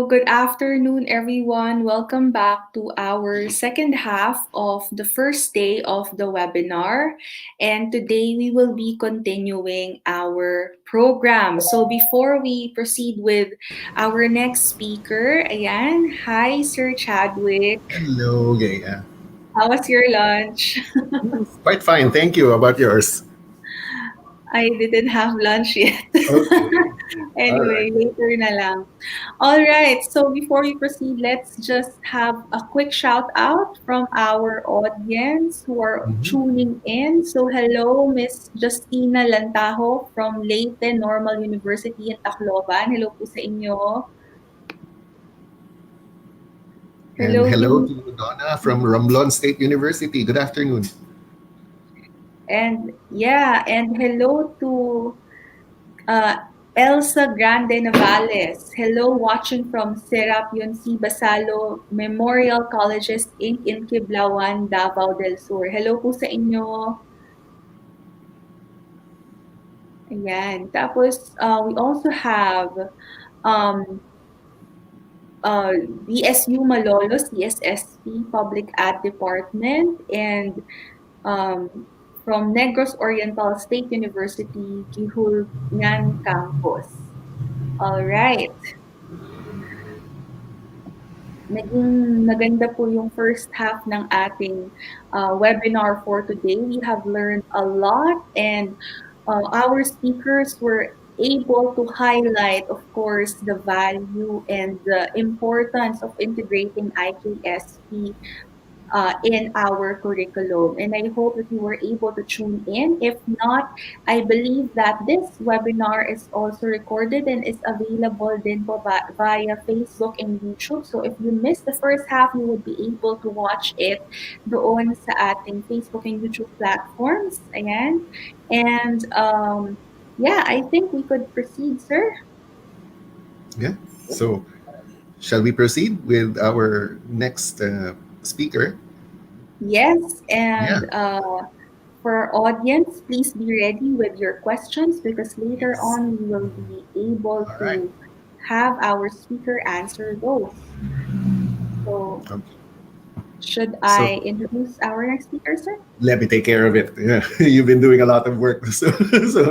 good afternoon, everyone. Welcome back to our second half of the first day of the webinar. And today we will be continuing our program. So before we proceed with our next speaker, ayan, hi, Sir Chadwick. Hello, Gaya. How was your lunch? Quite fine, thank you. How about yours? I didn't have lunch yet. Okay. All right. Anyway, later na lang. All right, so before we proceed, let's just have a quick shout out from our audience who are tuning in. So hello, Miss Justina Lantajo from Leyte Normal University in Tacloban. Hello po sa inyo. And Hello hello din. to Donna from Romblon State University. Good afternoon. And yeah, and hello to uh, Elsa Grande Navales. Hello, watching from Serap Yonsi Basalo Memorial Colleges Inc. in Kiblawan, Davao del Sur. Hello po sa inyo. Ayan. Tapos, we also have um, BSU Malolos, DSSP Public Ad Department, and from Negros Oriental State University, Gihulngan Campus. All right. Naging maganda po yung first half ng ating webinar for today. We have learned a lot and our speakers were able to highlight, of course, the value and the importance of integrating IKSP in our curriculum. And I hope that you were able to tune in. If not, I believe that this webinar is also recorded and is available din po via Facebook and YouTube. So if you missed the first half, you would be able to watch it doon sa ating Facebook and YouTube platforms. Ayan. And yeah, I think we could proceed, sir. Yeah. So, shall we proceed with our next speaker? Yes, Yeah. and for our audience, please be ready with your questions because later Yes. on we will be able All right. to have our speaker answer those. So, Okay. should So, I introduce our next speaker, sir? let me take care of it. Yeah. You've been doing a lot of work, so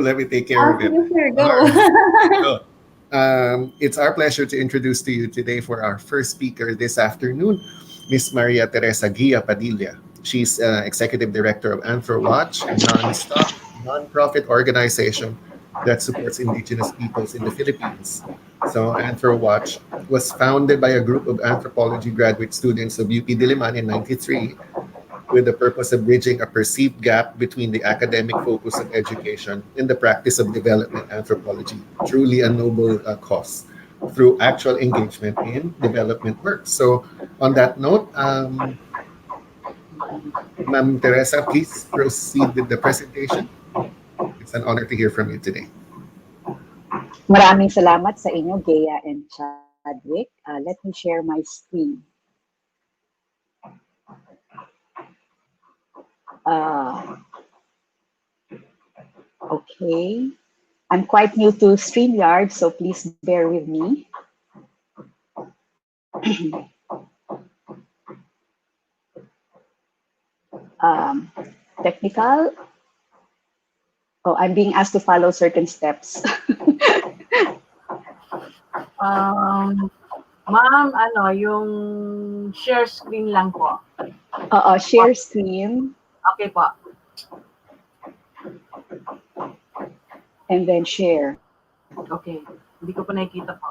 let me take care of it. Sige, sir, All go. right. So, it's our pleasure to introduce to you today for our first speaker this afternoon, Miss Maria Teresa Guia Padilla. She's Executive Director of AnthroWatch, a non-profit organization that supports indigenous peoples in the Philippines. So AnthroWatch was founded by a group of anthropology graduate students of UP Diliman in 93 with the purpose of bridging a perceived gap between the academic focus of education and the practice of development anthropology. Truly a noble cause through actual engagement in development work. So, on that note, Ma'am Teresa, please proceed with the presentation. It's an honor to hear from you today. Maraming salamat sa inyo, Gea and Chadwick. Let me share my screen. Okay. I'm quite new to StreamYard, so please bear with me. Technical. Oh, I'm being asked to follow certain steps. Ma'am, yung share screen lang po. Share screen. Okay po. And then share. Okay. Hindi ko pa nakikita po.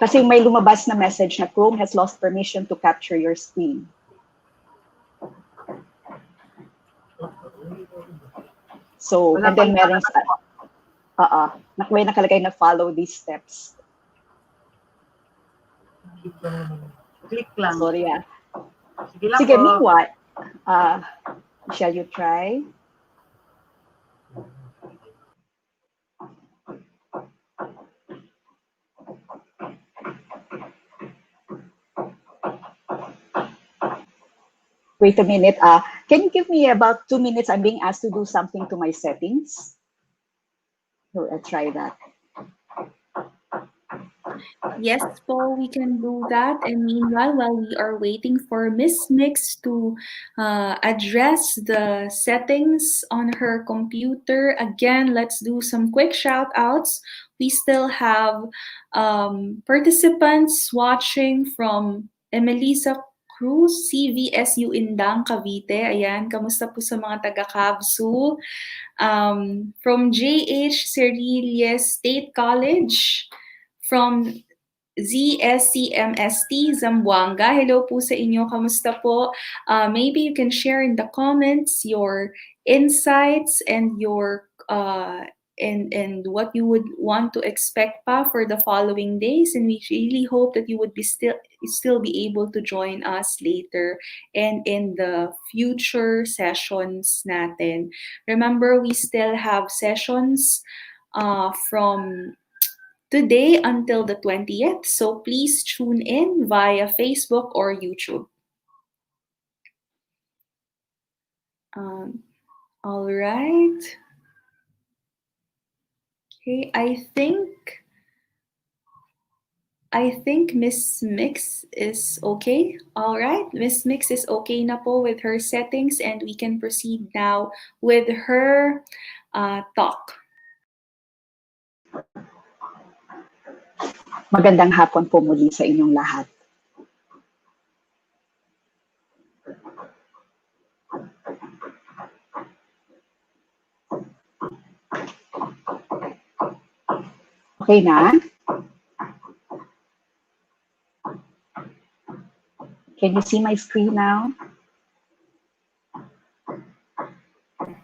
Kasi may lumabas na message na Chrome has lost permission to capture your screen. So, and then meron may nakalagay na follow these steps. Click lang. Sorry Sige lang Sige, po. meanwhile, shall you try? Wait a minute. Can you give me about 2 minutes? I'm being asked to do something to my settings. So I'll try that. Yes, Paul, we can do that. And meanwhile, while we are waiting for Miss Mix to address the settings on her computer, again, let's do some quick shout outs. We still have participants watching from Emelisa Cruz, CVSU Indang, Cavite. Ayan, kamusta po sa mga taga-Kabsu? From JH Cerilles State College, from ZSCMST Zamboanga. Hello po sa inyo. Kamusta po? Maybe you can share in the comments your insights and your and what you would want to expect pa for the following days, and we really hope that you would be still be able to join us later and in the future sessions natin. Remember, we still have sessions from today until the 20th, so please tune in via Facebook or YouTube. All right. Okay, I think Miss Mix is okay. All right, Miss Mix is okay na po with her settings, and we can proceed now with her talk. Magandang hapon po muli sa inyong lahat. Okay na? Can you see my screen now?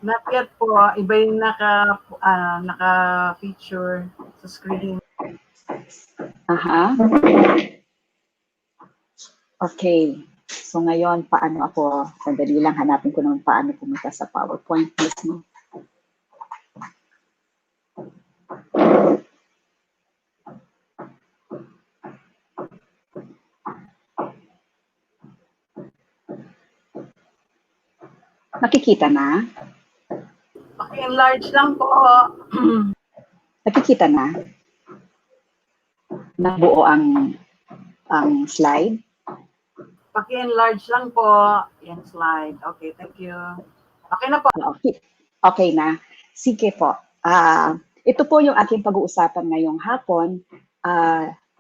Not yet po. Iba yung naka-feature sa screen. Aha. Okay. So ngayon, paano ako? Sandali lang, hanapin ko naman paano pumunta sa PowerPoint mismo. Nakikita na? Paki-enlarge lang po. Nakikita na? Nabuo ang slide? Paki-enlarge lang po. Yan, slide. Okay, thank you. Okay na po. Okay na. Sige po. Ito po yung aking pag-uusapan ngayong hapon.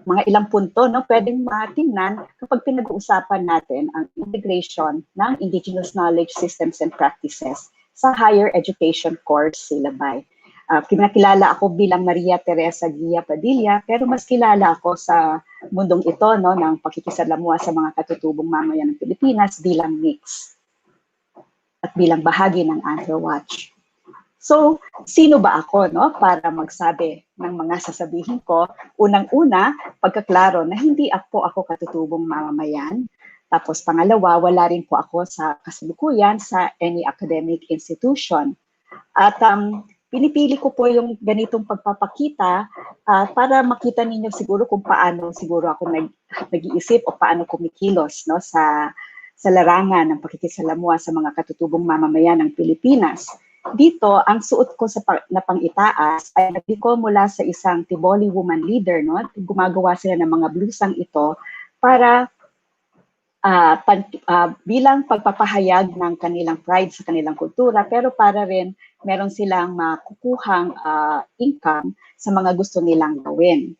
Mga ilang punto, no, pwedeng matingnan kapag pinag-uusapan natin ang integration ng Indigenous Knowledge Systems and Practices sa higher education course syllabi. Kinakilala ako bilang Maria Teresa Guia Padilla, pero mas kilala ako sa mundong ito, no, ng pakikisalamuha sa mga katutubong mamayan ng Pilipinas bilang MIX at bilang bahagi ng Anthro-Watch. So, sino ba ako, no, para magsabi ng mga sasabihin ko? Unang-una, pagkaklaro na hindi ako katutubong mamamayan. Tapos pangalawa, wala rin po ako sa kasalukuyan sa any academic institution. At pinipili ko po yung ganitong pagpapakita para makita ninyo siguro kung paano siguro ako nag-iisip o paano kumikilos, no, sa larangan ng pakikisalamuha sa mga katutubong mamamayan ng Pilipinas. Dito, ang suot ko na pang-itaas ay nabiko mula sa isang Tiboli woman leader, no? Gumagawa sila ng mga blusang ito para bilang pagpapahayag ng kanilang pride sa kanilang kultura, pero para rin meron silang makukuhang income sa mga gusto nilang gawin.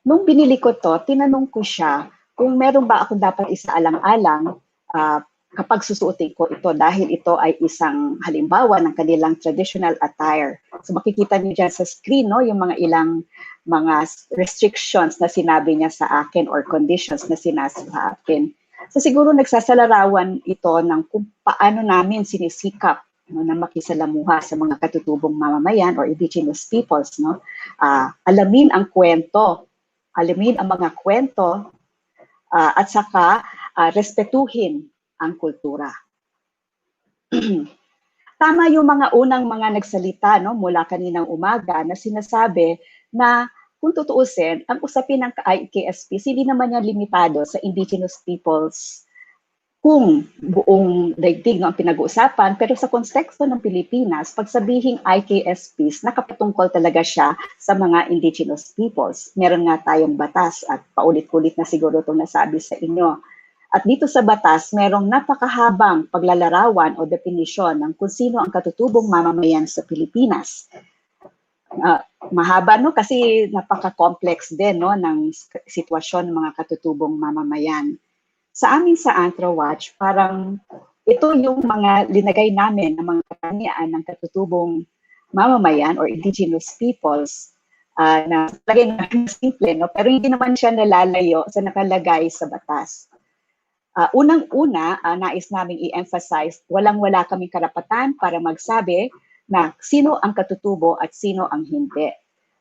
Nung binili ko to, tinanong ko siya kung meron ba akong dapat isaalang-alang kapag susuotin ko ito dahil ito ay isang halimbawa ng kanilang traditional attire. So makikita niyo dyan sa screen, no, yung mga ilang mga restrictions na sinabi niya sa akin or conditions na sinabi sa akin. So siguro nagsasalarawan ito ng kung paano namin sinisikap, no, na makisalamuha sa mga katutubong mamamayan or indigenous peoples, no. Alamin ang kwento, alamin ang mga kwento at saka respetuhin ang kultura. Tama yung mga unang mga nagsalita, no, mula kaninang umaga na sinasabi na kung tutuusin, ang usapin ng IKSP, hindi naman yan limitado sa indigenous peoples kung buong daigdig no, ang pinag-uusapan, pero sa konteksto ng Pilipinas, pag sabihing IKSPs, nakapatungkol talaga siya sa mga indigenous peoples. Meron nga tayong batas at paulit-ulit na siguro itong nasabi sa inyo. At dito sa batas, merong napakahabang paglalarawan o definisyon ng kung sino ang katutubong mamamayan sa Pilipinas. Mahaba no kasi napaka-complex din no ng sitwasyon ng mga katutubong mamamayan. Sa amin sa AnthroWatch, parang ito yung mga linagay namin ng mga katangian ng katutubong mamamayan or indigenous peoples na lagay namin simple, no? Pero hindi naman siya nalalayo sa nakalagay sa batas. Unang-una, nais namin i-emphasize, walang-wala kaming karapatan para magsabi na sino ang katutubo at sino ang hindi.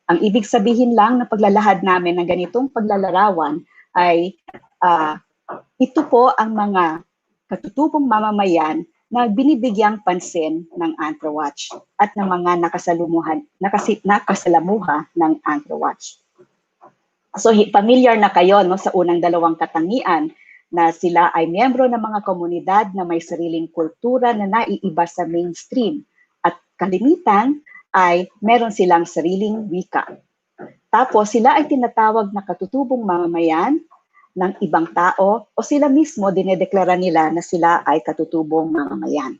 Ang ibig sabihin lang ng paglalahad namin ng ganitong paglalarawan ay ito po ang mga katutubong mamamayan na binibigyang pansin ng AnthroWatch at ng mga nakasalamuha ng AnthroWatch. So familiar na kayo no, sa unang dalawang katangian na sila ay miyembro ng mga komunidad na may sariling kultura na naiiba sa mainstream at kalimitan ay meron silang sariling wika. Tapos sila ay tinatawag na katutubong mamamayan ng ibang tao o sila mismo dinedeklara nila na sila ay katutubong mamamayan.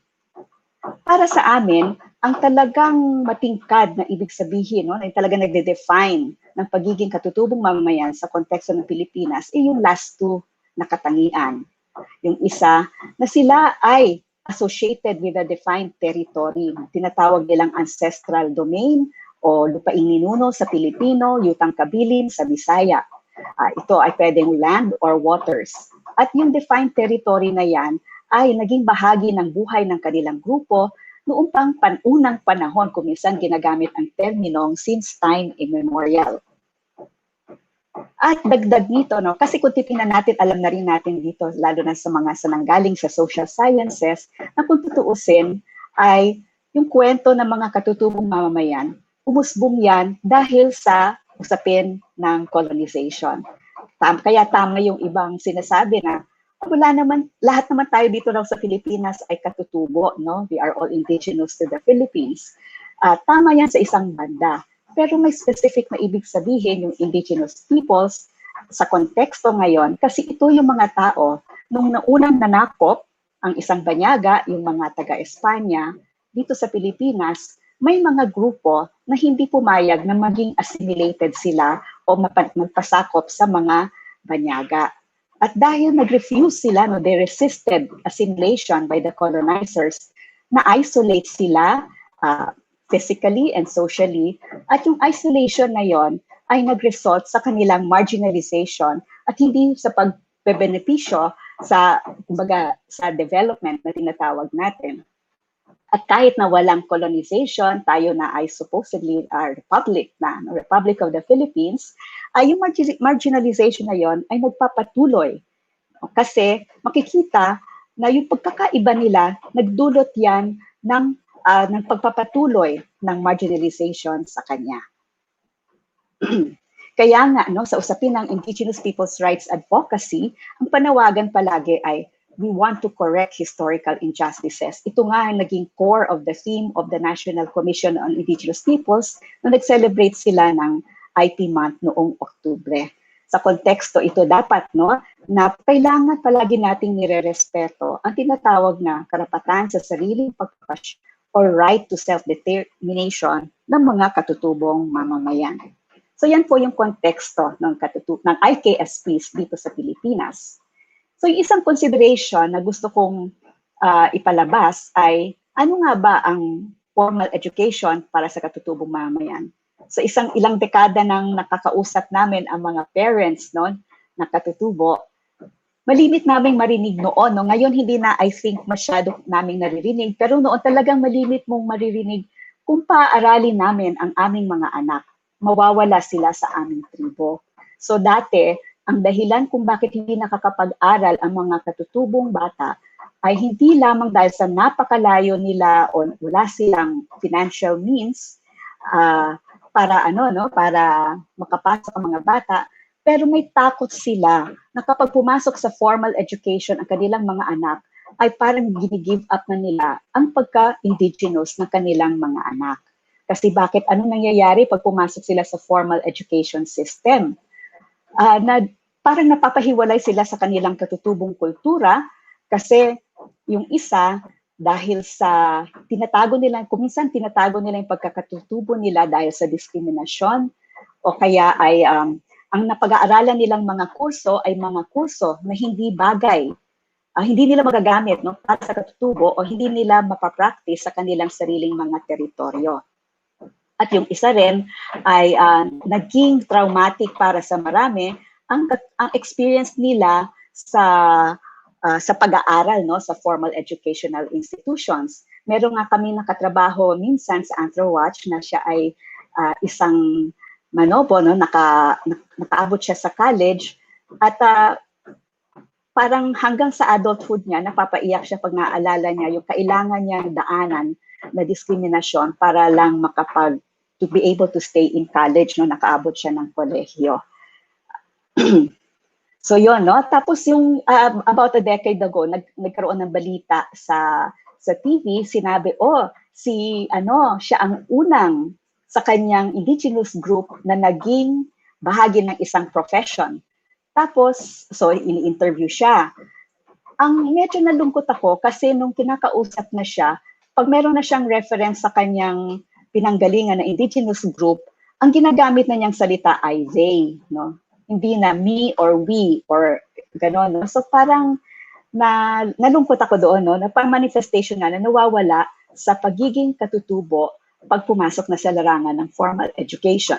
Para sa amin, ang talagang matingkad na ibig sabihin, no, na talagang nagde-define ng pagiging katutubong mamamayan sa konteksto ng Pilipinas ay yung last two na katangian. Yung isa na sila ay associated with a defined territory, tinatawag nilang ancestral domain o lupaing ninuno sa Pilipino, yutang kabilin sa Bisaya. Ito ay pwedeng land or waters. At yung defined territory na yan ay naging bahagi ng buhay ng kanilang grupo noong unang panahon kung minsan ginagamit ang terminong since time immemorial. At dagdag nito, no, kasi kung titingnan natin, alam na rin natin dito, lalo na sa mga sananggaling sa social sciences, na kung tutuusin ay yung kwento ng mga katutubong mamamayan, umusbong yan dahil sa usapin ng colonization. Kaya tama yung ibang sinasabi na wala naman, lahat naman tayo dito raw sa Pilipinas ay katutubo, no? We are all indigenous to the Philippines. Tama yan sa isang banda. Pero may specific na ibig sabihin yung indigenous peoples sa konteksto ngayon kasi ito yung mga tao nung naunang nanakop ang isang banyaga, yung mga taga-Espanya, dito sa Pilipinas, may mga grupo na hindi pumayag na maging assimilated sila o magpasakop sa mga banyaga. At dahil nag-refuse sila, no, they resisted assimilation by the colonizers, na-isolate sila physically and socially, at yung isolation na yon ay nag-result sa kanilang marginalization at hindi sa pagbebenepisyo sa, kumbaga, sa development na tinatawag natin. At kahit na walang colonization, tayo na ay supposedly a republic na, Republic of the Philippines, ay yung marginalization na yon ay nagpapatuloy. Kasi makikita na yung pagkakaiba nila, nagdulot yan ng pagpapatuloy ng marginalization sa kanya. Kaya nga, no, sa usapin ng Indigenous Peoples' Rights Advocacy, ang panawagan palagi ay we want to correct historical injustices. Ito nga ang naging core of the theme of the National Commission on Indigenous Peoples na nag-celebrate sila ng IP month noong Oktubre. Sa konteksto ito dapat, no, na kailangan palagi nating nire-respeto ang tinatawag na karapatan sa sariling pagpapasya or right to self-determination ng mga katutubong mamamayan. So yan po yung konteksto ng IKSPs dito sa Pilipinas. So yung isang consideration na gusto kong ipalabas ay ano nga ba ang formal education para sa katutubong mamamayan? So ilang dekada nang nakakausap namin ang mga parents, no, na katutubo, malimit naming marinig noon. No? Ngayon hindi na I think masyado naming naririnig, pero noon talagang malimit mong maririnig kung paaralin namin ang aming mga anak. Mawawala sila sa aming tribo. So dati, ang dahilan kung bakit hindi nakakapag-aral ang mga katutubong bata ay hindi lamang dahil sa napakalayo nila o wala silang financial means para makapasok ang mga bata, Pero may takot sila na kapag pumasok sa formal education ang kanilang mga anak, ay parang gini-give up na nila ang pagka-indigenous ng kanilang mga anak. Kasi bakit? Anong nangyayari pag pumasok sila sa formal education system? Na parang napapahiwalay sila sa kanilang katutubong kultura kasi yung isa, dahil sa tinatago nila, kuminsan tinatago nila yung pagkakatutubo nila dahil sa diskriminasyon o kaya ay ang napag-aaralan nilang mga kurso ay mga kurso na hindi bagay, hindi nila magagamit no, para sa katutubo o hindi nila mapapractice sa kanilang sariling mga teritoryo. At yung isa rin ay naging traumatic para sa marami ang experience nila sa pag-aaral no, sa formal educational institutions. Meron nga kami nakatrabaho minsan sa Anthro-Watch na siya ay isang manobo, no, nakaabot siya sa college at parang hanggang sa adulthood niya, napapaiyak siya pag naaalala niya yung kailangan niya daanan na diskriminasyon para lang to be able to stay in college, no, nakaabot siya ng kolehiyo. So yun, no? Tapos yung about a decade ago, nagkaroon ng balita sa TV, sinabi, siya ang unang sa kanyang indigenous group na naging bahagi ng isang profession. Tapos, so ini-interview siya. Ang medyo nalungkot ako kasi nung kinakausap na siya, pag meron na siyang reference sa kanyang pinanggalingan na indigenous group, ang ginagamit na niyang salita ay they, no? Hindi na me or we or gano'n. No? So parang nalungkot ako doon, no? Na pang manifestation na nawawala sa pagiging katutubo pag pumasok na sa larangan ng formal education.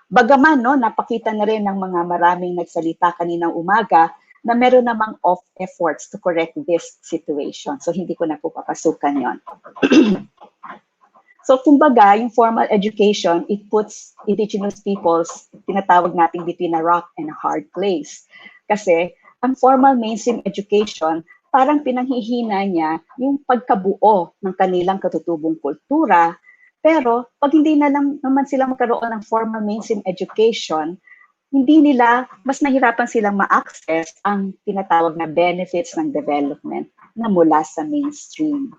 Bagaman, no, napakita na rin ng mga maraming nagsalita kaninang umaga na meron namang off efforts to correct this situation. So hindi ko na po papasukan yon. So kumbaga, yung formal education, it puts indigenous peoples, tinatawag natin between a rock and a hard place. Kasi ang formal mainstream education, parang pinanghihina niya yung pagkabuo ng kanilang katutubong kultura. Pero pag hindi na lang naman sila magkaroon ng formal mainstream education, hindi nila, mas nahirapan silang ma-access ang tinatawag na benefits ng development na mula sa mainstream.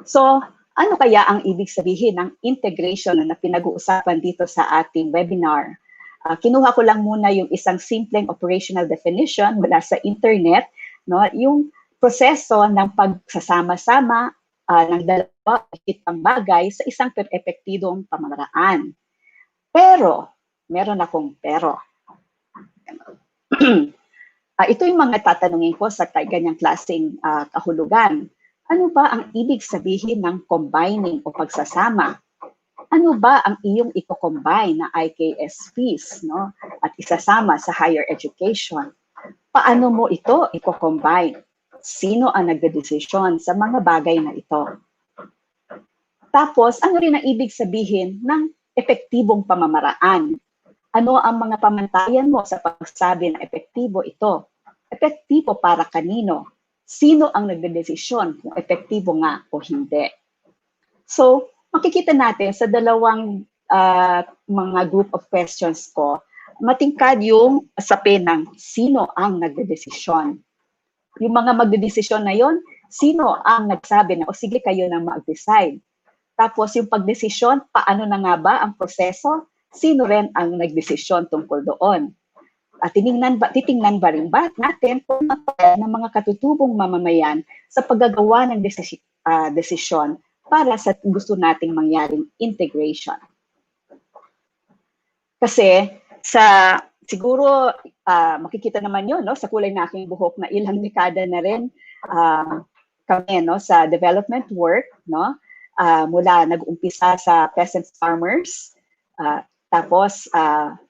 So, ano kaya ang ibig sabihin ng integration na pinag-uusapan dito sa ating webinar? Kinuha ko lang muna yung isang simpleng operational definition mula sa internet, no? Yung proseso ng pagsasama-sama ng dalawa hitang bagay sa isang epektibong pamamaraan. Pero, meron akong pero. Ito yung mga tatanungin ko sa ganyang klaseng kahulugan. Ano ba ang ibig sabihin ng combining o pagsasama? Ano ba ang iyong i-combine na IKSPs, no? At isasama sa higher education? Paano mo ito i-combine? Sino ang nagdedesisyon sa mga bagay na ito? Tapos, ano rin ang ibig sabihin ng epektibong pamamaraan? Ano ang mga pamantayan mo sa pagsabi na epektibo ito? Epektibo para kanino? Sino ang nagdedesisyon kung epektibo nga o hindi? So, makikita natin sa dalawang mga group of questions ko, matingkad yung sapin ng sino ang nagdedesisyon. Yung mga magdedesisyon na yon, sino ang nagsabi na, o sige kayo na mag-decide. Tapos yung pagdesisyon, paano na nga ba ang proseso? Sino rin ang nagdesisyon tungkol doon? At titingnan ba rin ba natin kung ng mga katutubong mamamayan sa paggagawa ng desisyon para sa gusto nating mangyaring integration. Kasi siguro makikita naman yun, no, sa kulay na aking buhok na ilang dekada na rin kami, no, sa development work, no, mula nag-umpisa sa peasant farmers, tapos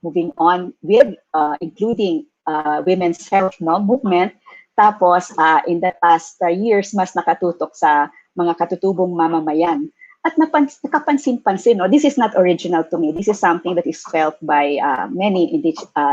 moving on with including women's health, no, movement, tapos in the past years mas nakatutok sa mga katutubong mamamayan. At nakapansin-pansin, no, this is not original to me. This is something that is felt by many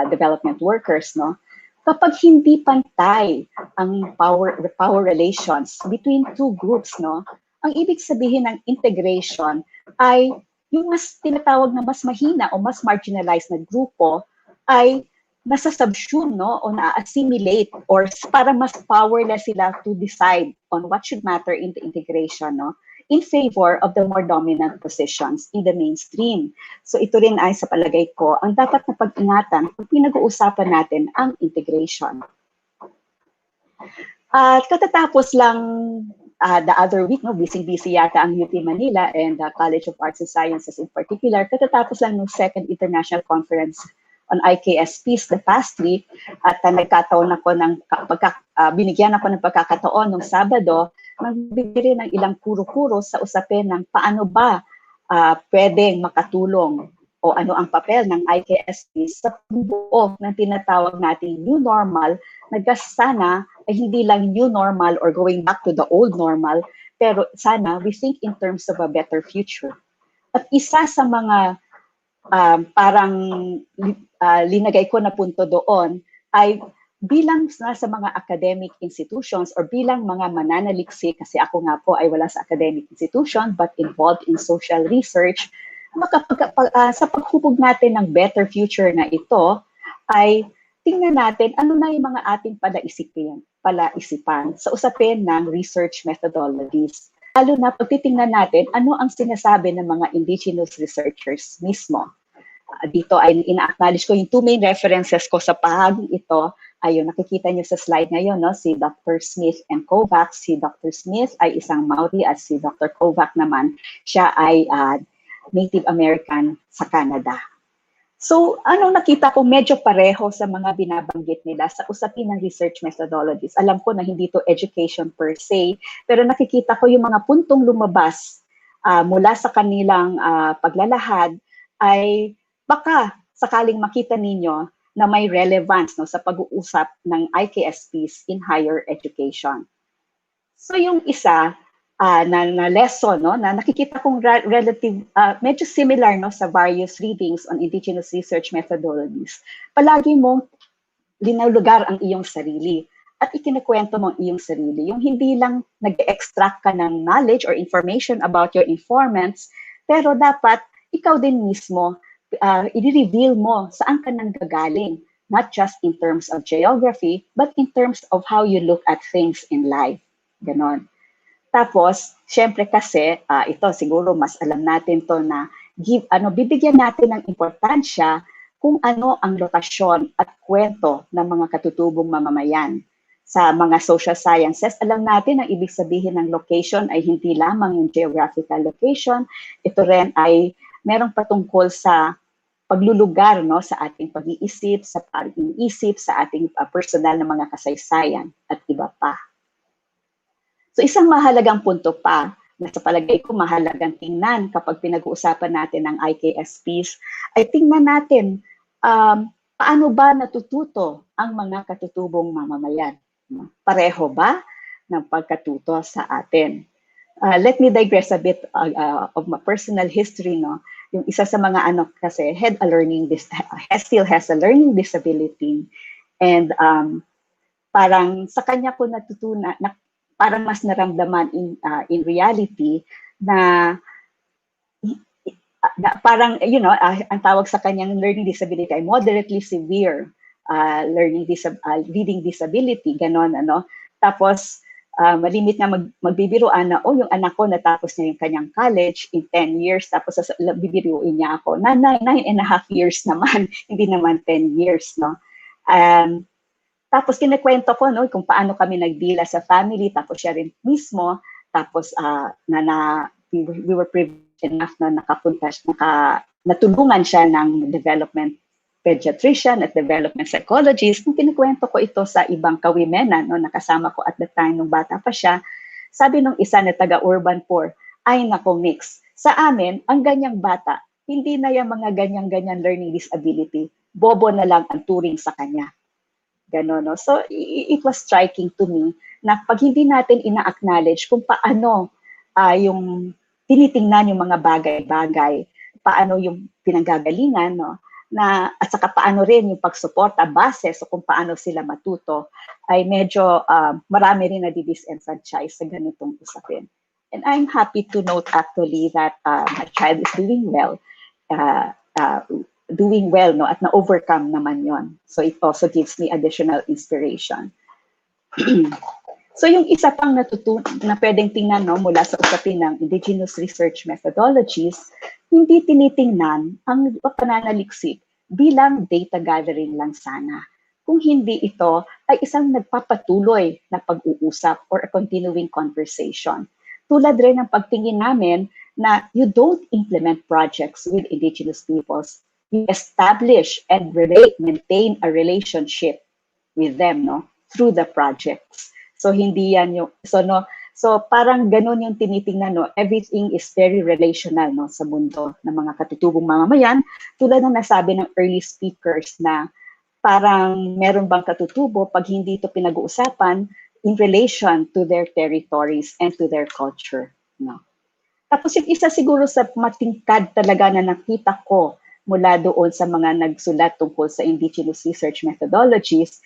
development workers, no. Kapag hindi pantay ang power relations between two groups, no, ang ibig sabihin ng integration ay yung mas tinatawag na mas mahina o mas marginalized na grupo ay nasa-subsume, no, o na-assimilate, or para mas powerless sila to decide on what should matter in the integration, no, in favor of the more dominant positions in the mainstream. So ito rin ay sa palagay ko ang dapat na pag-ingatan kung pinag-uusapan natin ang integration. At katatapos lang the other week, no, busy-busy yata ang UP Manila and the College of Arts and Sciences in particular, katatapos lang ng second international conference on IKSPs the past week, at nagkataon ako binigyan ako ng pagkakataon nung Sabado, magbibigay ng ilang kuro-kuro sa usapin ng paano ba pwedeng makatulong o ano ang papel ng IKSP sa pagbuo ng tinatawag nating new normal na sana ay hindi lang new normal or going back to the old normal, pero sana we think in terms of a better future. At isa sa mga parang linagay ko na punto doon ay bilang sa mga academic institutions or bilang mga mananaliksik, kasi ako nga po ay wala sa academic institution but involved in social research, sa paghubog natin ng better future na ito ay tingnan natin ano na yung mga ating palaisipan sa usapin ng research methodologies. Lalo na pagtitingnan natin ano ang sinasabi ng mga indigenous researchers mismo. Dito ay ina-acknowledge ko yung two main references ko sa pahaging ito. Ayun, nakikita niyo sa slide ngayon, no? Si Dr. Smith and Kovacs. Si Dr. Smith ay isang Maori at si Dr. Kovac naman, siya ay Native American sa Canada. So, anong nakita ko medyo pareho sa mga binabanggit nila sa usapin ng research methodologies. Alam ko na hindi to education per se, pero nakikita ko yung mga puntong lumabas mula sa kanilang paglalahad ay baka sakaling makita ninyo na may relevance, no, sa pag-uusap ng IKSPs in higher education. So yung isa na lesson, no, na nakikita kong relative, medyo similar, no, sa various readings on indigenous research methodologies. Palagi mong linulugar ang iyong sarili at ikinakwento mo ang iyong sarili. Yung hindi lang nag-extract ka ng knowledge or information about your informants, pero dapat ikaw din mismo i-reveal mo saan ka nanggagaling, not just in terms of geography, but in terms of how you look at things in life. Ganon. Tapos, syempre kasi, ito siguro mas alam natin to na bibigyan natin ng importansya kung ano ang lokasyon at kwento ng mga katutubong mamamayan. Sa mga social sciences, alam natin ang ibig sabihin ng location ay hindi lamang yung geographical location. Ito rin ay merong patungkol sa paglulugar, no, sa ating pag-iisip, sa pag-iisip, sa ating personal na mga kasaysayan at iba pa. So isang mahalagang punto pa na sa palagay ko mahalagang tingnan kapag pinag-uusapan natin ang IKSPs ay tingnan natin paano ba natututo ang mga katutubong mamamayan. Pareho ba ng pagkatuto sa atin? Let me digress a bit of my personal history, no. Yung isa sa mga anak kasi still has a learning disability, and parang sa kanya ko natutunan na parang mas naramdaman in reality na parang, you know, ang tawag sa kanyang learning disability ay moderately severe reading disability, ganon, ano. Tapos malimit na magbibiruan na, yung anak ko natapos niya yung kanyang college in 10 years, tapos bibiruin niya ako na 9.5 years naman, hindi naman 10 years, no. Tapos kinikwento ko, no, kung paano kami nagdila sa family, tapos siya rin mismo, tapos we were privileged enough na natulungan siya ng development pediatrician at development psychologist. Kung kinikwento ko ito sa ibang kawimenan, no, nakasama ko at the time nung bata pa siya, sabi nung isa na taga-urban poor, ay nako mix. Sa amin, ang ganyang bata, hindi na yung mga ganyan-ganyan learning disability, bobo na lang ang turing sa kanya. Ganon, no? So, it was striking to me na pag hindi natin ina-acknowledge kung paano yung tinitingnan yung mga bagay-bagay, paano yung pinanggagalingan, no? At saka paano rin yung pagsuporta, base so kung paano sila matuto, ay medyo marami rin na disenfranchise sa ganitong usapin. And I'm happy to note actually that my child is doing well. doing well, no, at na-overcome naman yon. So it also gives me additional inspiration. So yung isa pang na pwedeng tingnan, no, mula sa usapin ng indigenous research methodologies, hindi tinitingnan ang pananaliksik bilang data gathering lang sana. Kung hindi ito ay isang nagpapatuloy na pag-uusap or a continuing conversation. Tulad rin ng pagtingin namin na you don't implement projects with indigenous peoples. You establish and maintain a relationship with them, no, through the projects. So hindi yan yung so parang ganun yung tinitingnan, no. Everything is very relational, no, sa mundo ng mga katutubong mamamayan, tulad ng nasabi ng early speakers na parang meron bang katutubo pag hindi ito pinag-uusapan in relation to their territories and to their culture, no. Tapos yung isa siguro sa matingkad talaga na nakita ko mula doon sa mga nagsulat tungkol sa indigenous research methodologies,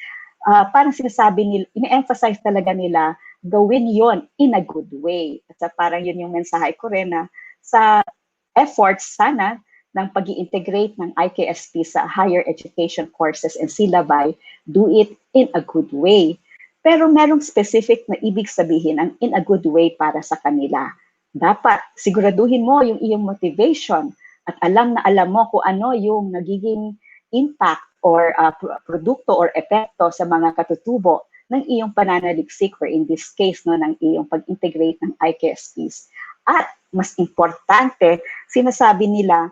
parang sinasabi nila, ine-emphasize talaga nila, gawin yon in a good way. At parang yun yung mensahe ko rin na sa efforts sana ng pag-i-integrate ng IKSP sa higher education courses and syllabi, do it in a good way. Pero merong specific na ibig sabihin ang in a good way para sa kanila. Dapat siguraduhin mo yung iyong motivation at alam mo kung ano yung nagiging impact or produkto or epekto sa mga katutubo ng iyong pananaliksik or in this case, no, ng iyong pag-integrate ng IKSPs. At mas importante, sinasabi nila,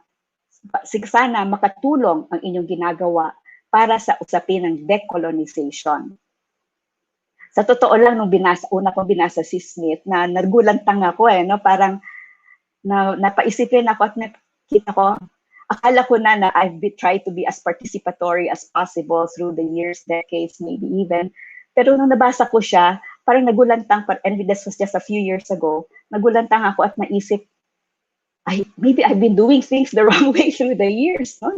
sana makatulong ang inyong ginagawa para sa usapin ng decolonization. Sa totoo lang, nung una kong binasa si Smith, na nagulantang ako no, parang napaisipin ako at nakita ko, akala ko na I've tried to be as participatory as possible through the years, decades, maybe even. Pero nung nabasa ko siya, parang nagulantang, and this was just a few years ago, nagulantang ako at naisip, maybe I've been doing things the wrong way through the years. No?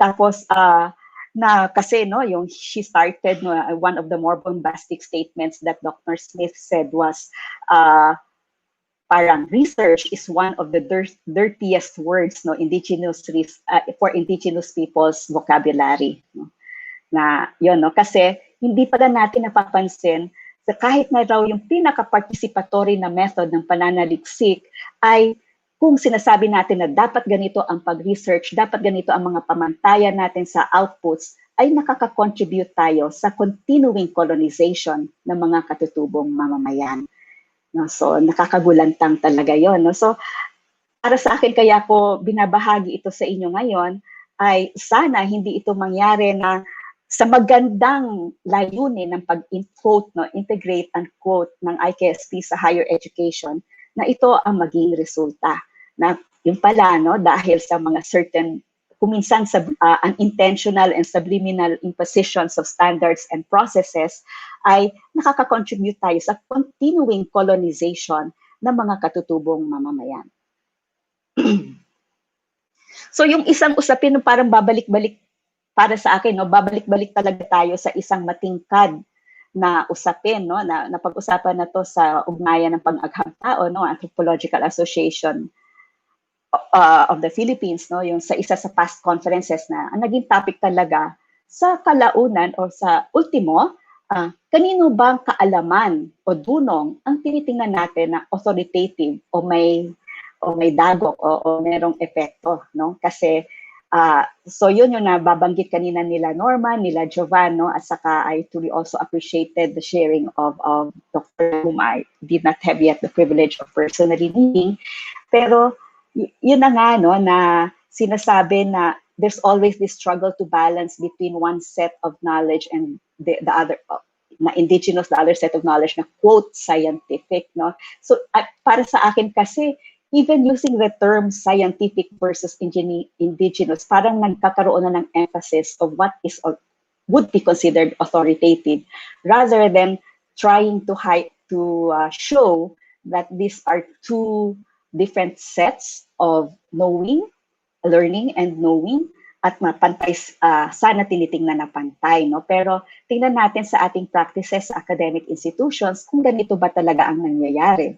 Tapos, kasi yung she started, one of the more bombastic statements that Dr. Smith said was, parang research is one of the dirtiest words, no, for indigenous people's vocabulary, no? Na yun, no, kasi hindi pala natin napapansin sa kahit na raw yung pinaka-participatory na method ng pananaliksik ay kung sinasabi natin na dapat ganito ang pag-research, dapat ganito ang mga pamantayan natin sa outputs, ay nakaka-contribute tayo sa continuing colonization ng mga katutubong mamamayan. No, so nakakagulantang talaga yon, no? So para sa akin, kaya ko binabahagi ito sa inyo ngayon, ay sana hindi ito mangyari na sa magandang layunin ng pag-quote, no, integrate and quote ng IKSP sa higher education, na ito ang maging resulta. Na yung pala, no, dahil sa mga certain, kuminsan sa unintentional and subliminal impositions of standards and processes, ay nakaka-contribute tayo sa continuing colonization ng mga katutubong mamamayan. So yung isang usapin, parang babalik-balik para sa akin, no, babalik-balik talaga tayo sa isang matingkad na usapin, no, na pag-usapan na to sa ugnayan ng pang-agham tao, no, Anthropological Association of the Philippines, no, yung sa isa sa past conferences na ang naging topic talaga sa kalaunan o sa ultimo, kanino bang kaalaman o dunong ang tinitingnan natin na authoritative o may dagok o merong epekto, no? Kasi so yun yung nababanggit kanina nila Norman, nila Jovan, no? At saka I truly also appreciated the sharing of Dr. whom I did not have yet the privilege of personally meeting. Pero yun na nga, no, na sinasabi na there's always this struggle to balance between one set of knowledge and the other, na indigenous, the other set of knowledge na quote scientific, no? So para sa akin kasi, even using the term scientific versus indigenous, parang nagkakaroon na ng emphasis of what is or would be considered authoritative, rather than trying to show that these are two different sets of learning and knowing, at mapantay, sana tinitingnan na pantay, no? Pero tingnan natin sa ating practices sa academic institutions kung ganito ba talaga ang nangyayari.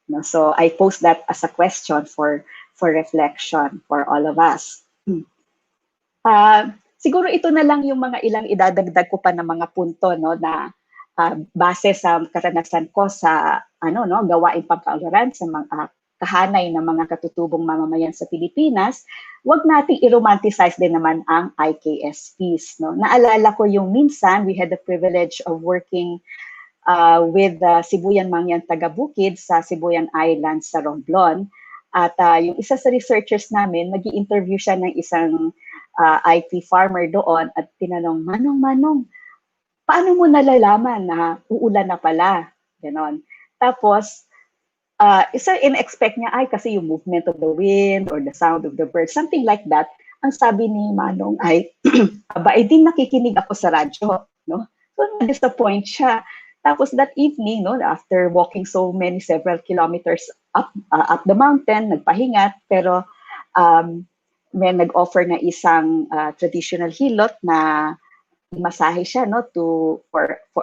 No? So I pose that as a question for reflection for all of us. Siguro ito na lang yung mga ilang idadagdag ko pa ng mga punto, no, na base sa karanasan ko sa gawaing pangkaunlaran sa mga kahanay ng mga katutubong mamamayan sa Pilipinas, wag nating i-romanticize din naman ang IKSPs. No? Naalala ko yung minsan, we had the privilege of working with Sibuyan Mangyan taga-Bukid sa Sibuyan Island sa Romblon. At yung isa sa researchers namin, nag-i-interview siya ng isang IT farmer doon at tinanong, Manong, paano mo nalalaman na uulan na pala? Ganon. Tapos, isa in-expect niya, ay kasi yung movement of the wind or the sound of the bird, something like that. Ang sabi ni Manong ay, aba, din nakikinig ako sa radyo. No? So, na-disappoint siya. Tapos that evening, no, after walking several kilometers up the mountain, nagpahinga, pero may nag-offer na isang traditional hilot na masahe siya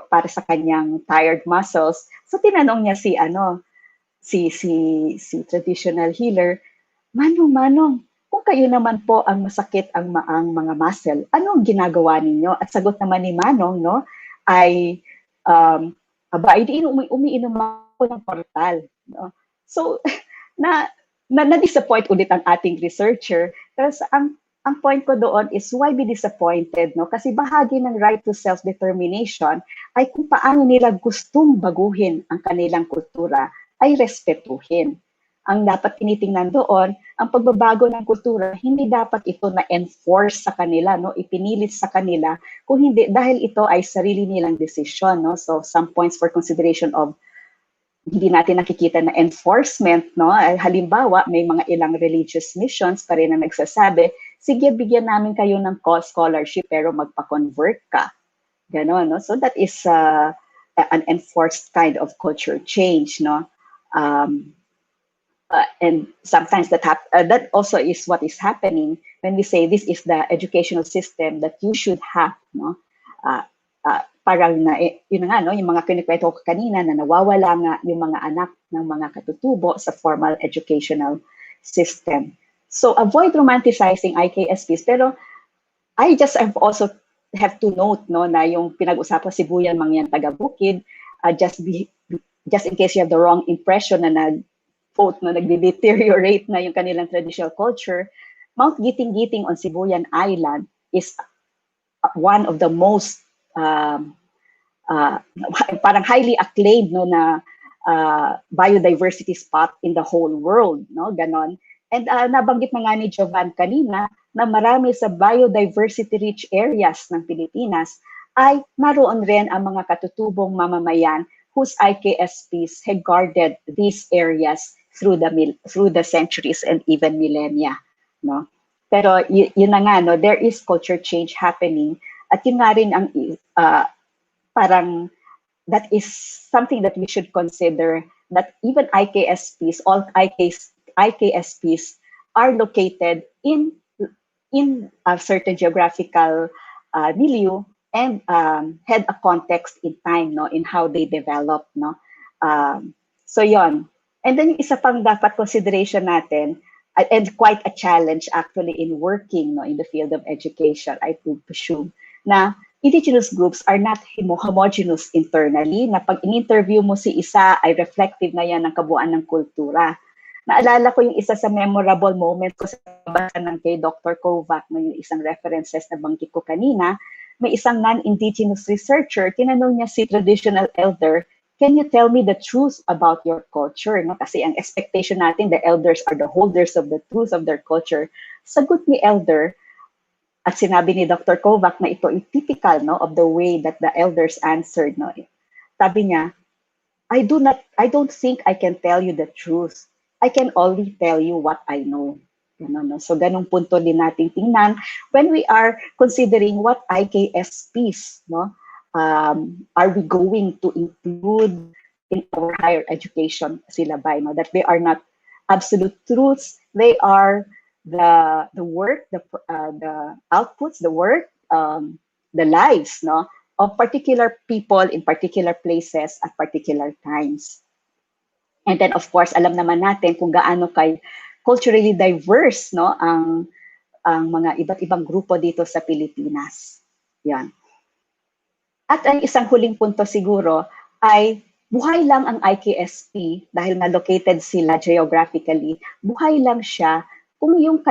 para sa kanyang tired muscles. So tinanong niya si traditional healer, Manong, kung kayo naman po ang masakit ang mga muscle, ano ang ginagawa ninyo? At sagot naman ni Manong, no, ay umiinom ako ng portal. No? So, na-disappoint ulit ang ating researcher. Pero ang point ko doon is why be disappointed? No? Kasi bahagi ng right to self-determination ay kung paano nila gustong baguhin ang kanilang kultura ay respetuhin. Ang dapat tinitingnan doon, ang pagbabago ng kultura, hindi dapat ito na-enforce sa kanila, no? Ipinilit sa kanila, kung hindi, dahil ito ay sarili nilang desisyon. No? So, some points for consideration of hindi natin nakikita na enforcement, no? Halimbawa, may mga ilang religious missions pa rin na nagsasabi, sige, bigyan namin kayo ng scholarship pero magpa-convert ka. Ganon, no? So that is an enforced kind of culture change, no? And sometimes that also is what is happening when we say this is the educational system that you should have, no? Parang yun nga, no, yung mga kinikwento ko kanina na nawawala nga yung mga anak ng mga katutubo sa formal educational system. So avoid romanticizing IKSPs, pero I just also have to note, no, na yung pinag-usapan Sibuyan Mangyan taga-Bukid, just in case you have the wrong impression na nagde-deteriorate na yung kanilang traditional culture, Mount Giting-Giting on Sibuyan Island is one of the most parang highly acclaimed, no, na biodiversity spot in the whole world, no, ganon. And nabanggit na nga ni Jovan kanina na marami sa biodiversity rich areas ng Pilipinas ay naroon rin ang mga katutubong mamamayan whose IKSPs have guarded these areas through the centuries and even millennia, no. Pero yun na nga, no, there is culture change happening at yun nga rin ang parang that is something that we should consider, that even all IKSPs are located in a certain geographical milieu and had a context in time, no, in how they develop, no. So yon. And then yung isa pang dapat consideration natin, and quite a challenge actually in working, no, in the field of education, I would presume, na indigenous groups are not homogeneous internally, na pag in-interview mo si isa ay reflective na yan ng kabuuan ng kultura. Naalala ko yung isa sa memorable moment ko sa basa ng kay Dr. Kovac, no, yung isang references na banggit ko kanina, may isang non-indigenous researcher, tinanong niya si traditional elder, can you tell me the truth about your culture? No? Kasi ang expectation natin, the elders are the holders of the truth of their culture. Sagot ni elder, at sinabi ni Dr. Kovac na ito ay typical, no, of the way that the elders answered. No? Sabi niya, I don't think I can tell you the truth. I can only tell you what I know. No? So ganung punto din natin tingnan when we are considering what IKSPs, no, are we going to include in our higher education syllabi, no? That they are not absolute truths, they are the work, the outputs, the work, the lives, no, of particular people in particular places at particular times. And then of course, alam naman natin kung gaano kay culturally diverse, no, ang ang mga iba't ibang grupo dito sa Pilipinas. Yan. At ang isang huling punto siguro ay buhay lang ang IKSP dahil nga located sila geographically. Buhay lang siya kung yung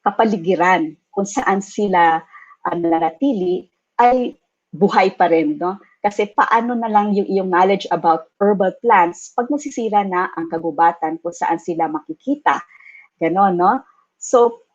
kapaligiran kung saan sila nanatili ay buhay pa rin, no? Kasi paano na lang yung iyong knowledge about herbal plants pag nasisira na ang kagubatan kung saan sila makikita. Ganon, no? So,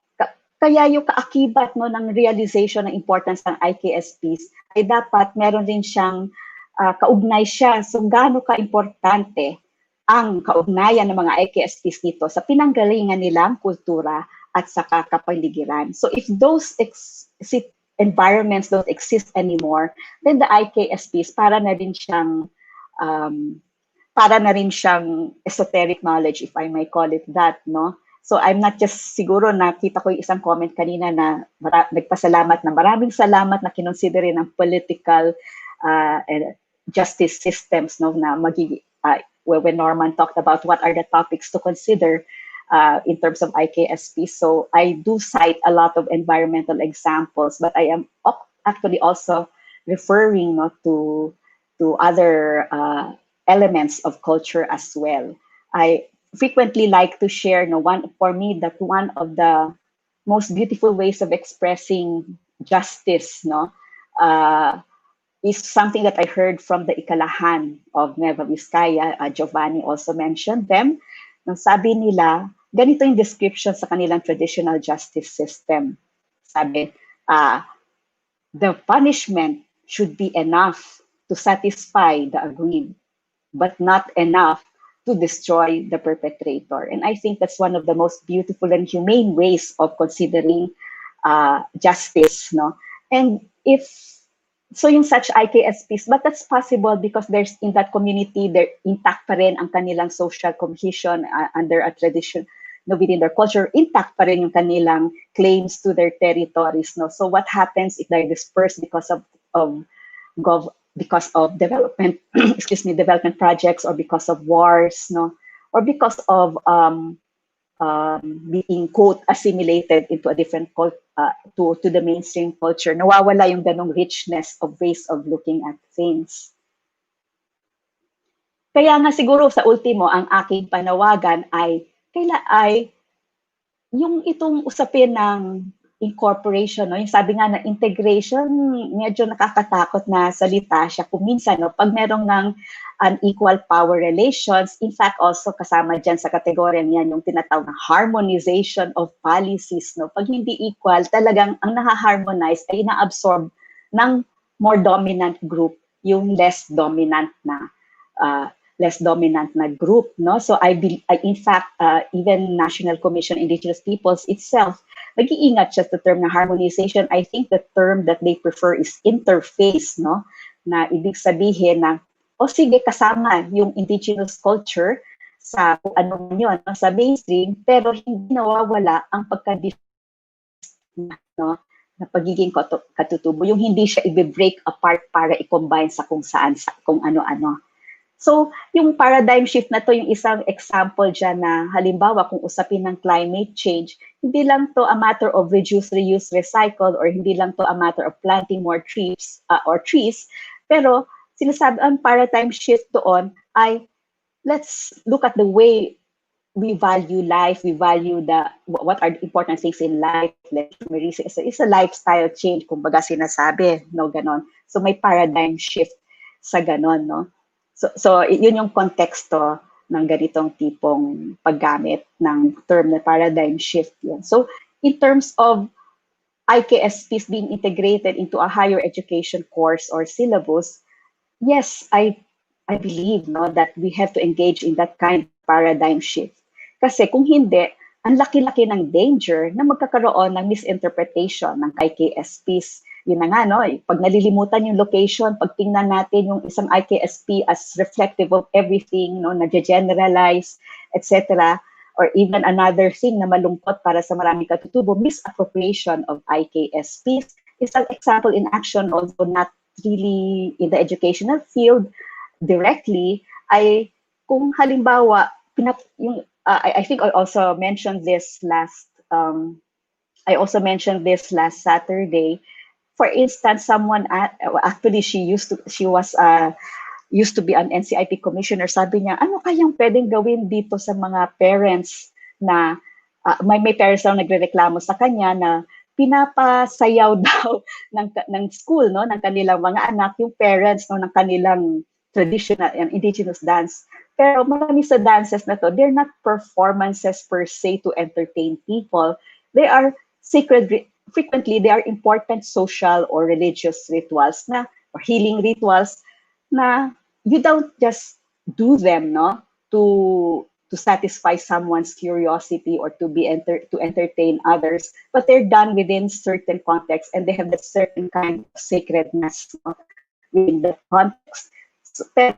kaya yung kaakibat no, ng realization ng importance ng IKSPs ay dapat meron din siyang kaugnay siya. So, gaano ka-importante ang kaugnayan ng mga IKSPs dito sa pinanggalingan nilang kultura at sa kapaligiran. So, if those environments don't exist anymore, then the IKSPs para na rin siyang esoteric knowledge, if I may call it that, no? So I'm not just, siguro nakita ko yung isang comment kanina na nagpasalamat na maraming salamat na kinonsidere ng political justice systems, no, na when Norman talked about what are the topics to consider in terms of IKSP. So I do cite a lot of environmental examples, but I am actually also referring to other elements of culture as well. I frequently like to share, for me, that one of the most beautiful ways of expressing justice, is something that I heard from the Ikalahan of Nueva Vizcaya. Giovanni also mentioned them. Sabi nila, ganito yung description sa kanilang traditional justice system. Sabi, the punishment should be enough to satisfy the aggrieved, but not enough to destroy the perpetrator. And I think that's one of the most beautiful and humane ways of considering justice, no? And so yung such IKSPs, but that's possible because there's in that community, they're intact pa rin ang kanilang social cohesion under a tradition, within their culture, intact pa rin yung kanilang claims to their territories, no? So what happens if they're dispersed because of development, development projects, or because of wars, no, or because of being quote assimilated into a different to the mainstream culture, nawawala yung ganong richness of ways of looking at things. Kaya nga siguro sa ultimo, ang aking panawagan ay yung itong usapin ng incorporation, no? Yung sabi nga na integration, medyo nakakatakot na salita siya kung minsan, no? Pag merong ng unequal power relations, in fact, also kasama dyan sa kategorya niyan yung tinatawag na harmonization of policies, no? Pag hindi equal, talagang ang nahaharmonize ay inaabsorb ng more dominant group yung less dominant na group, no? So in fact, even National Commission on Indigenous Peoples itself, nag-iingat siya sa term na harmonization. I think the term that they prefer is interface, no? Na ibig sabihin na, sige, kasama yung indigenous culture sa kung ano man yun, no? Sa mainstream, pero hindi nawawala ang no? Na pagiging katutubo, yung hindi siya i-break apart para i-combine sa kung saan, kung ano-ano. So, yung paradigm shift na to, yung isang example dyan na halimbawa kung usapin ng climate change, hindi lang to a matter of reduce, reuse, recycle, or hindi lang to a matter of planting more trees, pero sinasabi ang paradigm shift doon ay let's look at the way we value life, we value what are the important things in life. It's a lifestyle change, kumbaga sinasabi, no, ganon. So may paradigm shift sa ganon, no. So yun yung konteksto ng ganitong tipong paggamit ng term na paradigm shift yun. So in terms of IKSPs being integrated into a higher education course or syllabus, yes, I believe, no, that we have to engage in that kind of paradigm shift. Kasi kung hindi, ang laki-laki ng danger na magkakaroon ng misinterpretation ng IKSPs. Yun na nga, no? Pag nalilimutan yung location, pag tingnan natin yung isang IKSP as reflective of everything, no, na-generalize, etc. Or even another thing na malungkot para sa maraming katutubo, misappropriation of IKSPs is an example in action, although not really in the educational field directly, ay kung halimbawa, I think I also mentioned this last I also mentioned this last Saturday. For instance, actually she was used to be an NCIP commissioner. Sabi niya, ano kayang pwedeng gawin dito sa mga parents na may parents daw nagrereklamo sa kanya na pinapasayaw daw ng school, no, ng kanilang mga anak, yung parents, no, ng kanilang traditional and indigenous dance. Pero marami sa dances na to, they're not performances per se to entertain people. They are frequently they are important social or religious rituals na, or healing rituals na you don't just do them, no, to satisfy someone's curiosity or to entertain others, but they're done within certain contexts and they have that certain kind of sacredness, no, within the context. Pero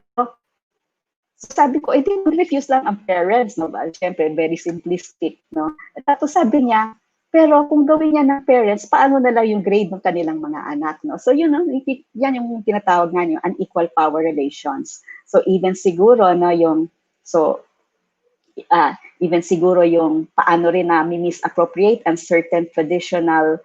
sabi ko, di refuse lang ang parents, no? Siyempre, very simplistic, no? Tapos sabi niya, pero kung gawin niya ng parents, paano na lang yung grade ng kanilang mga anak, no? So, yun, no? Yan yung tinatawag nga yung unequal power relations. So, even siguro, no, even siguro yung paano rin na misappropriate ang certain traditional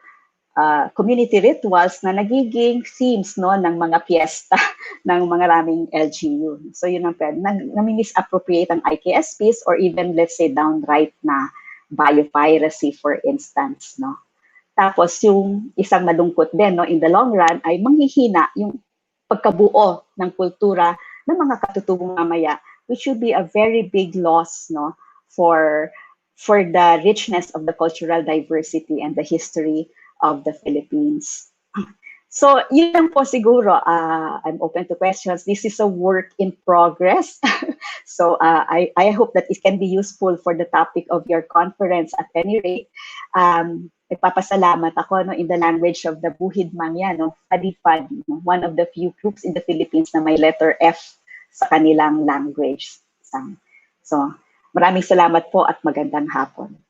community rituals na nagiging themes, no, ng mga fiesta ng mga raming LGU. So yun ang pwede. Nami-misappropriate ang IKSPs or even, let's say, downright na biopiracy, for instance, no. Tapos yung isang malungkot din, no, in the long run, ay manghihina yung pagkabuo ng kultura ng mga katutubong mamaya, which would be a very big loss, no, for the richness of the cultural diversity and the history of the Philippines. So, yun lang po siguro. I'm open to questions. This is a work in progress. So, I hope that it can be useful for the topic of your conference. At any rate, nagpapasalamat ako, no, in the language of the Buhid Mangya, no, Fadifad, no, one of the few groups in the Philippines na may letter F sa kanilang language. So, maraming salamat po at magandang hapon.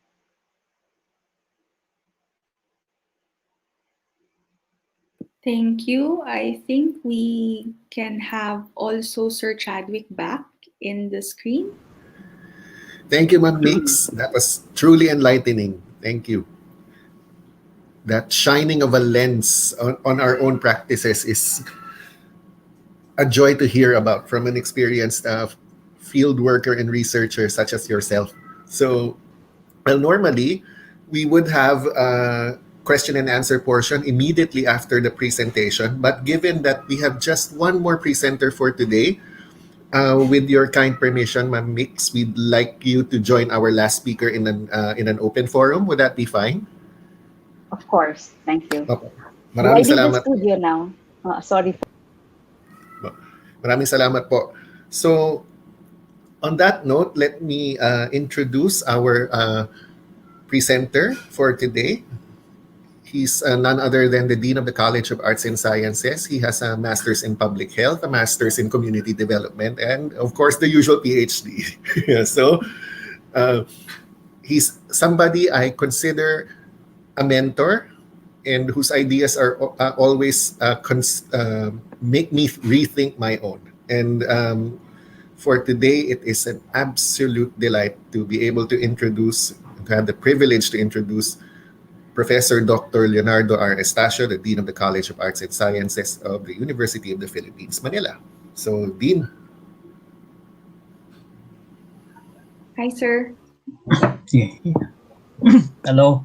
Thank you. I think we can have also Sir Chadwick back in the screen. Thank you, Ma'am Mix. That was truly enlightening. Thank you. That shining of a lens on our own practices is a joy to hear about from an experienced field worker and researcher such as yourself. So, well, normally we would have a question and answer portion immediately after the presentation, but given that we have just one more presenter for today, with your kind permission, Ma'am Mix, we'd like you to join our last speaker in an open forum. Would that be fine? Of course. Thank you. Okay. Maraming Why salamat. the studio now? Sorry. Maraming salamat po. So, on that note, let me introduce our presenter for today. He's none other than the Dean of the College of Arts and Sciences. He has a Master's in Public Health, a Master's in Community Development, and of course, the usual PhD. So, he's somebody I consider a mentor and whose ideas are always make me rethink my own. And for today, it is an absolute delight to be able to have the privilege to introduce Professor Dr. Leonardo R. Estacio, the Dean of the College of Arts and Sciences of the University of the Philippines, Manila. So, Dean. Hi, sir. Hello.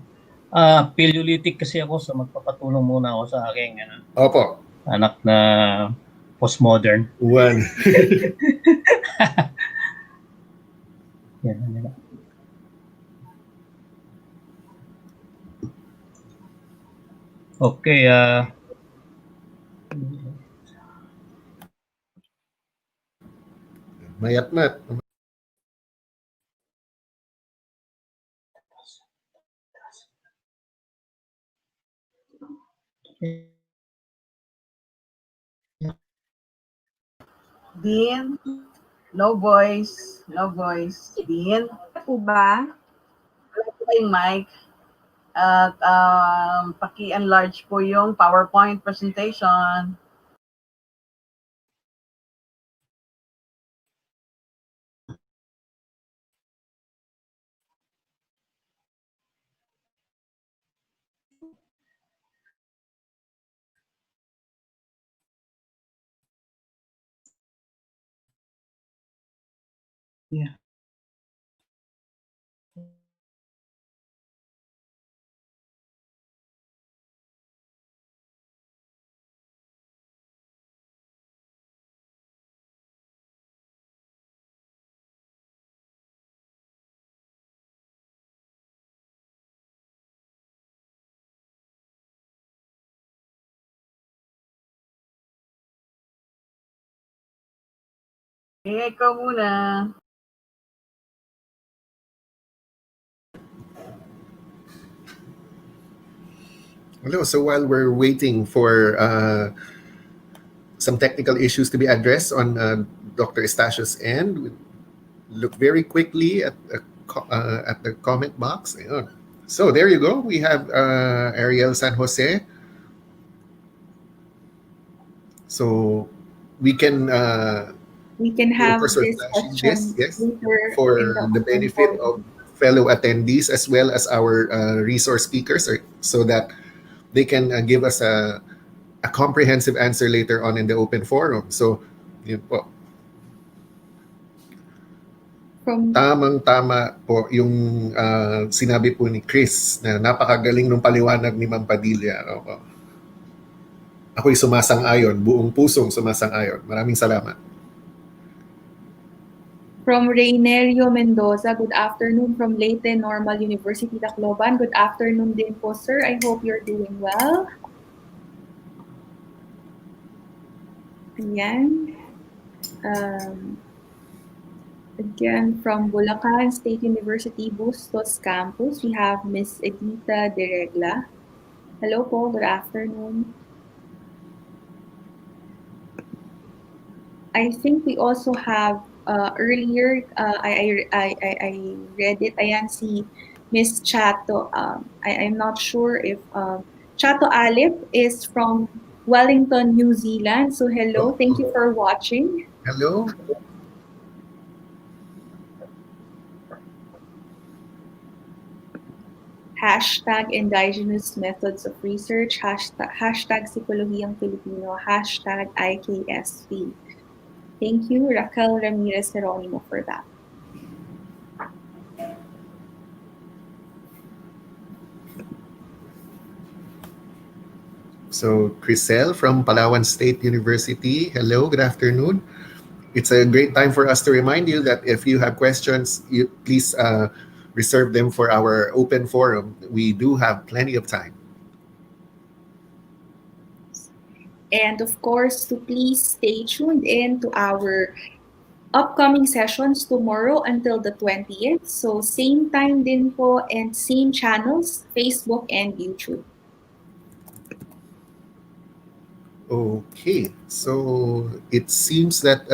Paleolithic kasi ako, so magpapatulong muna ako sa aking Opo. anak na postmodern. One. Yan. Okay. Mayat-mat. Dean, no voice. Dean, Po ba? wala po kayong mic. At paki-enlarge po yung PowerPoint presentation. Yeah. Ikaw muna. Hello. So while we're waiting for some technical issues to be addressed on Dr. Estacio's end, we look very quickly at the comment box. Ayun. So there you go. We have Ariel San Jose. So we can We can of have course, we're this flashing this, question yes, later in the for the open benefit forum. of fellow attendees as well as our resource speakers, so that they can give us a comprehensive answer later on in the open forum. So, yun po. From Tamang-tama po yung sinabi po ni Chris na napakagaling ng paliwanag ni Ma'am Padilla. Opo. Ako'y sumasang-ayon, buong pusong sumasang-ayon. Maraming salamat. From Reynerio Mendoza, good afternoon from Leyte Normal University, Tacloban. Good afternoon din po, sir. I hope you're doing well. Ayan. Again, from Bulacan State University, Bustos Campus, we have Miss Edita De Regla. Hello po, good afternoon. I think we also have earlier, I read it, ayan si Miss Chato. I'm not sure if Chato Alip is from Wellington, New Zealand. So hello, thank you for watching. Hello. Hashtag indigenous methods of research, hashtag psikolohiyang Filipino, hashtag IKSP. Thank you, Raquel Ramirez Geronimo, for that. So, Crisel from Palawan State University. Hello, good afternoon. It's a great time for us to remind you that if you have questions, please reserve them for our open forum. We do have plenty of time. And of course, to please stay tuned in to our upcoming sessions tomorrow until the 20th. So same time din po and same channels, Facebook and YouTube. Okay, so it seems that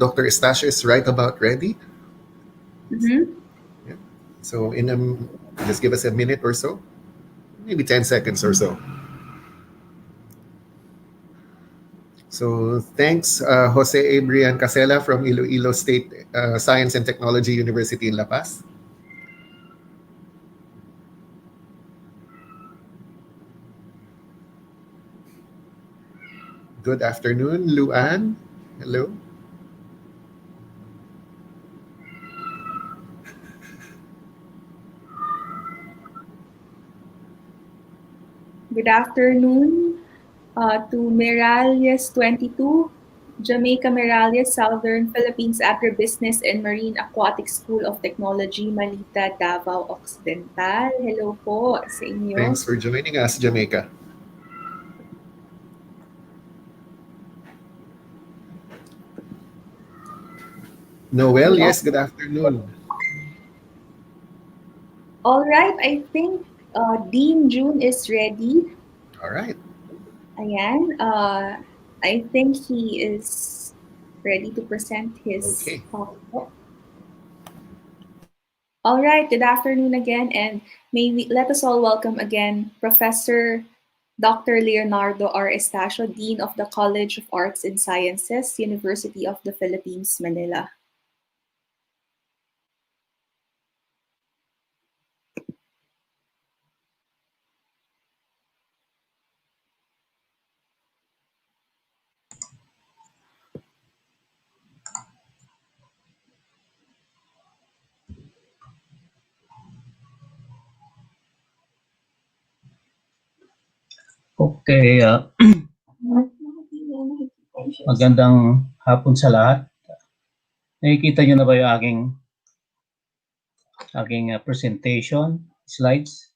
Dr. Estacio is right about ready. Mm-hmm. Yeah. So just give us a minute or so, maybe 10 seconds or so. So thanks, Jose Adrian Casela from Iloilo State Science and Technology University in La Paz. Good afternoon, Luan. Hello. Good afternoon to Miralles 22, Jamaica Miralles, Southern Philippines Agribusiness and Marine Aquatic School of Technology, Malita, Davao Occidental. Hello po sa inyo. Thanks for joining us, Jamaica. Noel, yes, good afternoon. All right, I think Dean June is ready. All right. Ayan, I think he is ready to present his Okay. talk. All right, good afternoon again, and let us all welcome again Professor Dr. Leonardo R. Estacio, Dean of the College of Arts and Sciences, University of the Philippines, Manila. Okay, magandang hapon sa lahat. Nakikita niyo na ba yung aking presentation slides?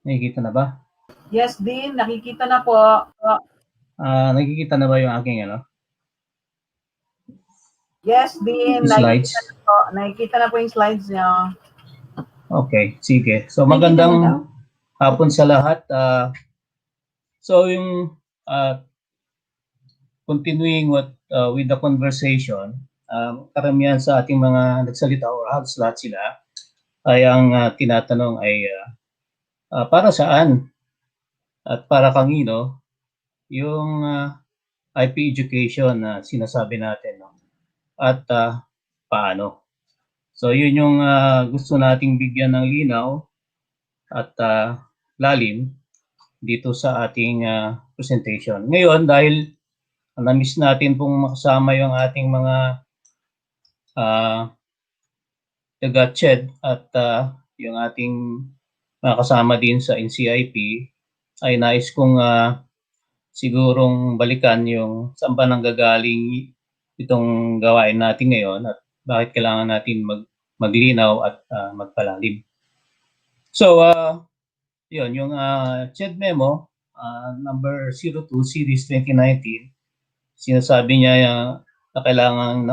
Nakikita na ba? Yes, Dean, nakikita na po. Nakikita na ba yung aking Yes, Dean, slides? nakikita na po yung slides niyo. Okay, sige. So magandang hapon sa lahat. So yung continuing with the conversation, karamihan sa ating mga nagsalita or halos lahat sila ay ang tinatanong ay para saan at para kanino yung IP education na sinasabi natin, no? At paano. So yun yung gusto nating bigyan ng linaw at lalim dito sa ating presentation. Ngayon, dahil na-miss natin pong makasama yung ating mga taga-CHED at yung ating mga kasama din sa NCIP, ay nais kong sigurong balikan yung saan ba nanggagaling itong gawain natin ngayon at bakit kailangan natin maglinaw at magpalalim. So, yun, yung CHED memo, number 02, series 2019, sinasabi niya na kailangan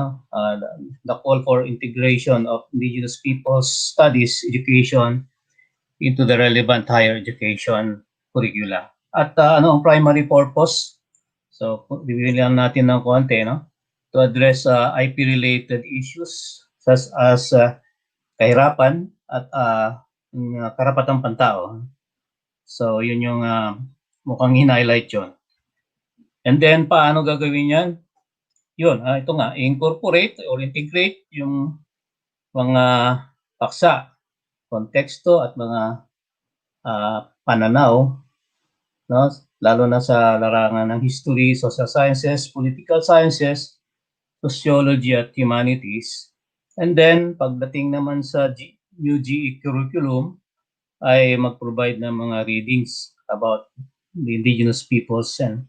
the call for integration of indigenous people's studies education into the relevant higher education curricula. At ano ang primary purpose? So, bibigyan natin ng konti, no? To address IP-related issues such as kahirapan at karapatang pantao. So, yun yung mukhang hin-highlight yun. And then, paano gagawin yan? Yun, ito nga, incorporate or integrate yung mga paksa, konteksto at mga pananaw, no? Lalo na sa larangan ng history, social sciences, political sciences, sociology at humanities. And then, pagdating naman sa new GE curriculum, ay mag-provide ng mga readings about the indigenous peoples and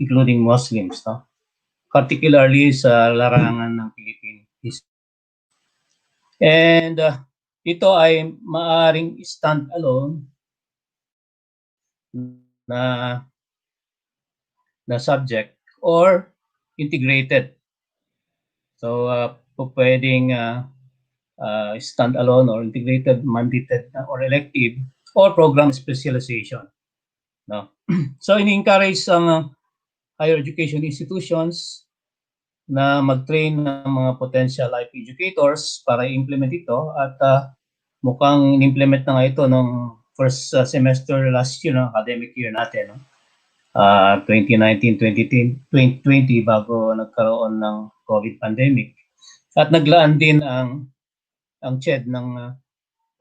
including Muslims, no? Particularly sa larangan ng Philippine history. And ito ay maaring stand-alone na subject or integrated. So, pwedeng stand-alone or integrated, mandated or elective or program specialization. No? So, ini-encourage ang higher education institutions na mag-train ng mga potential IP educators para i-implement ito at mukhang in-implement na nga ito nung first semester last year, no, academic year natin, no? 2019-2020 bago nagkaroon ng COVID pandemic. At naglaan din ang CHED ng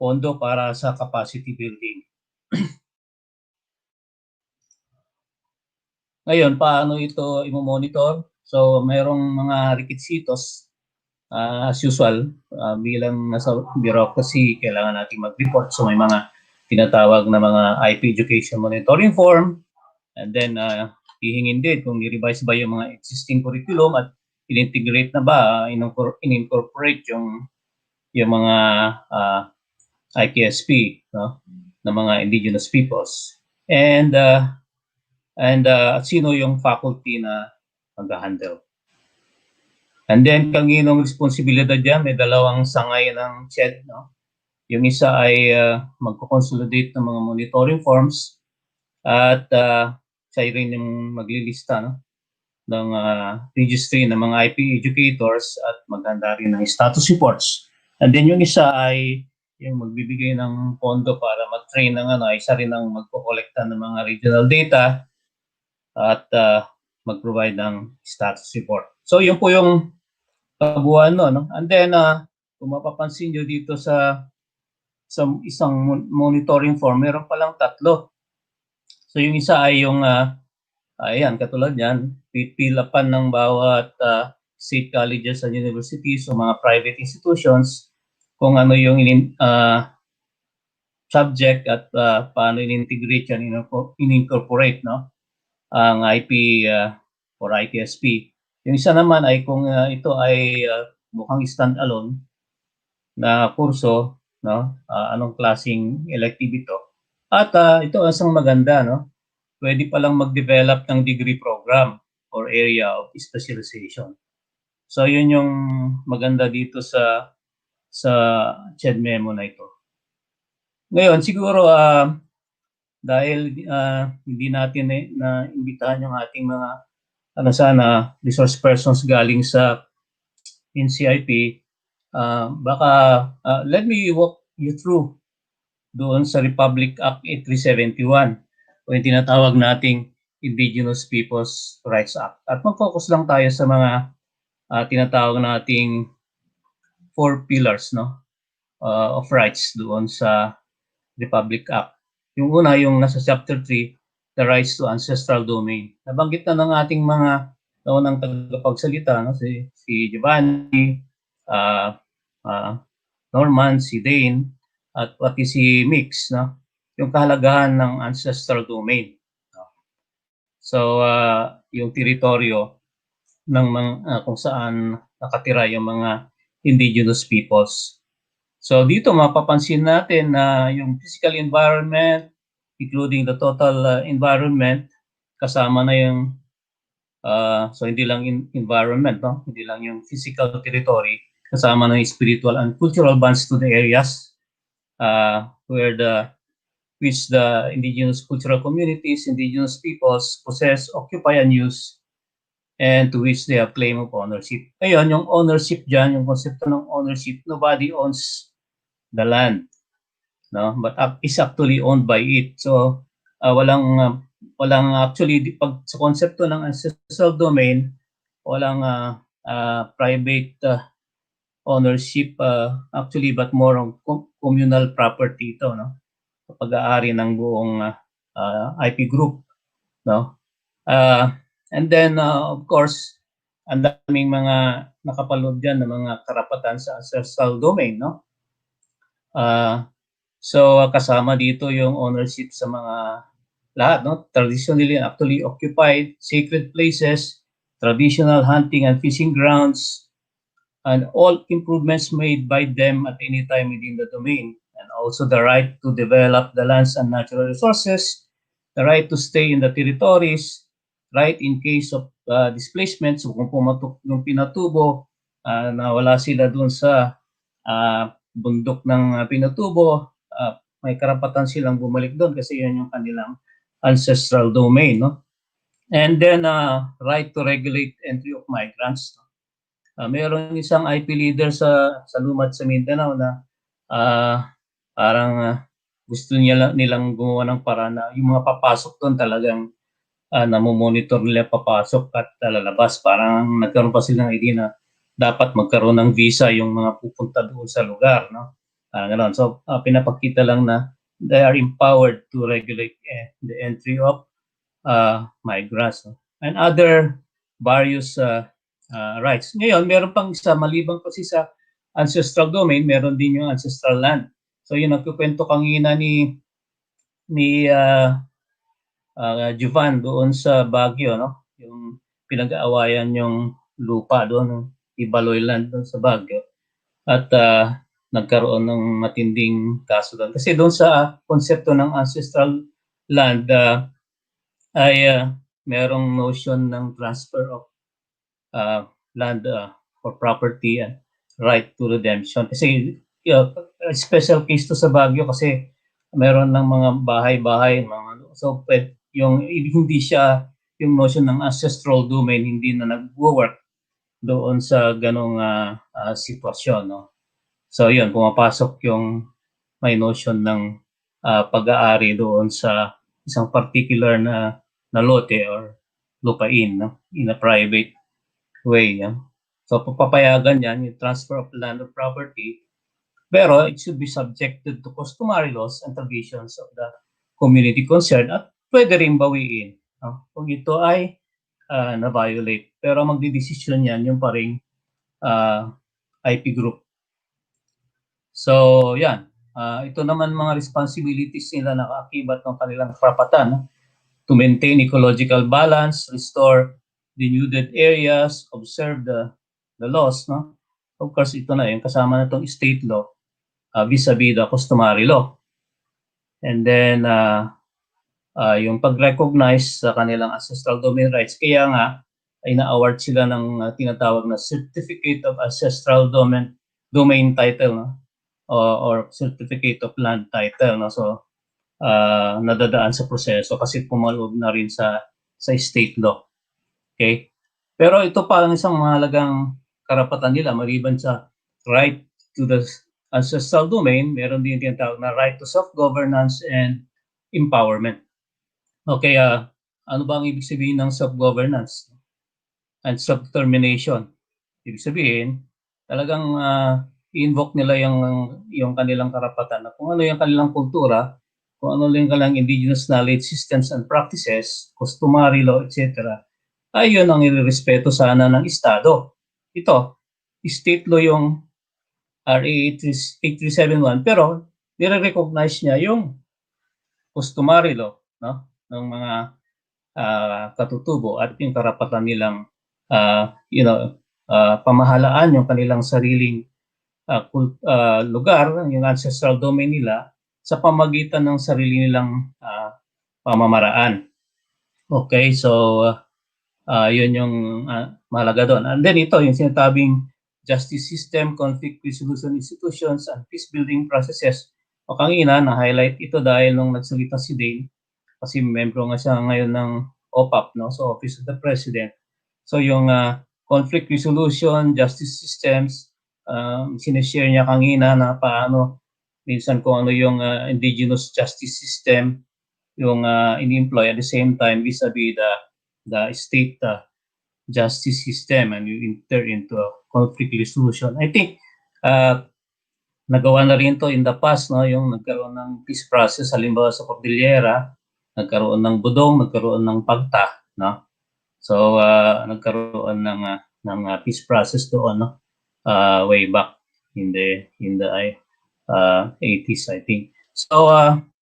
pondo para sa capacity building. Ngayon, paano ito i-monitor? So, mayroong mga requisitos as usual, bilang nasa bureaucracy, kailangan natin mag-report. So, may mga tinatawag na mga IP education monitoring form. And then, hihingin din kung i-revise ba yung mga existing curriculum at in-integrate na ba, in-incorporate yung mga IKSP, no, ng mga indigenous peoples. And sino yung faculty na mag-handle. And then, kanginong responsibilidad dyan, may dalawang sangay ng CHED, no? Yung isa ay magko-consolidate ng mga monitoring forms at siya rin yung maglilista, no, ng registry ng mga IP educators at maghanda rin ng status reports. And then yung isa ay yung magbibigay ng pondo para mag-train ng isa rin ang magko-collecta ng mga regional data at mag-provide ng status report. So yun po yung kabuuan, no? And then kung mapapansin nyo dito sa isang monitoring form, meron palang tatlo. So yung isa ay yung ayan, katulad yan, pipilapan ng bawat state colleges and universities o mga private institutions kung ano yung subject at paano in-integrate yan, in-incorporate, no? Ang IP or ITSP. Yung isa naman ay kung ito ay mukhang stand-alone na kurso, no? Anong klaseng elective ito. At ito isang maganda, no? Pwede palang mag-develop ng degree program or area of specialization. So yun yung maganda dito sa CHED memo na ito. Ngayon siguro dahil hindi natin na imbitahan yung ating mga resource persons galing sa NCIP, baka let me walk you through doon sa Republic Act 8371 o yung tinatawag nating Indigenous Peoples' Rights Act. At mag-focus lang tayo sa mga tinatawag nating 4 pillars, no, of rights doon sa Republic Act. Yung una, yung nasa Chapter 3, the rights to ancestral domain. Nabanggit na ng ating mga naunang tagapagsalita, no, si Giovanni, Norman, si Dane, at pati si Mix, no, yung kahalagahan ng ancestral domain. So, yung teritoryo ng kung saan nakatira yung mga indigenous peoples. So dito mapapansin natin na yung physical environment, including the total environment, kasama na yung so hindi lang environment, no? Hindi lang yung physical territory, kasama na yung spiritual and cultural bonds to the areas which the indigenous cultural communities, indigenous peoples possess, occupy, and use, and to which they have claim of ownership. Ngayon, yung ownership dyan, yung konsepto ng ownership, nobody owns the land, no, but is actually owned by it. So walang actually pag sa konsepto ng ancestral domain, walang private ownership actually, but more on communal property ito, no, pag-aari ng buong IP group, no. And then of course ang daming mga nakapaloob diyan ng mga karapatan sa ancestral domain, no. So kasama dito yung ownership sa mga lahat, no, traditionally and actually occupied sacred places, traditional hunting and fishing grounds, and all improvements made by them at any time within the domain, and also the right to develop the lands and natural resources, the right to stay in the territories, right in case of displacement. So kung pumatok yung pinatubo, na wala sila doon sa bundok ng pinatubo, may karapatan silang bumalik doon kasi yan yung kanilang ancestral domain, no? And then right to regulate entry of migrants. Mayroon isang IP leader sa Lumad sa Mindanao na parang gusto nilang gumawa ng paraan na yung mga papasok doon talagang namomonitor nila papasok at lalabas. Parang nagkaroon pa sila ng idea na dapat magkaroon ng visa yung mga pupunta doon sa lugar, no? Ganoon. So pinapakita lang na they are empowered to regulate the entry of migrants, no? And other various rights. Ngayon, meron pang isa, maliban kasi sa ancestral domain, meron din yung ancestral land. So yun, nagkukwento kanina ni Jovan doon sa Baguio, no? Yung pinag-aawayan yung lupa doon, Ibaloy land doon sa Baguio. At nagkaroon ng matinding kaso doon. Kasi doon sa konsepto ng ancestral land ay merong notion ng transfer of land or property and right to redemption. Kasi special case to sa Baguio kasi meron ng mga bahay-bahay, so yung hindi siya yung notion ng ancestral domain hindi na nag-work doon sa ganong sitwasyon, no. So yun, pumapasok yung may notion ng pag-aari doon sa isang particular na lote or lupain, no, in a private way, no? So papayagan yan yung transfer of land or property, pero it should be subjected to customary laws and traditions of the community concerned at pwede rin bawiin, no, kung ito ay na-violate. Pero magdidesisyon yan yung paring IP group. So yan, ito naman mga responsibilities nila na kaakibat ng kanilang karapatan to maintain ecological balance, restore denuded areas, observe the laws. No? Of course, ito na yung kasama na itong state law vis-a-vis the customary law. And then, yung pag-recognize sa kanilang ancestral domain rights. Kaya nga, ay na-award sila ng tinatawag na Certificate of Ancestral Domain Title, no? Or Certificate of Land Title. No? So, nadadaan sa proseso kasi pumaloob na rin sa state law. Okay? Pero ito pa ang isang mahalagang karapatan nila maliban sa right to the ancestral domain, meron din tinatawag na right to self-governance and empowerment. Okay, ano ba ang ibig sabihin ng self-governance and self-determination? Ibig sabihin, talagang i-invoke nila yung kanilang karapatan na kung ano yung kanilang kultura, kung ano yung kanilang indigenous knowledge systems and practices, customary law, etc. Ay yun ang irerespeto sana ng Estado. Ito, state law yung RA 8371, pero nire-recognize niya yung customary law, no? Ng mga katutubo at yung karapatan nilang pamahalaan yung kanilang sariling lugar, yung ancestral domain nila sa pamagitan ng sarili nilang pamamaraan. Okay, so yun yung mahalaga doon. And then ito, yung sinasabing justice system, conflict resolution institutions, and peace building processes. O kanina, na-highlight ito dahil nung nagsalita si Dane, kasi membro nga siya ngayon ng OPAP, no? So Office of the President. So yung conflict resolution, justice systems, sinishare niya kanina na paano minsan kung ano yung indigenous justice system yung in-employ at the same time vis-a-vis the state justice system and you enter into a conflict resolution. I think nagawa na rin to in the past, no? Yung nagkaroon ng peace process, halimbawa sa Cordillera, nagkaroon ng Budong, nagkaroon ng Pagta, no? So nagkaroon ng peace process doon, no? Way back in the 80s, I think. So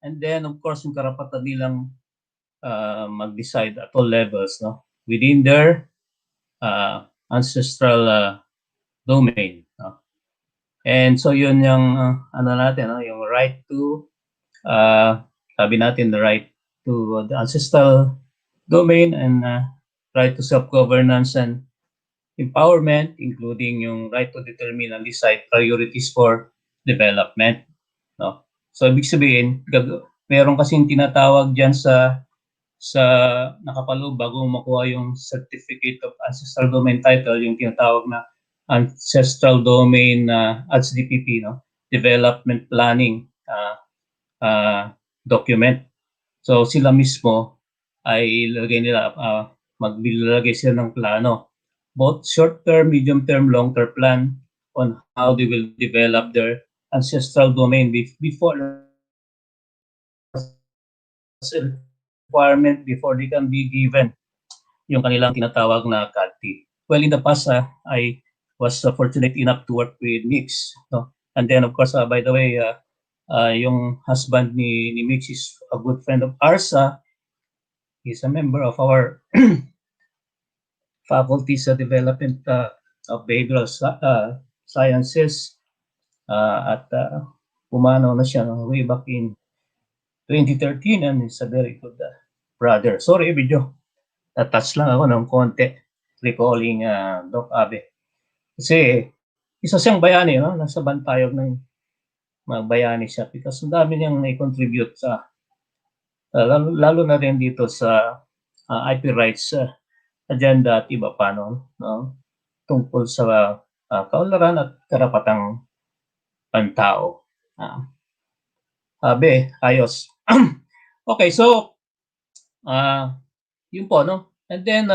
and then of course yung karapatan nilang mag-decide at all levels, no? Within their ancestral domain, no? And so yun yung ano natin, no? Yung right to sabi natin the right to the ancestral domain and right to self-governance and empowerment, including yung right to determine and decide priorities for development, no? So ibig sabihin, meron kasing tinatawag diyan sa nakapaloob bago makuha yung Certificate of Ancestral Domain Title, yung tinatawag na Ancestral Domain HDPP, no? Development Planning document. So sila mismo ay ilalagay nila, magbilagay sila ng plano, both short-term, medium-term, long-term plan on how they will develop their ancestral domain before requirement before they can be given yung kanilang tinatawag na CADT. Well, in the past, I was fortunate enough to work with Mix, no? And then, of course, by the way, yung husband ni Mix is a good friend of ours. He's a member of our faculty sa development of behavioral sciences at pumanaw na siya way back in 2013 and is a very good brother. Sorry, video. Touch lang ako ng konti recalling Doc Abe. Kasi isa siyang bayani, no? Nasa bantayog ng mga bayani siya because ang dami niyang na-contribute sa lalo na rin dito sa IP rights agenda at iba pa, no? Tungkol sa kaunlaran at karapatang pantao. Abe, ayos. Okay, so yun po, no? And then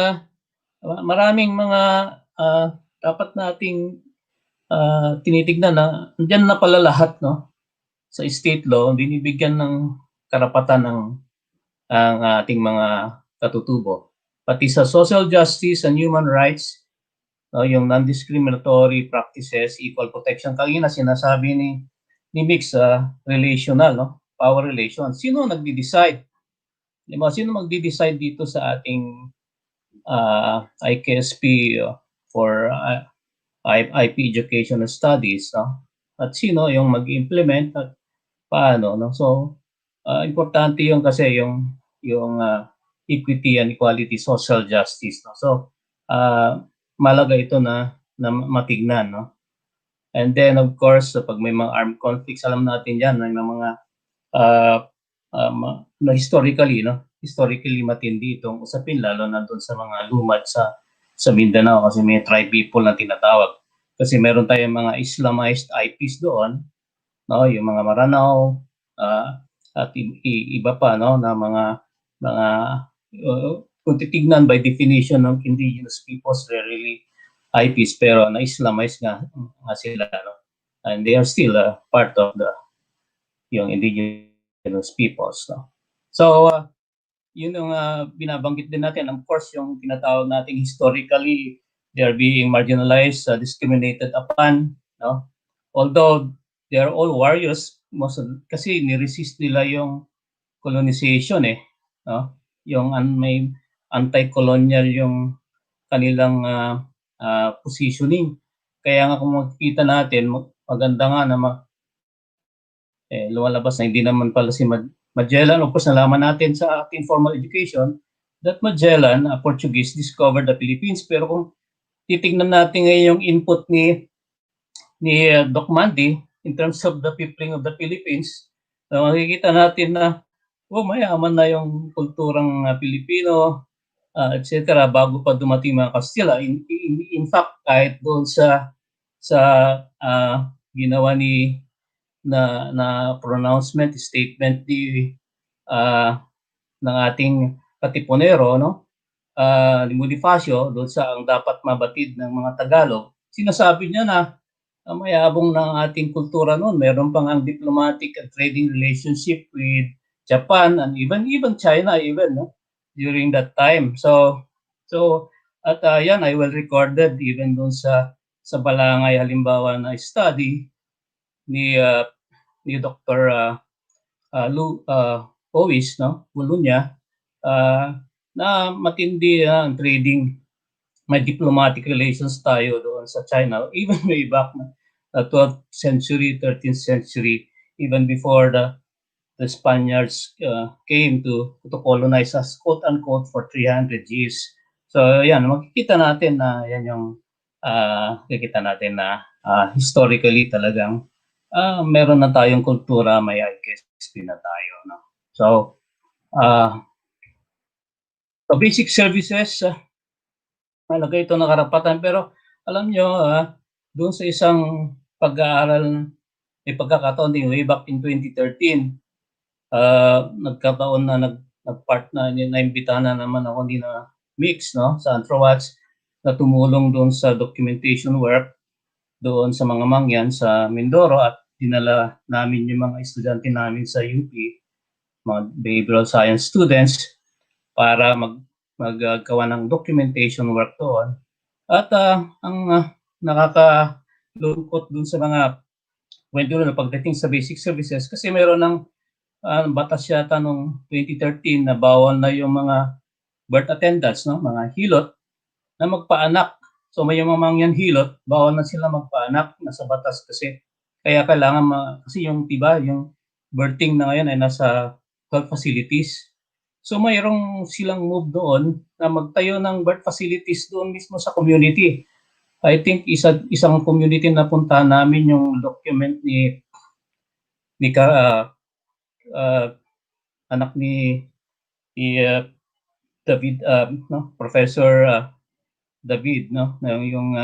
maraming mga dapat nating tinitignan na andyan na pala lahat, no? Sa state law, binibigyan ng karapatan ng ang ating mga katutubo. Pati sa social justice and human rights, yung non-discriminatory practices, equal protection. Kanina sinasabi ni-mix relational, no? Power relation. Sino nagdi-decide? Di ba? Sino magdi-decide dito sa ating IKSP for IP Educational Studies, no? At sino yung mag-implement at paano, no? So, importante yung kasi yung equity and equality, social justice, no? So, malaga ito na matignan, no? And then, of course, pag may mga armed conflicts, alam natin yan, may mga na historically, no? Historically matindi itong usapin, lalo na doon sa mga lumad sa Mindanao kasi may tribe people na tinatawag. Kasi meron tayong mga Islamized IPs doon, no? Yung mga Maranao, at iba pa, no? Na mga kung titignan by definition ng indigenous peoples, they're really IPs, pero na-Islamize nga sila, no? And they are still part of yung indigenous peoples, no? So, yun yung binabanggit din natin. Of course, yung tinatawag nating historically, they are being marginalized, discriminated upon, no? Although they are all warriors, kasi niresist nila yung colonization, no? Yung may anti-colonial yung kanilang positioning. Kaya nga kung makikita natin, maganda nga na lumalabas na hindi naman pala si Magellan. Of course, nalaman natin sa ating formal education that Magellan, Portuguese, discovered the Philippines. Pero kung titignan natin ngayon yung input ni Doc Mandy in terms of the peopling of the Philippines, makikita natin na mayaman na yung kulturang Pilipino, etc. bago pa dumating mga Kastila. In fact, kahit doon sa ginawa ni na pronouncement, statement ng ating Katipunero, no? Ni Bonifacio, doon sa ang dapat mabatid ng mga Tagalog, sinasabi niya na mayabong ng ating kultura noon. Meron pang ang diplomatic and trading relationship with Japan and even China even, no? During that time. So at yan I will recorded even doon sa Balangay halimbawa na study ni Dr. Owis, no? Bulunya, na matindi ang trading. May diplomatic relations tayo doon sa China, even way back na 12th century, 13th century, even before the Spaniards came to colonize us, quote-unquote, for 300 years. So, yan, makikita natin na yan yung historically talagang meron na tayong kultura, may IKSP na tayo, no? So, basic services, malaga ito na karapatan, pero alam nyo, doon sa isang pag-aaral, may pagkakataon din way back in 2013, nagkataon na nag-part na, naimbitahan na naman ako din na mix, no, sa Antrowatch, na tumulong doon sa documentation work doon sa mga mangyan sa Mindoro, at dinala namin yung mga estudyante namin sa UP, mga behavioral science students, para maggawa ng documentation work doon. At ang nakakalungkot doon sa mga kwento na pagdating sa basic services, kasi meron ng batas yata noong 2013 na bawal na yung mga birth attendants, no, mga hilot, na magpaanak. So may mga mangyan hilot, bawal na sila magpaanak, nasa batas kasi. Kaya kailangan kasi yung tiba, yung birthing na ngayon ay nasa health facilities. So mayroong silang move doon na magtayo ng birth facilities doon mismo sa community. I think isang community na punta namin yung document ni anak ni David, no, Professor David, no, yung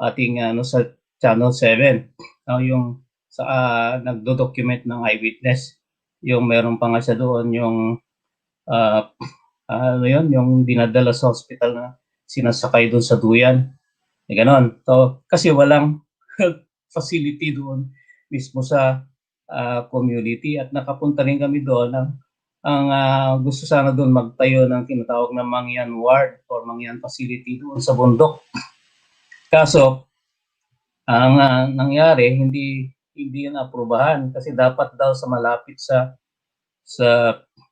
ating sa Channel 7, no, yung sa nagdo-document ng eyewitness, yung meron pa nga siya doon yung yung dinadala sa hospital na sinasakay doon sa duyan, ganon. So kasi walang facility doon mismo sa community, at nakapunta rin kami doon ang gusto sana doon magtayo ng tinatawag na mangyan ward or mangyan facility doon sa bundok. Kaso ang nangyari, hindi hindi yun aprubahan kasi dapat daw sa malapit sa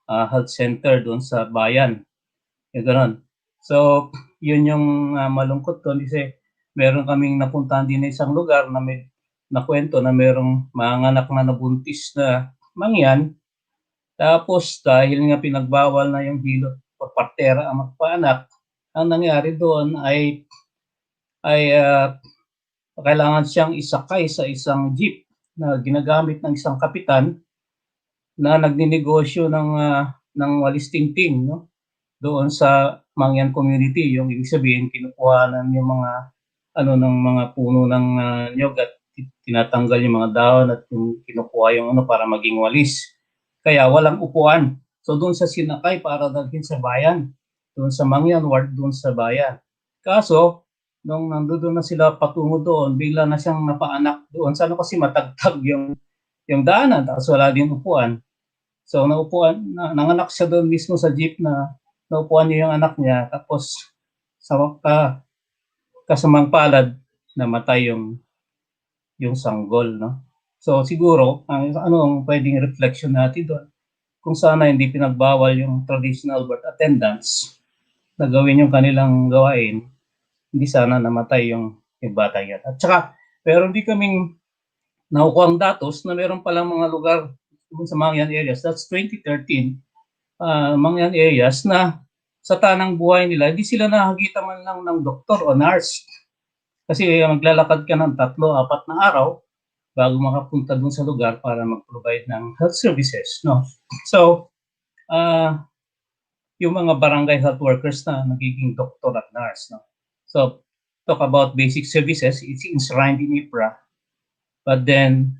health center doon sa bayan. Yung ganun. So, yun yung malungkot doon kasi meron kaming napuntahan din na isang lugar na may nakwento na merong mga anak na nabuntis na mangyan. Tapos dahil nga pinagbawal na yung hilot o partera ang magpaanak, ang nangyari doon ay kailangan siyang isakay sa isang jeep na ginagamit ng isang kapitan na nagninegosyo ng walis tingting, no? Doon sa Mangyan community, yung ibig sabihin kinukuhanan yung mga ng mga puno ng niyog at tinatanggal yung mga dahon at yung kinukuha yung para maging walis. Kaya walang upuan. So doon sa sinakay para dalhin sa bayan, doon sa Mangyan ward, doon sa bayan. Kaso nung nandoon na sila patungo doon, bigla na siyang napaanak doon. Sana kasi matagtag yung daanan, tapos wala din upuan. So nanganak siya doon mismo sa jeep na naupuan niya yung anak niya, tapos sa kasamang palad namatay yung sanggol, no? So siguro ang pwedeng reflection natin doon kung sana hindi pinagbawal yung traditional birth attendants na gawin yung kanilang gawain, hindi sana namatay yung bata yan. At saka pero hindi kaming nakukuha ang datos na meron palang mga lugar sa Mangyan areas, that's 2013, Mangyan areas na sa tanang buhay nila, hindi sila nakakita man lang ng doktor o nurse. Kasi maglalakad ka ng 3-4 na araw bago makapunta dun sa lugar para mag-provide ng health services, no? So, yung mga barangay health workers na nagiging doktor at nurse, no? So, talk about basic services, it's enshrined in IPRA, but then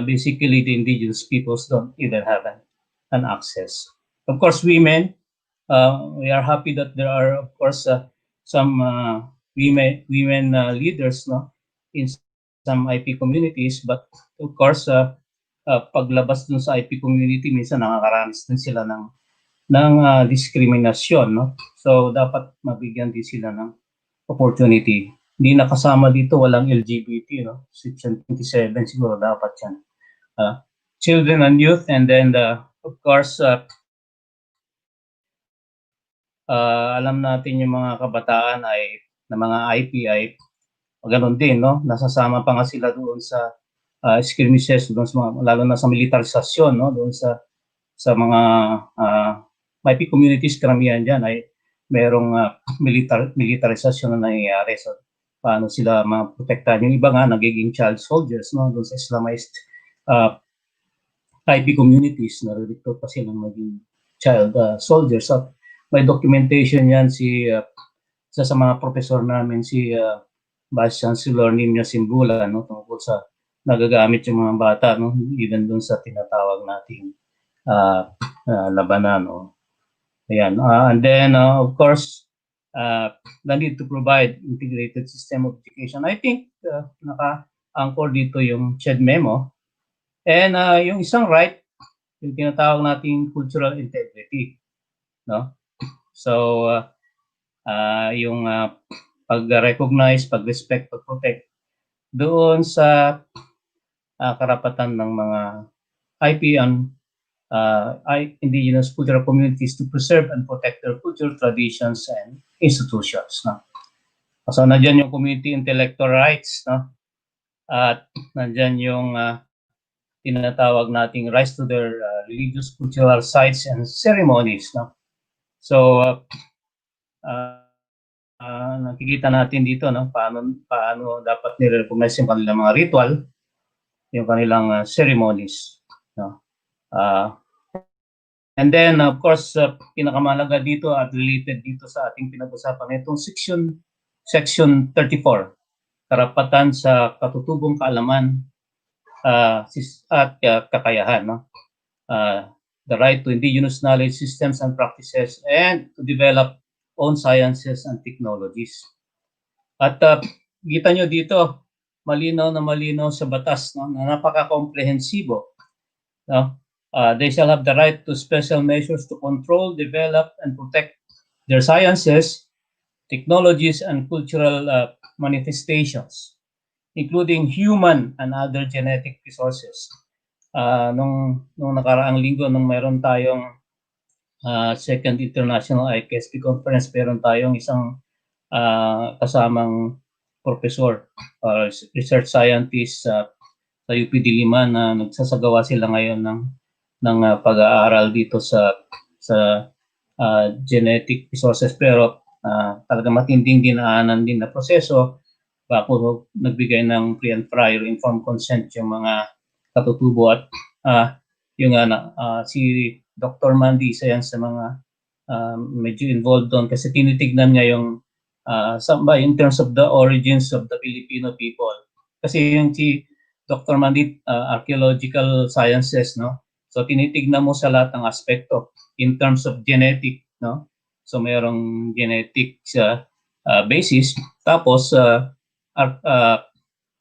basically the indigenous peoples don't even have an access. Of course, women, we are happy that there are, of course, some women leaders, no, in some IP communities, but of course, paglabas dun sa IP community, minsan nakakaranas din sila ng diskriminasyon, no? So dapat mabigyan din sila ng opportunity. Hindi nakasama dito, walang LGBT, no? Section 27 siguro dapat yan. Children and youth, and then of course alam natin yung mga kabataan ay na mga IP ay ganoon din, no? Nasasama pa nga sila doon sa skirmishes, doon sa lalo na sa militarisasyon, no? Doon sa mga IP communities, karamihan diyan ay merong militarisasyon na nangyayari. So paano sila maprotektahan? Yung iba nga nagiging child soldiers, no? Doon sa Islamized IP communities, na-recruit pa silang maging child soldiers. At may documentation yan isa sa mga professor namin, si Vice Chancellor Nimya Simbula, no, tungkol sa nagagamit yung mga bata, no, even dun sa tinatawag nating labanan, no. Ayan. And then, of course, the need to provide integrated system of education. I think naka-anchor dito yung CHED memo. And yung isang right, yung tinatawag nating cultural integrity, no? So, yung pag-recognize, pag-respect, pag-protect doon sa karapatan ng mga IP and indigenous cultural communities to preserve and protect their cultural traditions and institutions, no? So, nandiyan yung community intellectual rights, no? At nandiyan yung tinatawag nating rights to their religious cultural sites and ceremonies, no? So nakikita natin dito, no, paano dapat nire-recognize yung kanilang mga ritual, yung kanilang ceremonies, no? And then of course pinakamahalaga dito at related dito sa ating pinag-usapan itong section 34, karapatan sa katutubong kaalaman at kakayahan, no? The right to indigenous knowledge systems and practices and to develop own sciences and technologies. At kita nyo dito, malinaw na malinaw sa batas, no, na napaka-komprehensibo, no? They shall have the right to special measures to control, develop, and protect their sciences, technologies, and cultural manifestations. including human and other genetic resources. Nung nakaraang linggo, nung mayroon tayong Second International Iksp Conference, meron tayong isang kasamang professor, research scientist sa UP Diliman na nagsasagawa sila ngayon ng pag-aaral dito sa genetic resources, pero talaga matinding dinaanan din na proseso bago nagbigay ng pre and prior informed consent yung mga katutubo. At yung si Dr. Mandy, isa yan sa mga medyo involved doon kasi tinitignan niya yung in terms of the origins of the Filipino people. Kasi yung si Dr. Mandy, archaeological sciences, no? So tinitignan mo sa lahat ng aspekto in terms of genetic, no? So mayroong genetic basis, tapos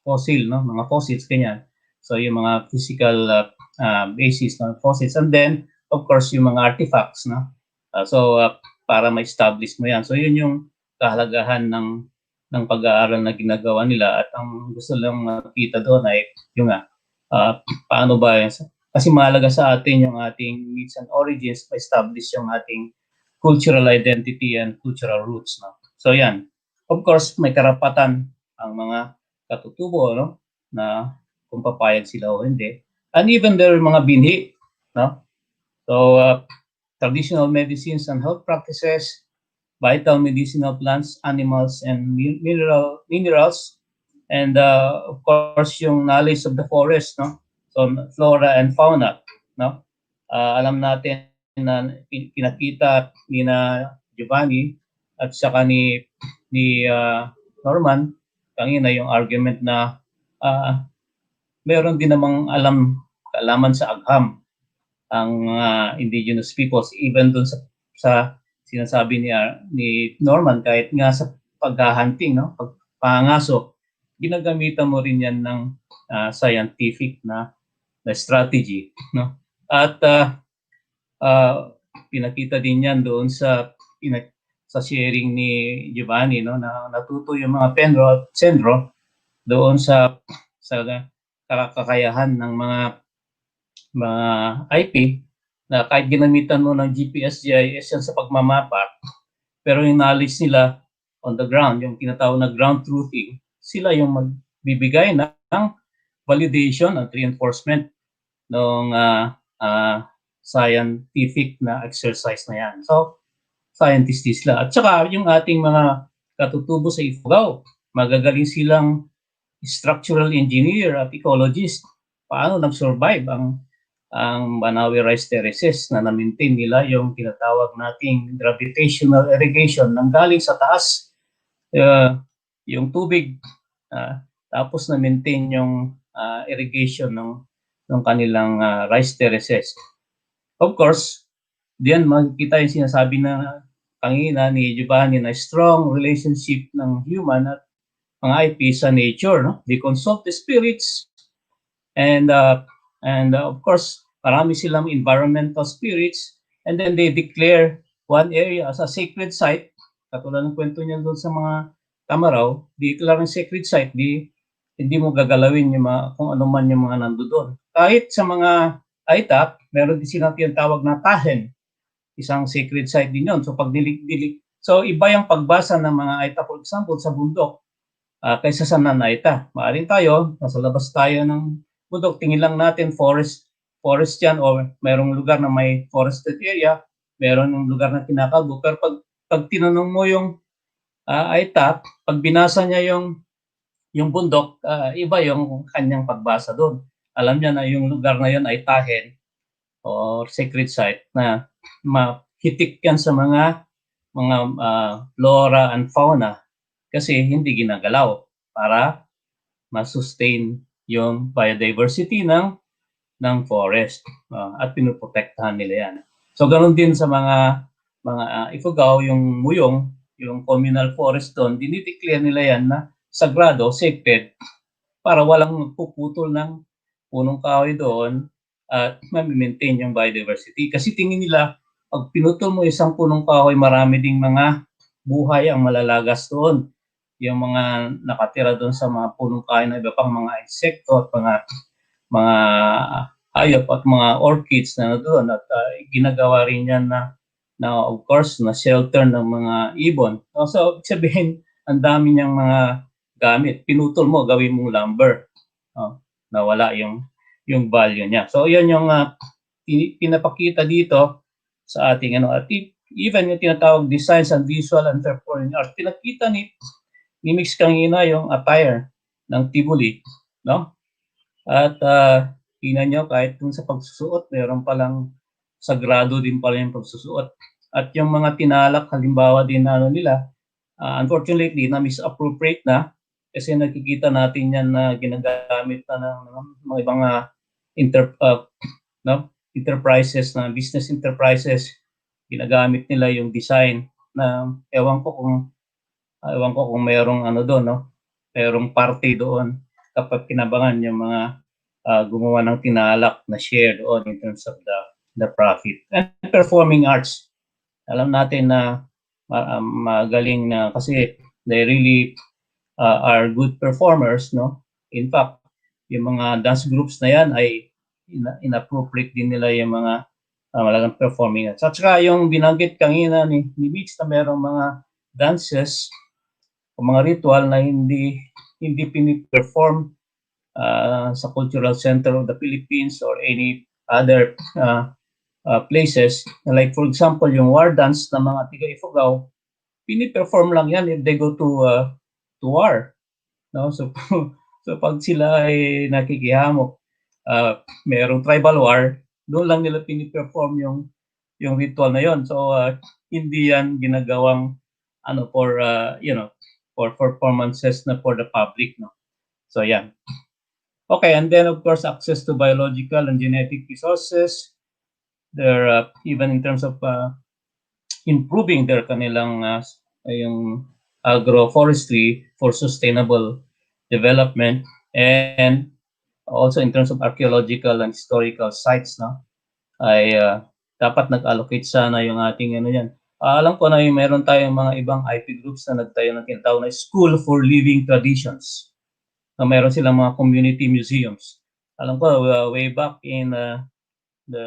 fossil, no? Mga fossils, ganyan. So yung mga physical basis ng fossils, and then of course yung mga artifacts, no? Para ma-establish mo yan. So yun yung kahalagahan ng pag-aaral na ginagawa nila, at ang gusto lang makita doon ay yung paano ba yan. Kasi mahalaga sa atin yung ating myths and origins, ma-establish yung ating cultural identity and cultural roots, no? So yan. Of course, may karapatan ang mga katutubo, no, na kung papayag sila o hindi. And even their mga binhi, no? So traditional medicines and health practices, vital medicinal plants, animals, and minerals, and of course yung knowledge of the forest, no? So flora and fauna, no? Alam natin na pinakita ni na Giovanni at saka ni Norman kanina yung argument na meron din namang kaalaman sa agham ang indigenous peoples, even doon sa sinasabi ni Norman, kahit nga sa paghahunting, no, pagpangaso, ginagamitan mo rin yan ng scientific na strategy, no? At pinakita din yan doon sa sharing ni Giovanni, no, na natuto yung mga Penro at Sendro doon sa kakayahan ng mga IP na kahit ginamitan mo ng GPS, GIS yan sa pagmamapa, pero yung knowledge nila on the ground, yung tinatawag na ground truthing, sila yung magbibigay ng validation at reinforcement ng scientific na exercise na yan. So, scientists sila. At saka yung ating mga katutubo sa Ifugao, magagaling silang structural engineer at ecologist. Paano nag-survive ang Banawe rice terraces na na-maintain nila yung tinatawag nating gravitational irrigation nang galing sa taas yung tubig, tapos na-maintain yung irrigation ng kanilang rice terraces. Of course, diyan makikita yung sinasabi na kanina ni Giovanni na strong relationship ng human at mga IP sa nature, no? They consult the spirits, and of course, marami silang environmental spirits, and then they declare one area as a sacred site. Katulad ng kwento niya doon sa mga Tamaraw, declare ng sacred site, hindi mo gagalawin yung kung ano man yung mga nandoon. Kahit sa mga Aita, meron din silang tinatawag na tahen, isang sacred site din yun. So pag so iba yung pagbasa ng mga Aita, for example, sa bundok, kaysa sa non-Aita. Maaring tayo, nasa labas tayo ng bundok, tingin lang natin forest yan, o mayroong lugar na may forested area, mayroon yung lugar na kinakalbo. Pero pag tinanong mo yung Aita, pag binasa niya yung bundok, iba yung kanyang pagbasa doon. Alam niya na yung lugar na yun ay tahen or sacred site na mahitik yan sa mga flora and fauna kasi hindi ginagalaw para ma-sustain yung biodiversity ng forest, at pinoprotektahan nila yan. So ganoon din sa mga Ifugao, yung Muyong, yung communal forest doon, dinideclare nila yan na sagrado, sacred, para walang puputol ng punong kahoy doon at ma-maintain yung biodiversity. Kasi tingin nila, pag pinutol mo isang punong kahoy, marami ding mga buhay ang malalagas doon. yung mga nakatira doon sa mga punong kain ng iba pang mga insekto at mga hayop at mga orchids na doon at ginagawa rin yan na of course na shelter ng mga ibon. So sabihin ang dami niyang mga gamit. Pinutol mo, gawin mong lumber. Nawala yung value niya. So yan yung pinapakita dito sa ating at even yung tinatawag designs and visual and performing art. Pinakita ni Mix kanina yung attire ng Tivoli, no? At tingnan nyo, kahit dun sa pagsusuot, meron palang sagrado din pala yung pagsusuot. At yung mga tinalak, halimbawa din na nila, unfortunately, na misappropriate na kasi nakikita natin yan na ginagamit na ng mga ibang enterprises na business enterprises. Ginagamit nila yung design na ewan ko kung mayroong doon, no? Mayroong party doon kapag kinabangan yung mga gumawa ng tinalak na share doon in terms of the profit. And performing arts, alam natin na magaling na kasi they really are good performers, no? In fact, yung mga dance groups na yan ay inappropriate din nila yung mga malagang performing arts. At saka yung binanggit kanina ni Mitch na merong mga dances o mga ritual na hindi piniperform sa Cultural Center of the Philippines or any other places. Like for example, yung war dance ng mga tiga-Ifugao, piniperform lang yan if they go to war. No? So pag sila ay nakikihamok, mayroong tribal war, doon lang nila piniperform yung ritual na yon. So hindi yan ginagawang for for performances na for the public, no. So yeah. Okay, and then of course access to biological and genetic resources. They're even in terms of improving their kanilang yung agroforestry for sustainable development, and also in terms of archaeological and historical sites, no, ay dapat nag-allocate sana yung ating yan. Alam ko na yung meron tayong mga ibang IP groups na nagtayo ng tinatawag na School for Living Traditions, na meron silang mga community museums. Alam ko way back in the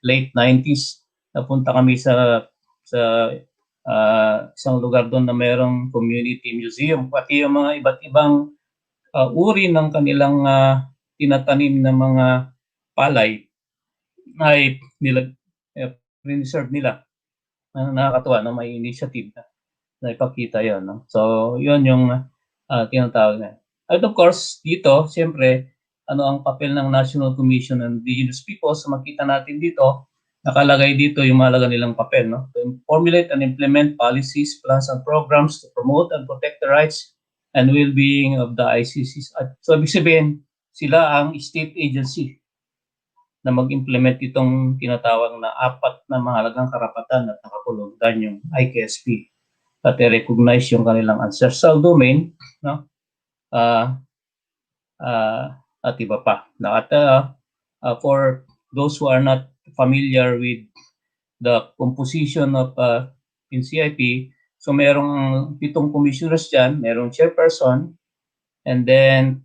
late 90s, napunta kami sa isang lugar doon na merong community museum, pati yung mga iba't ibang uri ng kanilang tinatanim na mga palay ay preserve nila. Nakakatuwa na may initiative na ipakita yon, no? So yun yung tinatawag na. At of course dito siyempre ang papel ng National Commission on Indigenous Peoples. Makita natin dito, nakalagay dito yung mahalaga nilang papel, no? To formulate and implement policies, plans, and programs to promote and protect the rights and well-being of the ICCs. So ibig sabihin, sila ang state agency na mag-implement itong tinatawag na 4 na mahalagang karapatan at nakakulugdan yung IKSP at i-recognize yung kanilang ancestral domain, no? At iba pa. At for those who are not familiar with the composition of NCIP, so merong 7 commissioners dyan, merong chairperson, and then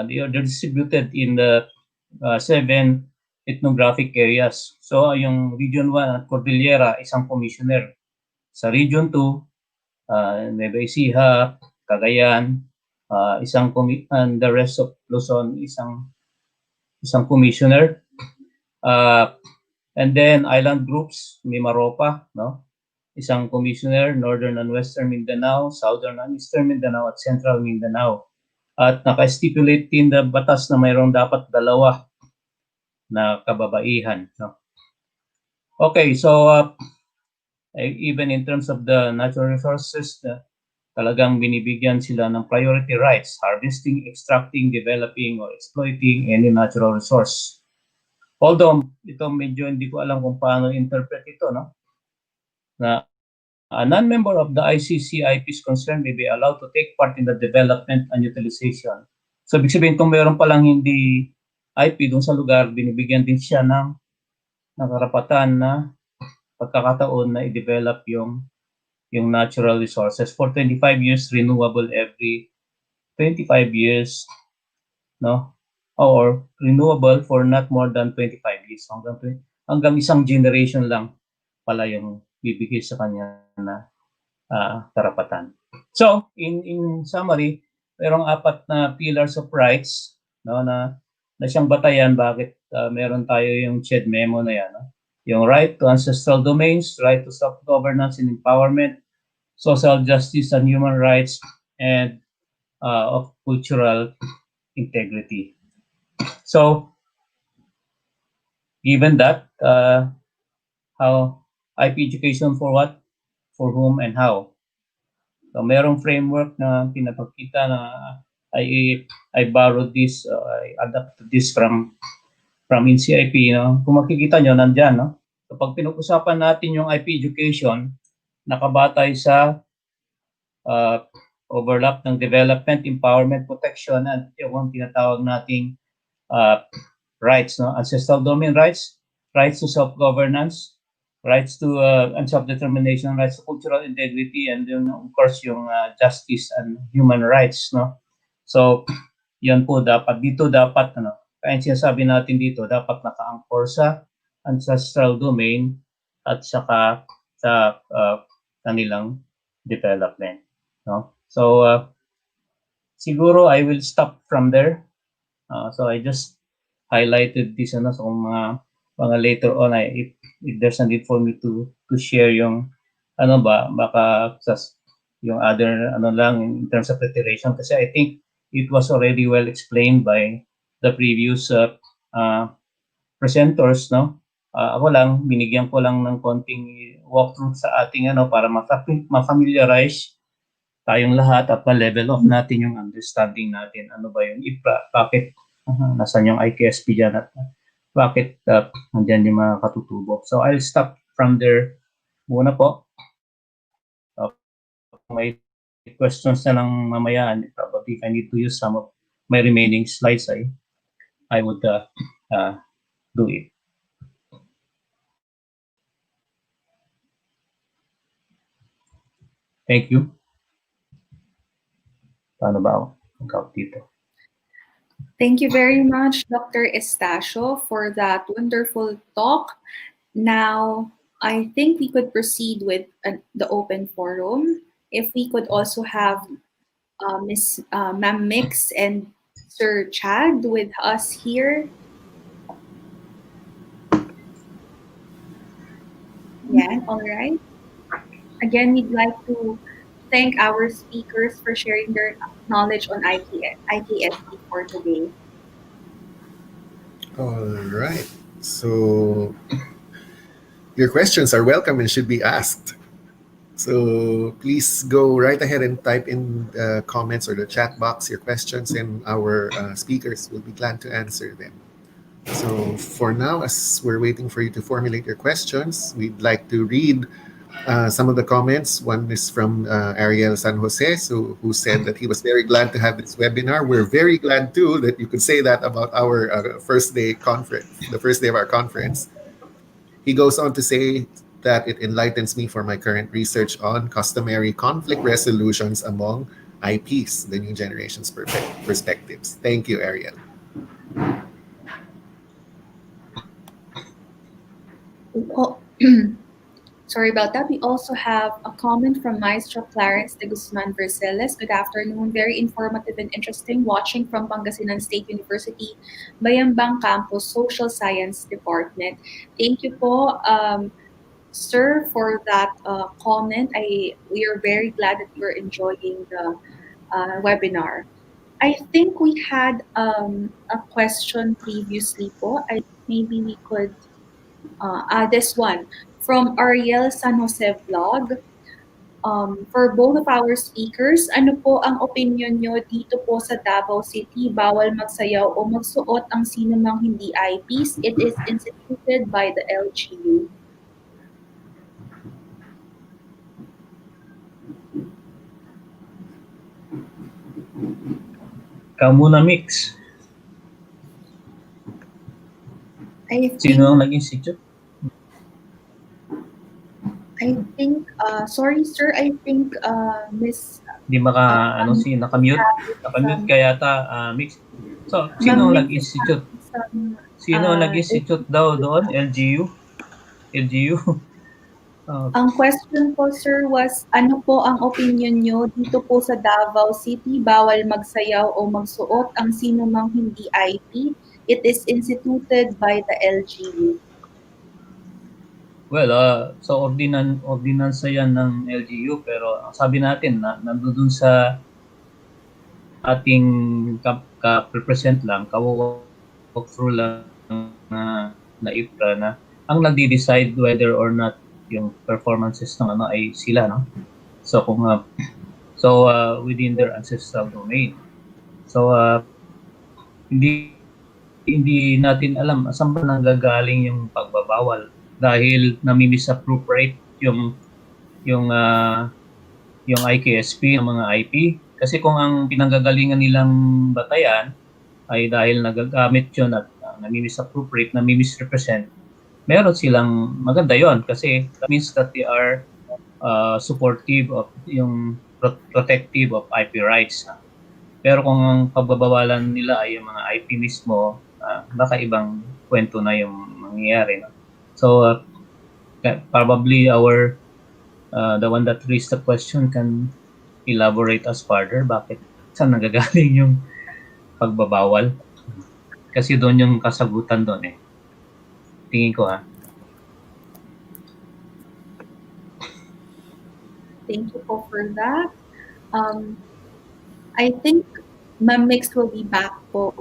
they're distributed in the 7 ethnographic areas. So yung Region 1 at Cordillera, isang commissioner. Sa Region 2, Nueva Ecija, Cagayan, and the rest of Luzon, isang commissioner. And then island groups, Mimaropa, no? Isang commissioner, Northern and Western Mindanao, Southern and Eastern Mindanao, at Central Mindanao. At naka-stipulate din na batas na mayroong dapat 2 na kababaihan, no? Okay, so even in terms of the natural resources, talagang binibigyan sila ng priority rights, harvesting, extracting, developing, or exploiting any natural resource. Although ito medyo hindi ko alam kung paano interpret ito, no? Na a non-member of the ICCIP is concerned may be allowed to take part in the development and utilization. So ibig sabihin kung meron palang hindi IP doon sa lugar, binibigyan din siya ng karapatan na pagkakataon na i-develop yung yung natural resources for 25 years, renewable every 25 years, no? Or renewable for not more than 25 years. Hanggang isang generation lang pala yung bibigay sa kanya na karapatan. So, in summary, mayroong 4 na pillars of rights, no, na siyang batayan bakit meron tayo yung CHED memo na yan, no? Yung right to ancestral domains, right to self-governance and empowerment, social justice and human rights, and of cultural integrity. So, given that, how IP education for what, for whom, and how? So, merong framework na pinapakita na I borrowed this, I adapted this from NCIP, no? Kung makikita nyo, nandyan, no? So, pag pinag-usapan natin yung IP education, nakabatay sa overlap ng development, empowerment, protection, at yung tinatawag nating rights, no? Ancestral domain rights, rights to self-governance, rights to and self-determination, rights to cultural integrity, and then, of course, yung justice and human rights, no? So, yan po dapat, dito dapat, ano, kaya sinasabi natin dito, dapat naka-anchor sa ancestral domain at saka sa kanilang development, no? So, siguro I will stop from there. So I just highlighted this, ano, so mga later on, if there's a need for me to share yung, ano ba, baka yung other, ano lang, in terms of reiteration, kasi I think it was already well explained by the previous presenters, no? Ako lang, binigyan ko lang ng konting walkthrough sa ating, ano, para ma-familiarize tayong lahat at ma-level off natin yung understanding natin. Ano ba yung IPRA? Bakit nasan yung IKSP dyan at bakit nandyan yung mga katutubo? So I'll stop from there muna po. May questions na lang mamaya, and probably if I need to use some of my remaining slides, I would do it. Thank you. Paano ba ako? Mag-out dito. Thank you very much, Dr. Estacio, for that wonderful talk. Now, I think we could proceed with the open forum. If we could also have Ma'am Mix and Sir Chad with us here. Yeah, all right. Again, we'd like to thank our speakers for sharing their knowledge on IKSP for today. All right. So your questions are welcome and should be asked. So please go right ahead and type in comments or the chat box your questions, and our speakers will be glad to answer them. So for now, as we're waiting for you to formulate your questions, we'd like to read some of the comments. One is from Ariel San Jose, who said that he was very glad to have this webinar. We're very glad too that you could say that about our first day conference, the first day of our conference. He goes on to say that it enlightens me for my current research on customary conflict resolutions among IPs, the new generation's perspectives. Thank you, Ariel. Sorry about that. We also have a comment from Maestro Clarence de Guzman Verceles. Good afternoon. Very informative and interesting. Watching from Pangasinan State University, Bayambang Campus, Social Science Department. Thank you po, sir, for that comment. We are very glad that you're enjoying the webinar. I think we had a question previously po. Maybe we could this one from Ariel San Jose Vlog. For both of our speakers, ano po ang opinion nyo dito po sa Davao City? Bawal magsayaw o magsuot ang sino mang hindi IPs. It is instituted by the LGU. Kamuna Mix. Sino ang nag-institute? I I think, sorry sir, I think Miss Hindi nakamute. Nakamute some, ka yata, Mix. So, sino Ma'am ang Mix is nag-institute? having some, Sino ang nag-institute daw doon? LGU? LGU? ang question po sir was, ano po ang opinion nyo dito po sa Davao City, bawal magsayaw o magsuot ang sino mang hindi IP? It is instituted by the LGU. Well, so ordinansa yan ng LGU, pero ang sabi natin na nandoon sa ating ka-represent lang, ka-walk through lang na IPRA na ang nagde-decide whether or not yung performances ng ay sila, no? So kung within their ancestral domain. So hindi natin alam saan ba nanggagaling yung pagbabawal dahil nami-misappropriate yung IKSP ng mga IP. Kasi kung ang pinanggagalingan nilang batayan ay dahil nagagamit yun at nami-misappropriate, nami-misrepresent, meron silang maganda yon kasi that means that they are supportive of yung protective of IP rights. Pero kung ang pagbabawalan nila ay yung mga IP mismo, baka ibang kwento na yung mangyayari. No? So probably the one that raised the question can elaborate us further bakit saan nagagaling yung pagbabawal. Kasi doon yung kasagutan doon eh. Tingin ko ha. Thank you po for that. I think Ma'am Mix will be back po.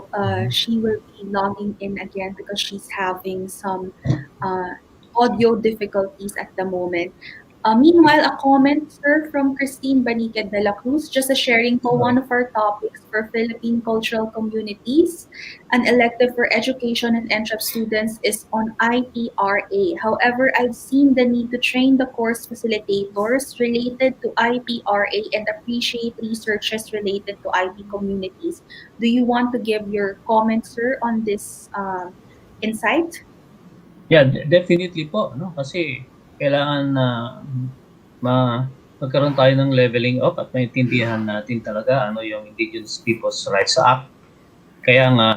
She will be logging in again because she's having some audio difficulties at the moment. Meanwhile, a comment, sir, from Christine Baniquez de la Cruz, just a sharing po, one of our topics for Philippine cultural communities, an elective for education and NCHEP students is on IPRA. However, I've seen the need to train the course facilitators related to IPRA and appreciate researches related to IP communities. Do you want to give your comment, sir, on this insight? Yeah, definitely po, no? Kasi kailangan magkaroon tayo ng leveling up at maintindihan natin talaga ano yung Indigenous Peoples' Rights Act. Kaya nga,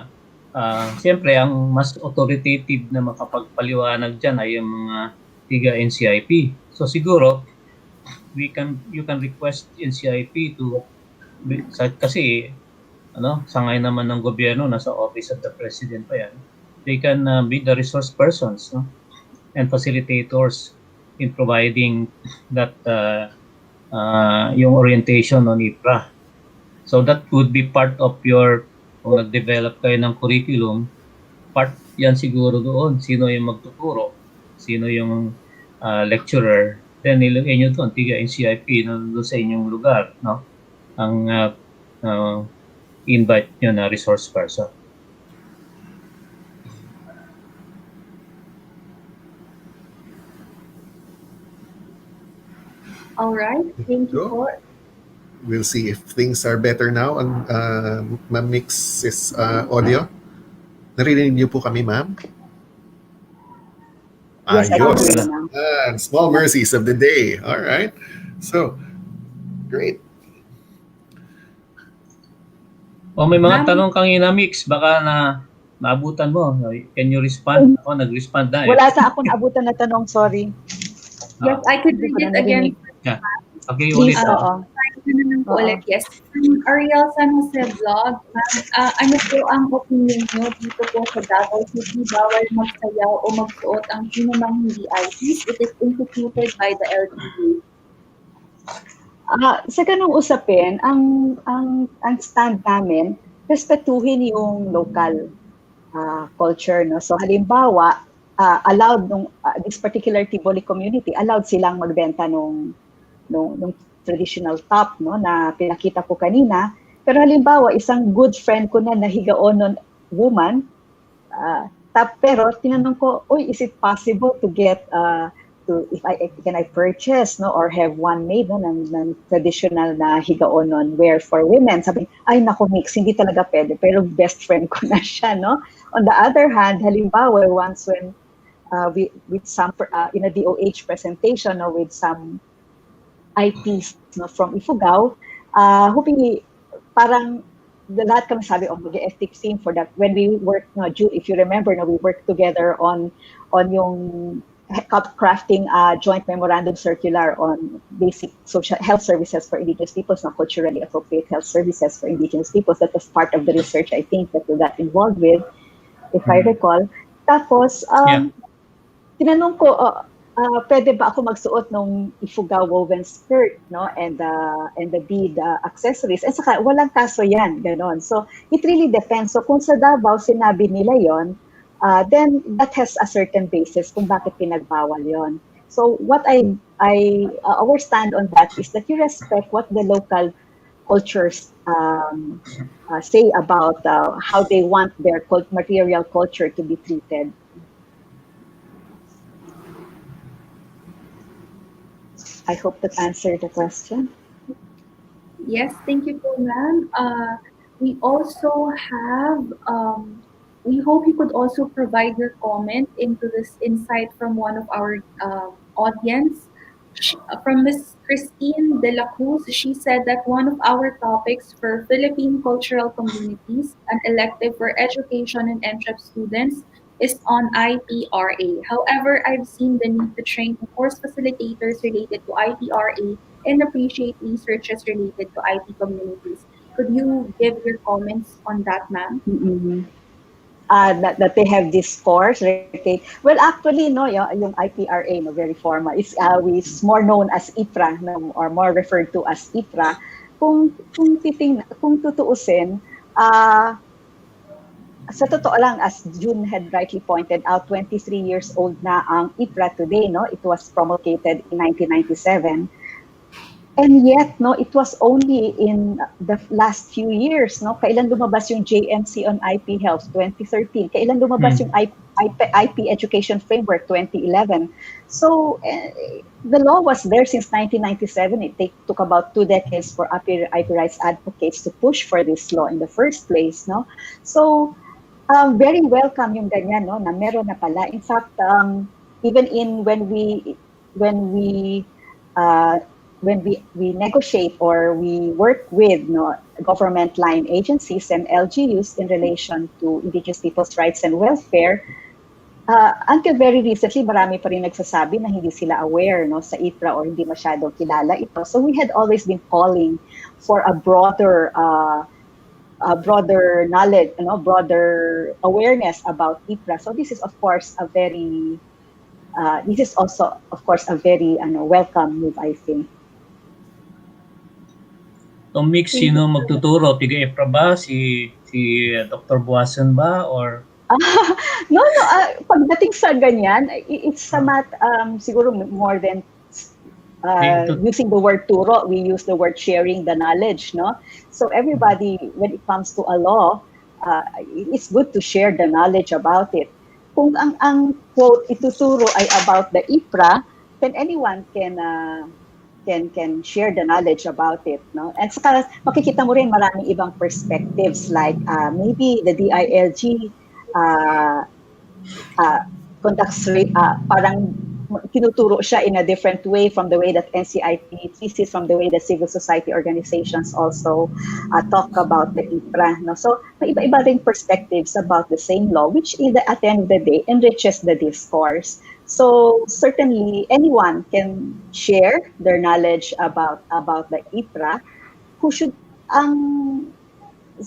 siyempre, ang mas authoritative na makapagpaliwanag dyan ay yung mga tiga NCIP. So siguro, you can request NCIP to, kasi sangay naman ng gobyerno, nasa Office of the President pa yan, they can be the resource persons, no? And facilitators in providing that yung orientation on IPRA. So that would be part of your, kung nag-develop kayo ng curriculum, part yan siguro doon. Sino yung magtuturo, sino yung lecturer, then nilagay nyo doon, tiga NCIP na doon sa inyong lugar, no? Ang invite nyo na resource person. All right, thank you po. We'll see if things are better now on Ma'am Mix's audio. Narinig niyo po kami, ma'am? Yes, I can Ayos. hear you now. Small mercies of the day. All right. So, great. O may mga tanong kang Mix, baka naabutan mo. Can you respond? Ako nag-respond na eh. Wala sa ako naabutan na tanong, sorry. Yes, I could read it again. Yeah. Okay, Please, ulit. oo. Ulit, yes. Ariel San Jose Vlog, ano po ang opinion nyo dito po sa Davao City, bawal magsayaw o magsuot ang sino mang hindi IPs? It is instituted by the LGU. Sa ganung usapin, ang stand namin, respetuhin yung local culture, no? So halimbawa, allowed this particular Tiboli community, allowed silang magbenta nung traditional top, no, na pinakita ko kanina. Pero halimbawa, isang good friend ko na nahigaonon woman, pero tinanong ko, is it possible to get can I purchase, no, or have one made, no, ng traditional na higaonon wear for women? Sabi, ay nako Mix, hindi talaga pwede, pero best friend ko na siya, no. On the other hand, halimbawa, once when with some in a DOH presentation or with some IPs no, from Ifugao, hoping parang lahat kami sabi, oh, mag-ethics team for that. When we worked, no, Jude, if you remember, no, we worked together on yung crafting a joint memorandum circular on basic social health services for Indigenous peoples, no, culturally appropriate health services for Indigenous peoples. That was part of the research, I think, that we got involved with, if I recall. Tapos, Yeah. tinanong ko, pwede ba ako magsuot ng Ifugao woven skirt, no? And the bead accessories. And saka, walang kaso yan, ganon. So, it really depends. So, kung sa Davao, sinabi nila yon, then that has a certain basis kung bakit pinagbawal yon. So, what our stand on that is that you respect what the local cultures say about how they want their material culture to be treated. I hope that answered the question. Yes, thank you po, ma'am. We also have, we hope you could also provide your comment into this insight from one of our audience. From Miss Christine De La Cruz, she said that one of our topics for Philippine cultural communities, an elective for education and NTREP students, is on IPRA. However, I've seen the need to train course facilitators related to IPRA and appreciate researches related to IT communities. Could you give your comments on that, ma'am? Mm-mm. That they have this course, right? Well, actually, no, yung IPRA, no, very formal. It's more known as IPRA, no, or more referred to as IPRA. Kung tutuusin, sa totoo lang, as June had rightly pointed out, 23 years old na ang IPRA today, no? It was promulgated in 1997. And yet, no, it was only in the last few years, no? Kailan lumabas yung JMC on IP Health, 2013. Kailan lumabas yung IP Education Framework, 2011. So, the law was there since 1997. It took about 2 decades for IP rights advocates to push for this law in the first place, no? So, very welcome yung ganyan, no, na meron na pala. In fact, even when we negotiate or we work with, no, government line agencies and LGUs in relation to Indigenous people's rights and welfare, until very recently, marami pa rin nagsasabi na hindi sila aware, no, sa IPRA or hindi masyadong kilala ito. So we had always been calling for a broader knowledge, broader awareness about IPRA. So this is, of course, this is also, of course, a very welcome move, I think. So mix, sino magtuturo? Tiga-EPRA ba? Si Dr. Buwasan ba? Or No, pagdating sa ganyan, it's siguro more than using the word turo, we use the word sharing the knowledge, no? So everybody, when it comes to a law, it's good to share the knowledge about it. Kung ang quote ituturo ay about the IPRA, then anyone can share the knowledge about it, no? And saka makikita mo rin maraming ibang perspectives, like maybe the DILG conducts parang tinuturo siya in a different way from the way that NCIP treats it, from the way that civil society organizations also talk about the IPRA, no? So may iba-iba ring perspectives about the same law, which at the end of the day enriches the discourse. So certainly anyone can share their knowledge about the IPRA, who should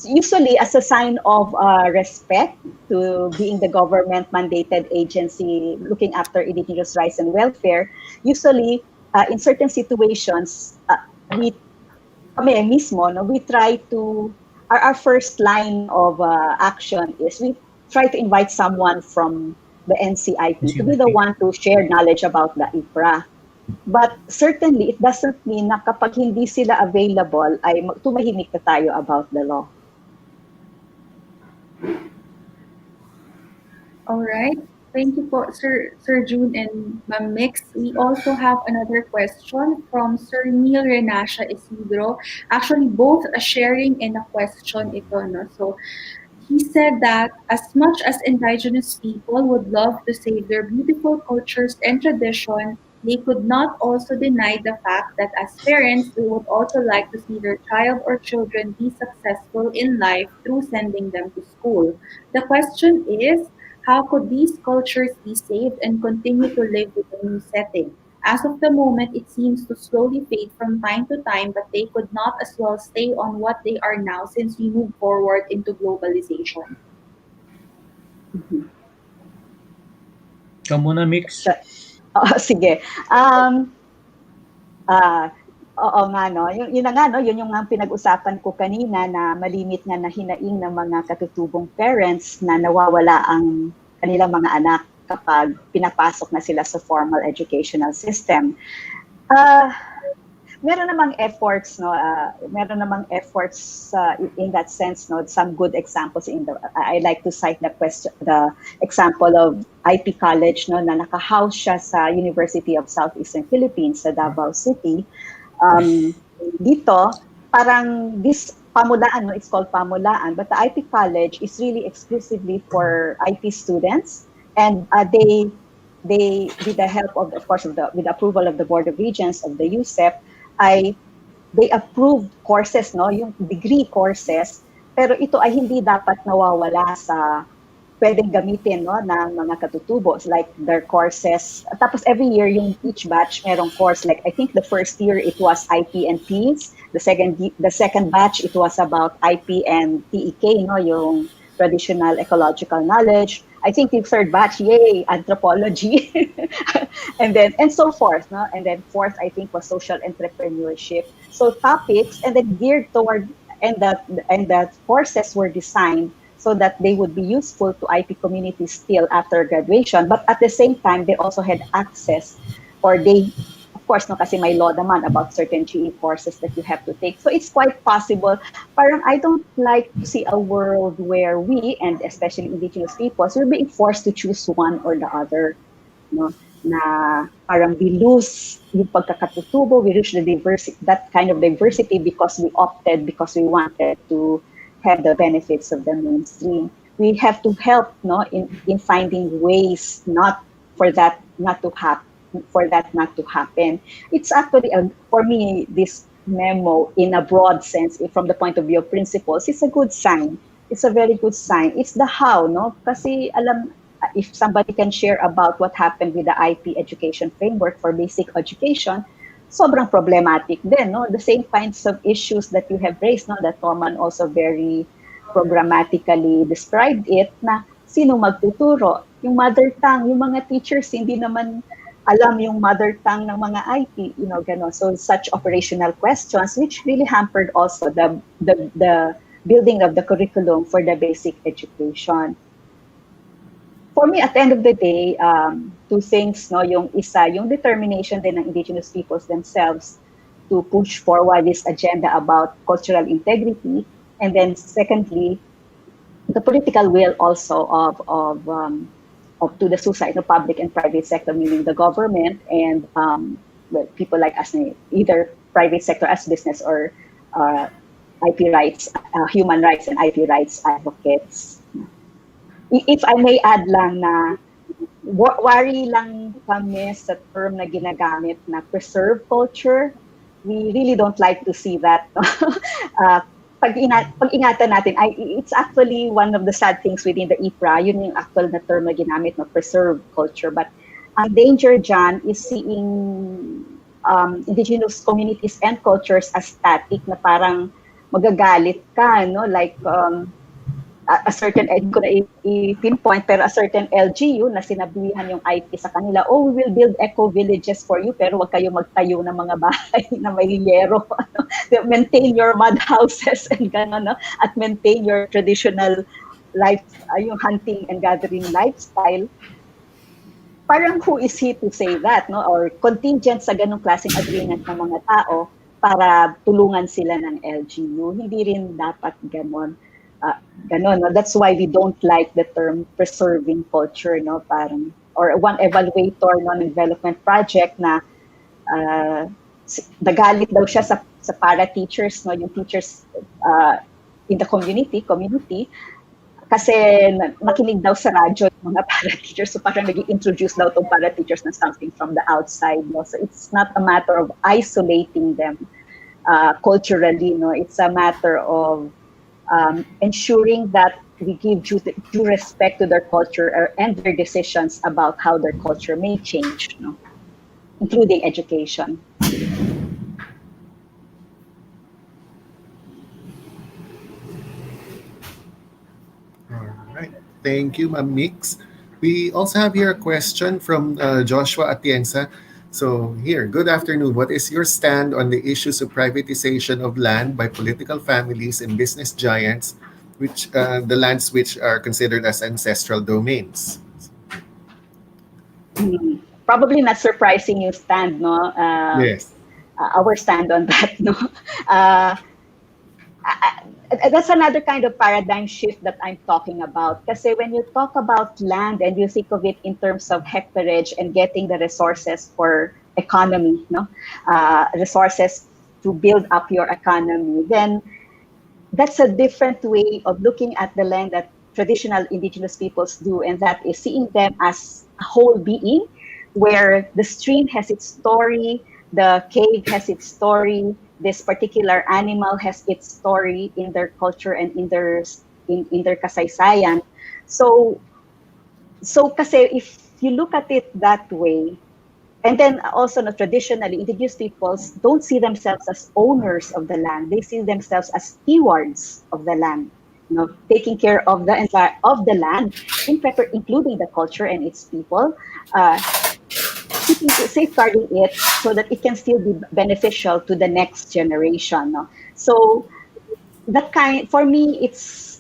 usually as a sign of respect to being the government mandated agency looking after Indigenous rights and welfare. Usually in certain situations, we try to, our first line of action is we try to invite someone from the NCIP to be the one to share knowledge about the IPRA. But certainly, it doesn't mean na kapag hindi sila available, ay tumahimik na tayo about the law. All right. Thank you po, Sir June and Ma'am Mix. We also have another question from Sir Neil Renasha Isidro. Actually, both a sharing and a question ito, no? So, He said that as much as indigenous people would love to save their beautiful cultures and tradition, they could not also deny the fact that as parents, they would also like to see their child or children be successful in life through sending them to school. The question is, how could these cultures be saved and continue to live with the new setting? As of the moment, it seems to slowly fade from time to time, but they could not as well stay on what they are now since we move forward into globalization. Mhm. Ikaw muna, Mix. Sige. Um, ah, oo nga, no? Yun na nga, no? Yun yung nga pinag-usapan ko kanina na malimit nga na hinaing ng mga katutubong parents na nawawala ang kanilang mga anak kapag pinapasok na sila sa formal educational system. Ah, meron namang efforts, no? Meron namang efforts in that sense, no? Some good examples in the I like to cite the example of IP College, no, na naka-house siya sa University of Southeastern Philippines sa Davao City. Dito, parang this pamulaan, no, it's called pamulaan, but the IP College is really exclusively for IP students, and they with the help of course with the approval of the Board of Regents of the USEP, ay they approved courses, no, yung degree courses, pero ito ay hindi dapat nawawala sa pwedeng gamitin, no, ng mga katutubo, like their courses. Tapos every year yung each batch merong course, like I think the first year it was IP and Ps, the second batch it was about IP and TEK, no, yung traditional ecological knowledge. I think the third batch, yay, anthropology. And so forth, no? And then fourth, I think, was social entrepreneurship. So topics, and then geared toward, and the courses were designed so that they would be useful to IP communities still after graduation. But at the same time, they also had access, or they, of course, no, kasi may law naman about certain GE courses that you have to take. So it's quite possible. Parang I don't like to see a world where we, and especially indigenous peoples, we're being forced to choose one or the other, no? Na parang we lose yung pagkakatutubo, we lose the diversity, that kind of diversity, because we wanted to have the benefits of the mainstream. We have to help, no, in finding ways not for that not to happen, It's actually for me, this memo, in a broad sense, from the point of view of principles, it's a good sign. It's a very good sign. It's the how, no? Kasi if somebody can share about what happened with the IP education framework for basic education, sobrang problematic din, no? The same kinds of issues that you have raised, no? That Norman also very programmatically described it, na sino magtuturo? Yung mother tongue, yung mga teachers, hindi naman alam yung mother tongue ng mga IP, gano'n. So such operational questions, which really hampered also the building of the curriculum for the basic education. For me, at the end of the day, two things, no, yung isa, yung determination din ng indigenous peoples themselves to push forward this agenda about cultural integrity, and then secondly, the political will also of to the society, the public and private sector, meaning the government and people like us, either private sector as business or IP rights, human rights and IP rights advocates. If I may add lang na worry lang kami sa term na ginagamit na preserve culture. We really don't like to see that. Pag-ingatan natin, it's actually one of the sad things within the IPRA, yun yung actual na term na ginamit, no, preserve culture. But ang danger dyan is seeing indigenous communities and cultures as static, na parang magagalit ka, no? Like, a certain, hindi ko na i-pinpoint, pero a certain LGU na sinabihan yung IP sa kanila, oh, we will build eco-villages for you, pero wag kayo magtayo ng mga bahay na may yero. Maintain your mud houses and gano'n, no? At maintain your traditional life, yung hunting and gathering lifestyle. Parang who is he to say that, no? Or contingent sa ganong klaseng agreement ng mga tao para tulungan sila ng LGU. Hindi rin dapat ganon. No? That's why we don't like the term preserving culture, no? Parang, or one evaluator, no, ng development project na nagalit daw siya sa para teachers, no, yung teachers in the community kasi nakinig daw sa radyo yung mga para-teachers, so parang nag-introduce daw itong para-teachers na something from the outside. No? So it's not a matter of isolating them culturally. No? It's a matter of ensuring that we give due respect to their culture and their decisions about how their culture may change, no? Including education. All right. Thank you, Ma'am Mix. We also have here a question from Joshua Atienza. So here, good afternoon. What is your stand on the issues of privatization of land by political families and business giants, which the lands which are considered as ancestral domains? Probably not surprising yung stand, no? Yes. Our stand on that, no? That's another kind of paradigm shift that I'm talking about. Kasi when you talk about land and you think of it in terms of hectareage and getting the resources for economy, no, resources to build up your economy, then that's a different way of looking at the land that traditional indigenous peoples do, and that is seeing them as a whole being, where the stream has its story, the cave has its story, this particular animal has its story in their culture and in their kasaysayan. So kasi if you look at it that way, and then also, no, traditionally, indigenous peoples don't see themselves as owners of the land. They see themselves as stewards of the land, you know, taking care of the land, including the culture and its people, safeguarding it so that it can still be beneficial to the next generation. No? So for me,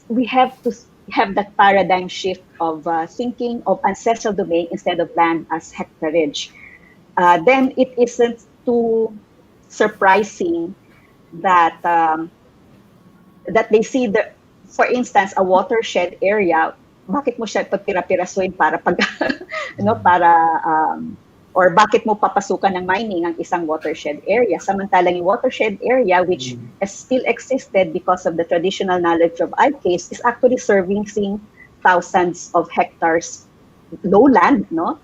we have to have that paradigm shift of thinking of ancestral domain instead of land as hectareage. Then it isn't too surprising that that they see for instance, a watershed area. Bakit mo siya pagpira-pirasuin para or bakit mo papasukan ng mining ang isang watershed area? Samantalang yung watershed area, which has still existed because of the traditional knowledge of IKs, is actually servicing thousands of hectares lowland, no,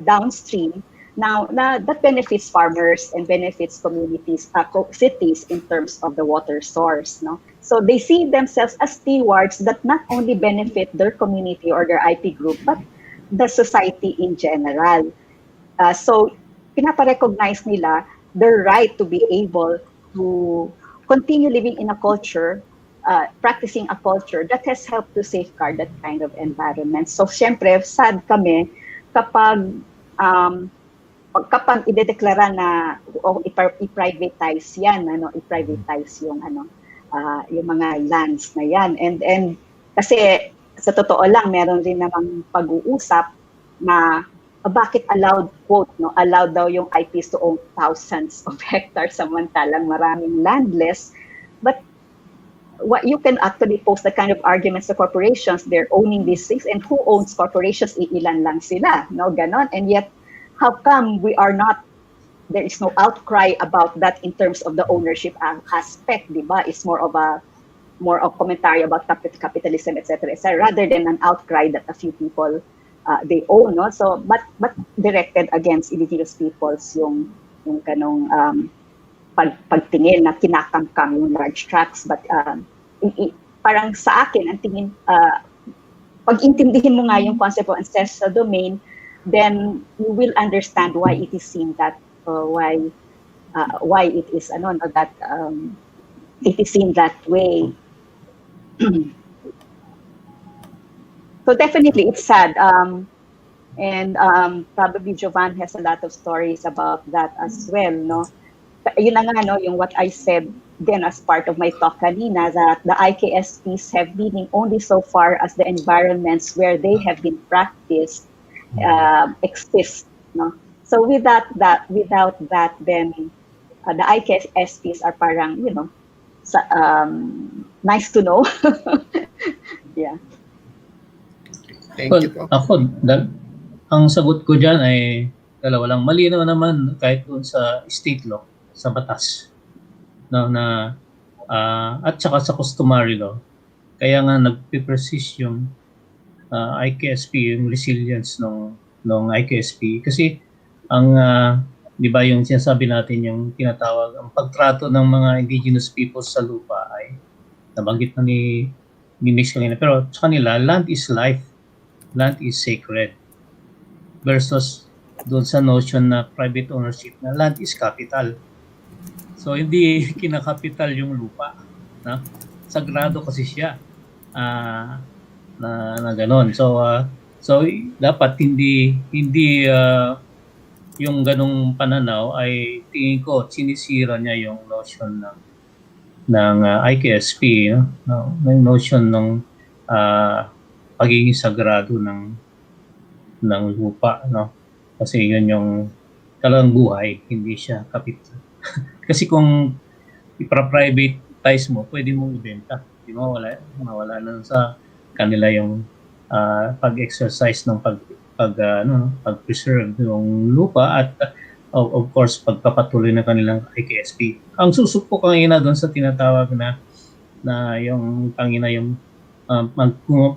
downstream. Now, that benefits farmers and benefits communities, cities in terms of the water source. No? So they see themselves as stewards that not only benefit their community or their IP group, but the society in general. So pinapa-recognize nila their right to be able to continue living in a culture, practicing a culture that has helped to safeguard that kind of environment. So syempre, sad kami kapag idedeklara na i-privatize yan, i-privatize yung yung mga lands na yan. And kasi sa totoo lang, meron rin namang pag-uusap na bakit allowed, quote, no, allowed daw yung IPs to own thousands of hectares samantalang maraming landless. But what you can actually pose the kind of arguments to corporations, they're owning these things, and who owns corporations? Ilan lang sila, no, ganon. And yet, how come there is no outcry about that in terms of the ownership aspect, di ba? It's more of commentary about capitalism, etc., rather than an outcry that a few people they own, no? So, but directed against indigenous peoples yung kanong pagtingin na kinakamkam yung large tracts. But parang sa akin, ang tingin, pag intindihin mo nga yung concept of ancestral domain, then you will understand why it is seen that why it is that it is seen that way. So definitely it's sad, and probably Jovan has a lot of stories about that as well, no? Yun na nga, no, yung what I said then as part of my talk kanina, that the IKSPs have meaning only so far as the environments where they have been practiced exist, no? So without that, then the IKSPs are parang, nice to know. Yeah. Thank you po. Ako, ang sagot ko dyan ay dalawa lang. Malinaw naman kahit doon sa state law, sa batas, no, na at saka sa customary law. Kaya nga nagpe-persist yung IKSP, yung resilience ng IKSP. Kasi ang, di ba yung sinasabi natin, yung tinatawag, ang pagtrato ng mga indigenous peoples sa lupa ay nabanggit na ni Mix kanina. Pero sa kanila, land is life, land is sacred. Versus doon sa notion na private ownership na land is capital. So hindi kinakapital yung lupa, no? Sagrado kasi siya. Na gano'n. So dapat hindi yung ganong pananaw ay tingin ko sinisira niya yung notion ng IKSP, no? Ng notion ng pagiging sagrado ng lupa, no? Kasi yun yung talagang buhay, hindi siya kapital. Kasi kung ipra-privatize mo, pwede mong ibenta. Di mo mawala na sa kanila yung pag-exercise ng pag-preserve ng lupa at of course pagpapatuloy ng kanilang IKSP. Ang susuk ko kanina doon sa tinatawag na yung tangina yung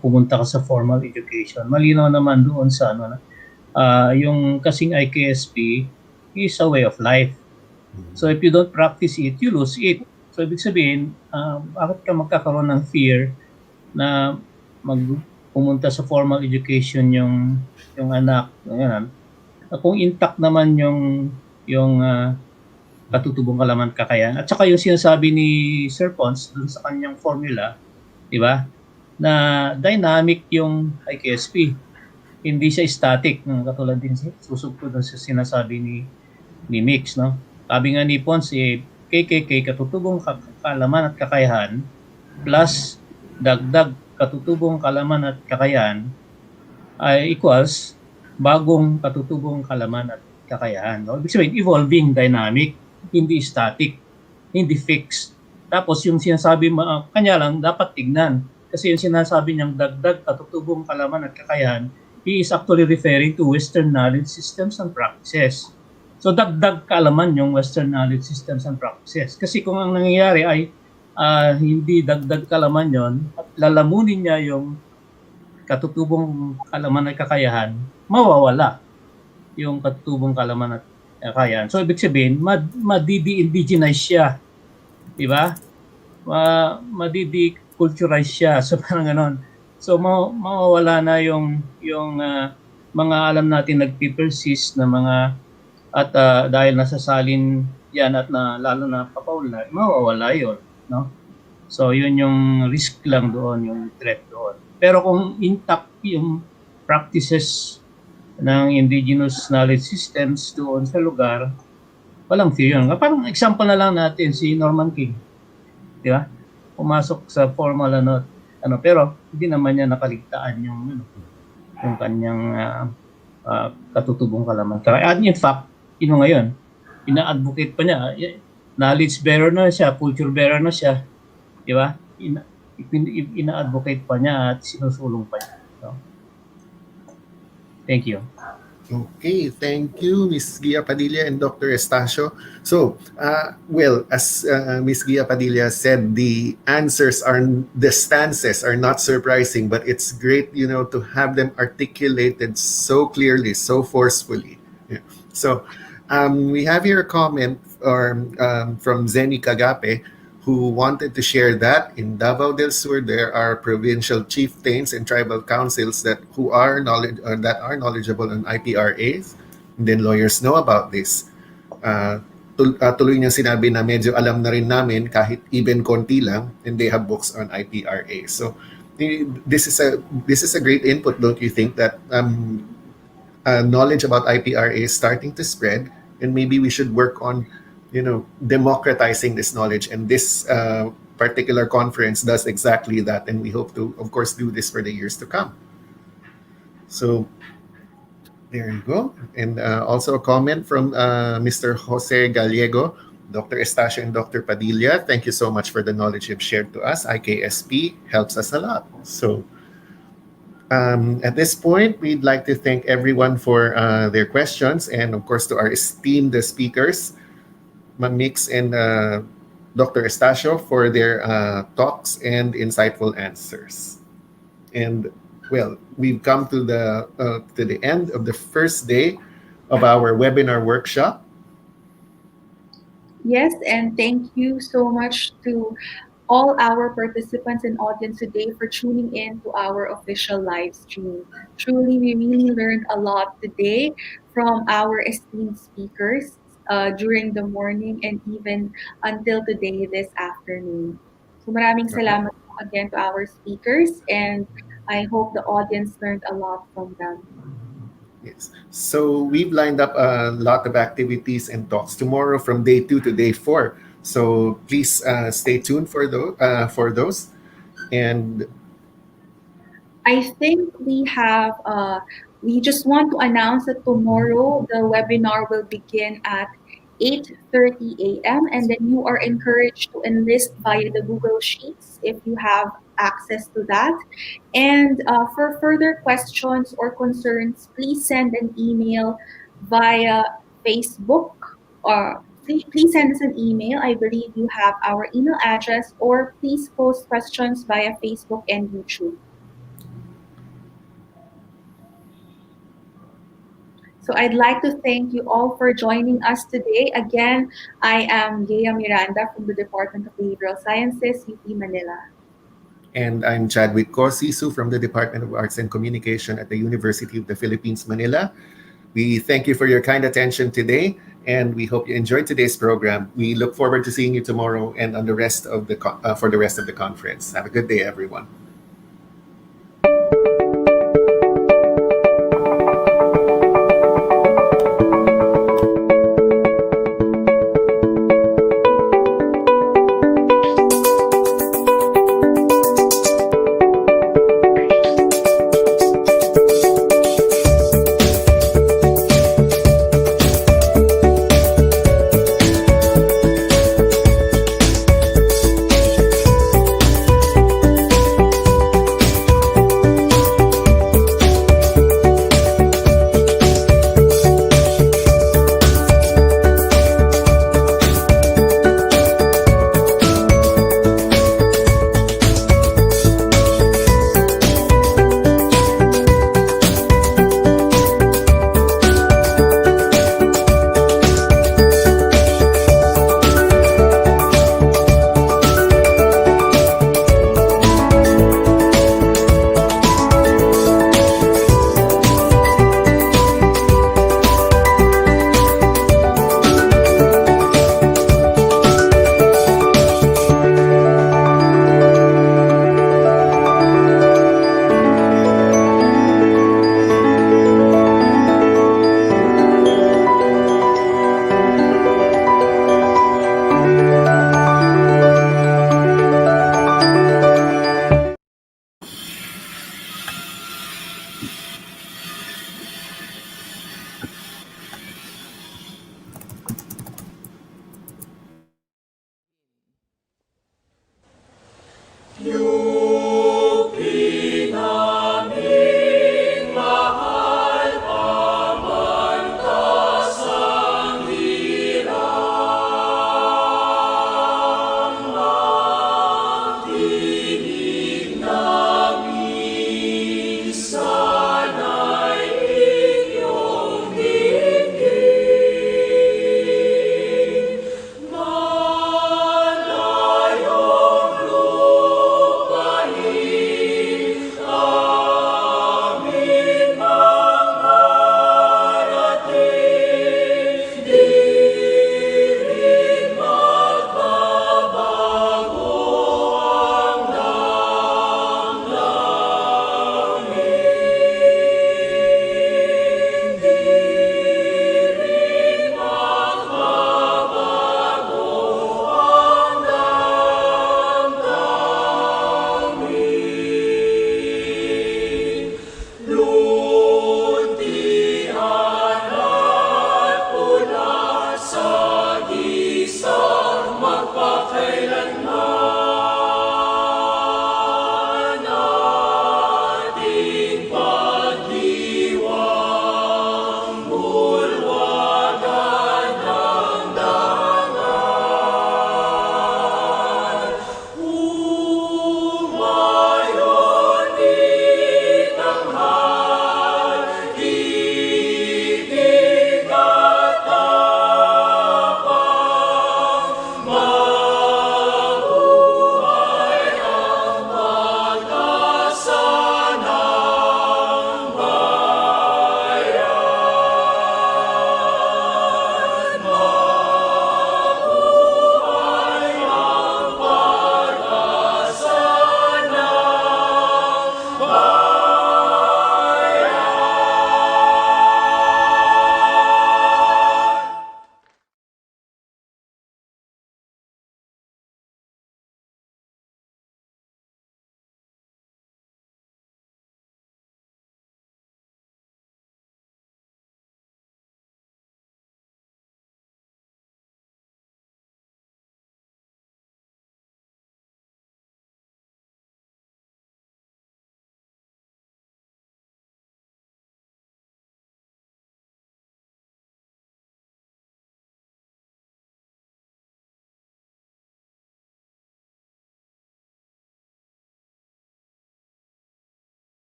pumunta ka sa formal education. Malinaw naman doon sa yung kasing IKSP is a way of life. So if you don't practice it, you lose it. So ibig sabihin, bakit ka magkakaroon ng fear na pumunta sa formal education yung anak, ganyan. Kung intact naman yung katutubong kalaman kakayahan. At saka yung sinasabi ni Sir Pons dun sa kanyang formula, di ba? Na dynamic yung IKSP. Hindi siya static, katulad din susugpo dun sa sinasabi ni Mix, no? Sabi nga ni Pons, KKK, katutubong kalaman at kakayahan, plus dagdag katutubong kalaman at kakayahan ay equals bagong katutubong kalaman at kakayahan. No? Ibig sabihin, evolving, dynamic, hindi static, hindi fixed. Tapos yung sinasabi kanya lang dapat tignan. Kasi yung sinasabi niyang dagdag katutubong kalaman at kakayahan, he is actually referring to Western knowledge systems and practices. So dagdag kaalaman yung Western knowledge systems and practices. Kasi kung ang nangyayari ay hindi dagdag kaalaman yon at lalamunin niya yung katutubong kaalaman at kakayahan, mawawala yung katutubong kaalaman at kakayahan. So ibig sabihin, madidi-indigenize siya. Di ba? Madidi-culturize siya. So parang ganon. So mawawala na yung mga alam natin nagpipersist na mga at dahil nasasalin yan at lalo na papaunlad, mawawala yun, no? So yun yung risk lang doon, yung threat doon. Pero kung intact yung practices ng indigenous knowledge systems doon sa lugar, walang fear yun. Parang example na lang natin si Norman King, di ba? Pumasok sa formal pero hindi naman niya nakaligtaan yung kanyang katutubong kalaman. At in fact, ngayon, ina-advocate pa niya, knowledge bearer na siya, culture bearer na siya, di ba? Ina-advocate pa niya at sinusulong pa niya. So, thank you. Okay, thank you, Ms. Gia Padilla and Dr. Estacio. So, as Ms. Gia Padilla said, the stances are not surprising, but it's great, to have them articulated so clearly, so forcefully. Yeah. So, we have here a comment from Zeni Kagape, who wanted to share that in Davao del Sur there are provincial chieftains and tribal councils that are knowledgeable on IPRAs. And then lawyers know about this. Tuloy niya sinabi na medyo alam na rin namin kahit even konti lang, and they have books on IPRA. So this is a great input, don't you think, that knowledge about IPRA is starting to spread, and maybe we should work on democratizing this knowledge, and this particular conference does exactly that, and we hope to, of course, do this for the years to come. So there you go. And also a comment from Mr. Jose Gallego. Dr. Estacio and Dr. Padilla, thank you so much for the knowledge you've shared to us. IKSP helps us a lot. So at this point, we'd like to thank everyone for their questions, and of course to our esteemed speakers, Mix and Dr. Estacio for their talks and insightful answers. And well, we've come to the end of the first day of our webinar workshop. Yes, and thank you so much to all our participants and audience today for tuning in to our official live stream. Truly, we really learned a lot today from our esteemed speakers during the morning and even until today this afternoon. So maraming salamat po again to our speakers, and I hope the audience learned a lot from them. Yes. So we've lined up a lot of activities and talks tomorrow from day 2 to day 4. So please stay tuned for those. And I think we just want to announce that tomorrow the webinar will begin at 8:30 a.m. and then you are encouraged to enlist via the Google Sheets if you have access to that. And for further questions or concerns, please send an email via Facebook or please send us an email. I believe you have our email address, or please post questions via Facebook and YouTube. So I'd like to thank you all for joining us today. Again, I am Gea Miranda from the Department of Behavioral Sciences, UP Manila. And I'm Chadwick Cosisu from the Department of Arts and Communication at the University of the Philippines, Manila. We thank you for your kind attention today, and we hope you enjoyed today's program. We look forward to seeing you tomorrow and on the rest of the for the rest of the conference. Have a good day, everyone.